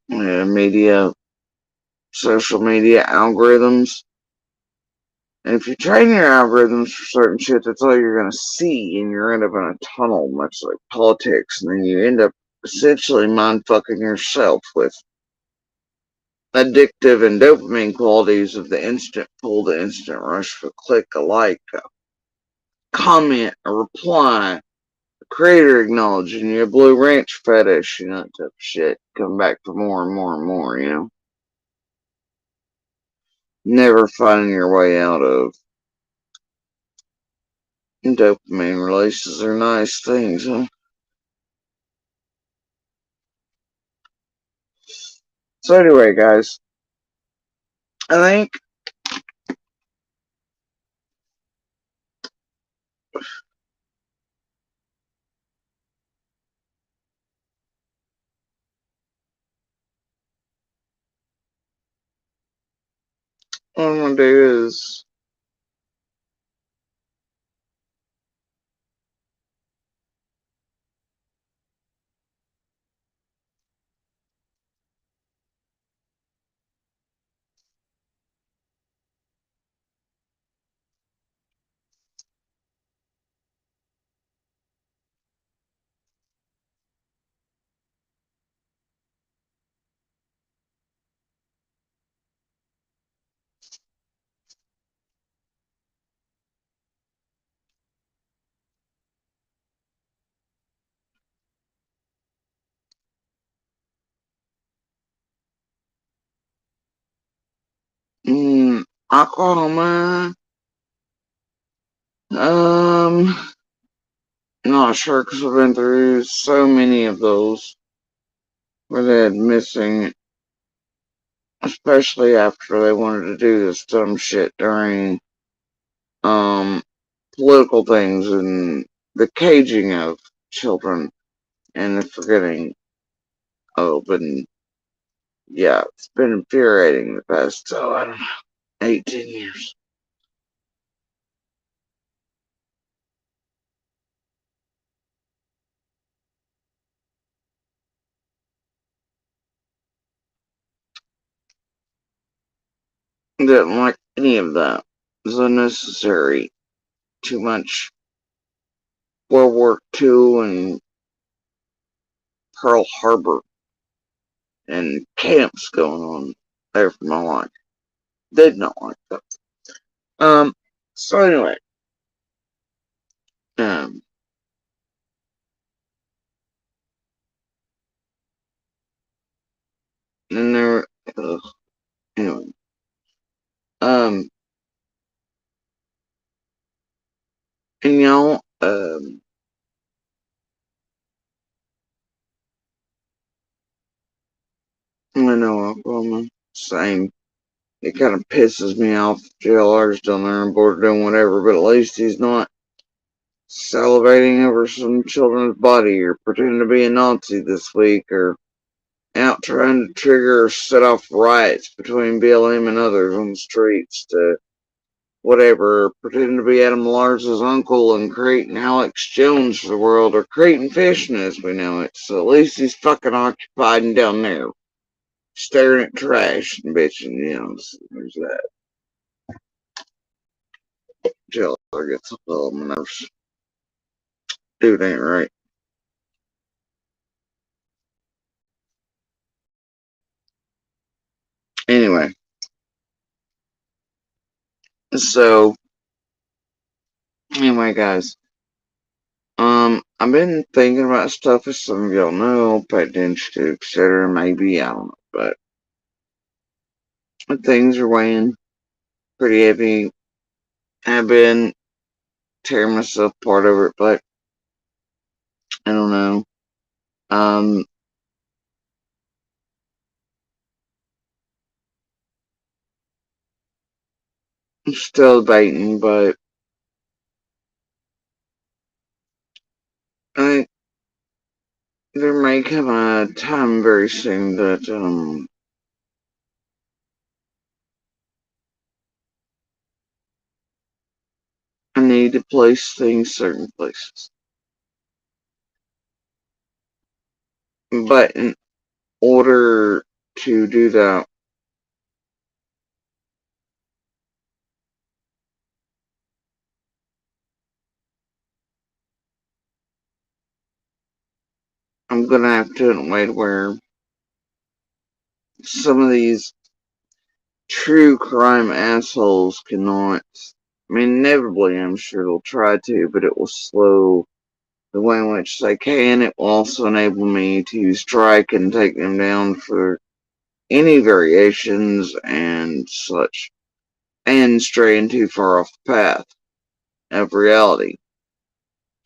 media, social media algorithms. And if you train your algorithms for certain shit, that's all you're going to see, and you end up in a tunnel, much like politics, and then you end up essentially mind fucking yourself with addictive and dopamine qualities of the instant pull, the instant rush for click, a like, a comment, a reply, a creator acknowledging your blue ranch fetish, that type of shit. Come back for more and more and more. Never finding your way out of. Dopamine releases are nice things, huh? So anyway, guys, I think what I'm gonna do is Oklahoma. Um, not sure because I've been through so many of those where they had missing, especially after they wanted to do this dumb shit during um political things and the caging of children and the forgetting of, and yeah, it's been infuriating the past, I don't know, 18 years. Didn't like any of that. It was unnecessary. Too much World War II and Pearl Harbor and camps going on there for my life. Did not like that. Um, so anyway, um, and there, anyway, um, and y'all, I know Oklahoma, same. It kind of pisses me off. JLR's down there on board doing whatever, but at least he's not salivating over some children's body or pretending to be a Nazi this week or out trying to trigger or set off riots between BLM and others on the streets to whatever, pretending to be Adam Lars's uncle and creating Alex Jones for the world, or creating fishing as we know it. So at least he's fucking occupied and down there, staring at trash and bitching, so there's that. Jill gets a little on my nerves. Dude ain't right. Anyway, so guys, I've been thinking about stuff as some of y'all know, pay attention to, etc. Maybe, I don't know, but things are weighing pretty heavy. I've been tearing myself apart over it, but I don't know. Um, I'm still debating, but I there may come a time very soon that I need to place things certain places. But in order to do that, I'm gonna have to do it in a way where some of these true crime assholes cannot. I mean, inevitably, I'm sure they'll try to, but it will slow the way in which they can. It will also enable me to strike and take them down for any variations and such, and straying too far off the path of reality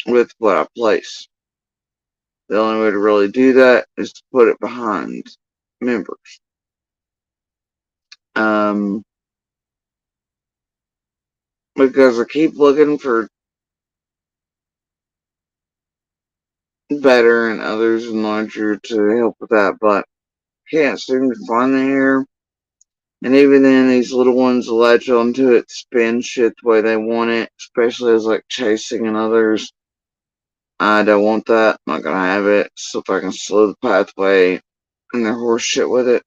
with what I place. The only way to really do that is to put it behind members. Um, because I keep looking for better and others and larger to help with that, but can't seem to find the hair. And even then, these little ones latch onto it, spin shit the way they want it, especially as like chasing and others. I don't want that. I'm not gonna have it. So if I can slow the pathway and their horse shit with it,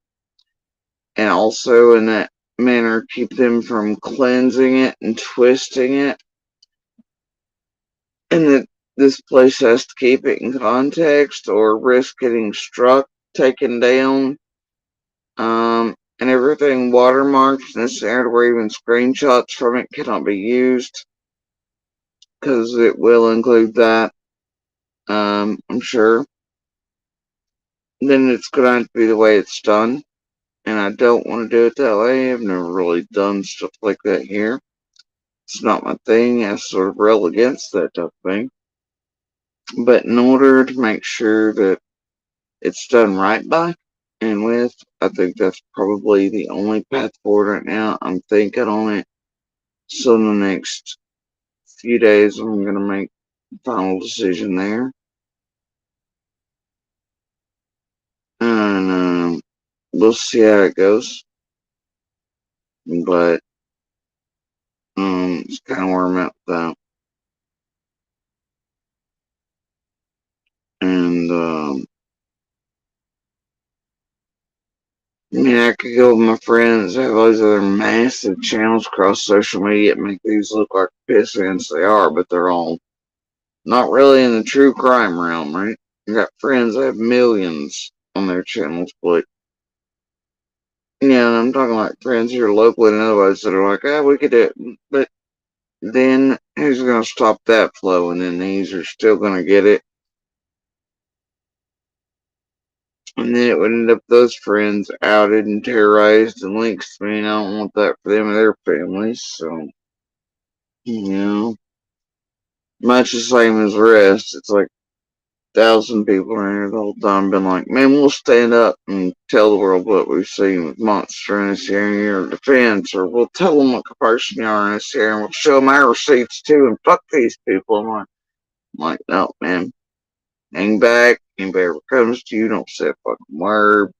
and also in that manner keep them from cleansing it and twisting it, and that this place has to keep it in context or risk getting struck, taken down, and everything watermarked in this area where even screenshots from it cannot be used, because it will include that, I'm sure. Then it's going to have to be the way it's done. and I don't want to do it that way. I've never really done stuff like that here. It's not my thing. I sort of rail against that type of thing. But in order to make sure that it's done right by and with, I think that's probably the only path forward right now. I'm thinking on it. So in the next few days, I'm going to make the final decision there. And we'll see how it goes. But it's kind of where I'm at with that. And I mean, I could go with my friends, have all these other massive channels across social media that make these look like piss ends they are, but they're all not really in the true crime realm, right? I got friends that have millions on their channels, but yeah, I'm talking like friends here locally and otherwise that are like, we could do it. But then who's going to stop that flow? And then these are still going to get it. And then it would end up those friends outed and terrorized and links to me, and I don't want that for them and their families. So, you know, much the same as the rest. It's like 1,000 people around here the whole time been like, man, we'll stand up and tell the world what we've seen with Monster in this area or defense, or we'll tell them what person you are in this area, and we'll show them our receipts too, and fuck these people. I'm like, no, man, hang back. Anybody ever comes to you, don't say a fucking word.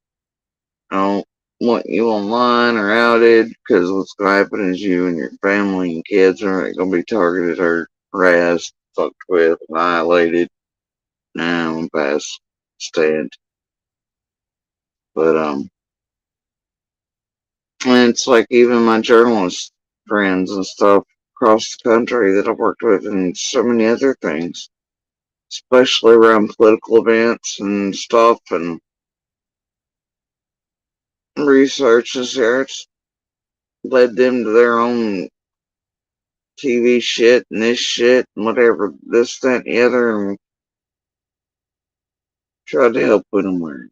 I don't want you online or outed, because what's going to happen is you and your family and kids are going to be targeted or harassed, fucked with, annihilated. Now I'm past stand. But, and it's like even my journalist friends and stuff across the country that I've worked with and so many other things, especially around political events and stuff and researches there. It's led them to their own TV shit and this shit and whatever, this, that, and the other, and tried to help with them where,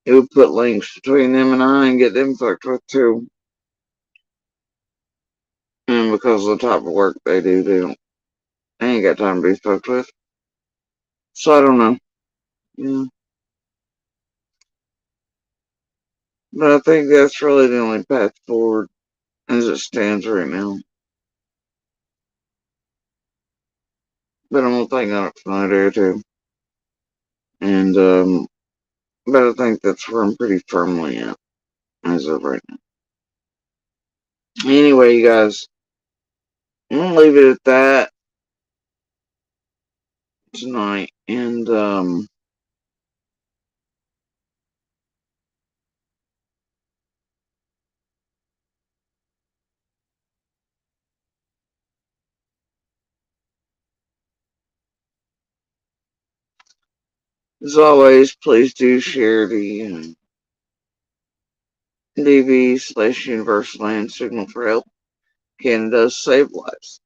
it would put links between them and I and get them fucked with too. And because of the type of work they do, they ain't got time to be fucked with. So I don't know. Yeah. But I think that's really the only path forward as it stands right now. But I'm gonna think on it for another day or two. And but I think that's where I'm pretty firmly at as of right now. Anyway, you guys, I'm gonna leave it at that tonight. And as always, please do share the DV/Universal Land Signal for Help. Canada save lives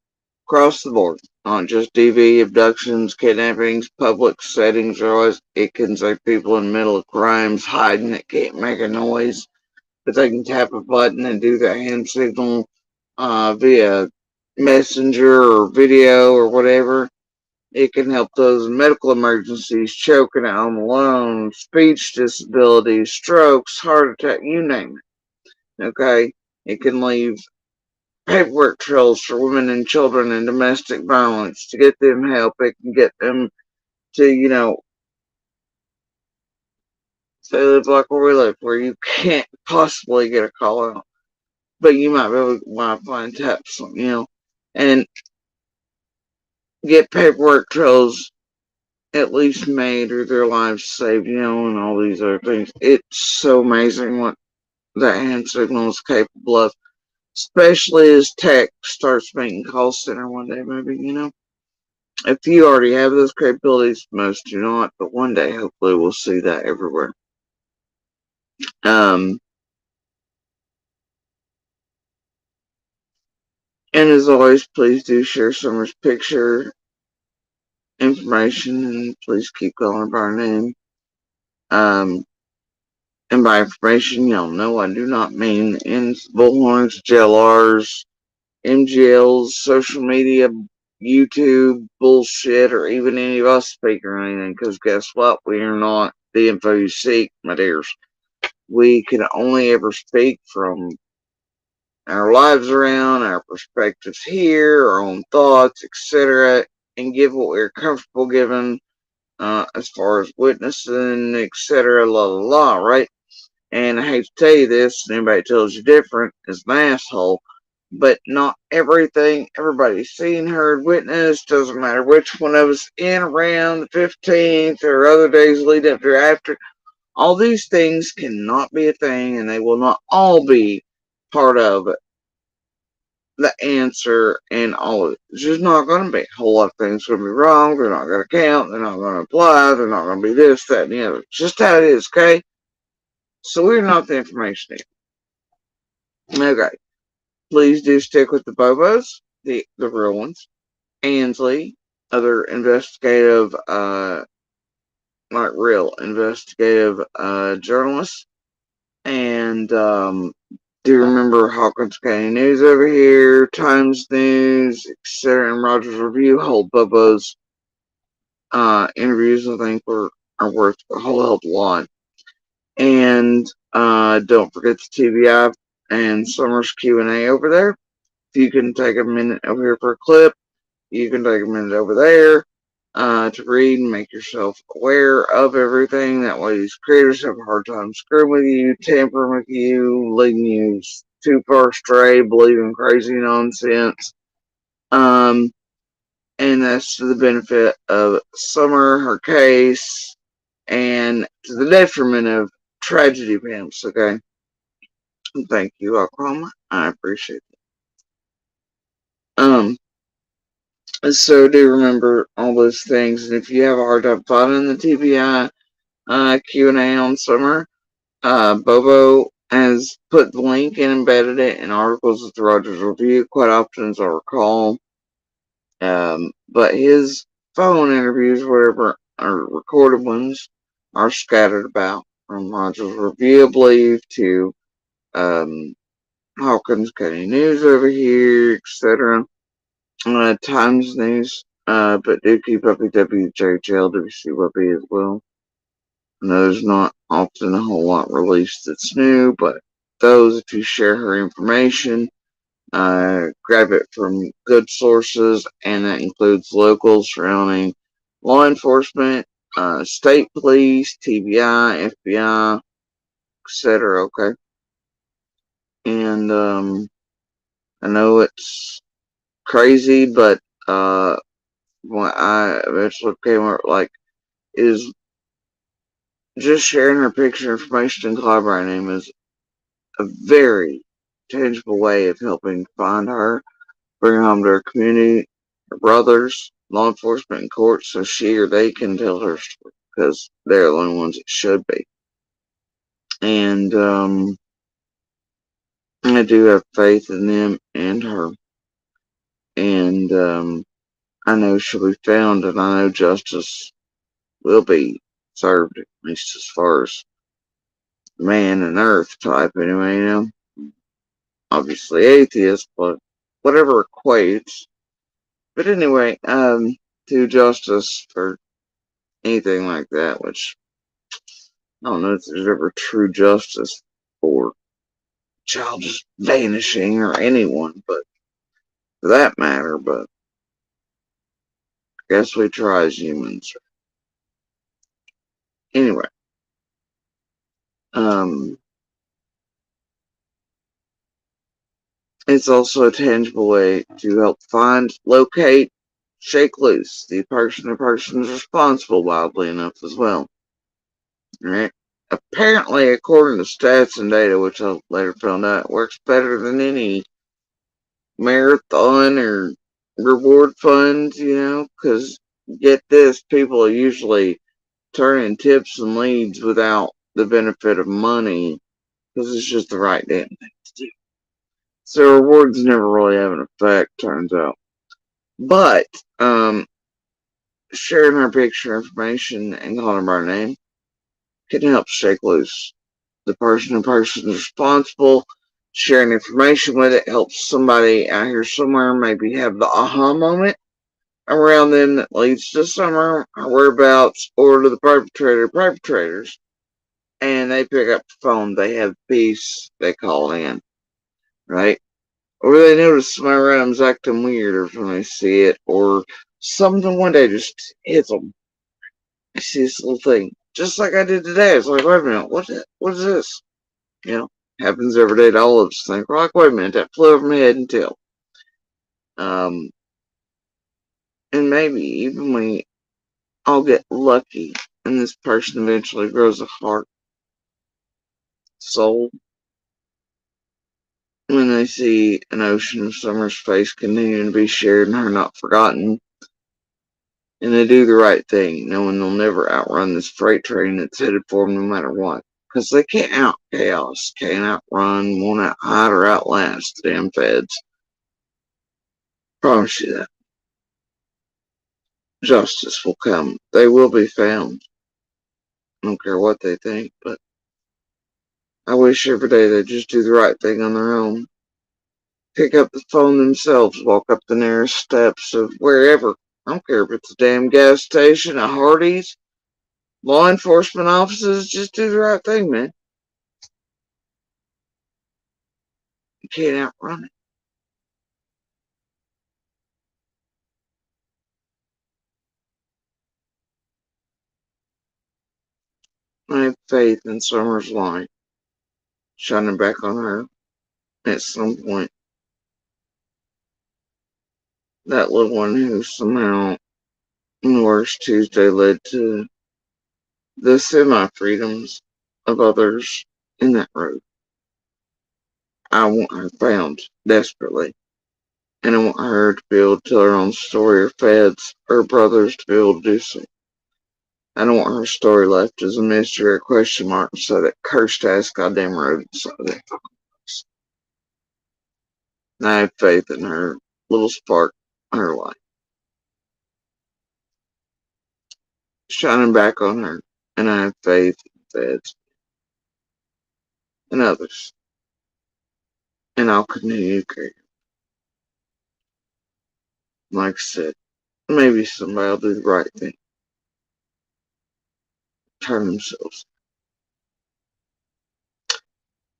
across the board, not just DV abductions, kidnappings, public settings. Otherwise, it can save people in the middle of crimes, hiding that can't make a noise, but they can tap a button and do that hand signal via messenger or video or whatever. It can help those in medical emergencies, choking at home alone, speech disabilities, strokes, heart attack, you name it. Okay? It can leave paperwork trails for women and children in domestic violence to get them help. It can get them to, say live like where we live, where you can't possibly get a call out, but you might be able to Wi-Fi and tap some, and get paperwork trails at least made or their lives saved, and all these other things. It's so amazing what that hand signal is capable of, especially as tech starts making call center one day, maybe, If you already have those capabilities, most do not, but one day, hopefully, we'll see that everywhere. And as always, please do share Summer's picture information, and please keep calling by our name. Um, and by information, y'all know I do not mean in bullhorns, JLRs, MGLs, social media, YouTube, bullshit, or even any of us speak or anything, because guess what? We are not the info you seek, my dears. We can only ever speak from our lives around, our perspectives here, our own thoughts, etc., and give what we're comfortable giving as far as witnessing, etc., la la la, right? And I hate to tell you this, and anybody tells you different is an asshole, but not everything everybody's seen, heard, witnessed, doesn't matter which one of us in around the 15th or other days lead up to after. All these things cannot be a thing, and they will not all be part of the answer and all of it. It's just not going to be. A whole lot of things going to be wrong. They're not going to count. They're not going to apply. They're not going to be this, that, and the other. It's just how it is, okay? So we're not the information here. Okay. Please do stick with the Bobos, the real ones. Ansley, other investigative, like real investigative journalists. And do you remember Hawkins County News over here, Times News, etc., and Rogers Review hold Bubba's interviews, I think, are worth a whole hell of a lot. And don't forget the TBI and Summers Q&A over there. If you can take a minute over here for a clip, you can take a minute over there to read and make yourself aware of everything. That way these creators have a hard time screwing with you, tampering with you, leading you too far astray, believing crazy nonsense. Um, and that's to the benefit of Summer, her case, and to the detriment of tragedy pimps, okay? Thank you, Oklahoma. I appreciate it. So do remember all those things, and if you have a hard time finding the TBI Q&A on Summer, Bobo has put the link and embedded it in articles at the Rogers Review quite often, as I recall. But his phone interviews, whatever, or recorded ones, are scattered about from Rogers Review, I believe, to Hawkins County News over here, etc. Times News, but do keep up with WJHL, WCYB as well. I know there's not often a whole lot released that's new, but those, if you share her information, grab it from good sources, and that includes locals surrounding law enforcement, state police, TBI, FBI, etc. Okay, and I know it's crazy, but what I eventually came up like is just sharing her picture information and collaborating is a very tangible way of helping find her, bring her home to her community, her brothers, law enforcement, and court, so she or they can tell her story, because they're the only ones it should be. And I do have faith in them and her. And I know she'll be found, and I know justice will be served, at least as far as man and earth type, anyway, you know. Obviously atheist, but whatever equates. But anyway, to justice for anything like that, which I don't know if there's ever true justice for a child just vanishing or anyone, but for that matter, but I guess we try as humans. Anyway, um, it's also a tangible way to help find, locate, shake loose the person or persons responsible, wildly enough, as well. Right? Apparently, according to stats and data, which I later found out, works better than any marathon or reward funds, you know, because get this, people are usually turning tips and leads without the benefit of money because it's just the right damn thing to do. So rewards never really have an effect, turns out. But sharing our picture information and calling them by our name can help shake loose. The person is responsible, sharing information with it helps somebody out here somewhere maybe have the aha moment around them that leads to some whereabouts or to the perpetrators, and they pick up the phone, they have peace, they call in, right? Or they notice somebody around them's acting weird or when they see it, or something one day just hits them. I see this little thing, just like I did today. It's like, wait a minute, what is this? You know, happens every day to all of us. Think, like, wait a minute, that flew over my head and tail. Um, and maybe even we all get lucky and this person eventually grows a heart, soul, when they see an ocean of Summer's face continuing to be shared and her not forgotten, and they do the right thing, knowing they'll never outrun this freight train that's headed for them no matter what. Because they can't out chaos, can't outrun, won't out hide or outlast the damn feds. Promise you that. Justice will come. They will be found. I don't care what they think, but I wish every day they'd just do the right thing on their own. Pick up the phone themselves, walk up the narrow steps of wherever. I don't care if it's a damn gas station, a Hardee's, law enforcement offices, just do the right thing, man. You can't outrun it. I have faith in Summer's light shining back on her at some point. That little one who somehow, in the worst Tuesday, led to the semi-freedoms of others in that road. I want her found desperately. And I want her to be able to tell her own story, or feds, or brothers to be able to do so. I don't want her story left as a mystery or a question mark so that cursed ass goddamn road inside of that fucking place. And I have faith in her little spark, her light, shining back on her. And I have faith in feds and others. And I'll continue to care. Like I said, maybe somebody will do the right thing. Turn themselves.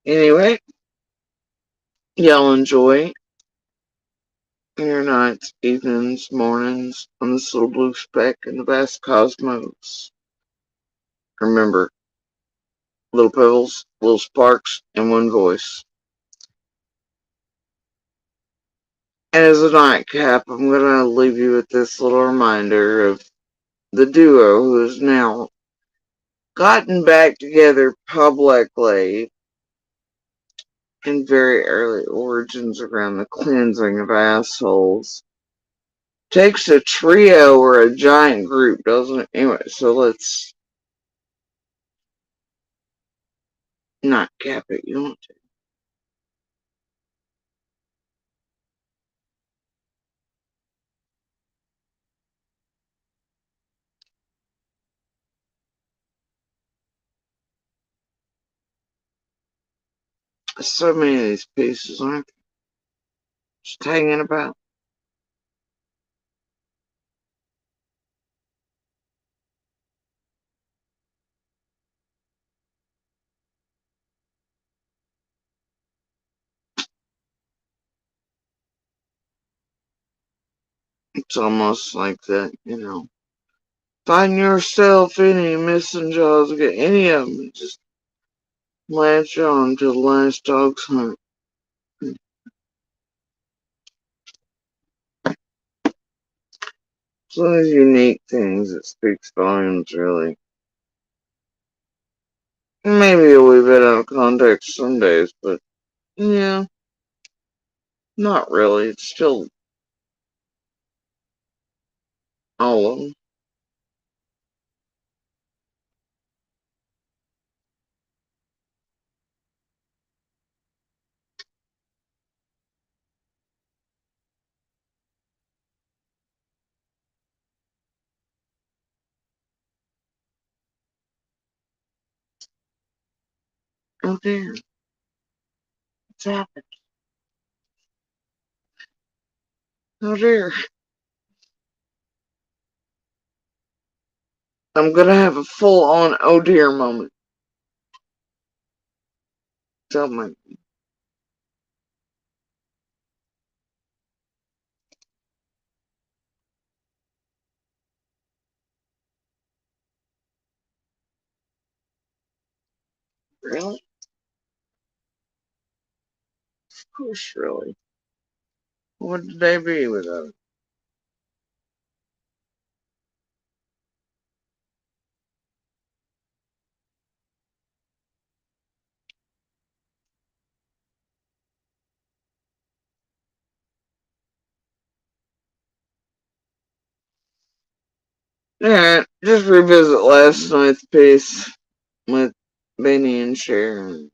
Anyway, y'all enjoy your nights, evenings, mornings on this little blue speck in the vast cosmos. Remember, little pebbles, little sparks, and one voice. And as a nightcap, I'm going to leave you with this little reminder of the duo who has now gotten back together publicly in very early origins around the cleansing of assholes. Takes a trio or a giant group, doesn't it? Anyway, so let's not cap it. You want to. So many of these pieces aren't just hanging about. It's almost like that, you know. Find yourself any missing jaws, get any of them, just latch on to the last dog's hunt. It's one of those unique things that speaks volumes, really. Maybe a wee bit out of context some days, but yeah, not really. It's still all of them. Oh dear. What's happened? Oh dear. I'm gonna have a full on oh dear moment. Tell me. Really? Of course, really. What would they be without it? Alright, just revisit last night's piece with Benny and Sharon.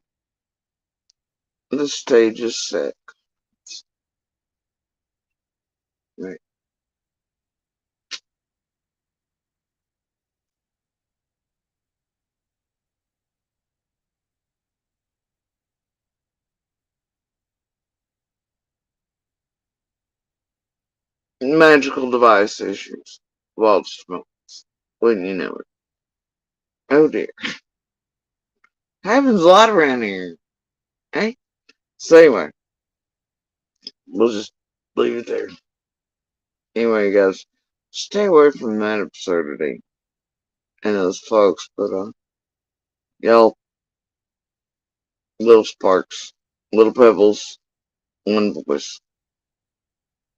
The stage is set. Right. Magical device issues. Waltz smoke. Wouldn't you know it? Oh dear. Happens a lot around here. Okay? So anyway, we'll just leave it there. Anyway, guys, stay away from that absurdity and those folks, but y'all, little sparks, little pebbles, one voice,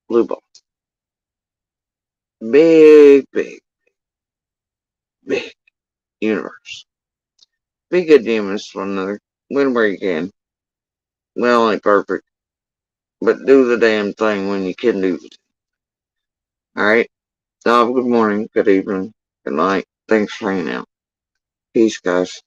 blue ball. Big, big, big universe. Be good demons to one another. Win where you can. Well, ain't perfect, but do the damn thing when you can do it. Alright? Good morning, good evening, good night. Thanks for hanging out. Peace, guys.